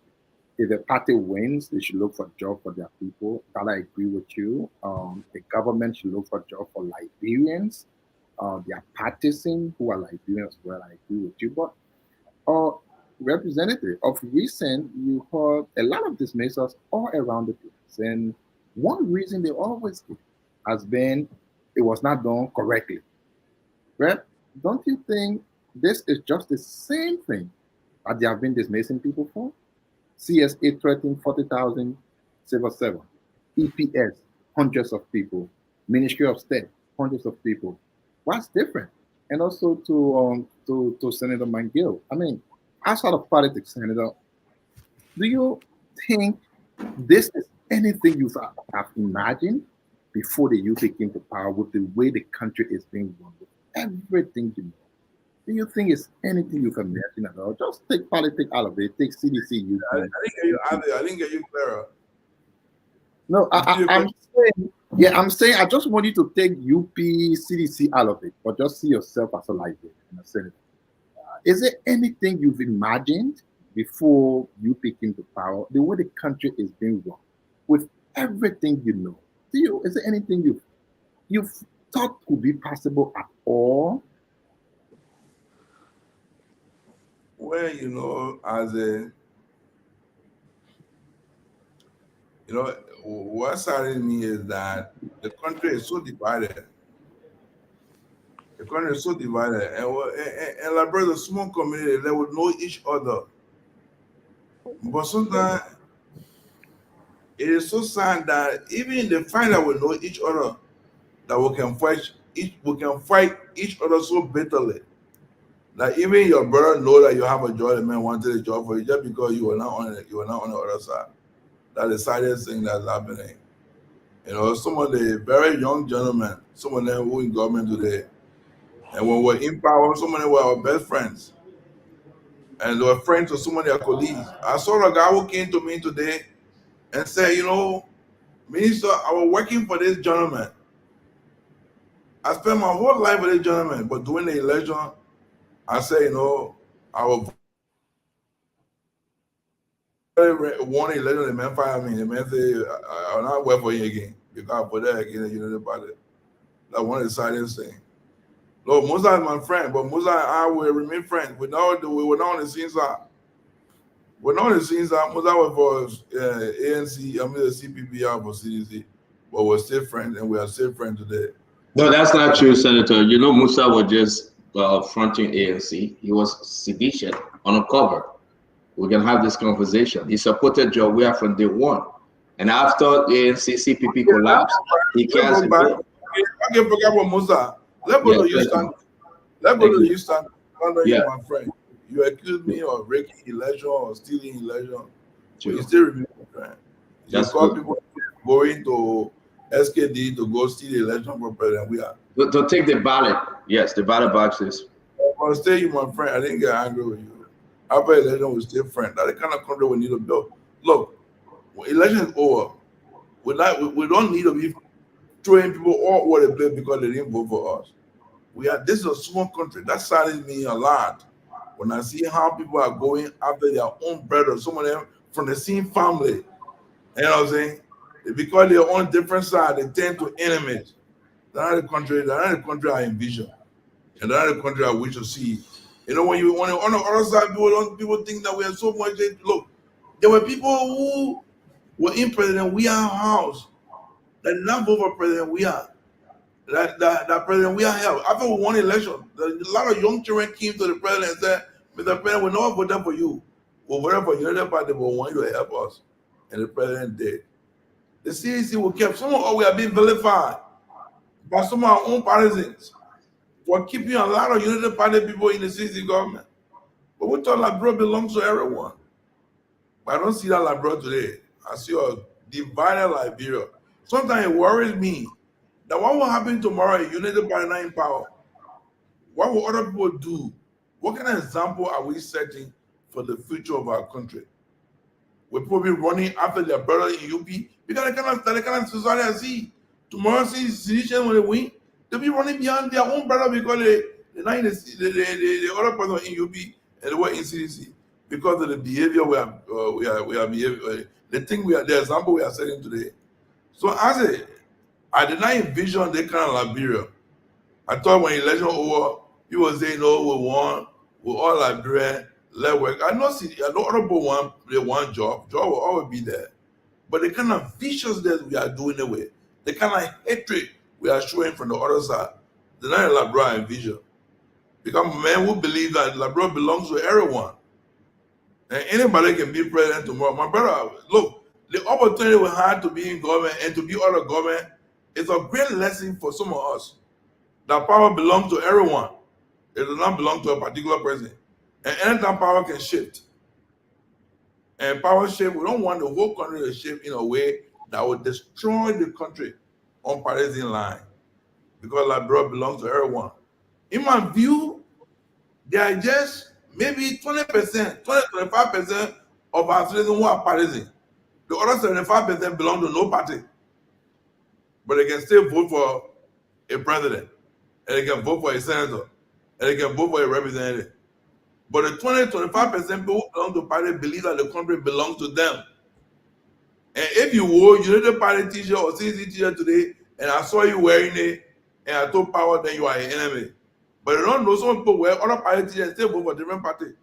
if the party wins, they should look for a job for their people. That I agree with you. The government should look for a job for Liberians. They are partisan who are Liberians as well. I agree with you. But representative, of recent, you heard a lot of dismissals all around the place. And one reason they always give has been it was not done correctly. Right? Don't you think this is just the same thing that they have been dismissing people for? CSA threatened 40,000 civil servants, EPS, hundreds of people, Ministry of State, hundreds of people. What's different? And also to Senator McGill. I mean, outside of politics, Senator, do you think this is anything you have imagined before the UK came to power with the way the country is being run, with everything you know? Do you think it's anything you can imagine at all? Just take politics out of it. Take CDC. I didn't get you clearer. No, I'm saying I just want you to take UP CDC out of it, but just see yourself as a Liberian and a senator. Is there anything you've imagined before UP came to power, the way the country is being run, with everything you know? Is there anything you've you thought could be possible at all? Well, as a, what saddened me is that the country is so divided. The country is so divided, and like brother, small community, they would know each other. But sometimes it is so sad that even in the fight that we know each other, that we can fight each other so bitterly. Like even your brother know that you have a job, the man wanted a job for you just because you were not on the other side. That's the saddest thing that's happening. Some of the very young gentlemen, some of them who in government today, and when we're in power, some of them were our best friends. And they were friends with some of their colleagues. I saw a guy who came to me today and said, Minister, I was working for this gentleman. I spent my whole life with this gentleman, but during the election, I said, I was won the election, the man fired me. The man said, I'll not work for you again. Because I put that again, the party. That's one of the saddest things. Look, Musa is my friend, but Musa and I will remain friends. We were not on the same side. We're not on the same side. Musa was for ANC, the CPPR for CDC, but we're still friends, and we are still friends today. No, that's not true, Senator. Musa was just fronting ANC. He was sedition on a cover. We can have this conversation. He supported Joe Weah from day one. And after the ANC CPP collapsed, he canceled. I can forget about Musa. Let's go to Houston. Let's go to Houston. You, my friend. You accuse me of breaking election or stealing election. You still remember, friend. You call people going to SKD to go steal the election for President Weah. To take the ballot. Yes, the ballot boxes. I'll stay you, my friend. I didn't get angry with you. After election, we still friends. That's the kind of country we need to build. Look, when election is over, we don't need to be throwing people all over the place because they didn't vote for us. This is a small country. That saddens me a lot when I see how people are going after their own brothers, some of them from the same family. You know what I'm saying? Because they're on different sides, they tend to enemies. That's not the country I envision. And that's the country I wish to see. When you on the other side, people think that we have so much. Look, there were people who were in President Weah's house that did not vote for President Weah. That President Weah held. After we won the election, a lot of young children came to the president and said, Mr. President, we're not voting for you. We're voting for you. Other party, but we want you to help us. And the president did. The CAC will keep some of us, we are being vilified by some of our own partisans for keeping a lot of United Party people in the CAC government. But we thought Liberia belongs to everyone. But I don't see that Liberia today. I see a divided Liberia. Sometimes it worries me that what will happen tomorrow if United Party not in power? What will other people do? What kind of example are we setting for the future of our country? We're probably running after their brother in UP because the kind of society I see. Tomorrow, see decision when they win, they'll be running behind their own brother because they're not in the other person in UP and they were in CDC because of the behavior we are behaving, the example we are setting today. So I did not envision that kind of Liberia. I thought when election over, people say, we won, we're all Liberian, let work. I know other people want job will always be there. But the kind of viciousness we are doing away, the kind of hatred we are showing from the other side, they're not a Liberia vision. Because men who believe that Liberia belongs to everyone. And anybody can be president tomorrow. My brother, look, the opportunity we had to be in government and to be out of government is a great lesson for some of us. That power belongs to everyone. It does not belong to a particular person. And anytime power can shift. And power shift, we don't want the whole country to shift in a way that will destroy the country on partisan line. Because Liberia belongs to everyone. In my view, there are just maybe 20%, 20-25% of our citizens who are partisan. The other 75% belong to no party. But they can still vote for a president, and they can vote for a senator, and they can vote for a representative. But the 20-25% people who belong to party believe that the country belongs to them. And if you were a United Party teacher or CC teacher today, and I saw you wearing it, and I told power that you are an enemy. But you don't know some people wear other party and still vote for different party.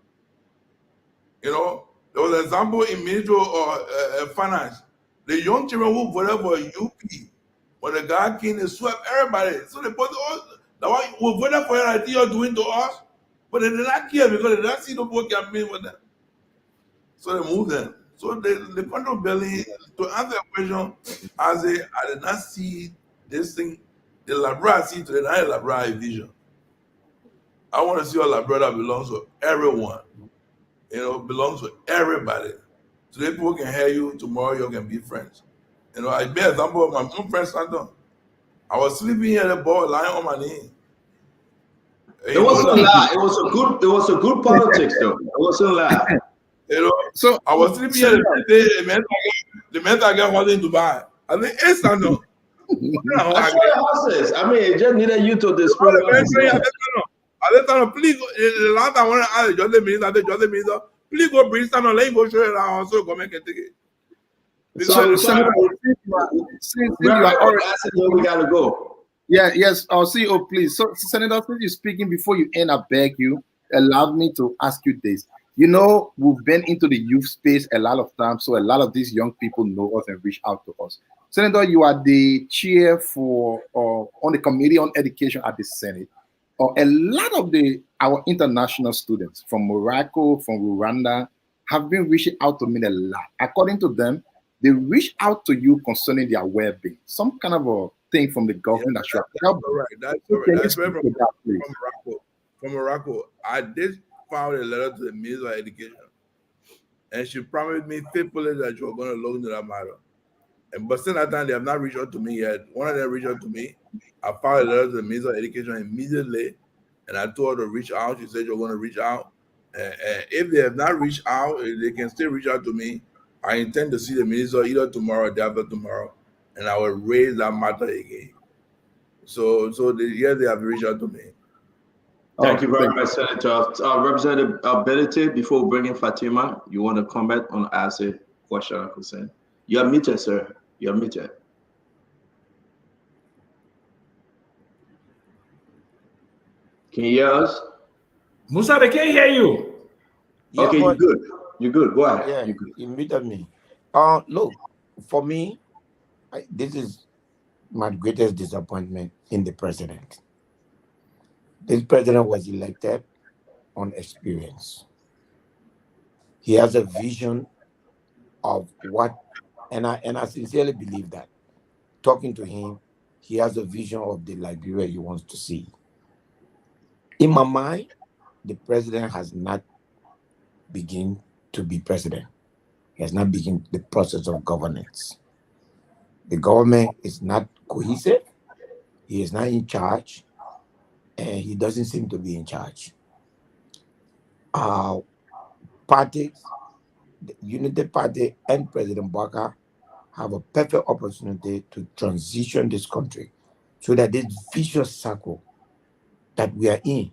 You know, there was an example in ministry or finance. The young children who voted for UP, when the guy came and swept everybody. So they put all the one who voted for it, you're doing to us, but they did not care because they did not see the book campaign with them. So they moved them. So the control belly, to answer the question, I did not see this thing. The Labra I see today, not a Labra vision. I want to see a Labra that belongs to everyone. You know, belongs to everybody. Today people can hear you, tomorrow you can be friends. You know, I made an example of my own friend Santon. I was sleeping here, the boy lying on my knee. It wasn't a lie. It was a good politics though. It wasn't a lie. You know, so I was sleeping here the mental guy was in Dubai. I think it's Santon. I saw your horses. I mean, it just needed you to display. Please, the last time I want to ask Jose Minister, please go bring Stanton, let him go show it around so government can take it. So, Senator, since you are already, we gotta go. Yeah, yes, I'll see you, please. So, Senator, since you're speaking, before you end, I beg you, allow me to ask you this. You know, we've been into the youth space a lot of times, so a lot of these young people know us and reach out to us. Senator, you are the chair for on the Committee on Education at the Senate. A lot of our international students from Morocco, from Rwanda, have been reaching out to me a lot. According to them, they reach out to you concerning their well-being, some kind of a thing from the government that should help. That's correct. That's from Morocco. I did file a letter to the Minister of Education, and she promised me faithfully that she was going to look into that matter. But since that time, they have not reached out to me yet. One of them reached out to me. I filed a letter to the Minister of Education immediately, and I told her to reach out. She said you're going to reach out. And if they have not reached out, they can still reach out to me. I intend to see the minister either tomorrow or the day after tomorrow, and I will raise that matter again. So yes, they have reached out to me. Thank you very much, Senator. Representative Ability, before we bring in Fatima, you want to comment on ask a question or concern? You are muted, sir. You are muted. Can you hear us? Musa, they can't hear you. Okay, you're good. You're good. Go ahead. Yeah, you're good. You muted me. Look, for me, this is my greatest disappointment in the president. This president was elected on experience. He has a vision of what, and I sincerely believe that. Talking to him, he has a vision of the Liberia he wants to see. In my mind, the president has not begun to be president. He has not begun the process of governance. The government is not cohesive. He is not in charge, and he doesn't seem to be in charge. Parties, the Unity Party and President Baka have a perfect opportunity to transition this country so that this vicious circle that we are in,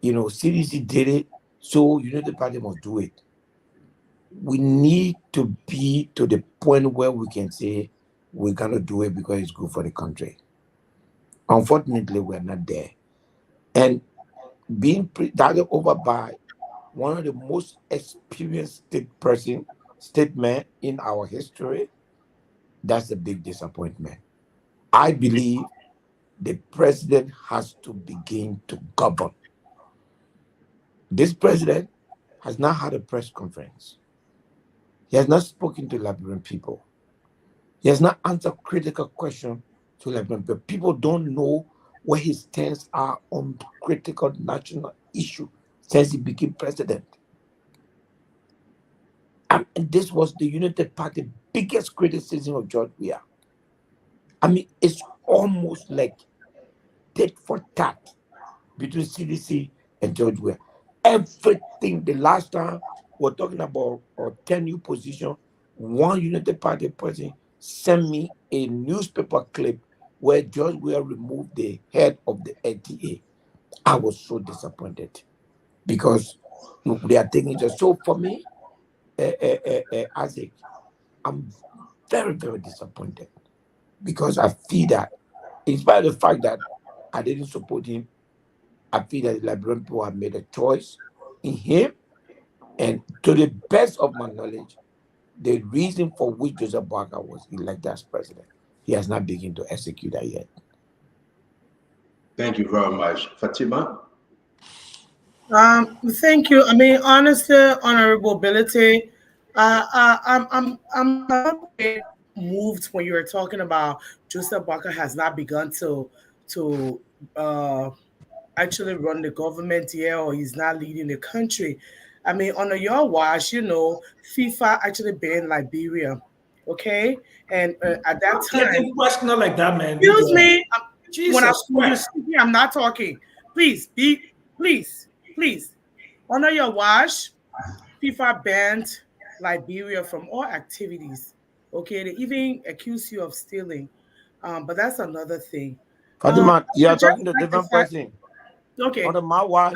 CDC did it, so Unity Party must do it. We need to be to the point where we can say we're going to do it because it's good for the country. Unfortunately, we're not there. And being presided over by one of the most experienced statesmen in our history, that's a big disappointment. I believe the president has to begin to govern. This president has not had a press conference. He has not spoken to Liberian people. He has not answered critical questions to Liberian people. People don't know where his stance are on critical national issue since he became president. And this was the United Party's biggest criticism of George Weah. I mean, it's almost like tit for tat between CDC and George Weah. Everything, the last time we're talking about our tenure position, one United Party person sent me a newspaper clip where George Weah removed the head of the LTA. I was so disappointed because they are taking it. So for me, Isaac, I'm very, very disappointed because I feel that, in spite of the fact that I didn't support him, I feel that the Liberian people have made a choice in him. And to the best of my knowledge, the reason for which Joseph Boakai was elected as president, he has not begun to execute that yet. Thank you very much. Fatima? Thank you. I mean, honestly, honorable ability. I'm a bit moved when you were talking about Joseph Boakai has not begun to actually run the government here, or he's not leading the country. I mean, under your watch, FIFA actually banned Liberia, okay? And at that time, Getting questioner like that, man. excuse me, Jesus when you Christ. speak here, I'm not talking. Please, please. Under your watch, FIFA banned Liberia from all activities. Okay, they even accuse you of stealing, but that's another thing. Fatima, you I are just talking to a like the different fact- person. Okay, Under my watch,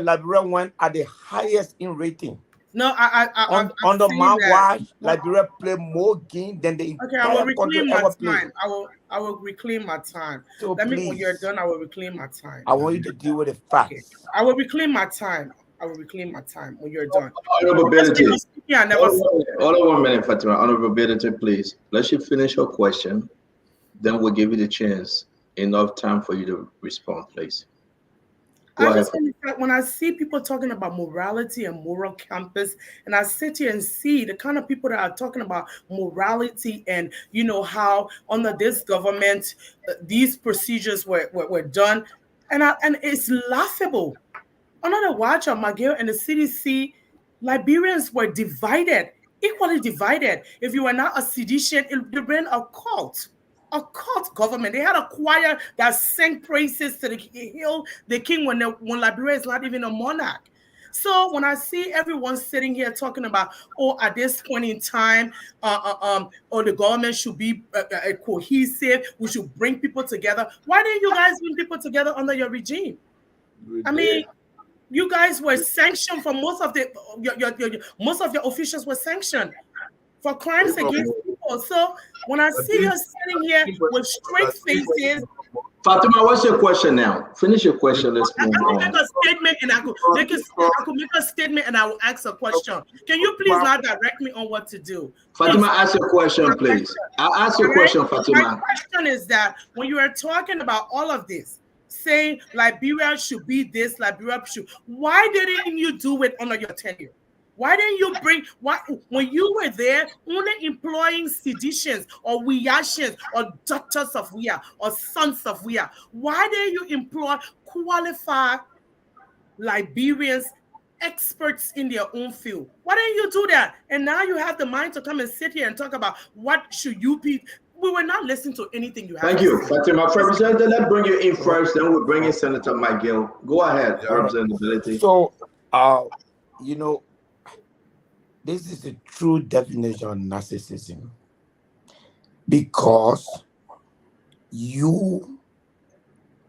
Liberia went at the highest in rating. No, I'm Under saying my that. watch, Liberia played more games than the Okay, I will entire country reclaim my ever played. time. I will reclaim my time. So Let me, when please, you're done, I will reclaim my time. I want you to deal with the Okay, facts. I will reclaim my time. When you're done. Honorable ability. I never. Hold on 1 minute, Fatima. Honorable ability, please. Let you finish your question. Then we'll give you the chance, enough time for you to respond, please. Go I ahead. just want to say, when I see people talking about morality and moral compass, and I sit here and see the kind of people that are talking about morality and how under this government these procedures were done, and it's laughable. Under the watch of McGill and the CDC, Liberians were divided, equally divided. If you were not a sedition, they ran a cult government. They had a choir that sang praises to the king when Liberia is not even a monarch. So when I see everyone sitting here talking about, at this point in time, the government should be cohesive, we should bring people together. Why didn't you guys bring people together under your regime? I mean, you guys were sanctioned for most of your officials were sanctioned for crimes against people. So when I see you sitting here with straight faces, Fatima, what's your question now? Finish your question. Let's move on. make a statement, and I could make a statement, and I will ask a question. Can you please not direct me on what to do? Fatima, ask your question, please. I'll ask your question, Fatima. My question is that when you are talking about all of this, saying Liberia should be this, Liberia should, why didn't you do it under your tenure? Why didn't you when you were there, only employing seditions or Weashans or daughters of Wea or sons of Wea? Why didn't you employ qualified Liberians, experts in their own field? Why didn't you do that? And now you have the mind to come and sit here and talk about what should you be. We were not listening to anything you have. Thank you, Fatima. Representative, let's bring you in first, then we'll bring in Senator McGill. Go ahead, representability. So, this is the true definition of narcissism, because you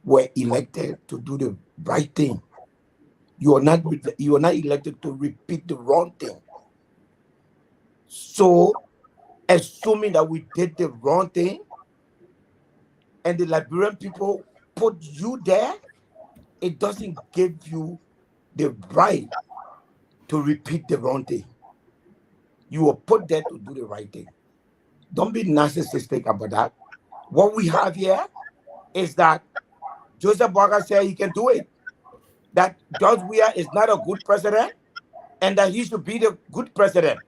were elected to do the right thing. You are not elected to repeat the wrong thing. So, assuming that we did the wrong thing and the Liberian people put you there, it doesn't give you the right to repeat the wrong thing. You were put there to do the right thing. Don't be narcissistic about that. What we have here is that Joseph Boakai said he can do it. That George Weah is not a good president, and that he should be the good president.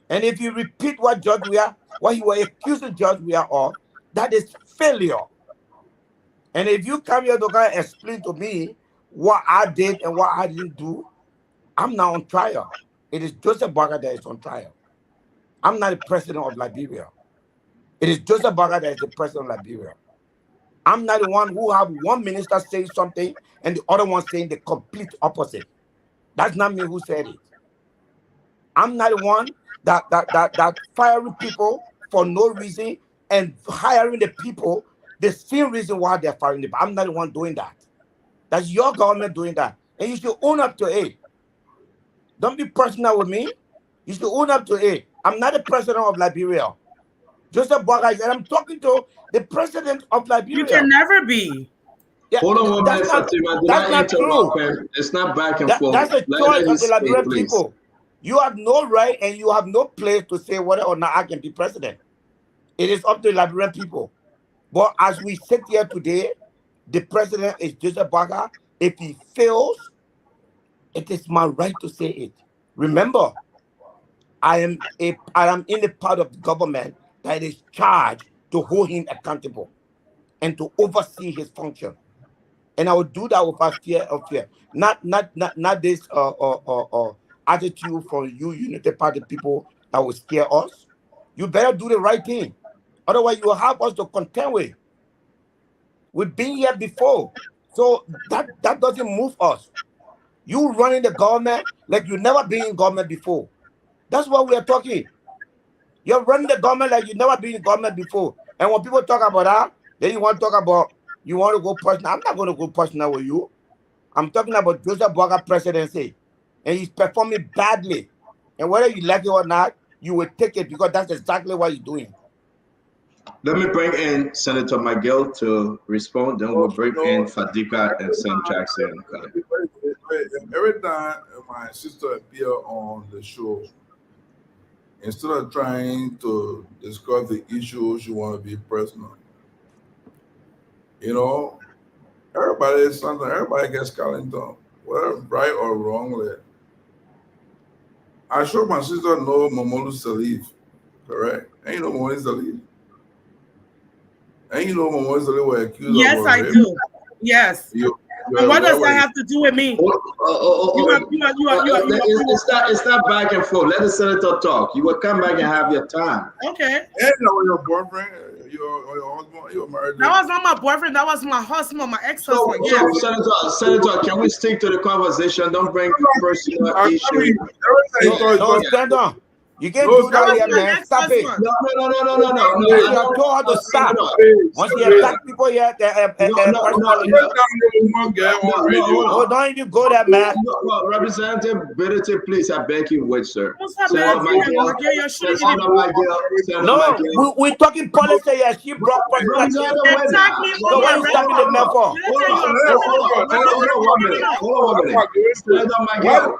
And if you repeat what he was accusing George Weah of, that is failure. And if you come here to explain to me what I did and what I didn't do, I'm now on trial. It is Joseph Boakai that is on trial. I'm not the president of Liberia. It is Joseph Boakai that is the president of Liberia. I'm not the one who have one minister saying something and the other one saying the complete opposite. That's not me who said it. I'm not the one that firing people for no reason and hiring the people the same reason why they're firing them. I'm not the one doing that. That's your government doing that. And you should own up to it. Don't be personal with me. You should own up to it. I'm not the president of Liberia. Joseph Boakai said, I'm talking to the president of Liberia. You can never be. Yeah, Hold on one minute, that's not, Fatima. Do that's not not true. interrupt him. It's not back and forth. That's the Let choice him of the speak, Liberian please. people. You have no right and you have no place to say whether or not I can be president. It is up to the Liberian people. But as we sit here today, the president is Joseph Boakai. If he fails, it is my right to say it. Remember, I am in a part of the government that is charged to hold him accountable and to oversee his function. And I will do that without fear of fear. Not this attitude from you United Party people that will scare us. You better do the right thing. Otherwise, you will have us to contend with. We've been here before. So that doesn't move us. You running the government like you never been in government before. That's what we are talking. You're running the government like you never been in government before. And when people talk about that, then you want to talk about you want to go personal. I'm not going to go personal with you. I'm talking about Joseph Boakai presidency. And he's performing badly. And whether you like it or not, you will take it because that's exactly what he's doing. Let me bring in Senator McGill to respond. Then we'll bring in Fadika and Sam Jackson. Every time my sister appear on the show, instead of trying to discuss the issue, she want to be personal. You know, everybody gets Carlington, whether right or wrongly. I sure my sister know Momolu Salif, correct? And you know Momolu Salif? And you know Momolu Salif were accused Yes, of I rape? do. Yes. And what does that have to do with me? It's not back and forth. Let the senator talk. You will come back and have your time. Okay. And your boyfriend, your husband, you're married. That was not my boyfriend. That was my husband, my ex-husband. Senator, can we stick to the conversation? Don't bring personal issues. No, stand on. You can't do that here, man. Stop it. No. You have told her to stop. Once you attack people here, no, don't even go there, man. No, Representative Benedict, please, I beg you, wait, sir. No, we're talking policy here. She brought personal. So what are you stopping the man for? Hold on one minute. Senator McGill.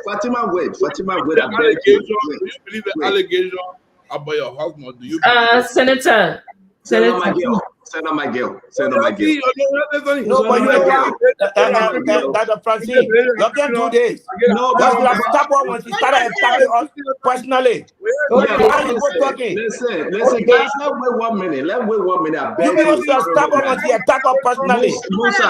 Fatima, wait. Do you believe the allegation about your husband? Do you Senator McGill. No, but you know what? Dr. Francine, you can't do this. No, but you have stopped her when she started attacking us personally. Listen, guys, let's wait 1 minute. Let's wait 1 minute. You must stop her when she attacked her personally. Musa.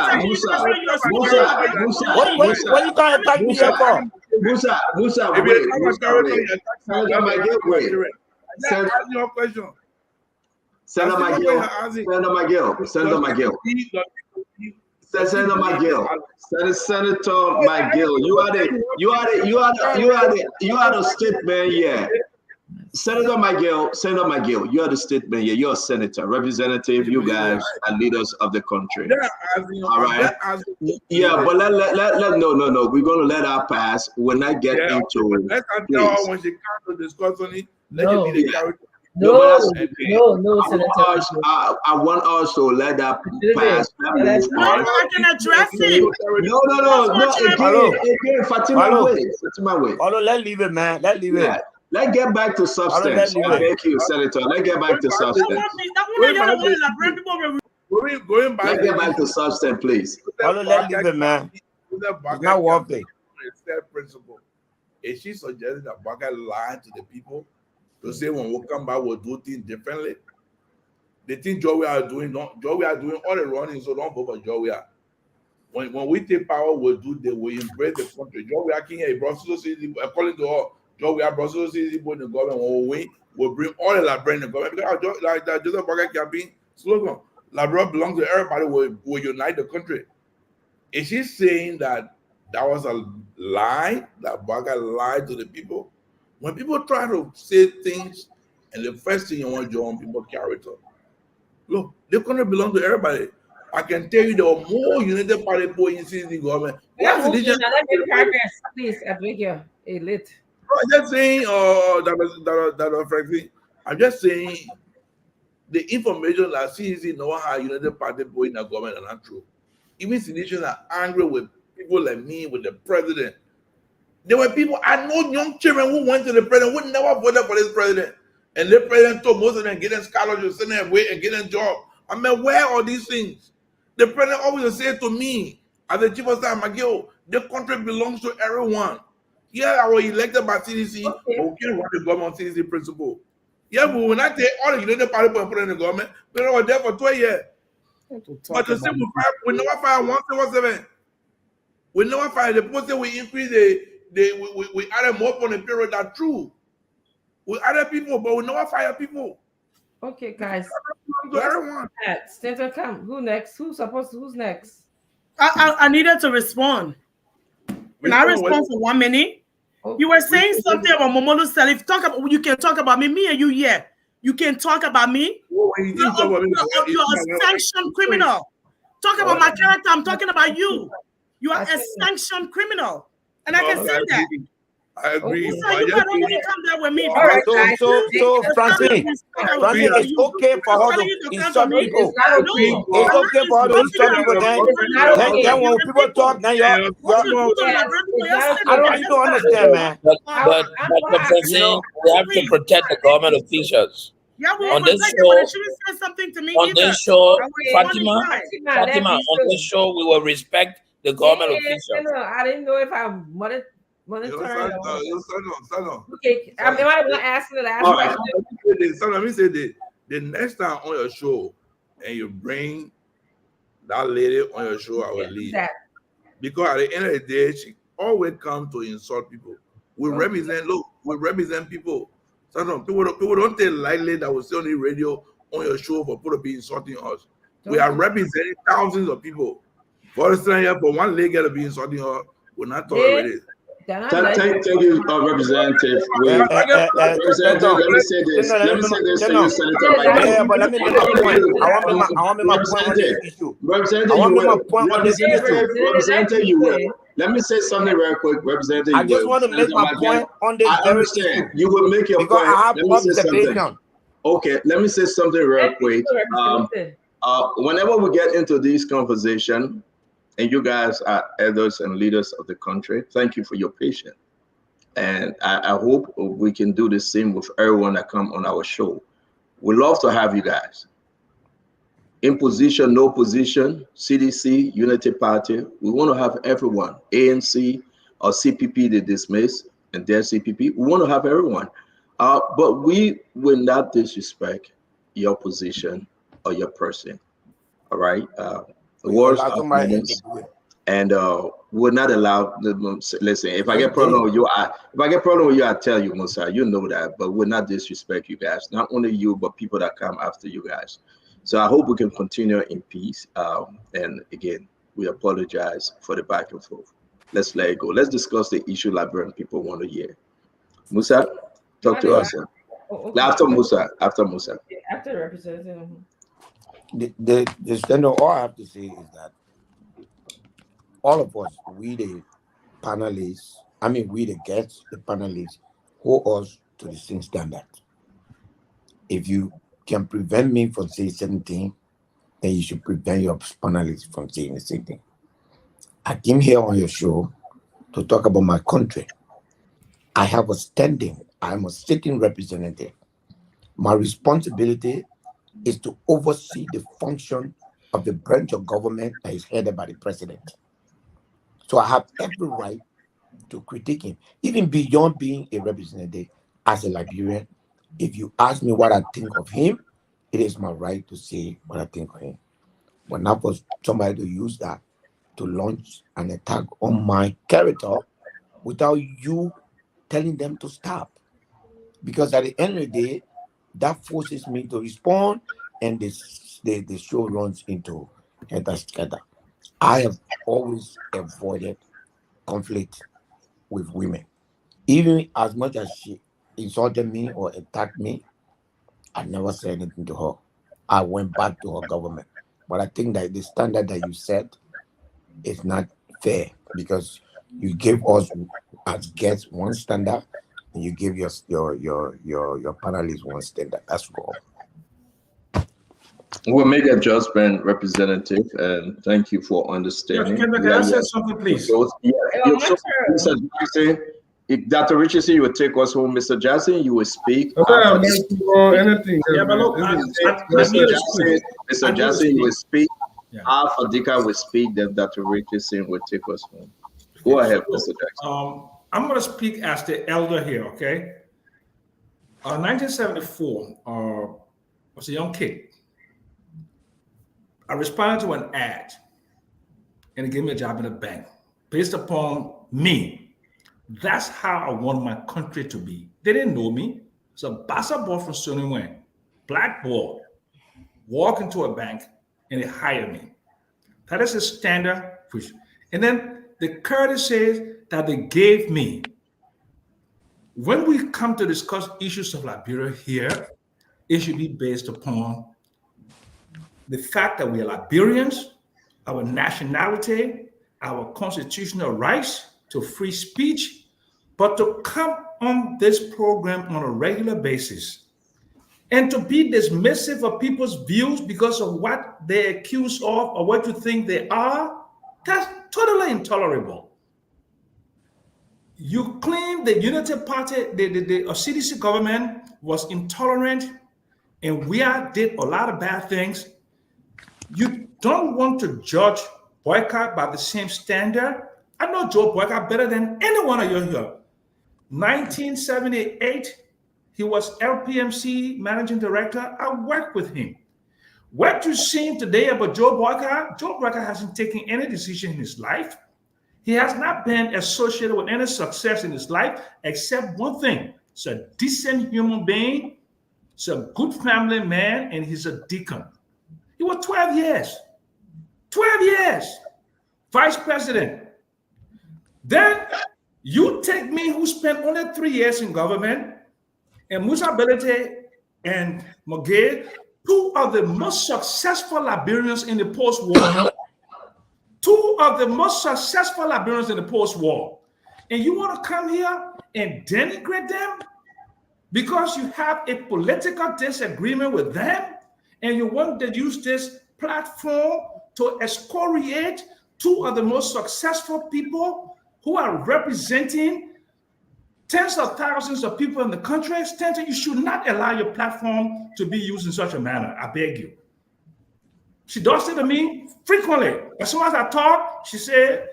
What you can't attack me here for? Musa, wait. Senator McGill, wait. Senator McGill. Senator McGill, you are the statement here. Senator McGill, you are the statement here. You're a senator, representative. You guys are leaders of the country. All right. Yeah, but let no. We're gonna let our pass. We're not getting into it. Let's tell when she comes to discuss on it. No, Senator. I want us to let that pass. I can address it. No. Again, Fatima, wait. Let's leave it, man. Let's leave it. Let's get back to substance. Thank you, Senator. Let's get back to substance. Let's get back to substance, please. Let's leave it, man. It's not worth it. Principle. Is she suggesting that Boakai lied to the people to say when we come back we'll do things differently? The thing Joey are doing all the running, so don't vote for Joey. When we take power, we embrace the country. Joey are king here, Brussels City, according to all. We are Brussels City in the government. When we win, we'll bring all the Liberian in the government. Because like that Joseph Boakai campaign slogan, Liberia belongs to everybody, will unite the country. Is she saying that was a lie, that Boakai lied to the people? When people try to say things, and the first thing you want to do on people character. Look, the country belongs to everybody. I can tell you there are more United Party people in CDC government. What's the difference? Let me progress, please. I beg you. A lit. I'm just saying, that frankly, I'm just saying the information that CDC know how United Party people in the government are not true. Even citizens are angry with people like me, with the president. There were people, I know young children who went to the president, who never voted for this president. And the president told most of them getting scholarships, sitting there waiting and getting jobs. I mean, where are these things? The president always said to me, as the chief of staff, McGill, the country belongs to everyone. Yeah, I was elected by CDC, but we can't run the government on CDC principle. Yeah, but when I take all the United Party people put in the government, we were there for 12 years. But the same we never fired 177. We never fired the people say we increase we added more on the period. That's true. We added people, but we never fire people. Okay, guys. Everyone. Stanton, come. Who's next? I needed to respond. Can I respond for 1 minute? Okay. You were saying something about Momolu Salif. You can talk about me. Me and you, yeah. You can talk about me. You're a sanctioned criminal. Talk about my character. I'm talking about you. You are a sanctioned criminal. And I can say that. I agree. So you don't need to come there with me. So Francine, it's okay for her to insult people. It's okay for her to insult people. Then when people talk, now you're I don't understand, man. But Francine, we have to protect the government officials. Yeah, we on this show, she said something to me on this show, Fatima, on this show, we will respect the government officials. I didn't know if I'm monitoring. Okay, am I going to ask the last question? Let me say the next time on your show, and you bring that lady on your show, I will leave. Because at the end of the day, she always comes to insult people. We represent people. Sometimes people don't take lightly that we say on the radio on your show for people to be insulting us. We are representing thousands of people. For instance, for one lady to be insulting her, we're not tolerating it. Thank you, Representative. Representative, let me say this. Let me say this to you, Senator McGill. Yeah, but let me make my point. I want to make my point on this issue. Representative, you will. Let me say something very quick, Representative. I just want to make my point on this. I understand. You will make your point. I have observation. Okay, let me say something real quick. Whenever we get into this conversation, and you guys are elders and leaders of the country, thank you for your patience. And I hope we can do the same with everyone that come on our show. We love to have you guys. In position, no position, CDC, Unity Party. We want to have everyone. ANC or CPP, they dismiss, and their CPP. We want to have everyone. But we will not disrespect your position or your person. All right? Words are moments, and we're not allowed. Listen, if I get problem with you, I tell you, Musa, you know that. But we're not disrespect you guys. Not only you, but people that come after you guys. So I hope we can continue in peace. And again, we apologize for the back and forth. Let's let it go. Let's discuss the issue Liberian people want to hear. Musa, talk to us. After Musa. After the representative. The standard, all I have to say is that all of us, we the panelists, we the guests, the panelists, hold us to the same standard. If you can prevent me from saying something, then you should prevent your panelists from saying the same thing. I came here on your show to talk about my country. I have a standing. I'm a sitting representative. My responsibility is to oversee the function of the branch of government that is headed by the president. So I have every right to critique him, even beyond being a representative as a Liberian. If you ask me what I think of him, it is my right to say what I think of him. But not for somebody to use that to launch an attack on my character without you telling them to stop. Because at the end of the day, that forces me to respond, and the show runs into scatter. I have always avoided conflict with women. Even as much as she insulted me or attacked me, I never said anything to her. I went back to her government. But I think that the standard that you set is not fair, because you give us as guests one standard and you give your panelists one standard. That's wrong. We'll make adjustment, representative, and thank you for understanding. Can I say something, please? Mr. Jackson, if Dr. Richardson, you will take us home. Mr. Jackson, you will speak. Anything. Yeah, but look, Mr. Jackson, you will speak. Alpha Dika will speak. Then Dr. Richardson will take us home. Go ahead, Mr. Jackson. I'm going to speak as the elder here, okay? 1974, I was a young kid. I responded to an ad, and it gave me a job in a bank based upon me. That's how I want my country to be. They didn't know me. It's a bassa boy from Sonny Wayne, black boy, walk into a bank, and they hire me. That is a standard. And then the courtesy that they gave me. When we come to discuss issues of Liberia here, it should be based upon the fact that we are Liberians, our nationality, our constitutional rights to free speech, but to come on this program on a regular basis and to be dismissive of people's views because of what they're accused of or what you think they are, that's totally intolerable. You claim the Unity Party, the CDC government was intolerant, and we did a lot of bad things. You don't want to judge Boycott by the same standard. I know Joe Boycott better than any one of you here. 1978, he was LPMC managing director. I worked with him. What you're seeing today about Joe Boycott hasn't taken any decision in his life. He has not been associated with any success in his life except one thing. He's a decent human being. He's a good family man, and he's a deacon. He was 12 years. 12 years. Vice president. Then you take me, who spent only 3 years in government, and Musa Belete and McGill, two of the most successful Liberians in the post-war. Two of the most successful Liberians in the post-war. And you want to come here and denigrate them because you have a political disagreement with them, and you want to use this platform to excoriate two of the most successful people who are representing tens of thousands of people in the country. Stanton, you should not allow your platform to be used in such a manner. I beg you. She does it to me frequently. As soon as I talk, she said,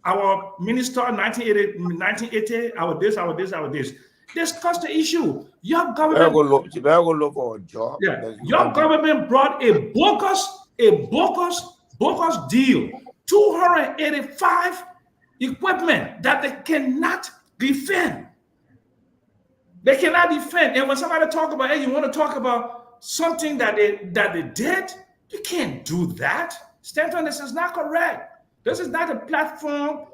our minister, 1980, our this. Discuss the issue. Your government, you better go look for a job. Yeah, your government brought a bogus deal, 285 equipment that they cannot defend. They cannot defend. And when somebody talk about, hey, you want to talk about something that they did, you can't do that. Stanton, this is not correct. This is not a platform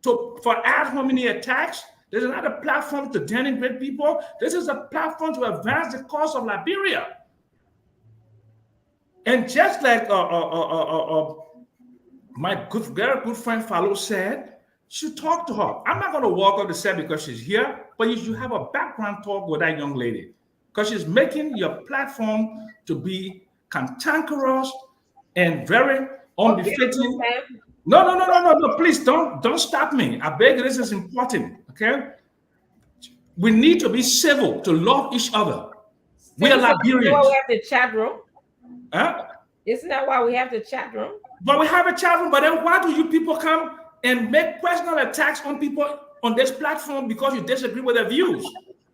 for ad hominem attacks. This is not a platform to denigrate people. This is a platform to advance the cause of Liberia. And just like my very good friend Fallo said, you should talk to her. I'm not going to walk up the set because she's here, but you should have a background talk with that young lady because she's making your platform to be cantankerous and very unbefitting. No, please don't stop me. I beg you, this is important, okay? We need to be civil, to love each other. We are Liberians. Why we have the chat room? Huh? Isn't that why we have the chat room? But we have a chat room, but then why do you people come and make personal attacks on people on this platform because you disagree with their views?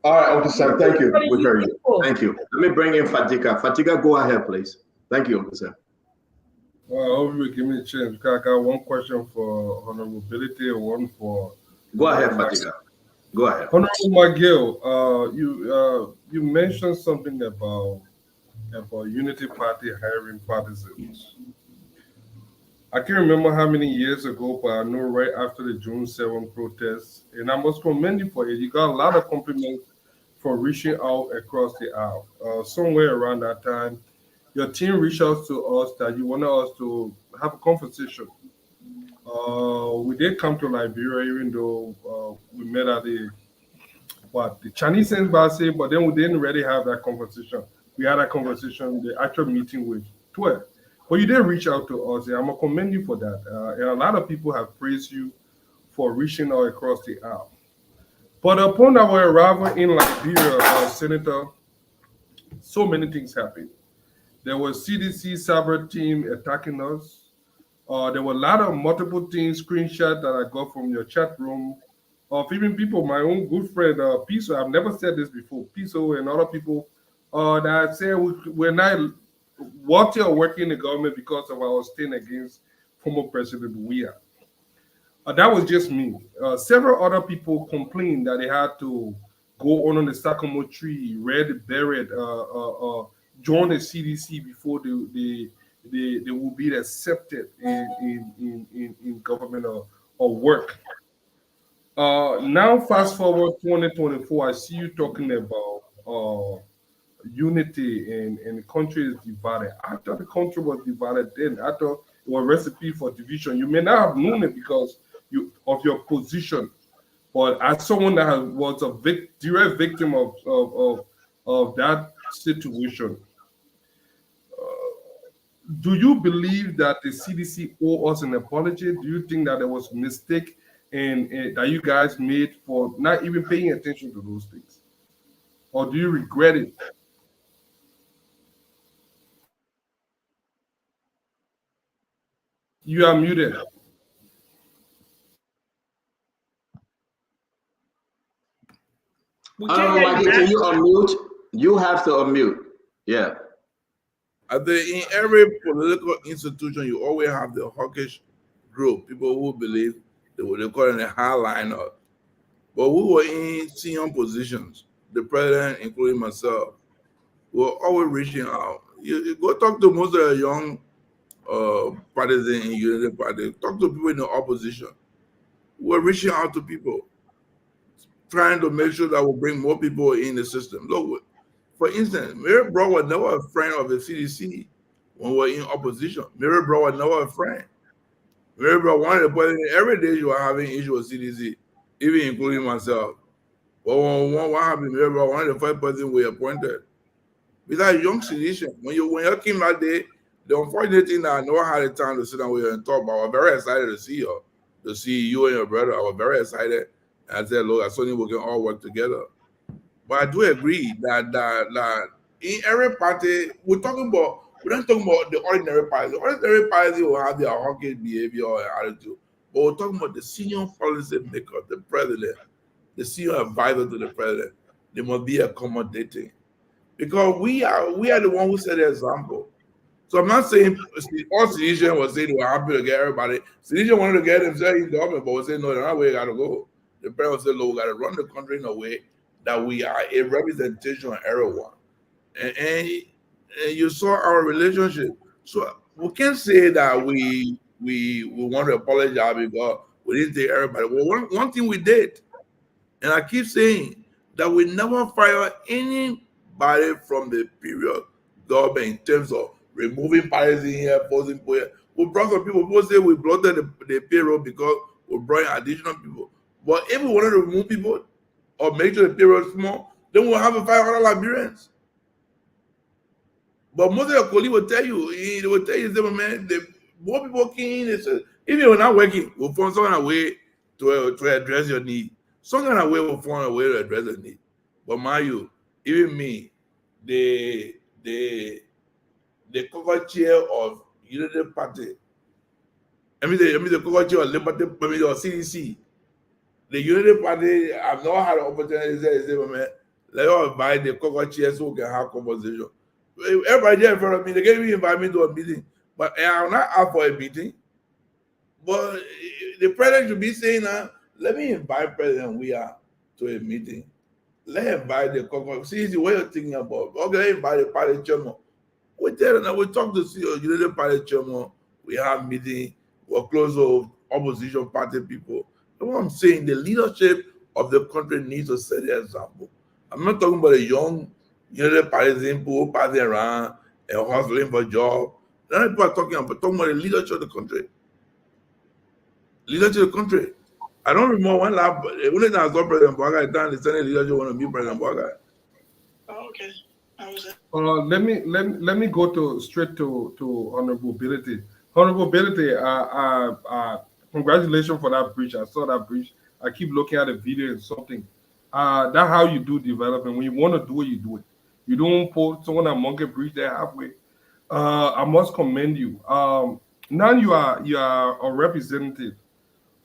All right, Uncle Sam, thank you. We heard you. Thank you. Let me bring in Fatika. Fatika, go ahead, please. Thank you, Uncle Sam. Well, I hope you give me a chance. I got one question for honorability and one for. Go ahead, Fatika. Go ahead. Honorable McGill, you mentioned something about Unity Party hiring partisans. I can't remember how many years ago, but I know right after the June 7 protests, and I must commend you for it. You got a lot of compliments for reaching out across the aisle. Somewhere around that time, your team reached out to us that you wanted us to have a conversation. We did come to Liberia, even though we met at the Chinese embassy, but then we didn't really have that conversation. We had a conversation, the actual meeting with 12. But you did reach out to us, and I'm gonna commend you for that. And a lot of people have praised you for reaching out across the aisle. But upon our arrival in Liberia, Senator, so many things happened. There was CDC cyber team attacking us. There were a lot of multiple things, screenshots that I got from your chat room of even people, my own good friend, Piso. I've never said this before. Piso and other people that say we're not wanting or working in the government because of our stand against former President Buia. That was just me. Several other people complained that they had to go on the sycamore tree, red beret, join the CDC before they will be accepted in government or work. Now, fast forward 2024, I see you talking about unity and the country is divided. I thought the country was divided then. I thought it was a recipe for division. You may not have known it because of your position, but as someone that was a direct victim of that situation, do you believe that the CDC owe us an apology? Do you think that there was a mistake and that you guys made for not even paying attention to those things? Or do you regret it? You are muted. Maggie, can you unmute? You have to unmute. Yeah. I think in every political institution, you always have the hawkish group, people who believe they call it a hardliner. But we were in senior positions, the president, including myself, we were always reaching out. You go talk to most of the young partisans in Unity Party, talk to people in the opposition. We're reaching out to people, trying to make sure that we bring more people in the system. Look, for instance, Mary Brown was never a friend of the CDC when we were in opposition. Mary Brown was never a friend. Mary Brown wanted to put in every day you were having issue with CDC, even including myself. But what happened, Mary Brown wanted the first person we appointed. Besides young clinician, when you came that day, the unfortunate thing that I never had the time to sit down with you and talk about, I was very excited to see you, and your brother. I was very excited. I said, look, I saw we can all work together. But I do agree that in every party, we're not talking about the ordinary party. The ordinary party will have their hawkish behavior or attitude. But we're talking about the senior policy maker, the president, the senior advisor to the president. They must be accommodating. Because we are the one who set the example. So I'm not saying all citizens were saying they were happy to get everybody. Citizens wanted to get themselves in government, but we said, no, that's not where you got to go. The president said, look, we got to run the country in a way that we are a representation of everyone. And you saw our relationship. So we can't say that we want to apologize because we didn't take everybody. Well, one thing we did, and I keep saying that we never fire anybody from the period government in terms of removing parties in here, posting people here. We brought some people. People say we bloated the payroll because we brought in additional people. But if we wanted to remove people or make sure the payroll is small, then we'll have 500 Liberians. But most of your colleagues will tell you, man, the more people came in, even if you're not working, we'll find some kind of way to address your need. Some kind of way we'll find a way to address the need. But mind you, even me, the co-chair of Unity Party, the co-chair of Liberty, or CDC, the Unity Party, I've not had an opportunity to say, man, let us invite the co-chair so we can have conversation. Everybody there in front of me, they can't even invite me to a meeting, but I'm not out for a meeting. But the president should be saying, let me invite President Weah to a meeting. Let him invite the co-chair. See what you're thinking about. Okay, let invite the party chairman. We tell them, we talk to the Unity Party chairman. We have meeting. We're close to opposition party people. And what I'm saying, the leadership of the country needs to set the example. I'm not talking about a young Unity Party people who pass around and hustling for a job. None of people are talking about the leadership of the country. Leadership of the country. I don't remember one lab, only time I saw President Boaga, I the Senate leadership want to meet President Boaga. Oh, okay. Let me go straight to Honorable Ability. Honorable Ability, congratulations for that bridge. I saw that bridge. I keep looking at the video and something. That's how you do development. When you want to do it, you do it. You don't put someone at Monkey Bridge there halfway. I must commend you. Now you are a representative.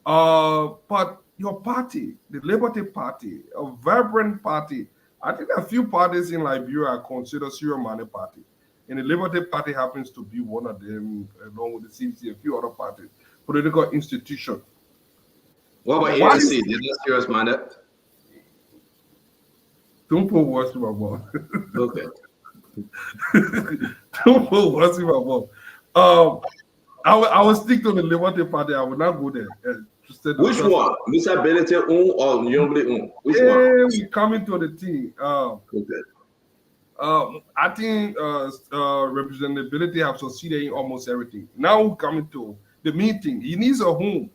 But your party, the Liberty Party, a vibrant party. I think a few parties in Liberia are considered serial money party. And the Liberty Party happens to be one of them, along with the CDC, a few other parties, political institutions. What about ANC? Did they serious minded? Don't put words in my mouth. Okay. Don't put words in my mouth. I will stick to the Liberty Party. I will not go there. Which one? Mr. Ability or Youngly? Which one? We coming to the team. Okay. I think representability have succeeded in almost everything. Now we're coming to the meeting. He needs a home.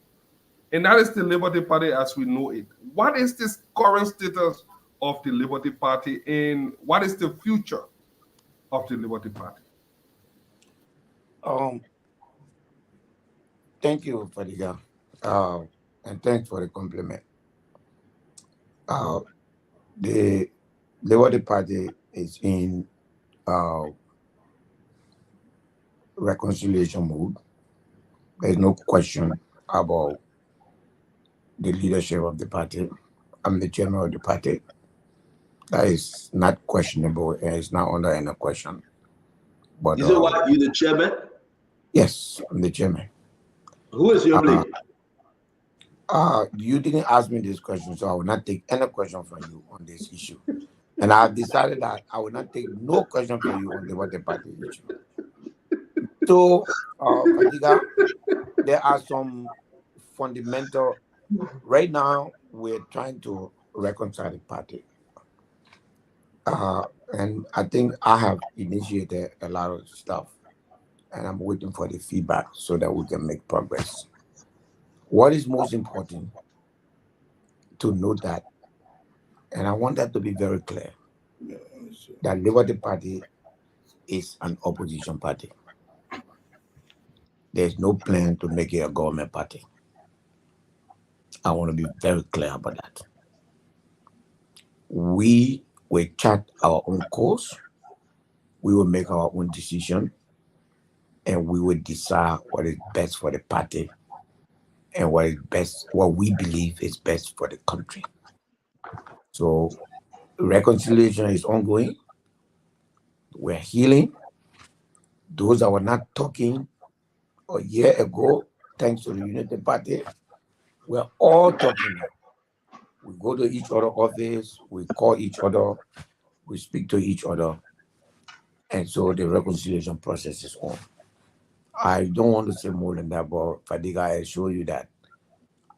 And that is the Liberty Party as we know it. What is this current status of the Liberty Party and what is the future of the Liberty Party? Thank you, Fadiga. And thanks for the compliment. The Liberty Party is in reconciliation mode. There's no question about the leadership of the party. I'm the chairman of the party. That is not questionable and it's not under any question. But you know what? You're the chairman? Yes, I'm the chairman. Who is your leader? You didn't ask me this question, so I will not take any question from you on this issue. And I've decided that I will not take no question from you on the Liberty Party issue. So, Fadiga, there are some fundamental. Right now, we're trying to reconcile the party. And I think I have initiated a lot of stuff, and I'm waiting for the feedback so that we can make progress. What is most important to note that, and I want that to be very clear, that Liberty Party is an opposition party. There's no plan to make it a government party. I want to be very clear about that. We will chart our own course, we will make our own decision, and we will decide what is best for the party and what we believe is best for the country. So reconciliation is ongoing. We're healing. Those that were not talking a year ago, thanks to the Unity Party, we're all talking now. We go to each other's office, we call each other, we speak to each other, and so the reconciliation process is on. I don't want to say more than that, but Fadiga, I assure you that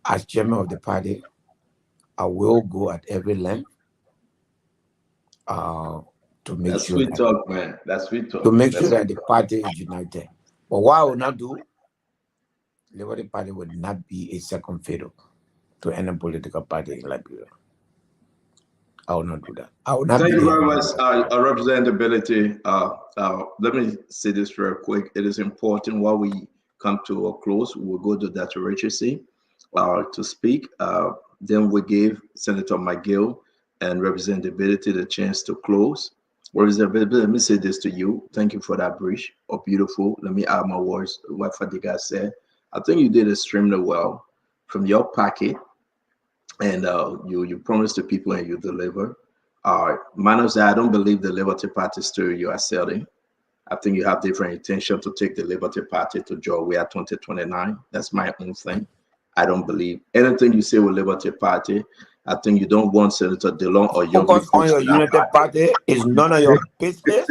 as chairman of the party, I will go at every length to make That's sure sweet that, talk, man. That's sweet talk. to make That's sure that the party is united. But what I will not do, Liberty Party would not be a second fiddle to any political party in Liberia. I will not do that. I will not. Thank be you there. very much, representability. Let me say this real quick. It is important while we come to a close, we'll go to Dr. Richardson to speak. Then we gave Senator McGill and representability the chance to close. Representability, let me say this to you. Thank you for that bridge. Oh, beautiful. Let me add my words to what Fadiga said. I think you did extremely well from your packet, and you promised the people and you deliver. Manos, I don't believe the Liberty Party story you are selling. I think you have different intention to take the Liberty Party to Georgia 2029. That's my own thing. I don't believe anything you say with Liberty Party. I think you don't want Senator DeLong or your Focus on your Unity Party is none of your business.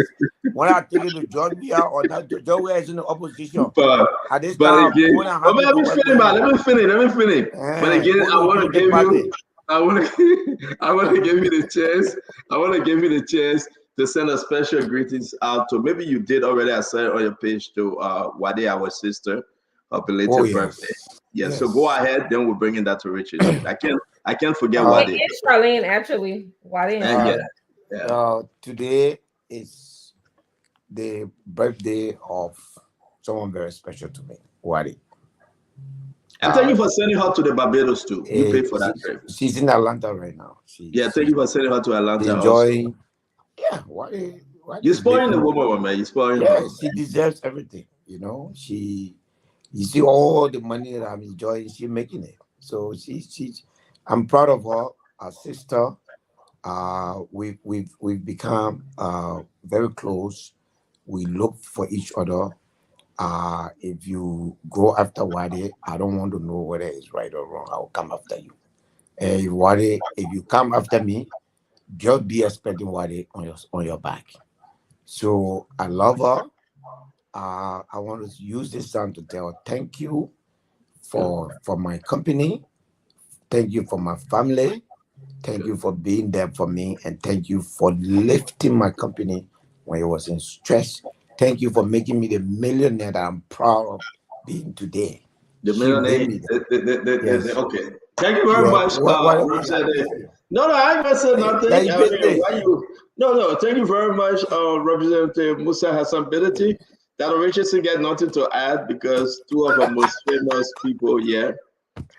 When I take it to Georgia or not, Georgia is in the opposition. But again, let me finish. But again, I want to give you the chance. I want to give you the chance to send a special greetings out to, maybe you did already, I said on your page, to Wade, our sister, her belated birthday. Yeah, so go ahead, then we're bringing that to Richard. I can't forget Wade. It's Charlene, actually. Wade. Today is the birthday of someone very special to me, Wade. And thank you for sending her to the Barbados too. You paid for that trip. She's in Atlanta right now. Thank you for sending her to Atlanta. Enjoying. Yeah, Wade. You're spoiling the woman, man. You're spoiling her. She deserves everything. You know, you see all the money that I'm enjoying, she's making it. So I'm proud of her, our sister. We've become very close. We look for each other. If you go after Wade, I don't want to know whether it's right or wrong. I'll come after you. Wade, if you come after me, just be expecting Wade on your back. So I love her. I want to use this time to tell her thank you for my company. Thank you for my family. Thank you for being there for me. And thank you for lifting my company when it was in stress. Thank you for making me the millionaire that I'm proud of being today. The millionaire. Okay. Thank you very much. No, I ain't gonna say nothing. No. Thank you very much, Representative Musa Hassan-Bility. Dr. Richardson got nothing to add because two of our most famous people here.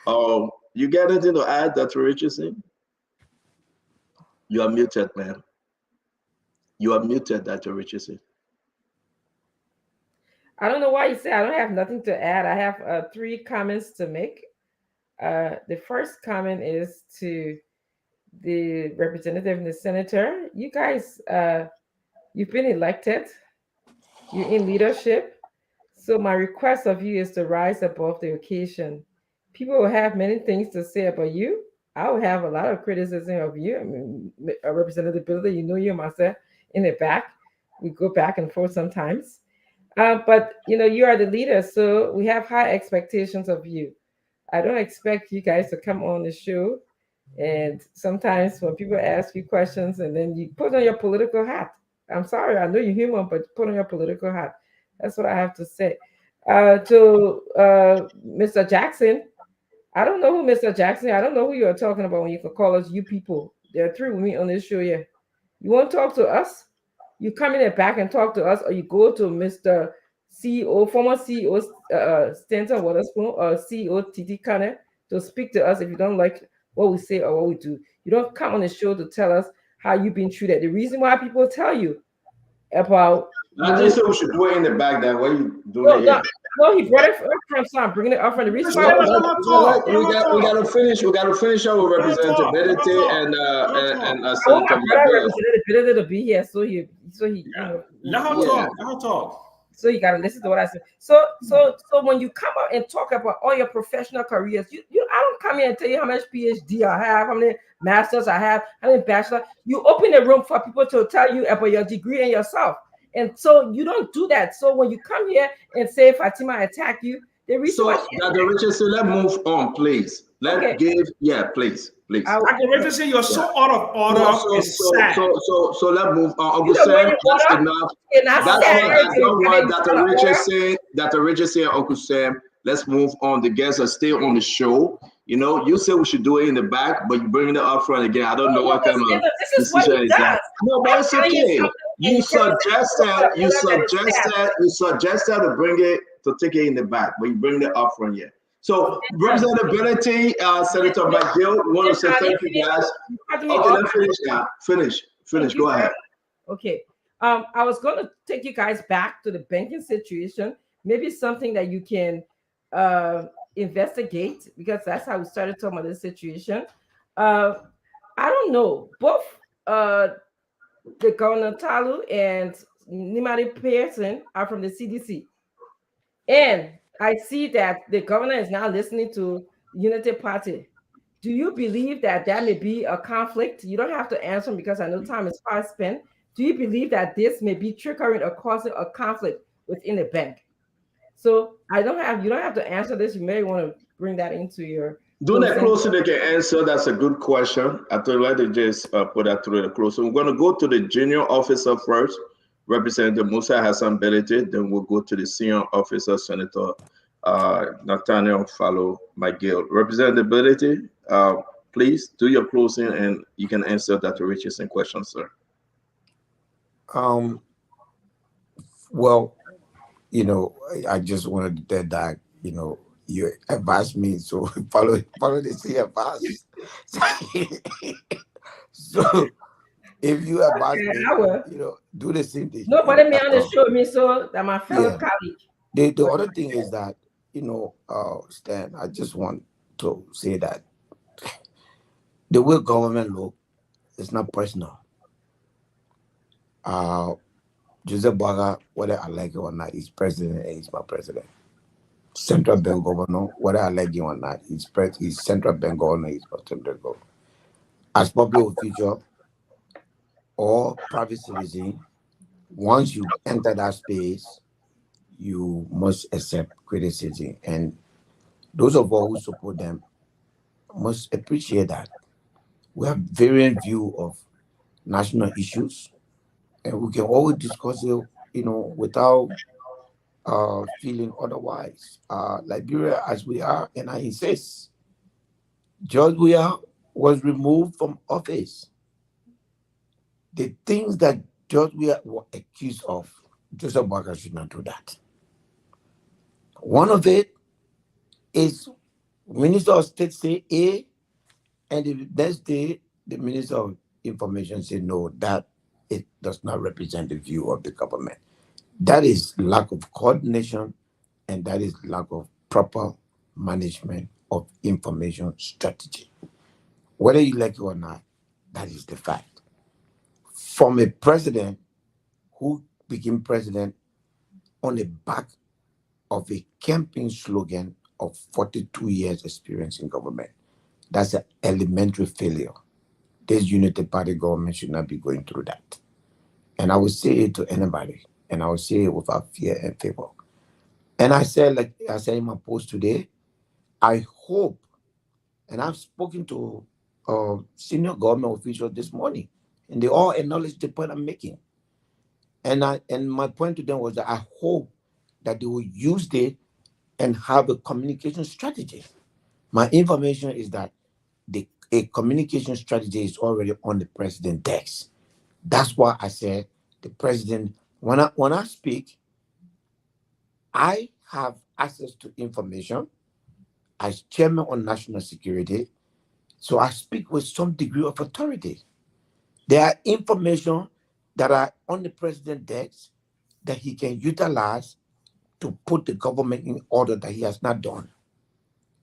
You got anything to add, Dr. Richardson? You are muted, man. You are muted, Dr. Richardson. I don't know why you say I don't have nothing to add. I have 3 comments to make. The first comment is to the representative and the senator. You guys, you've been elected. You're in leadership. So my request of you is to rise above the occasion. People will have many things to say about you. I will have a lot of criticism of you. I mean, Representative Billy, you and myself in the back. We go back and forth sometimes. But, you are the leader, so we have high expectations of you. I don't expect you guys to come on the show. And sometimes when people ask you questions and then you put on your political hat. I'm sorry, I know you're human, but put on your political hat. That's what I have to say. To Mr. Jackson, I don't know who Mr. Jackson is. I don't know who you're talking about when you can call us you people. There are 3 with me on this show here. You want to talk to us? You come in the back and talk to us, or you go to Mr. CEO, former CEO Stanton Waterspoon, or CEO Titi Kane to speak to us if you don't like what we say or what we do. You don't come on the show to tell us how you've been treated. The reason why people tell you about... I just said we should do it in the back then. What are you doing here? No, he brought it from so I'm bringing it up from the reason why we gotta finish. We gotta finish our representability and Senator representative to be here, so he let her talk. So you gotta listen to what I say. So when you come out and talk about all your professional careers, I don't come here and tell you how much PhD I have, how many masters I have, how many bachelors. You open the room for people to tell you about your degree and yourself. And so you don't do that. So when you come here and say Fatima attack you, the reason why Dr. Richardson, let's move on, please. Please. Dr. Richardson, you're so out of order. So let's move on. Uncle Sam, that's enough. That's what Dr. Richardson, Uncle Sam. Let's move on. The guests are still on the show. You said we should do it in the back, but you're bringing it up front again. I don't know what kind of decision is that. No, but it's okay. You suggested to bring it, to take it in the back, but you bring it up front here. So representability, Senator McGill, we want to say thank you guys. Okay, let's finish now. Finish. Go ahead. Okay. I was going to take you guys back to the banking situation. Maybe something that you can investigate, because that's how we started talking about this situation. I don't know. Both the Governor Talu and Nimari Pearson are from the CDC. And I see that the governor is now listening to Unity Party. Do you believe that may be a conflict? You don't have to answer because I know time is fast spent. Do you believe that this may be triggering or causing a conflict within the bank? So you don't have to answer this. You may want to bring that into your Do the closing, they can answer. That's a good question. I thought let them just put that through the closing. We're going to go to the junior officer first, Representative Musa Hassan Belete. Then we'll go to the senior officer, Senator Nathaniel Fallow McGill. Representative Belete, please do your closing and you can answer Dr. Richardson question, sir. Well, you know, I just wanted to tell that, you know, you advised me, so follow the same advice. So if you advise me, you know, do the same thing. Nobody may understand me, so that my fellow colleague. The other thing is that, you know, Stan, I just want to say that the way government look is not personal. Joseph Boaga, whether I like it or not, he's president and he's my president. Central Bank governor, whether I like him or not, he's central bank governor, he's my central governor. As public official or private citizen, once you enter that space, you must accept criticism. And those of us who support them must appreciate that. We have varying view of national issues, and we can always discuss it, you know, without feeling otherwise. Liberia, as we are, and I insist, George Weah was removed from office. The things that George Weah was accused of, Joseph Boaga should not do that. One of it is Minister of State say A, and the next day the Minister of Information say no, that it does not represent the view of the government. That is lack of coordination, and that is lack of proper management of information strategy. Whether you like it or not, that is the fact. From a president who became president on the back of a campaign slogan of 42 years experience in government, that's an elementary failure. This unity party government should not be going through that. And I would say it to anybody, and I would say it without fear and favor. And I said, like I said in my post today, I hope, and I've spoken to senior government officials this morning, and they all acknowledge the point I'm making. And my point to them was that I hope that they will use it and have a communication strategy. My information is that a communication strategy is already on the president's desk. That's why I said the president, when I speak, I have access to information as chairman on national security, so I speak with some degree of authority. There are information that are on the president's desk that he can utilize to put the government in order that he has not done.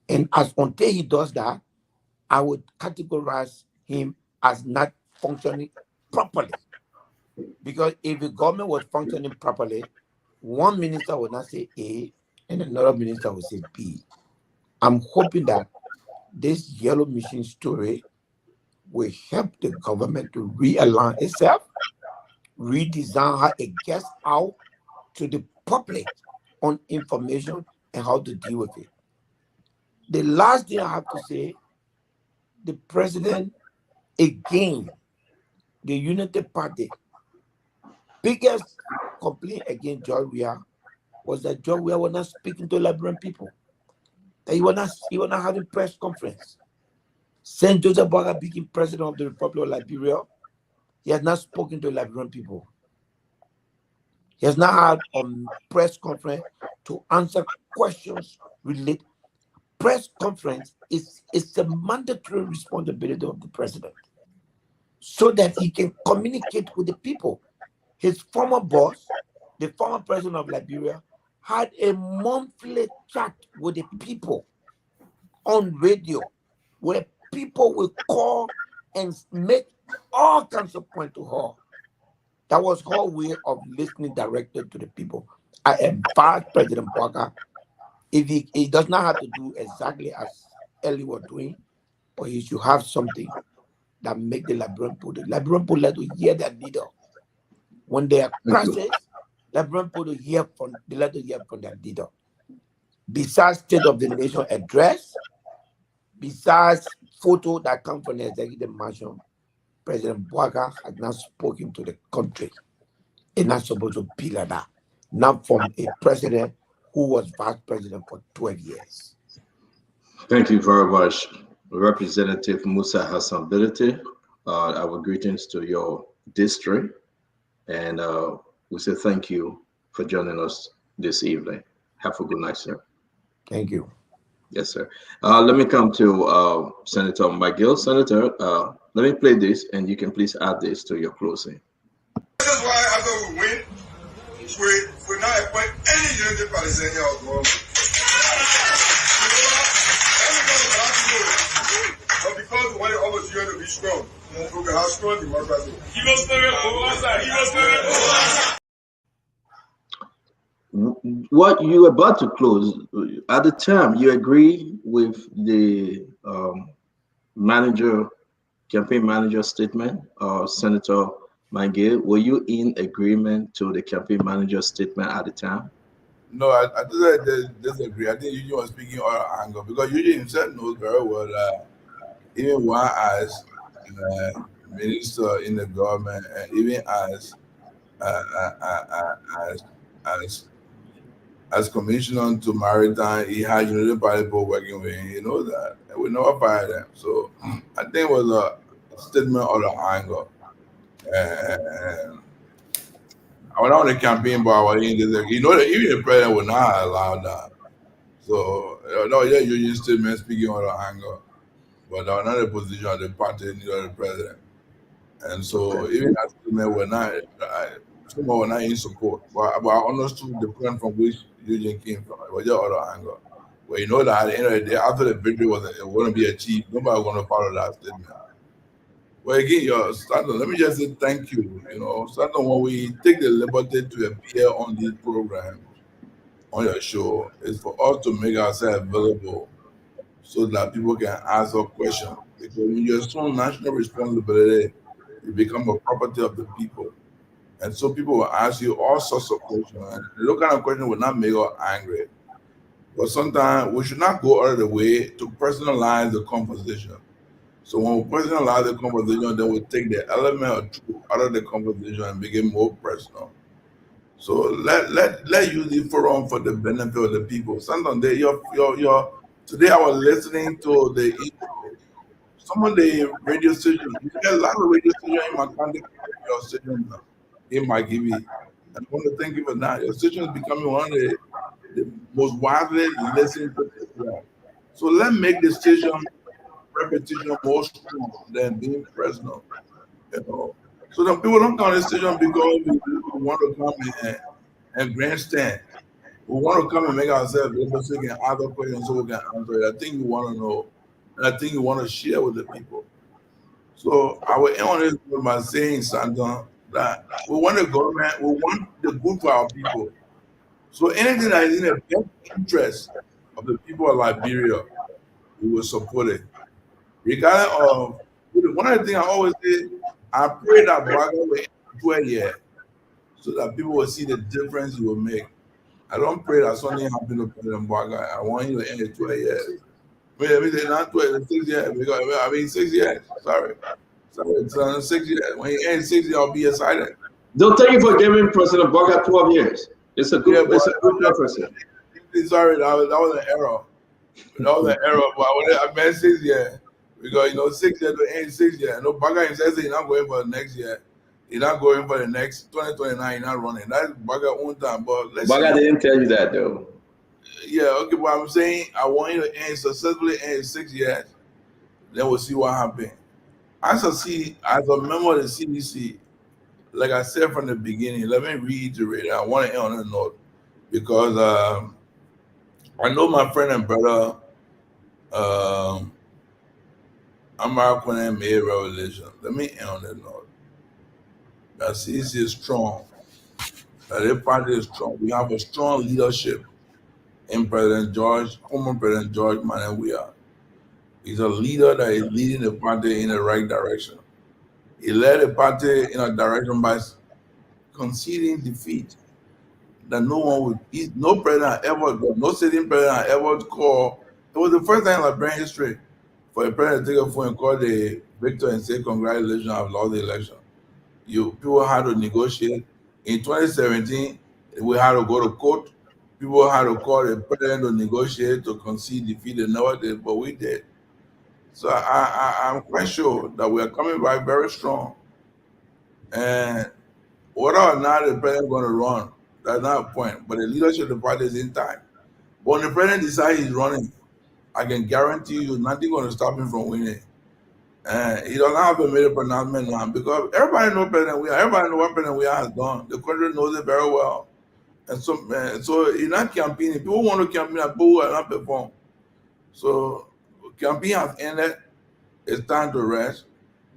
And until he does that, I would categorize him as not functioning properly. Because if the government was functioning properly, one minister would not say A and another minister would say B. I'm hoping that this yellow machine story will help the government to realign itself, redesign how it gets out to the public on information and how to deal with it. The last thing I have to say, the president, again, the Unity Party, biggest complaint against George Weah was that George Weah was not speaking to Liberian people. That he was not having press conference. Since Joseph Boaga became president of the Republic of Liberia, he has not spoken to Liberian people. He has not had a press conference to answer questions related. Press conference is a mandatory responsibility of the president so that he can communicate with the people. His former boss, the former president of Liberia, had a monthly chat with the people on radio where people will call and make all kinds of points to her. That was her way of listening directly to the people. I advise President Boaga, if he does not have to do exactly as Ellie was doing, but he should have something that make the Liberian people let to hear their leader. When they are crisis, Liberian people let to hear from their leader. Besides State of the Nation address, Besides photo that come from the executive mansion, President Bouaga has not spoken to the country. It's not supposed to be like that. Not from a president who was vice president for 12 years. Thank you very much, Representative Musa Hassan Bility. Our greetings to your district, and we say thank you for joining us this evening. Have a good night, sir. Thank you. Yes, sir. Let me come to Senator McGill. Senator, let me play this, and you can please add this to your closing. This is why after we win, we not appoint any unity Palestinian of the world. But because we want the opposition to be strong, we can have strong democracy. He was very oversight. He was very oversight. What you about to close at the time, you agree with the campaign manager statement, Senator McGill? Were you in agreement to the campaign manager statement at the time? No, I disagree. I think Eugene was speaking out of anger because Eugene himself knows very well that even one as minister in the government, and even as commissioner to maritime, he had Unity Party people working with him. He knows that, and we never fired them. So I think it was a statement out of anger. And I went on the campaign, but I was in this. You know that even the president would not allow that. So no, yeah, Union statement speaking out of anger, but another position of the party neither the president. And so even that statement were not, someone were not in support. But I understood the point from which Eugene came from. It was just out of anger. But you know that at the end of the day, after the victory was going to be achieved, nobody was going to follow that statement. Well, again, Stanton, let me just say thank you. You know, Stanton, when we take the liberty to appear on this program, on your show, is for us to make ourselves available so that people can ask us questions. Because when you assume national responsibility, you become a property of the people. And so people will ask you all sorts of questions. And those kind of questions will not make us angry. But sometimes we should not go out of the way to personalize the conversation. So when we personalize the conversation, then we take the element of truth out of the conversation and make it more personal. So let use the forum for the benefit of the people. Sometimes today I was listening to some of the radio stations. You get a lot of radio stations in my country, your station in my TV. And I want to thank you for that. Your station is becoming one of the most widely listened to program. So let's make the station repetition more strong than being personal, you know. So the people don't come to the station because we want to come and grandstand. We want to come and make ourselves able so we can ask questions so we can answer it. I think you want to know, and I think you want to share with the people. So I will end on this by saying, Santa, that we want the government, we want the good for our people. So anything that is in the best interest of the people of Liberia, we will support it. Regardless of one of the things I always say, I pray that Bouaga will end 12 years so that people will see the difference he will make. I don't pray that something happens to President Bouaga. I want him to end in 12 years. I mean, not 12, 6 years. Because, 6 years. Sorry, it's 6 years. When he ends 6 years, I'll be excited. Don't thank you for giving President Bouaga 12 years. It's a good preference. Sorry, that was an error. That was an error, but I meant 6 years. Because 6 years to end 6 years. No, Bouaga himself says he's not going for the next year. He's not going for the next 2029. He's not running. That's Bouaga's own time. But Bouaga didn't tell you that though. Yeah, okay, but I'm saying I want you to end successfully in 6 years. Then we'll see what happens. As a member of the CDC, like I said from the beginning, let me reiterate. I want to end on a note because I know my friend and brother. American and made a revelation. Let me end on that note. That CDC is strong. That their party is strong. We have a strong leadership in President George, former President George Manawia. He's a leader that is leading the party in the right direction. He led the party in a direction by conceding defeat that no president ever, no sitting president ever called. It was the first time in Liberian history for the president to take a phone and call the victor and say, congratulations, I've lost the election. People had to negotiate. In 2017, we had to go to court. People had to call the president to negotiate to concede defeat and never did, but we did. So I'm quite sure that we are coming back very strong. And whether or not the president is going to run, that's not a point. But the leadership of the party is intact. But when the president decides he's running, I can guarantee you nothing going to stop him from winning. And he doesn't have to make a pronouncement now because everybody knows President Weah. Everybody knows what President Weah has done. The country knows it very well. And so he's not campaigning. People want to campaign, but people will not perform. So campaign has ended. It's time to rest.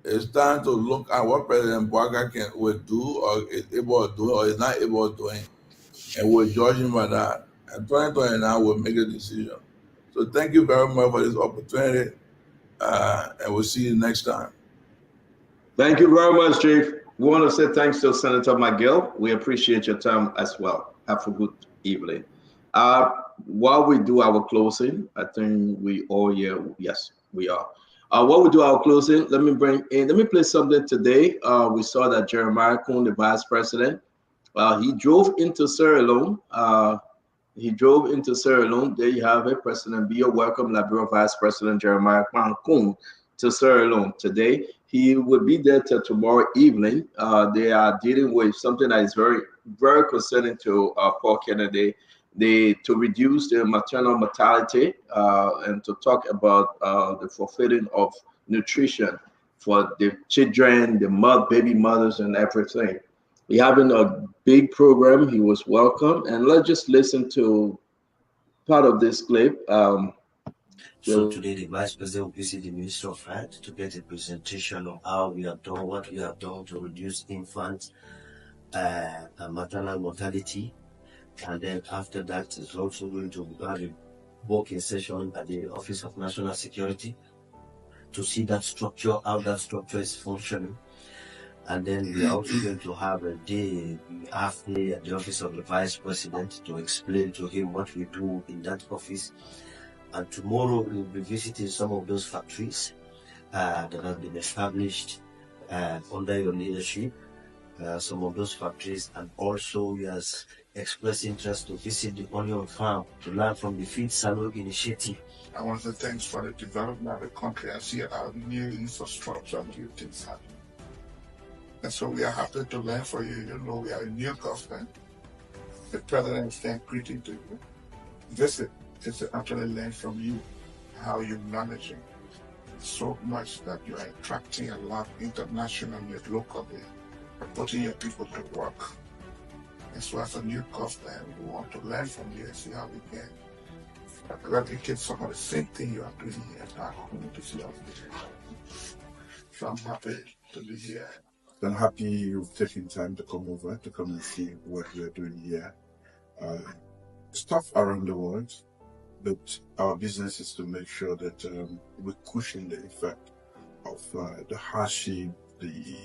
It's time to look at what President Bouaga will do or is able to do or is not able to doing. And we'll judge him by that. And 2029 will make a decision. So thank you very much for this opportunity. And we'll see you next time. Thank you very much, Chief. We want to say thanks to Senator McGill. We appreciate your time as well. Have a good evening. While we do our closing, I think we all here. Yes, we are. While we do our closing, let me play something today. We saw that Jeremiah Kuhn, the vice president, he drove into Sierra Leone. There you have it, President Biya. Welcome, Liberia Vice President Jeremiah Kuhn to Sierra Leone today. He will be there till tomorrow evening. They are dealing with something that is very, very concerning to Paul Kennedy. To reduce the maternal mortality and to talk about the fulfilling of nutrition for the children, the baby mothers, and everything. We're having a big program. He was welcome, and let's just listen to part of this clip. So today the Vice President will visit the Ministry of Health to get a presentation of how we have done, what we have done to reduce infant and maternal mortality. And then after that, is also going to have a working session at the Office of National Security to see that structure, how that structure is functioning. And then we are also going to have a half day at the Office of the Vice President to explain to him what we do in that office. And tomorrow we will be visiting some of those factories that have been established under your leadership, some of those factories, and also we have expressed interest to visit the onion farm to learn from the Feed Salo initiative. I want to thank for the development of the country and see our new infrastructure and new things happen. And so we are happy to learn from you. You know, we are a new government. The president is saying greeting to you. Visit is to actually learn from you how you're managing so much that you are attracting a lot internationally and locally, putting your people to work. And so as a new government, we want to learn from you and see how we can replicate some of the same thing you are doing here in our communities. So I'm happy to be here. I'm happy you've taken time to come over to come and see what we're doing here. Stuff around the world, but our business is to make sure that we cushion the effect of the hardship, the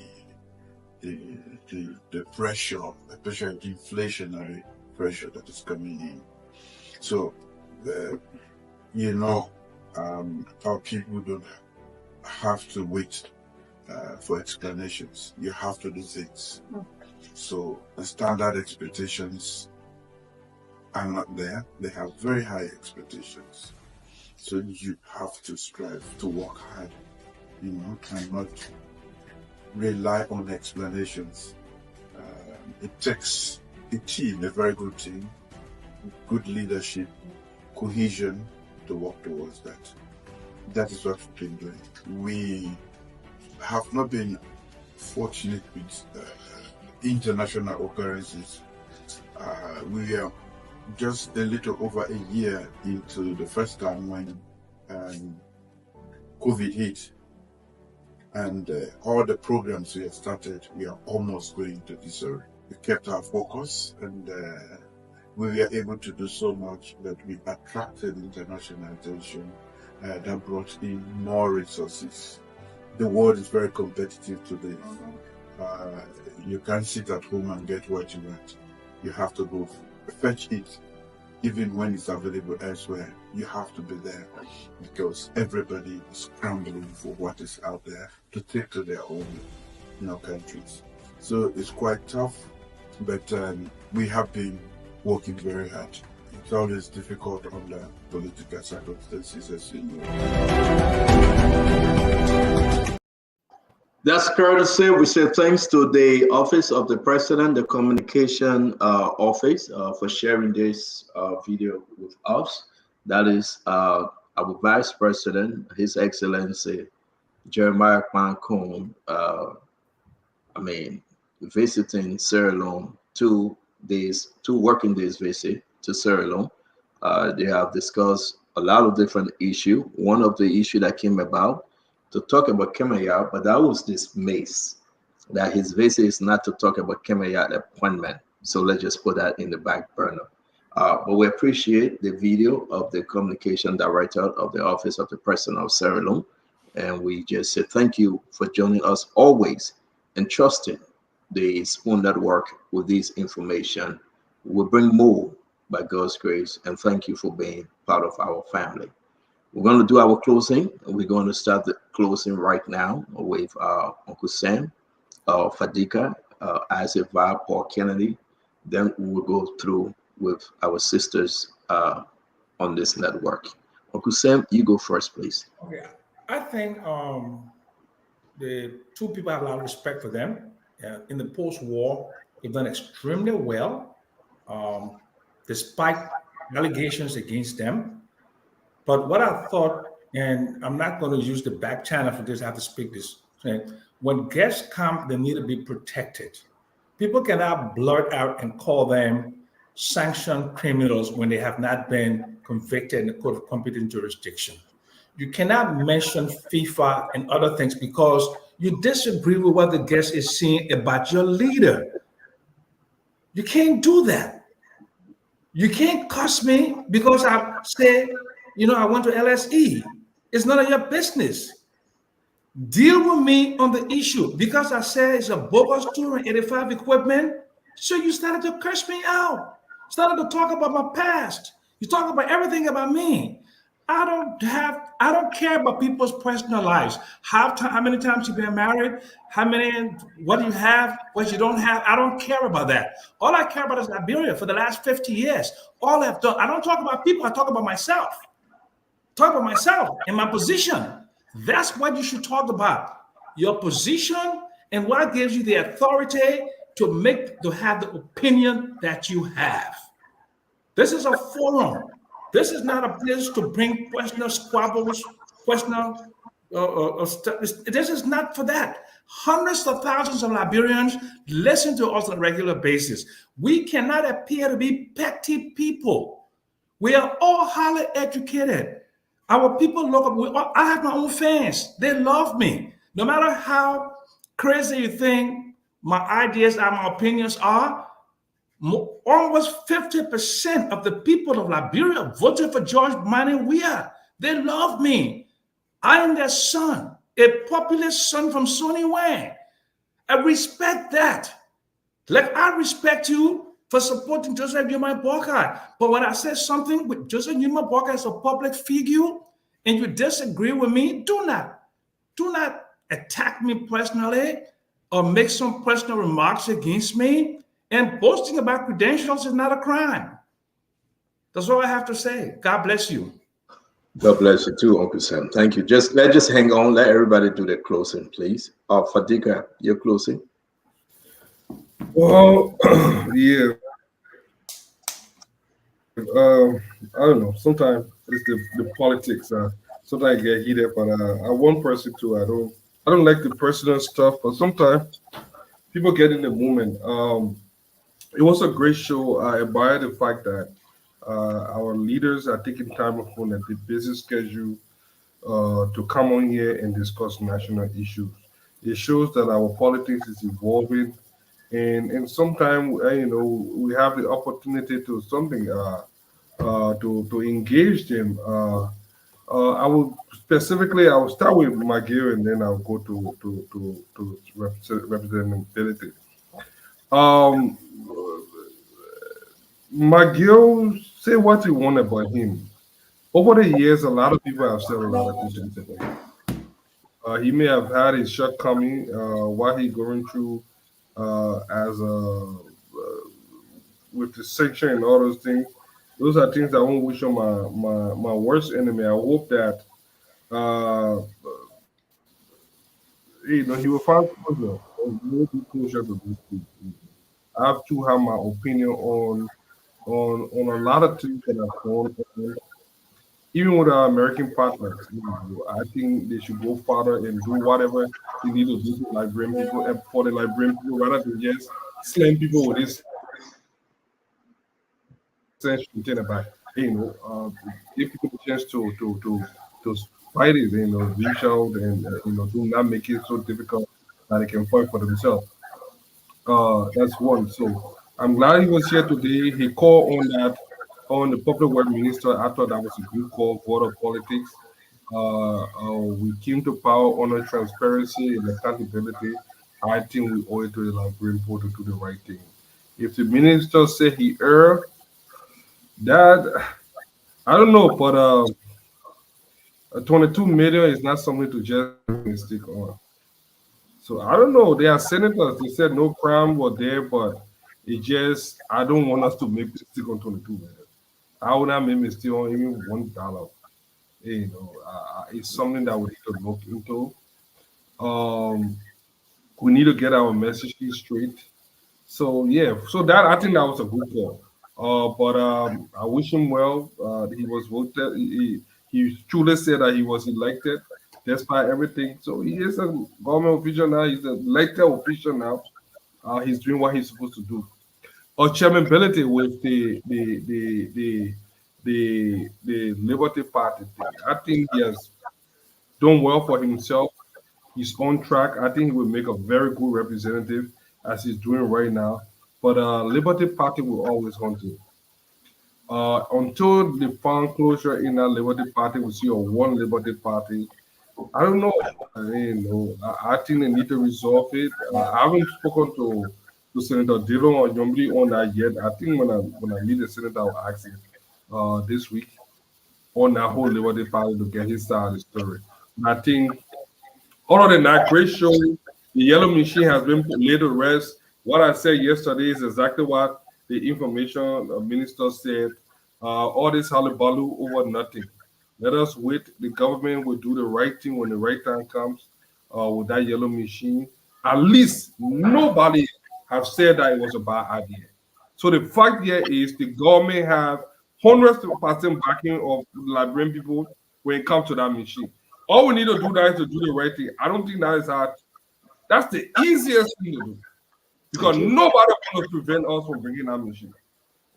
pressure, especially the inflationary pressure that is coming in. So, our people don't have to wait for explanations. You have to do things. So the standard expectations are not there. They have very high expectations. So you have to strive to work hard, and not rely on explanations. It takes a team, a very good team, good leadership, cohesion to work towards that. That is what we've been doing. We have not been fortunate with international occurrences. We are just a little over a year into the first time when COVID hit, and all the programs we have started, we are almost going to disarray. We kept our focus, and we were able to do so much that we attracted international attention that brought in more resources. The world is very competitive today. You can't sit at home and get what you want. You have to go fetch it even when it's available elsewhere, you have to be there because everybody is scrambling for what is out there to take to their own, countries. So it's quite tough, but we have been working very hard. It's always difficult under political circumstances, as you know. That's courtesy. We say thanks to the Office of the President, the Communication Office, for sharing this video with us. That is our Vice President, His Excellency Jeremiah Kwan-Kun, visiting Sierra Leone, 2 working days visit to Sierra Leone. They have discussed a lot of different issues. One of the issues that came about to talk about Kemaya, but that was dismissed, that his visit is not to talk about Kemaya appointment. So let's just put that in the back burner. But we appreciate the video of the communication director of the Office of the President of Sierra Leone. And we just say thank you for joining us always and trusting the Spoon Network with this information. We'll bring more by God's grace. And thank you for being part of our family. We're going to do our closing. We're going to start the closing right now with Uncle Sam, Fadika, Isaac Val, Paul Kennedy. Then we'll go through with our sisters on this network. Uncle Sam, you go first, please. Okay. I think the 2 people have a lot of respect for them. In the post-war, they've done extremely well, despite allegations against them. But what I thought, and I'm not going to use the back channel for this, I have to speak this. When guests come, they need to be protected. People cannot blurt out and call them sanctioned criminals when they have not been convicted in the court of competent jurisdiction. You cannot mention FIFA and other things because you disagree with what the guest is saying about your leader. You can't do that. You can't cuss me because I say, I went to LSE. It's none of your business. Deal with me on the issue because I said it's a bogus 285 equipment. So you started to curse me out. Started to talk about my past. You talk about everything about me. I don't care about people's personal lives. How many times you've been married? What do you have? What you don't have? I don't care about that. All I care about is Liberia for the last 50 years. All I've done, I don't talk about people, I talk about myself. Talk about myself and my position. That's what you should talk about. Your position and what gives you the authority to have the opinion that you have. This is a forum. This is not a place to bring personal squabbles, personal. This is not for that. Hundreds of thousands of Liberians listen to us on a regular basis. We cannot appear to be petty people. We are all highly educated. Our people look up. I have my own fans. They love me. No matter how crazy you think my ideas and my opinions are, almost 50% of the people of Liberia voted for George Manning Weah. They love me. I am their son, a populist son from Sonny Wang. I respect that. Like I respect you for supporting Joseph Newman Boycott. But when I say something with Joseph Newman Boycott as a public figure and you disagree with me, do not attack me personally or make some personal remarks against me. And boasting about credentials is not a crime. That's all I have to say. God bless you. God bless you too, Uncle Sam. Thank you. Let's just hang on. Let everybody do their closing, please. Fadika, your closing. Well, yeah. I don't know. Sometimes it's the politics. Sometimes I get heated, but I want person to. I don't like the personal stuff, but sometimes people get in the moment. It was a great show. I admire the fact that our leaders are taking time off on their busy schedule to come on here and discuss national issues. It shows that our politics is evolving, and sometimes we have the opportunity to something to engage them. I will start with McGill and then I'll go to representability. McGill's say what you want about him. Over the years, a lot of people have said a lot of things about him. He may have had his shortcoming while he going through as with the section and all those things. Those are things I won't wish on my worst enemy. I hope that uh, he will find closure. There will be closure to this thing. I have to have my opinion on a lot of things that have gone on, even with our American partners. I think they should go further and do whatever they need to do to Liberian people and for the Liberian people rather than just slam people with this sense about give people a chance to fight it, reach out and do not make it so difficult that they can fight for themselves. That's one. So I'm glad he was here today. He called on that on the public work minister. I thought that was a good call for the politics. We came to power, honor, transparency, and accountability. I think we owe it to the Liberian people to do the right thing. If the minister said he erred, that I don't know, but 22 million is not something to just mistake on. So I don't know. They are senators. They said no crime was there, but it just I don't want us to make mistake on 22 million. I would not make mistake on even $1. It's something that we need to look into. We need to get our messages straight. So yeah, so that I think that was a good call. But I wish him well. He was voted. He truly said that he was elected despite everything. So he is a government official now. He's an elected official now. He's doing what he's supposed to do. Chairmanability with the Liberty Party thing. I think he has done well for himself. He's on track. I think he will make a very good representative as he's doing right now. But Liberty Party will always hunt him. Until the found closure in that Liberty Party, we see a one Liberty Party. I don't know. I think they need to resolve it. I haven't spoken to Senator Dillon or Yombli on that yet. I think when I meet the senator, I'll ask him this week on that whole Liberty Party to get his side of the story. And I think other than that, great show. The yellow machine has been laid to rest. What I said yesterday is exactly what the information minister said. All this hullabaloo over nothing. Let us wait. The government will do the right thing when the right time comes with that yellow machine. At least nobody have said that it was a bad idea. So the fact here is the government have 100% backing of Liberian people when it comes to that machine. All we need to do that is to do the right thing. I don't think that is hard. That's the easiest thing to do. Because nobody wants to prevent us from bringing that machine.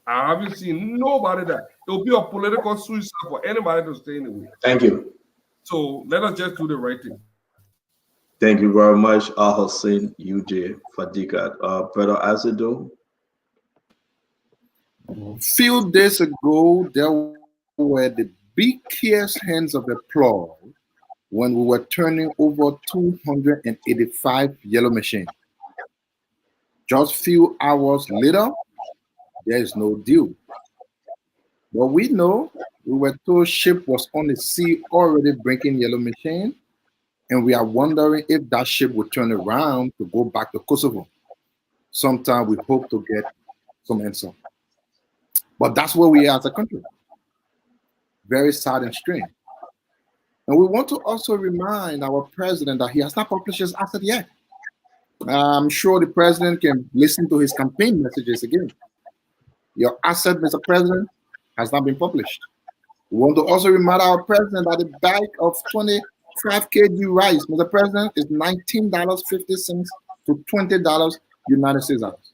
I haven't seen nobody that it will be a political suicide for anybody to stay in the way. Thank you. So let us just do the right thing. Thank you very much, Hussein, UJ, Fadikat. Brother Azido. Few days ago, there were the biggest hands of applause when we were turning over 285 yellow machines. Just few hours later, there is no deal. But we know we were told ship was on the sea already bringing yellow machine, and we are wondering if that ship would turn around to go back to Kosovo. Sometime we hope to get some answer. But that's where we are as a country. Very sad and strange. And we want to also remind our president that he has not published his asset yet. I'm sure the president can listen to his campaign messages again. Your asset, Mr. President, has not been published. We want to also remind our president that the bag of 25 kg rice, Mr. President, is $19.50 to $20 United States dollars.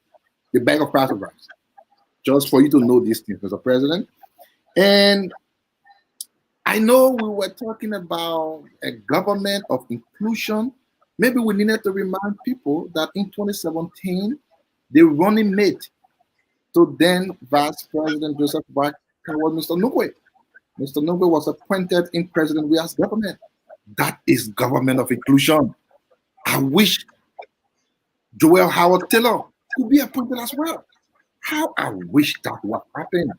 The bag of price of rice. Just for you to know these things, Mr. President. And I know we were talking about a government of inclusion. Maybe we needed to remind people that in 2017, the running mate to then Vice President Joseph Boakai was Mr. Nugwe. Mr. Nugwe was appointed in President Weah's government. That is government of inclusion. I wish Joel Howard Taylor could be appointed as well. How I wish that would happen.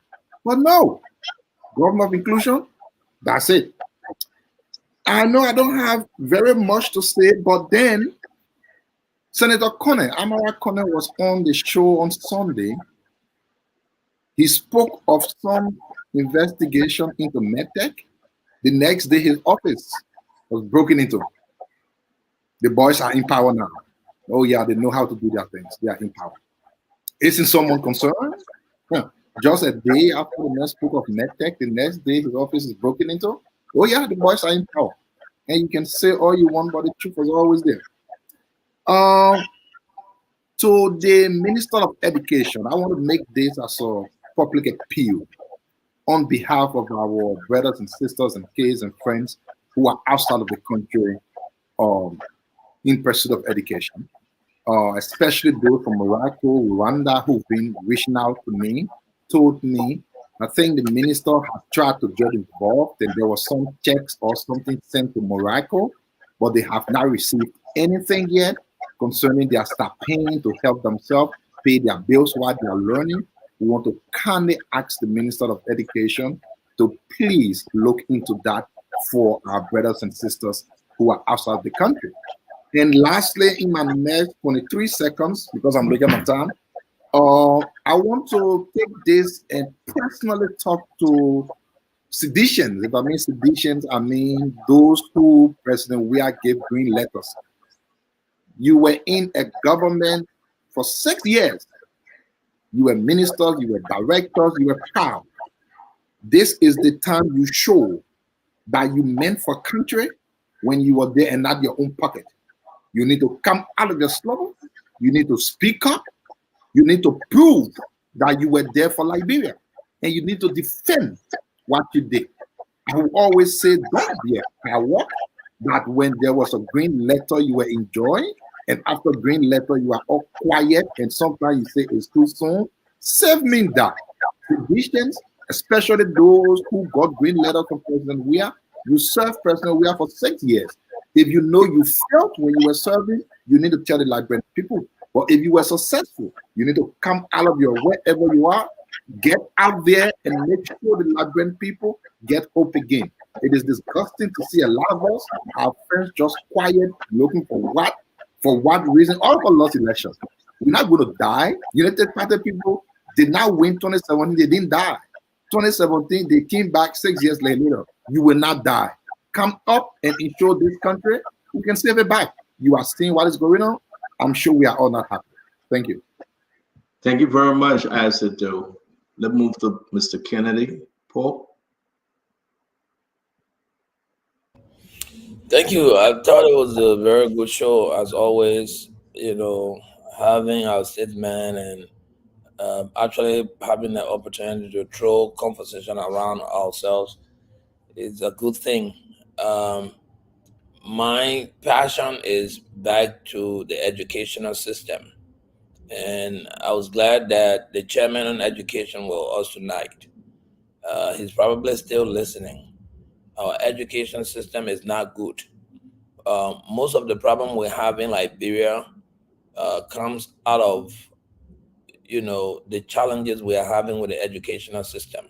But no, government of inclusion, that's it. I know I don't have very much to say, but then Senator Connor, Amara Connor, was on the show on Sunday. He spoke of some investigation into MedTech. The next day, his office was broken into. The boys are in power now. Oh yeah, they know how to do their things. They are in power. Isn't someone concerned? Yeah. Just a day after the next spoke of MedTech, the next day his office is broken into. Oh yeah, the boys are in power. And you can say all you want, but the truth was always there. To the Minister of Education, I want to make this as a public appeal on behalf of our brothers and sisters and kids and friends who are outside of the country in pursuit of education, especially those from Morocco, Rwanda, who've been reaching out to me, told me, I think the minister has tried to get involved, and there was some checks or something sent to Morocco, but they have not received anything yet concerning their staff paying to help themselves pay their bills while they are learning. We want to kindly ask the Minister of Education to please look into that for our brothers and sisters who are outside the country. And lastly, in my next 23 seconds, because I'm looking at time, I want to take this and personally talk to seditions. If I mean seditions, I mean those who President Weah gave green letters. You were in a government for 6 years. You were ministers, you were directors, you were proud. This is the time you show that you meant for country when you were there and not your own pocket. You need to come out of your struggle. You need to speak up. You need to prove that you were there for Liberia. And you need to defend what you did. I will always say, don't be a coward, that when there was a green letter you were enjoying, and after green letter you are all quiet, and sometimes you say it's too soon. Save me that. Traditions, especially those who got green letters from President Weah, you served President Weah for 6 years. If you know you felt when you were serving, you need to tell the Liberian people. But if you were successful, you need to come out of your wherever you are, get out there and make sure the Liberian people get hope again. It is disgusting to see a lot of us, our friends, just quiet, looking for what reason. All of us lost elections. We're not going to die. United Party people did not win 2017. They didn't die. 2017, they came back 6 years later. You will not die. Come up and ensure this country, we can save it back. You are seeing what is going on. I'm sure we are all not happy. Thank you. Thank you very much, Asido. Let's move to Mr. Kennedy. Paul? Thank you. I thought it was a very good show, as always. You know, having our statesmen and actually having the opportunity to throw conversation around ourselves is a good thing. My passion is back to the educational system. And I was glad that the chairman on education was us tonight. He's probably still listening. Our education system is not good. Most of the problem we have in Liberia comes out of, the challenges we are having with the educational system.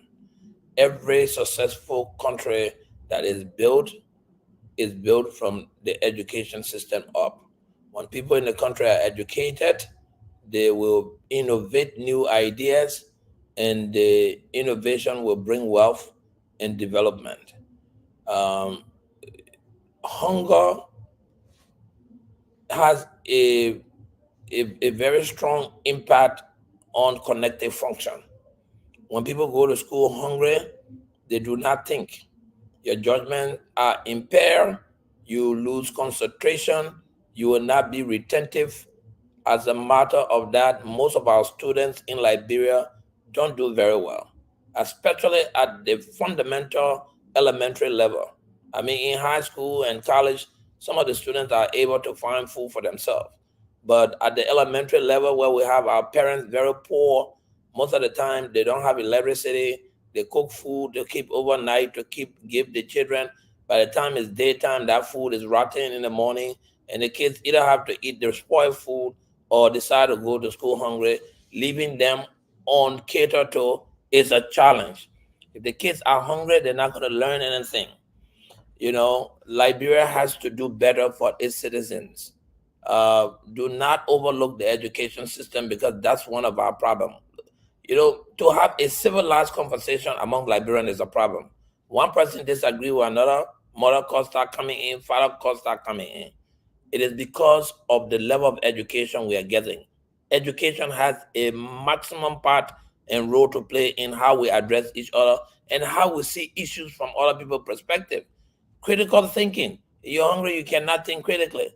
Every successful country that is built from the education system up. When people in the country are educated, they will innovate new ideas, and the innovation will bring wealth and development. Hunger has a very strong impact on connective function. When people go to school hungry, they do not think. Your judgment are impaired. You lose concentration. You will not be retentive. As a matter of that, most of our students in Liberia don't do very well, especially at the fundamental elementary level. I mean, in high school and college, some of the students are able to find food for themselves. But at the elementary level, where we have our parents very poor, most of the time they don't have electricity. They cook food, they keep overnight to give the children. By the time it's daytime, that food is rotten in the morning, and the kids either have to eat their spoiled food or decide to go to school hungry, leaving them uncatered to is a challenge. If the kids are hungry, they're not going to learn anything. You know, Liberia has to do better for its citizens. Do not overlook the education system, because that's one of our problems. You know, to have a civilized conversation among Liberians is a problem. One person disagree with another, mother calls start coming in, father calls start coming in. It is because of the level of education we are getting. Education has a maximum part and role to play in how we address each other and how we see issues from other people's perspective. Critical thinking. You're hungry, you cannot think critically,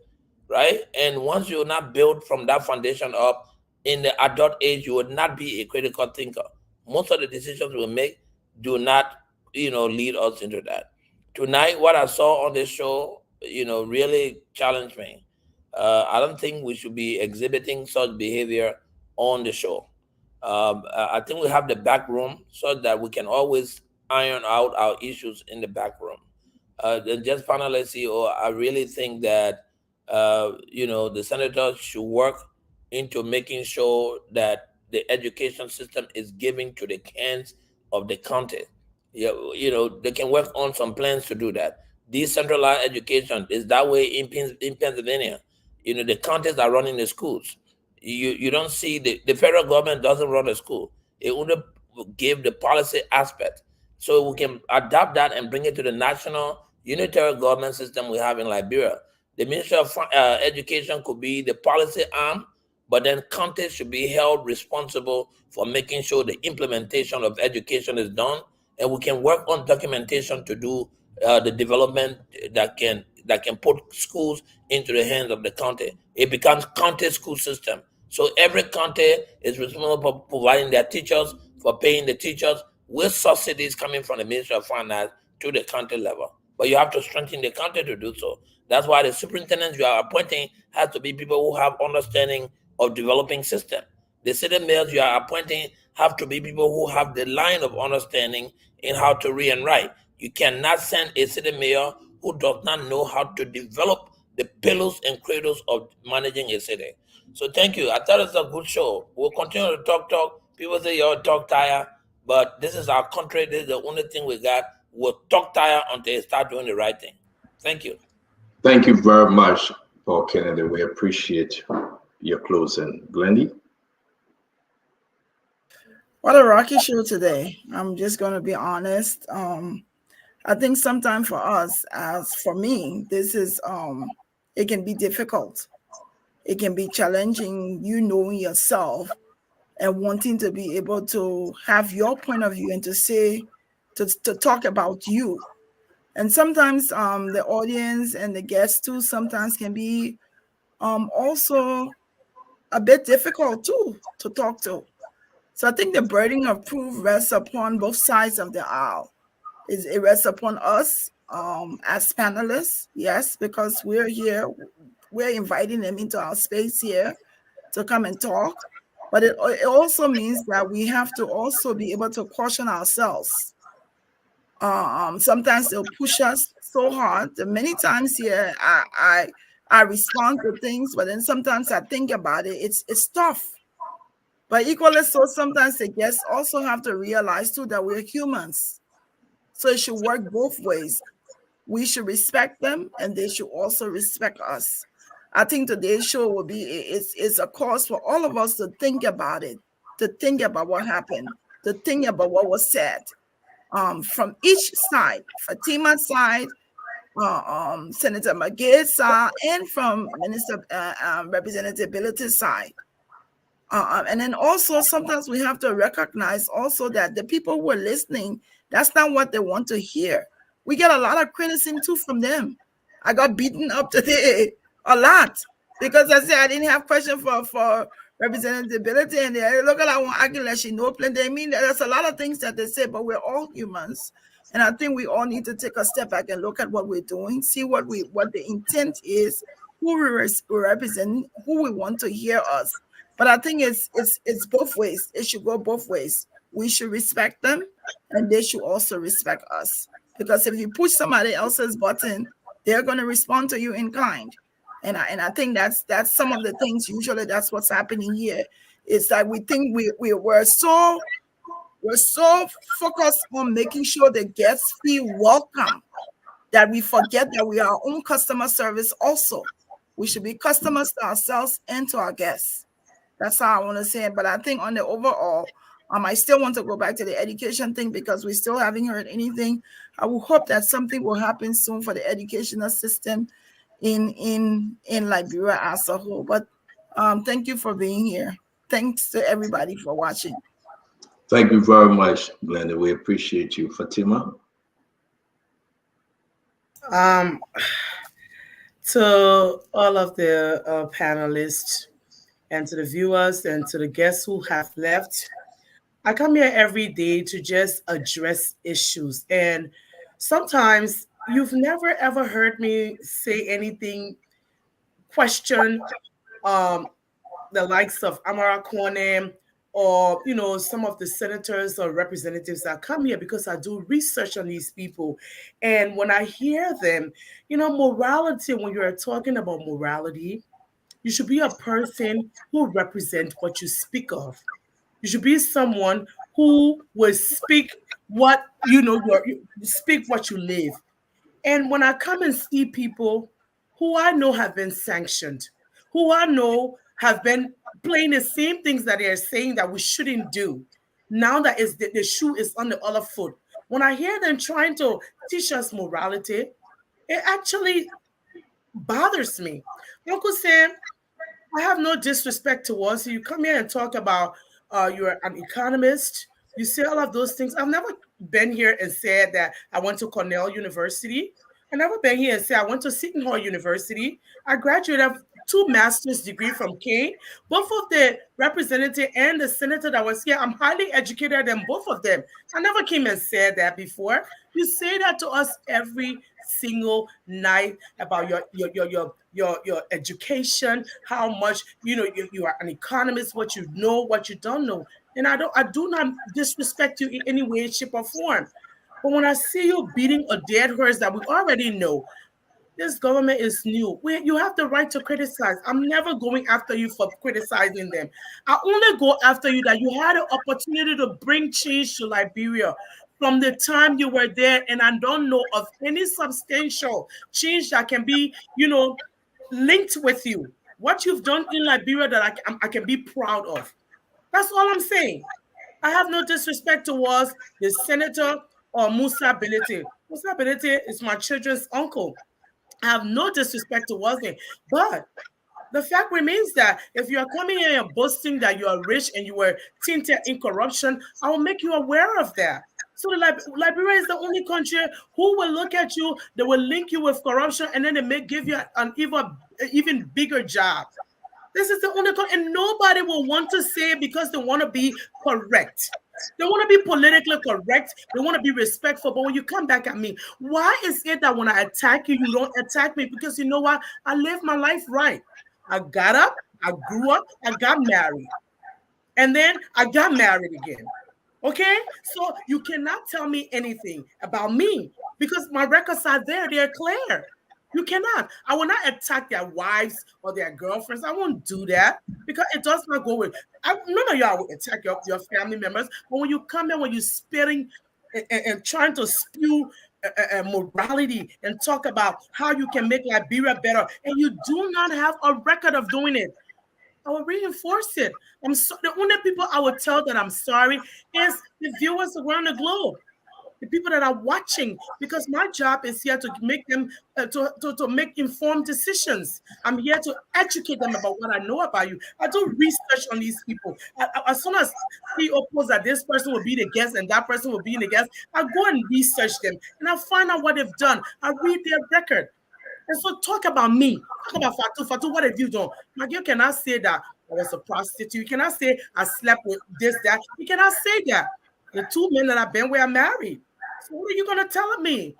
right? And once you're not built from that foundation up, in the adult age, you would not be a critical thinker. Most of the decisions we make do not, lead us into that. Tonight, what I saw on this show, really challenged me. I don't think we should be exhibiting such behavior on the show. I think we have the back room so that we can always iron out our issues in the back room. And just finally, CEO, I really think that the senators should work into making sure that the education system is giving to the hands of the county. They can work on some plans to do that. Decentralized education is that way in Pennsylvania. The counties are running the schools. You don't see the federal government doesn't run a school. It only give the policy aspect. So we can adapt that and bring it to the national unitary government system we have in Liberia. The Ministry of Education could be the policy arm, but then counties should be held responsible for making sure the implementation of education is done, and we can work on documentation to do the development that can put schools into the hands of the county. It becomes county school system. So every county is responsible for providing their teachers, for paying the teachers, with subsidies coming from the Ministry of Finance to the county level. But you have to strengthen the county to do so. That's why the superintendents you are appointing have to be people who have understanding of developing system. The city mayors you are appointing have to be people who have the line of understanding in how to read and write. You cannot send a city mayor who does not know how to develop the pillars and cradles of managing a city. So thank you. I thought it's a good show. We'll continue to talk. People say you're talk tired, but this is our country. This is the only thing we got. We'll talk tired until they start doing the right thing. Thank you. Thank you very much, Paul Kennedy. We appreciate your closing. Glendy? What a rocky show today. I'm just going to be honest. I think sometimes for us, as for me, this is, it can be difficult. It can be challenging, knowing yourself and wanting to be able to have your point of view and to say, to talk about you. And sometimes the audience and the guests too sometimes can be also a bit difficult too to talk to. So I think the burden of proof rests upon both sides of the aisle. It rests upon us as panelists, yes, because we're here, we're inviting them into our space here to come and talk. But it also means that we have to also be able to caution ourselves. Sometimes they'll push us so hard. Many times here, I respond to things, but then sometimes I think about it. It's tough. But equally so, sometimes the guests also have to realize too that we're humans. So it should work both ways. We should respect them, and they should also respect us. I think today's show will be it's a cause for all of us to think about it, to think about what happened, to think about what was said. From each side, Fatima's side, Senator McGill's side, and from Minister Representative Ability's side. And then also sometimes we have to recognize also that the people who are listening, that's not what they want to hear. We get a lot of criticism too from them. I got beaten up today a lot because I said I didn't have question for representability, and they look at that one acting like she no plenty. I mean, there's a lot of things that they say, but we're all humans, and I think we all need to take a step back and look at what we're doing, see what the intent is, who we represent, who we want to hear us. But I think it's both ways. It should go both ways. We should respect them, and they should also respect us. Because if you push somebody else's button, they're going to respond to you in kind. And I think that's some of the things. Usually, that's what's happening here. It's like we think we're so We're so focused on making sure the guests feel welcome that we forget that we are our own customer service also. We should be customers to ourselves and to our guests. That's how I want to say it. But I think on the overall, I still want to go back to the education thing because we still haven't heard anything. I will hope that something will happen soon for the educational system in Liberia as a whole. But thank you for being here. Thanks to everybody for watching. Thank you very much, Glenda. We appreciate you. Fatima? To all of the panelists and to the viewers and to the guests who have left, I come here every day to just address issues. And sometimes you've never ever heard me say anything, question the likes of Amara Kone or, some of the senators or representatives that come here because I do research on these people. And when I hear them, morality, when you're talking about morality, you should be a person who represents what you speak of. You should be someone who will speak what, speak what you live. And when I come and see people who I know have been sanctioned, who I know have been playing the same things that they are saying that we shouldn't do, now that the shoe is on the other foot, when I hear them trying to teach us morality, it actually bothers me. Uncle Sam, I have no disrespect towards you. You come here and talk about you're an economist. You say all of those things. I've never been here and said that I went to Cornell University. I've never been here and said I went to Seton Hall University. I graduated with 2 master's degrees from Kane. Both of the representative and the senator that was here, I'm highly educated than both of them. I never came and said that before. You say that to us every single night about your education, how much you are an economist, what you know, what you don't know. And I do not disrespect you in any way, shape, or form. But when I see you beating a dead horse that we already know, this government is new. You have the right to criticize. I'm never going after you for criticizing them. I only go after you that you had an opportunity to bring change to Liberia from the time you were there, and I don't know of any substantial change that can be, linked with you. What you've done in Liberia that I can be proud of. That's all I'm saying. I have no disrespect towards the senator or Musa Belete. Musa Belete is my children's uncle. I have no disrespect towards him, but the fact remains that if you are coming here and boasting that you are rich and you were tainted in corruption, I will make you aware of that. So Liberia is the only country who will look at you, they will link you with corruption, and then they may give you an even bigger job. This is the only country, and nobody will want to say it because they want to be correct. They want to be politically correct. They want to be respectful. But when you come back at me, why is it that when I attack you, you don't attack me? Because you know what? I live my life right. I got up, I grew up, I got married. And then I got married again. Okay? So you cannot tell me anything about me because my records are there. They're clear. You cannot. I will not attack their wives or their girlfriends. I won't do that because it does not go with. None of y'all will attack your family members. But when you come in, when you're spitting and trying to spew morality and talk about how you can make Liberia better, and you do not have a record of doing it, I will reinforce it. The only people I will tell that I'm sorry is the viewers around the globe. The people that are watching, because my job is here to make them to make informed decisions. I'm here to educate them about what I know about you. I do research on these people. As soon as CEO posts that this person will be the guest and that person will be the guest, I go and research them and I find out what they've done. I read their record. And so talk about me. Talk about Fatu, what have you done? McGill cannot say that I was a prostitute. You cannot say I slept with this, that. You cannot say that. The 2 men that I've been with are married. So what are you going to tell me?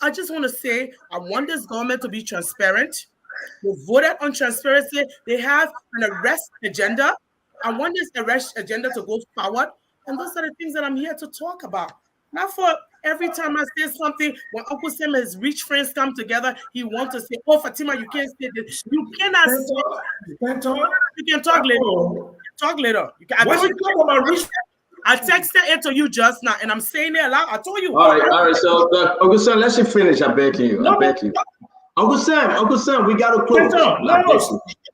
I just want to say I want this government to be transparent. They voted on transparency. They have an arrest agenda. I want this arrest agenda to go forward. And those are the things that I'm here to talk about. Not for every time I say something, when Uncle Sam and his rich friends come together, he wants to say, oh, Fatima, you can't say this. You cannot say. You can talk later. Talk later. I texted it to you just now, and I'm saying it aloud. I told you. All right. So, Uncle Sam, let you finish. I beg you. I beg you. Uncle Sam, we got to close. No.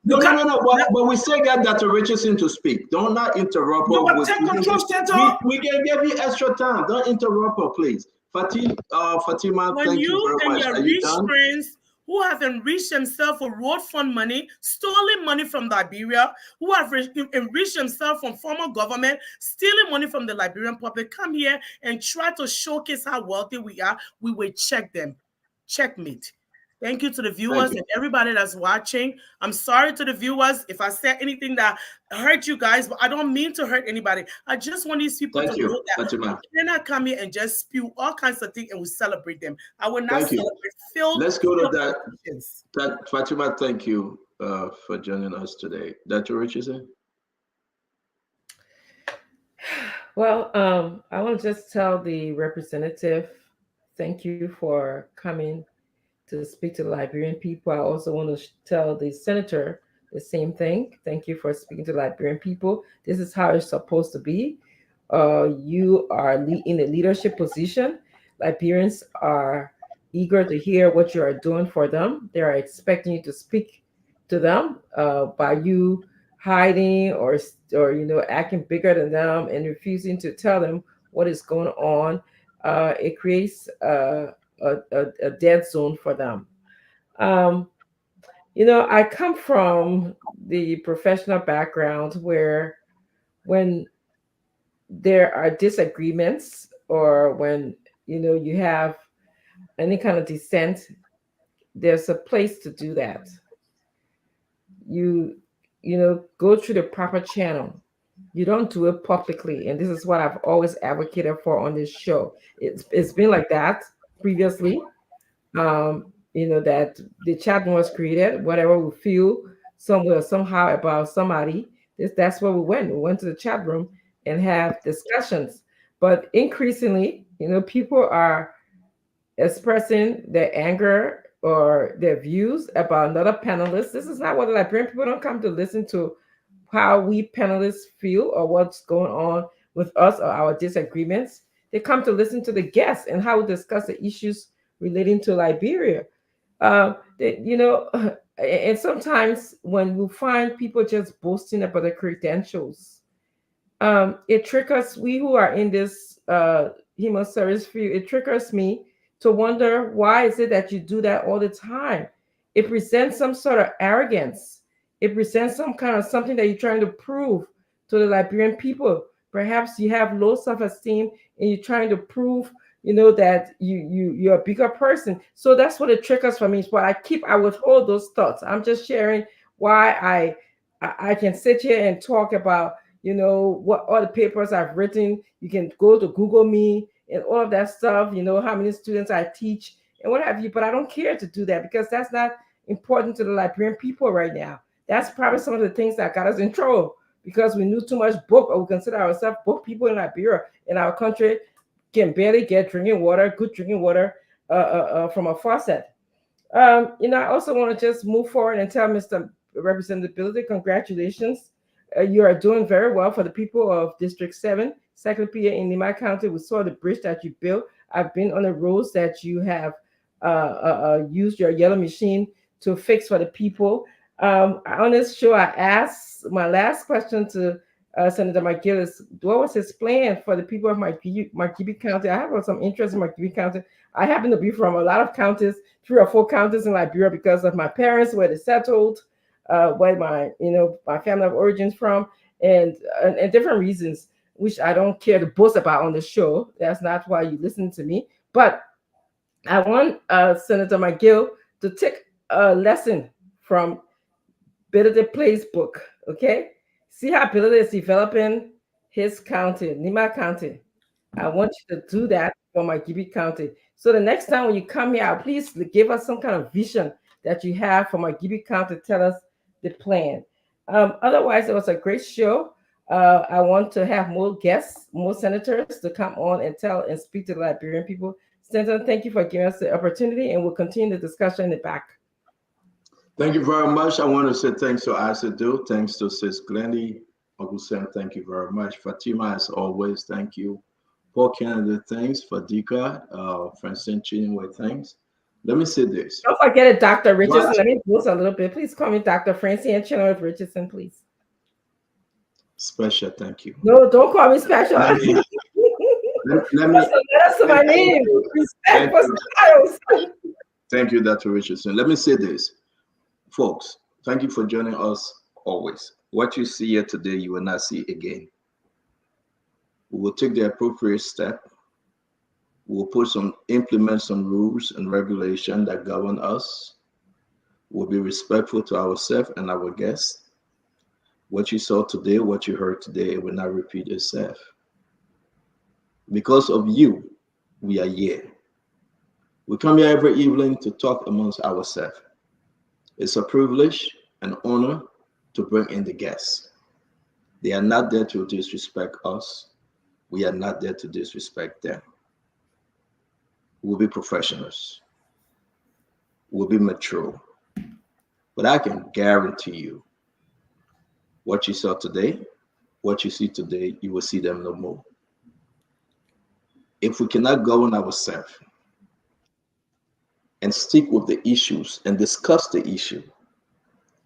But we still got Dr. Richardson to speak. Don't not interrupt her. No, but take control, Stanton. We can give you extra time. Don't interrupt her, please. Fatima, When thank you very and much. your Are you rich done? friends who have enriched themselves for road fund money, stolen money from Liberia, who have enriched themselves from former government, stealing money from the Liberian public, come here and try to showcase how wealthy we are, we will check them. Checkmate. Thank you to the viewers and everybody that's watching. I'm sorry to the viewers if I said anything that hurt you guys, but I don't mean to hurt anybody. I just want these people to know that Fatima. we cannot come here and just spew all kinds of things and we celebrate them. I will not Thank you. celebrate filth. Let's go to that. Fatima, thank you for joining us today. Dr. Richardson? Well, I want to just tell the representative, thank you for coming to speak to the Liberian people. I also want to tell the senator the same thing. Thank you for speaking to the Liberian people. This is how it's supposed to be. You are in a leadership position. Liberians are eager to hear what you are doing for them. They are expecting you to speak to them. By you hiding or acting bigger than them and refusing to tell them what is going on, it creates a dead zone for them. I come from the professional background where when there are disagreements or when you have any kind of dissent, there's a place to do that. You go through the proper channel. You don't do it publicly, and this is what I've always advocated for on this show. It's been like that previously. That the chat room was created. Whatever we feel somewhere somehow about somebody, that's where we went. We went to the chat room and have discussions. But increasingly, people are expressing their anger or their views about another panelist. This is not what the Liberian people don't come to listen to how we panelists feel or what's going on with us or our disagreements. They come to listen to the guests and how we discuss the issues relating to Liberia. And sometimes when we find people just boasting about their credentials, it triggers we who are in this human service field. It triggers me to wonder, why is it that you do that all the time? It presents some sort of arrogance. It presents some kind of something that you're trying to prove to the Liberian people. Perhaps you have low self-esteem and you're trying to prove, that you're a bigger person. So that's what it triggers for me. But I withhold those thoughts. I'm just sharing why I can sit here and talk about, what all the papers I've written. You can go to Google me and all of that stuff, how many students I teach and what have you. But I don't care to do that because that's not important to the Liberian people right now. That's probably some of the things that got us in trouble because we knew too much book, or we consider ourselves book people in Liberia. In our country can barely get good drinking water from a faucet. I also want to just move forward and tell Mr. Representability, congratulations. You are doing very well for the people of District 7, Secretary in Nima County. We saw the bridge that you built. I've been on the roads that you have used your yellow machine to fix for the people. On this show, I asked my last question to Senator McGill is, what was his plan for the people of Margibi County? I have some interest in Margibi County. I happen to be from a lot of counties, 3 or 4 counties in Liberia because of my parents, where they settled, where my family of origins from, and different reasons, which I don't care to boast about on the show. That's not why you listen to me. But I want Senator McGill to take a lesson from Benedict Play's book, okay? See how Benedict is developing his county, Nima County. I want you to do that for Margibi County. So the next time when you come here, please give us some kind of vision that you have for Margibi County. Tell us the plan. Otherwise, it was a great show. I want to have more guests, more senators to come on and tell and speak to the Liberian people. Senator, thank you for giving us the opportunity, and we'll continue the discussion in the back. Thank you very much. I want to say thanks to Asadu, thanks to Sis Glendy, Uncle Sam, thank you very much. Fatima, as always, thank you. Paul Kennedy, thanks. Fadika, Francine Chinwe, thanks. Let me say this. Don't forget it, Dr. Richardson. What? Let me boost a little bit. Please call me Dr. Francine Chenoweth Richardson, please. Special thank you. No, don't call me special. Let me, let me, That's my name. Respect for styles. Thank you, Dr. Richardson. Let me say this. Folks, thank you for joining us always. What you see here today, you will not see again. We will take the appropriate step. We will implement some rules and regulation that govern us. We'll be respectful to ourselves and our guests. What you saw today, what you heard today, it will not repeat itself. Because of you, we are here. We come here every evening to talk amongst ourselves. It's a privilege and honor to bring in the guests. They are not there to disrespect us. We are not there to disrespect them. We'll be professionals. We'll be mature. But I can guarantee you, what you saw today, what you see today, you will see them no more. If we cannot govern ourselves and stick with the issues and discuss the issue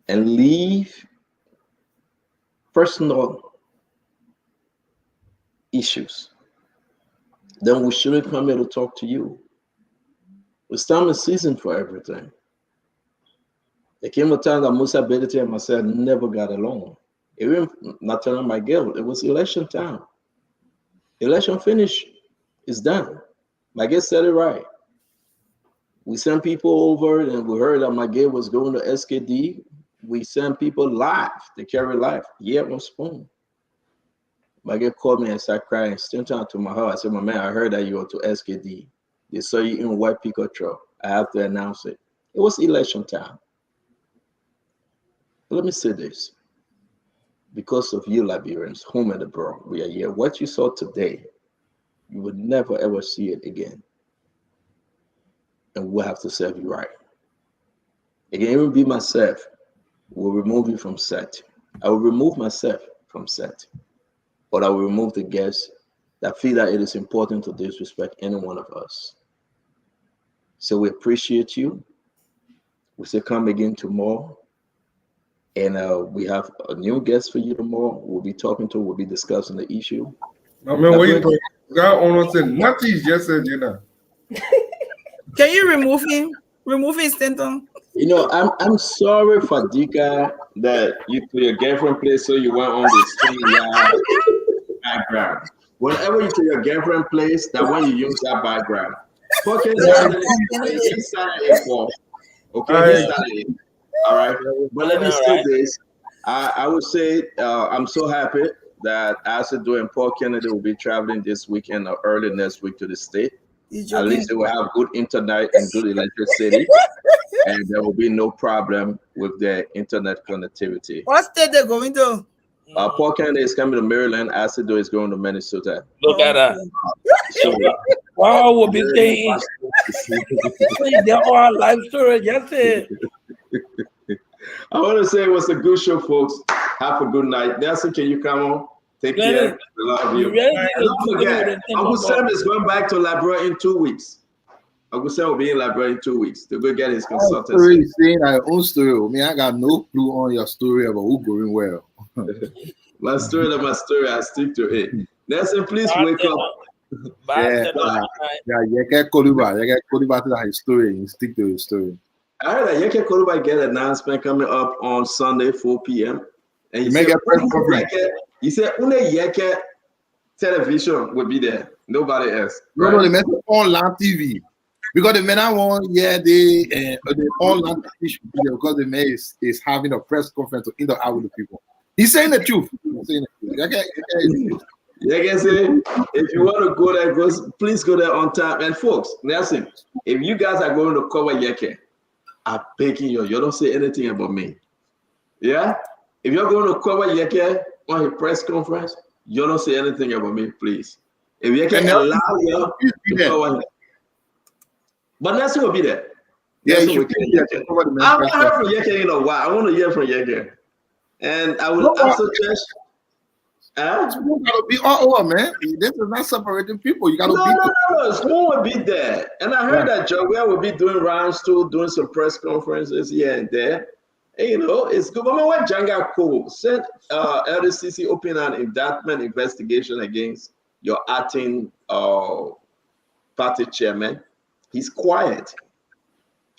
and leave personal issues, then we shouldn't come here to talk to you. It's time and season for everything. There came a time that Musa Bediti and myself never got along. Even not telling McGill, it was election time. Election finish is done. McGill said it right. We sent people over and we heard that McGill was going to SKD. We sent people live. They carry live. Yeah, on spoon. McGill called me and started crying. Sent out to my heart. I said, my man, I heard that you were to SKD. They saw you in white pickup truck. I have to announce it. It was election time. But let me say this. Because of you, Liberians, home and abroad, we are here. What you saw today, you would never ever see it again. And we'll have to serve you right. Again, even be myself, will remove you from set. I will remove myself from set. But I will remove the guests that feel that it is important to disrespect any one of us. So we appreciate you. We say come again tomorrow. And we have a new guest for you tomorrow. We'll be discussing the issue. I mean, wait, God almost said nothing. Just said, you know. Can you remove him? Remove his Stanton. You know, I'm sorry, Fadika, that you put your girlfriend place so you went on the background. Whenever you put your girlfriend place, that when you use that background. Okay, all right, but let me say this. I would say I'm so happy that Asido and Paul Kennedy will be traveling this weekend or early next week to the state. At least they will have good internet and good electricity, and there will be no problem with their internet connectivity. What state they're going to? Paul Kennedy is coming to Maryland. Asido is going to Minnesota. Look at that. So, wow, we'll be saying they're all live story. Just it. I want to say it was a good show, folks. Have a good night. Nelson, can you come on? Take care. I love you. Don't forget, Uncle Sam is going back to Liberia in 2 weeks. Uncle Sam will be in Liberia in 2 weeks to go get his consultancy. Saying our own story. I mean, I got no clue on your story about who going well. My story, I stick to it. Nelson, please wake up. You can't call about his story and stick to his story. I heard that Yeke Koruba get an announcement coming up on Sunday, 4 p.m. And you make a press conference. He said, only Yeke television will be there. Nobody else. Right? No, they meant online TV. Because the men I want, they online TV because the man is having a press conference to interact with the people. He's saying the truth. Yeke say, if you want to go there, please go there on time. And folks, Nelson, if you guys are going to cover Yeke, I'm begging you, you don't say anything about me. Yeah? If you're going to cover Yeke on a press conference, you don't say anything about me, please. If Yeke allow you to cover him. But Nelson will be there. Yeah, you I haven't heard from Yeke in a while. I want to hear from Yeke. And I will also suggest Spoon gotta be all over, man. This is not separating people. You gotta No, be. no, no, no. Spoon will be there. And I heard that Joel will be doing rounds too, doing some press conferences here and there. And, you know, it's good. But when Janga Ko sent LDCC open an indictment investigation against your acting party chairman, he's quiet.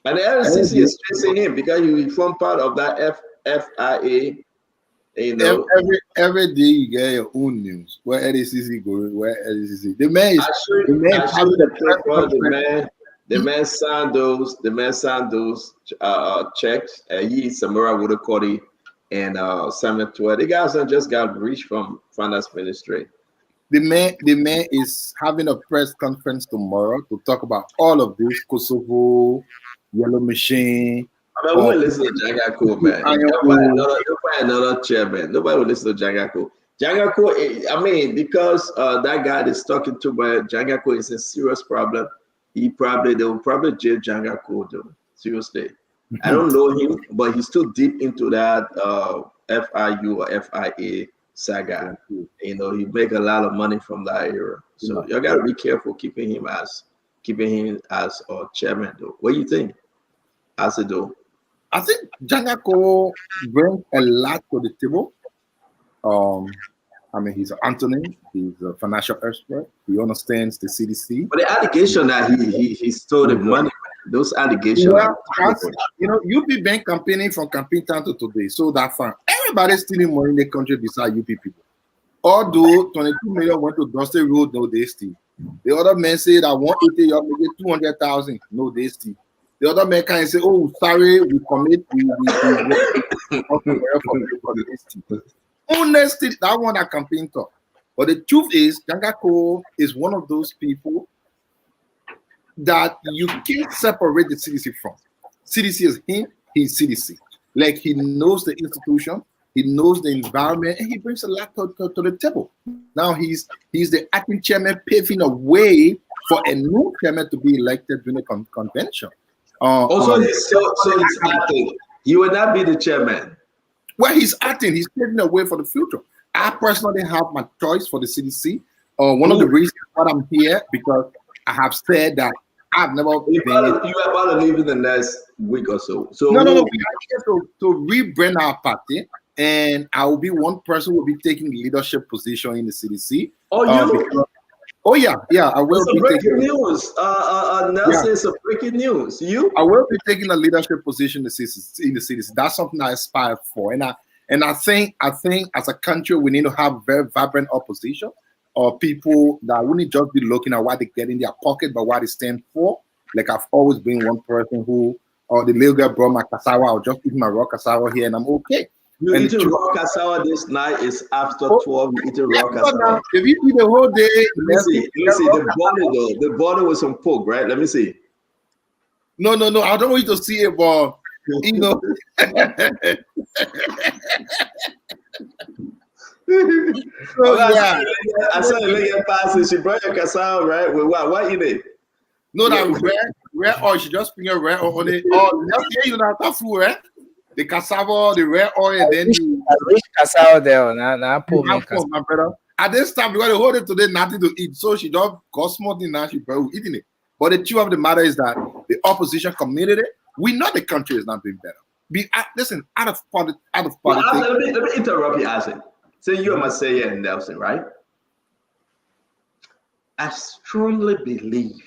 And the LDCC is chasing him because he formed part of that FIA. You know, every day you get your own news. Where LDCC going? Where LDCC? The man is the man signed those. The man signed those checks. He, Samura Wudakodi, and Samuel Tua. The guys just got reached from finance ministry. The man is having a press conference tomorrow to talk about all of this Kosovo, Yellow Machine. I mean, we will listen to Jangako, man. Nobody another chairman. Nobody will listen to Jangako. Jangako, I mean, because that guy is talking to, but Jangako is a serious problem. They will probably jail Jangako, though. Seriously. I don't know him, but he's too deep into that FIU or FIA saga. You know, he make a lot of money from that era. So you gotta be careful keeping him as chairman, though. What do you think? As it do? I think Jangako brings a lot to the table. I mean, he's an Anthony. He's a financial expert. He understands the CDC. But the allegation that he stole the money, those allegations. Well, you know, UP Bank campaigning from campaign time to today. So that far, everybody's stealing money in the country beside UP people. Although 22 million went to Dusty Road, no, they steal. The other man said, I want 80, you have to get 200,000. No, they steal. The other man can say, oh, sorry, we commit. Honestly, that one I campaign talk. But the truth is, Jangako is one of those people that you can't separate the CDC from. CDC is him, he's CDC. Like he knows the institution, he knows the environment, and he brings a lot to the table. Now he's the acting chairman, paving a way for a new chairman to be elected during the convention. So he's acting. He will not be the chairman. Well, he's acting. He's paving the way for the future. I personally have my choice for the CDC. One of the reasons why I'm here, because I have said that I've never you are about to leave in the next week or so. So no. We are here to rebrand our party, and I will be one person who will be taking leadership position in the CDC. I will be taking news. Nelson, it's a breaking news. I will be taking a leadership position in the CDC. That's something I aspire for, and I think as a country we need to have very vibrant opposition, or people that wouldn't just be looking at what they get in their pocket, but what they stand for. Like I've always been one person who, the little girl brought my cassava. I'll just eat my raw cassava here, and I'm okay. You eating raw cassava this night is after 12. You eating raw cassava. If you eat the whole day, let me see the body though. The body with some pork, right? Let me see. No. I don't want you to see it, but you know. I saw the lady passing. She brought your cassava, right? With what? What in it? No, that red oil. She just bring a red oil on it. Oh, you know that food, right? The cassava, the red oil, and then rich cassava there. Now, my brother. At this time, because the whole day today, nothing to eat. So she don't go small now. She probably eating it. But the truth of the matter is that the opposition community, we know the country is not doing better. Listen, out of politics. Let me interrupt you, Isaac. So you must say and Nelson, right? I strongly believe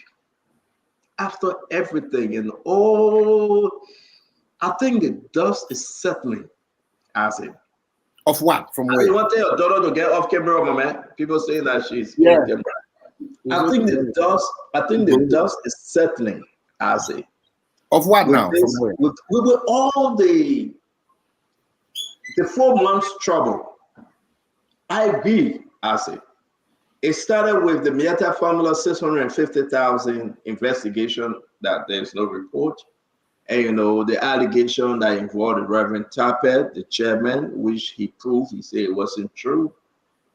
after everything and all, I think the dust is settling, Isaac. Of what? From where? You want your daughter to get off camera, my man? People say that she's I think the dust is settling, Isaac. Of what now? From where? With all the 4 months trouble. I agree, Isaac. It started with the Miata Formula 650,000 investigation that there's no report. And, you know, the allegation that involved the Reverend Tappet, the chairman, which he proved, he said it wasn't true.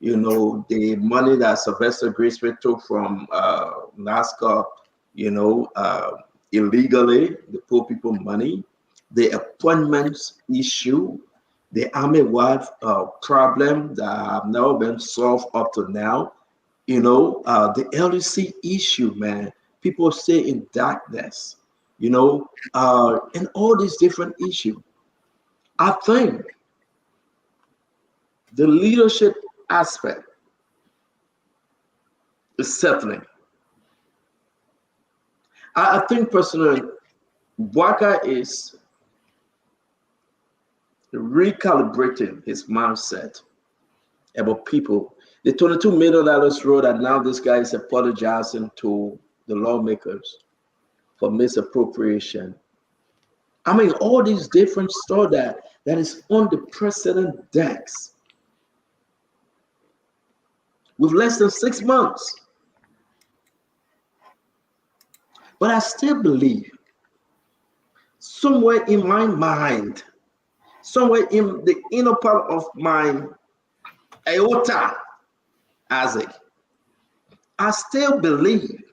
You know, the money that Sylvester Graceful took from NASCAR, you know, illegally, the poor people money, the appointments issue, the army wide problem that have never been solved up to now. The LDC issue, man. People stay in darkness, and all these different issues. I think the leadership aspect is settling. I think personally, Bwaka is recalibrating his mindset about people. The $22 million road, and now this guy is apologizing to the lawmakers for misappropriation. I mean, all these different stuff that is on the precedent decks with less than 6 months. But I still believe somewhere in my mind, somewhere in the inner part of my aorta, Isaac, I still believe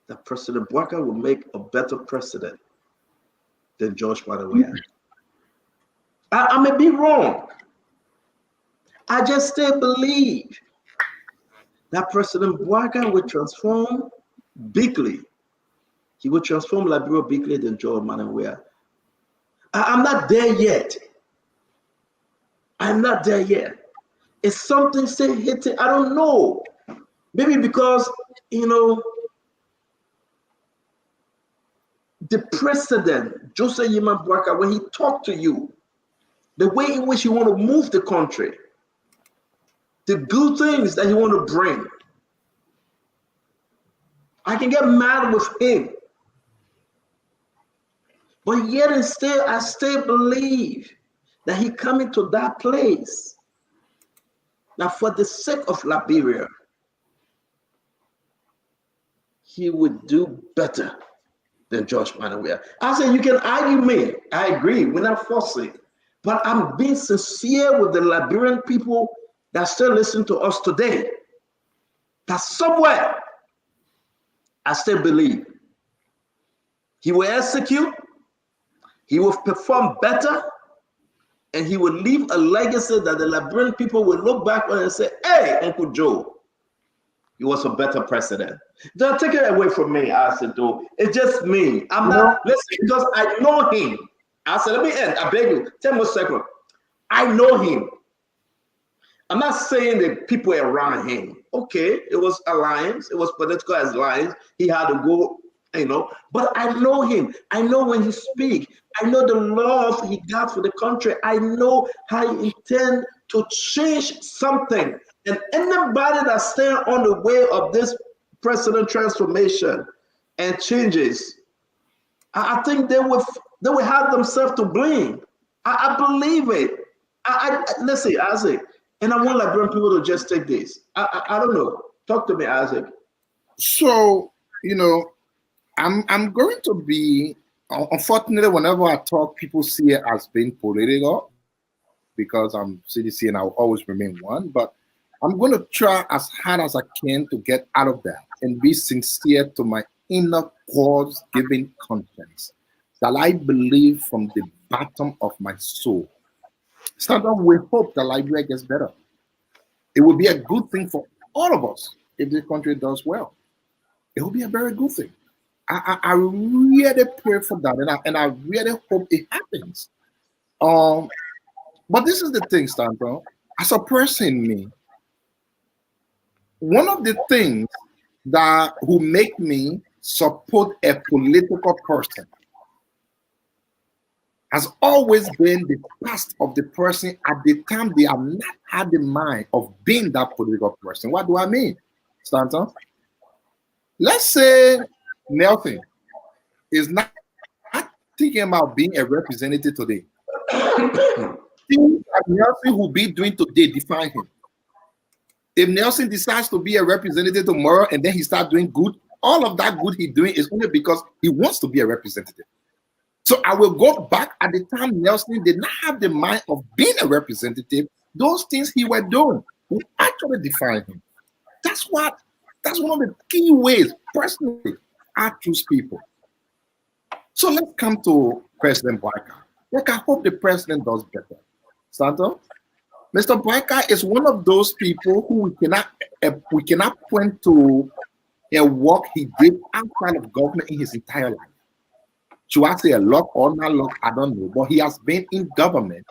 that President Bwaka will make a better president than George Panelist. I may be wrong. I just still believe that President Bwaka will transform bigly. He will transform Liberia bigly than George Panelist. I'm not there yet. I'm not there yet. Is something still hitting? I don't know. Maybe because, the president, Joseph Yima Bwaka, when he talked to you, the way in which you want to move the country, the good things that you want to bring, I can get mad with him. But yet and still, I still believe that he coming to that place. Now, for the sake of Liberia, he would do better than George Panelist. I said, you can argue me. I agree. We're not forcing. But I'm being sincere with the Liberian people that still listen to us today. That somewhere, I still believe he will execute, he will perform better, and he will leave a legacy that the Liberian people will look back on and say, hey, Uncle Joe, he was a better president. Don't take it away from me, I said, though. It's just me. I'm not, listen, because I know him. I said, let me end. I beg you, 10 more seconds. I know him. I'm not saying the people around him. Okay, it was alliance. It was political alliance. He had to go, But I know him. I know when he speaks. I know the love he got for the country. I know how he intends to change something. And anybody that's staying on the way of this president transformation and changes, I think they will have themselves to blame. I believe it. Listen, Isaac, and I want Liberian people to just take this. I don't know. Talk to me, Isaac. So, I'm going to be, unfortunately, whenever I talk, people see it as being political because I'm CDC and I'll always remain one. But I'm going to try as hard as I can to get out of that and be sincere to my inner cause-giving conscience that I believe from the bottom of my soul. Start off with hope that Liberia gets better. It will be a good thing for all of us if the country does well. It will be a very good thing. I really pray for that, and I really hope it happens. But this is the thing, Stanton. As a person, me, one of the things that will make me support a political person has always been the past of the person at the time they have not had the mind of being that political person. What do I mean, Stanton? Let's say Nelson is not thinking about being a representative today. Things that Nelson will be doing today define him. If Nelson decides to be a representative tomorrow and then he starts doing good, all of that good he's doing is only because he wants to be a representative. So I will go back at the time Nelson did not have the mind of being a representative. Those things he was doing will actually define him. That's one of the key ways, personally, I choose people. So let's come to President Bwaka. Like, I hope the president does better. Santo, Mr. Boyka is one of those people who we cannot point to a work he did outside of government in his entire life. Should I say a lot or not lot? I don't know, but he has been in government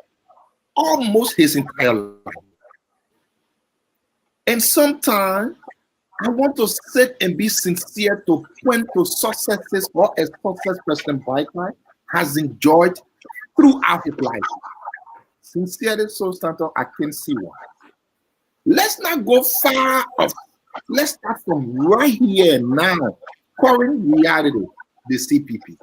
almost his entire life. And sometimes I want to sit and be sincere to point to successes or a success President Biden has enjoyed throughout his life. Sincerely, so Stanton, I can see why. Let's not go far off. Let's start from right here now. Current reality, the CPP.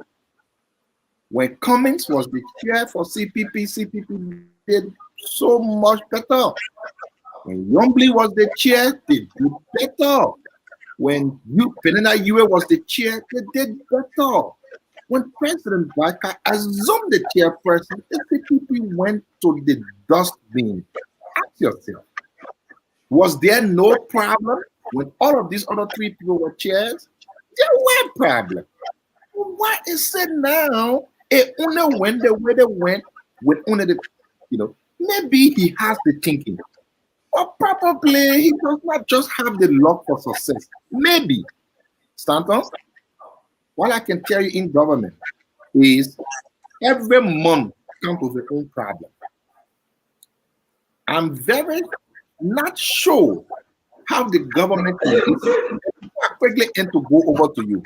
When Cummings was the chair for CPP, CPP did so much better. When Yombly was the chair, they did better. When Penina Yue was the chair, they did better. When President Baka assumed the chairperson, the CPP went to the dustbin. Ask yourself, was there no problem when all of these other three people were chairs? There were problems. Why is it now? It only went the way they went with only the, maybe he has the thinking. Or probably he does not just have the luck for success. Maybe. Stanton, what I can tell you in government is every month comes with its own problem. I'm very not sure how the government can do it. Quickly and to go over to you.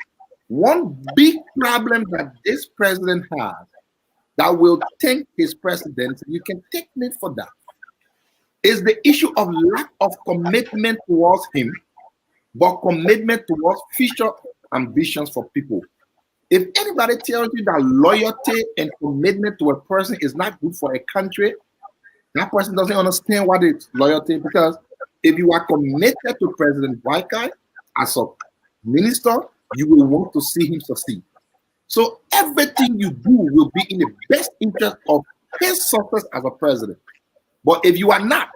One big problem that this president has that will take his presidency, you can take me for that, is the issue of lack of commitment towards him, but commitment towards future ambitions for people. If anybody tells you that loyalty and commitment to a person is not good for a country, that person doesn't understand what is loyalty, because if you are committed to President Biden as a minister, you will want to see him succeed. So everything you do will be in the best interest of his success as a president. But if you are not,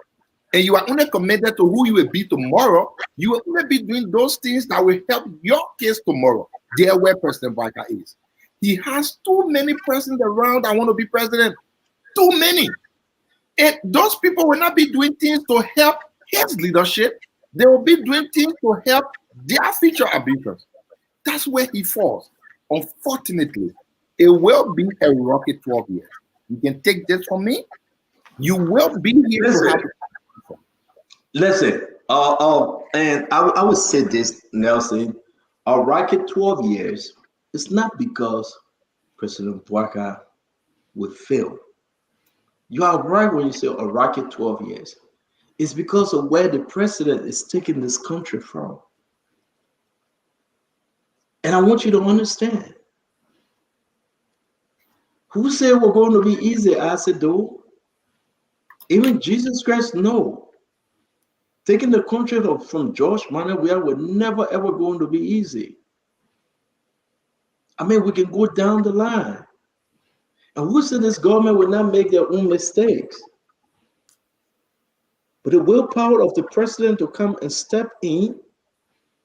and you are only committed to who you will be tomorrow, you will only be doing those things that will help your case tomorrow. There where President Biden is. He has too many presidents around that want to be president. Too many. And those people will not be doing things to help his leadership. They will be doing things to help their future ambitions. That's where he falls. Unfortunately, it will be a rocky 12 years. You can take this from me. You will be here. Listen, and I would say this, Nelson, a rocky 12 years is not because President Bwaka would fail. You are right when you say a rocky 12 years. It's because of where the president is taking this country from. And I want you to understand. Who said we're going to be easy? I said, though. Even Jesus Christ, no. Taking the country from George Manuel was never ever going to be easy. I mean, we can go down the line. And who said this government will not make their own mistakes? But the willpower of the president to come and step in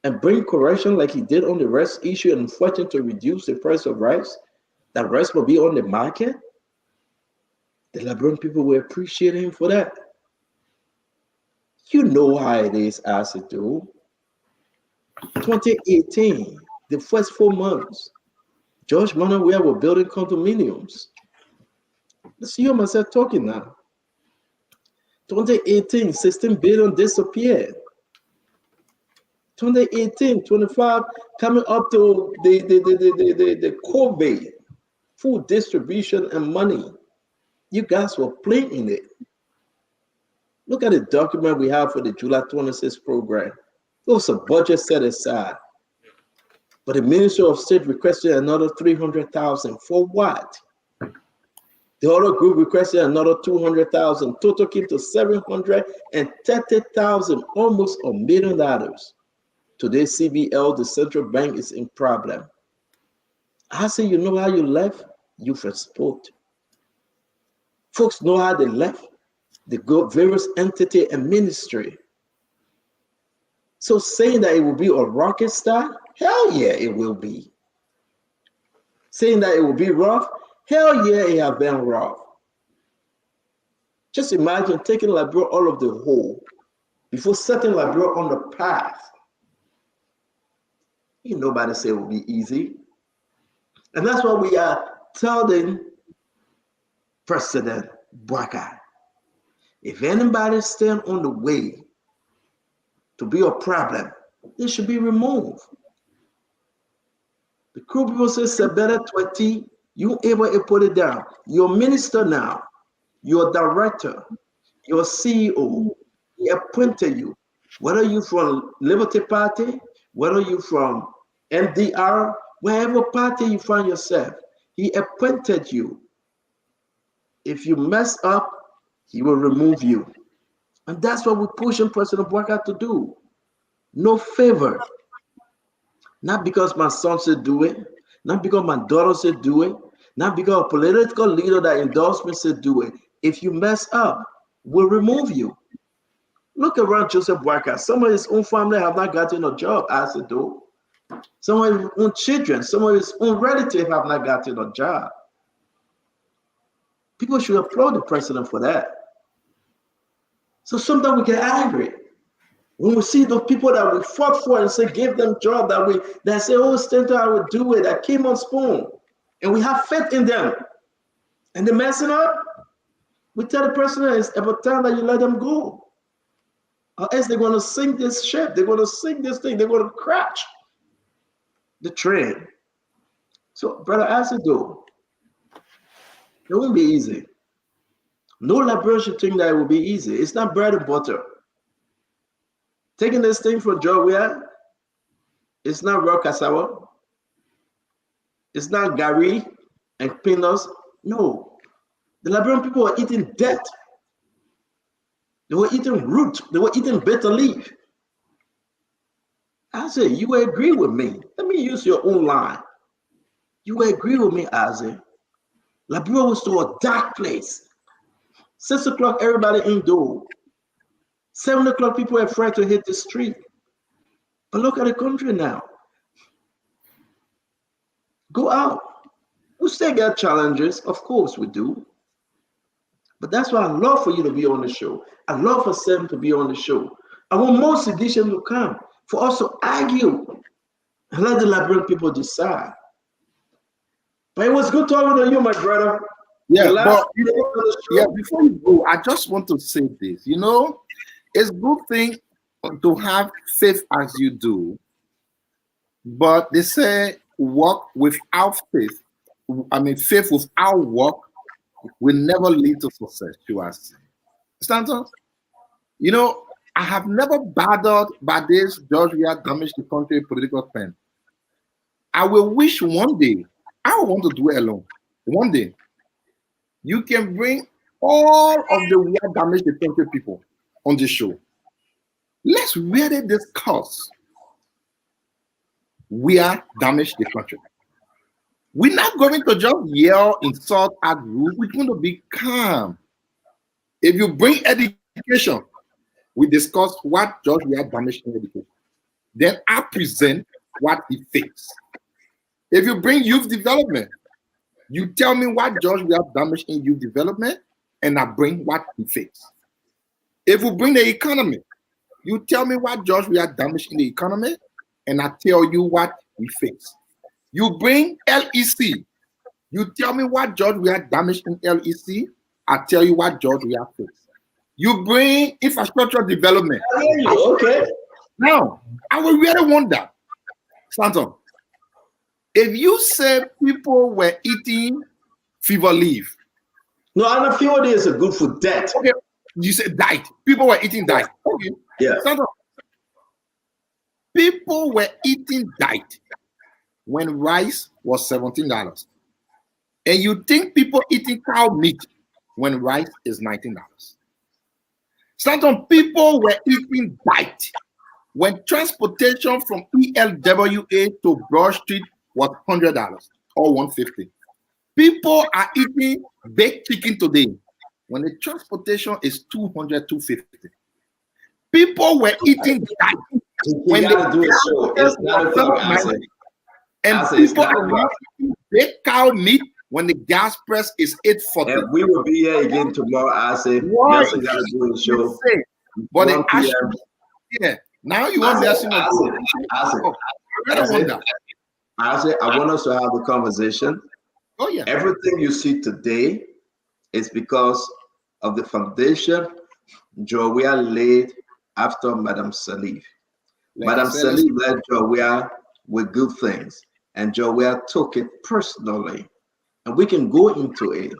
and bring correction like he did on the rice issue and fighting to reduce the price of rice, that rice will be on the market, the Liberian people will appreciate him for that. You know how it is, as it do. 2018, the first 4 months, George Manuel were building condominiums. Let's see myself talking now. 2018, 16 billion disappeared. 2018, 25, coming up to the COVID, food distribution and money. You guys were playing in it. Look at the document we have for the July 26 program. There was a budget set aside. But the Ministry of State requested another 300,000 for what? The other group requested another 200,000. Total came to 730,000, almost $1 million. Today, CBL, the central bank, is in problem. I say, you know how you left? You first spoke. Folks know how they left. They go various entity and ministry. So saying that it will be a rocket star, hell yeah, it will be. Saying that it will be rough, Hell yeah, it have been rough. Just imagine taking Liberia all of the hole before setting Liberia on the path. Ain't nobody say it will be easy. And that's why we are telling President Bwaka, if anybody stand on the way to be a problem, they should be removed. The crew people say, Sebeda 20, you able to put it down. You're minister now, you're director, you're CEO, he appointed you. Whether you from Liberty Party, whether you from MDR, wherever party you find yourself, he appointed you. If you mess up, he will remove you. And that's what we're pushing President Bwaka to do. No favor. Not because my son said do it, not because my daughter said do it, not because a political leader that endorsed me said do it. If you mess up, we'll remove you. Look around Joseph Bwaka. Some of his own family have not gotten a job as a do. Some of his own children, some of his own relatives have not gotten a job. People should applaud the president for that. So sometimes we get angry when we see those people that we fought for and say give them job, that say, oh, Stanton, I will do it, that came on spoon, and we have faith in them, and they're messing up. We tell the president it's about time that you let them go, or else they're going to sink this ship, they're going to sink this thing, they're going to crash the train. So, brother Asido, it won't be easy. No Liberian should think that it will be easy. It's not bread and butter. Taking this thing from Georgia, it's not raw cassava. It's not gari and peanuts. No. The Liberian people were eating death. They were eating root. They were eating bitter leaf. I said, you agree with me. Let me use your own line. You agree with me, Isaac. Liberia was to a dark place. 6 o'clock, everybody indoor. 7 o'clock, people are afraid to hit the street. But look at the country now. Go out. We still got challenges. Of course we do. But that's why I love for you to be on the show. I love for Sam to be on the show. I want more sedition to come, for us to argue and let the Liberian people decide. But it was good talking to you, my brother. Yeah, but before you go, I just want to say this. You know, it's a good thing to have faith as you do, but they say work without faith. Faith without work will never lead to success. You ask, Stanton. You know, I have never bothered by this George we have damaged the country political pen. I will wish one day I want to do it alone. One day. You can bring all of the we have damaged the country people on the show. Let's really discuss we are damaged the country. We're not going to just yell, insult, act rude. We're going to be calm. If you bring education, we discuss what George we have damaged in education. Then I present what he thinks. If you bring youth development, you tell me what George we have damaged in youth development, and I bring what he thinks. If we bring the economy, you tell me what George we have damaged in the economy, and I tell you what we fix. You bring LEC, you tell me what George we have damaged in LEC, I tell you what George we have fixed. You bring infrastructure development. Okay. Now, I will really wonder, Stanton, if you say people were eating fever leaf. No, and fever leaf is a good for diet. Okay, you said diet. People were eating diet. Okay. Yeah. Stanton, people were eating diet when rice was $17. And you think people eating cow meat when rice is $19. Stanton, people were eating diet when transportation from ELWA to Broad Street was $100 or $150. People are eating baked chicken today when the transportation is $200, $250. People were eating diet when and people are eating baked cow meat when the gas press is 8:40. And we will be here again tomorrow. I say, Why? Nelson got to do the show. But the 1 p.m. yeah. Now you want Nelson to I say, I want us to have a conversation. Oh, yeah. Everything you see today is because of the foundation Joria laid after Madame Salif. Madame Salif led Joria with good things, and Joria took it personally. And we can go into it,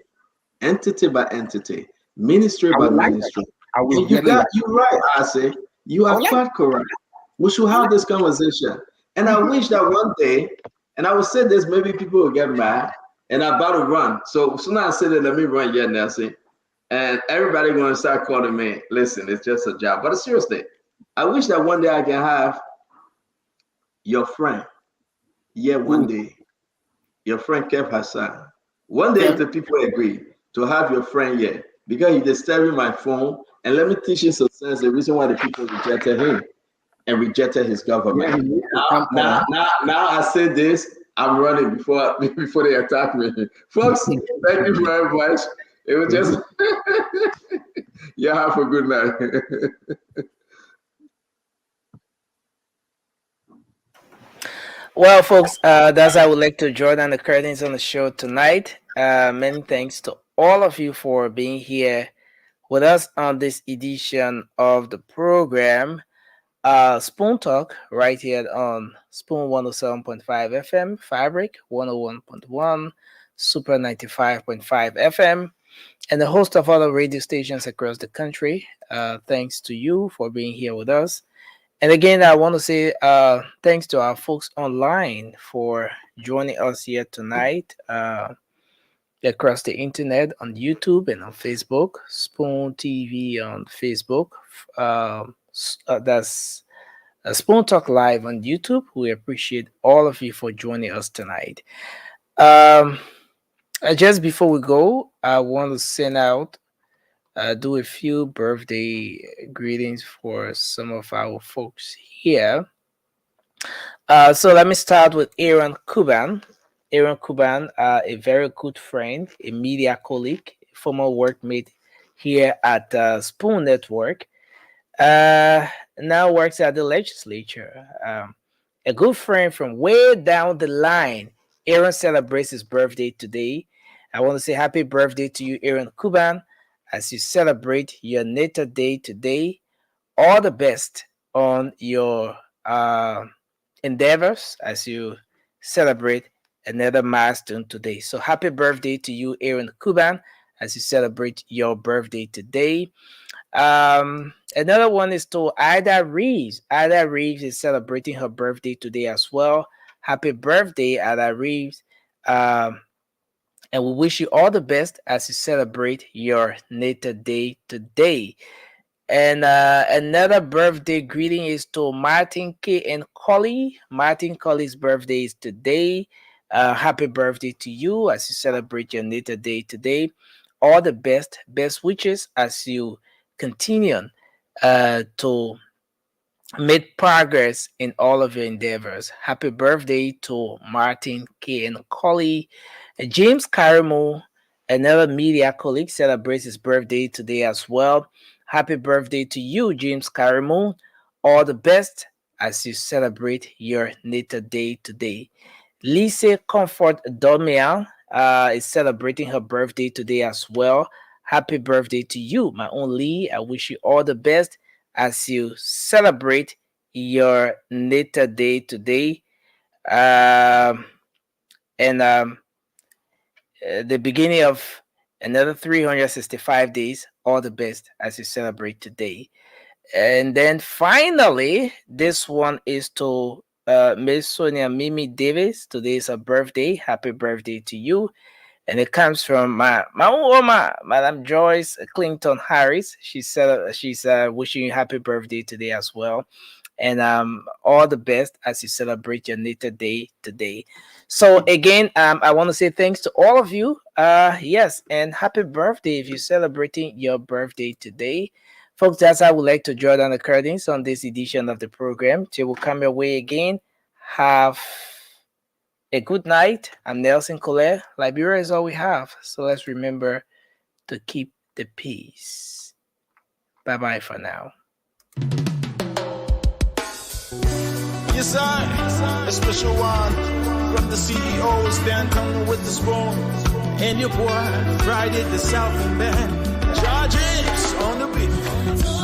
entity by entity, ministry by ministry. You're right, I say. You are quite correct. We should have this conversation. And I wish that one day, and I will say this, maybe people will get mad, and I'm about to run. So soon as I say that, let me run, yeah, Nelson. And everybody going to start calling me, listen, it's just a job. But seriously, I wish that one day I can have your friend. Yeah, one day. Your friend Kev Hassan. One day, if the people agree to have your friend here, because he disturbing my phone, and let me teach you some sense, the reason why the people rejected him and rejected his government. Now I say this, I'm running before they attack me. Folks, thank you very much. It was just, yeah, have a good night. Well, folks, that's how I would like to draw down the curtains on the show tonight. Many thanks to all of you for being here with us on this edition of the program. Spoon Talk right here on Spoon 107.5 FM, Fabric 101.1, Super 95.5 FM, and a host of other radio stations across the country. Thanks to you for being here with us. And again, I want to say thanks to our folks online for joining us here tonight across the internet on YouTube and on Facebook, Spoon TV on Facebook. That's Spoon Talk Live on YouTube. We appreciate all of you for joining us tonight. Just before we go, I want to send out do a few birthday greetings for some of our folks here. So let me start with Aaron Kuban. Aaron Kuban, a very good friend, a media colleague, former workmate here at Spoon Network. Now works at the legislature. A good friend from way down the line. Aaron celebrates his birthday today. I want to say happy birthday to you, Aaron Kuban, as you celebrate your natal day today. All the best on your endeavors as you celebrate another milestone today. So happy birthday to you, Aaron Kuban, as you celebrate your birthday today. Another one is to Ida Reeves. Ida Reeves is celebrating her birthday today as well. Happy birthday, Ida Reeves. And we wish you all the best as you celebrate your natal day today. And another birthday greeting is to Martin K. and Collie. Martin Collie's birthday is today. Happy birthday to you as you celebrate your natal day today. All the best wishes as you continue to make progress in all of your endeavors. Happy birthday to Martin K. and Collie. James Carimo, another media colleague, celebrates his birthday today as well. Happy birthday to you, James Carimo. All the best as you celebrate your natal day today. Lise Comfort Domian is celebrating her birthday today as well. Happy birthday to you, my own Lee. I wish you all the best as you celebrate your natal day today. The beginning of another 365 days. All the best as you celebrate today. And then finally, this one is to Miss Sonia Mimi Davis. Today is her birthday. Happy birthday to you. And it comes from my mama, Madam Joyce Clinton Harris. She said she's wishing you happy birthday today as well. And all the best as you celebrate your natal day today. So again, I want to say thanks to all of you. Yes, and happy birthday if you're celebrating your birthday today. Folks, that's how I would like to draw down the curtains on this edition of the program. Till we'll come your way again. Have a good night. I'm Nelson Colette. Liberia is all we have. So let's remember to keep the peace. Bye-bye for now. Yes, sir. A special one from the CEO, Stanton with the spoon. And your boy, Friday the Southern Band. Charges on the beat.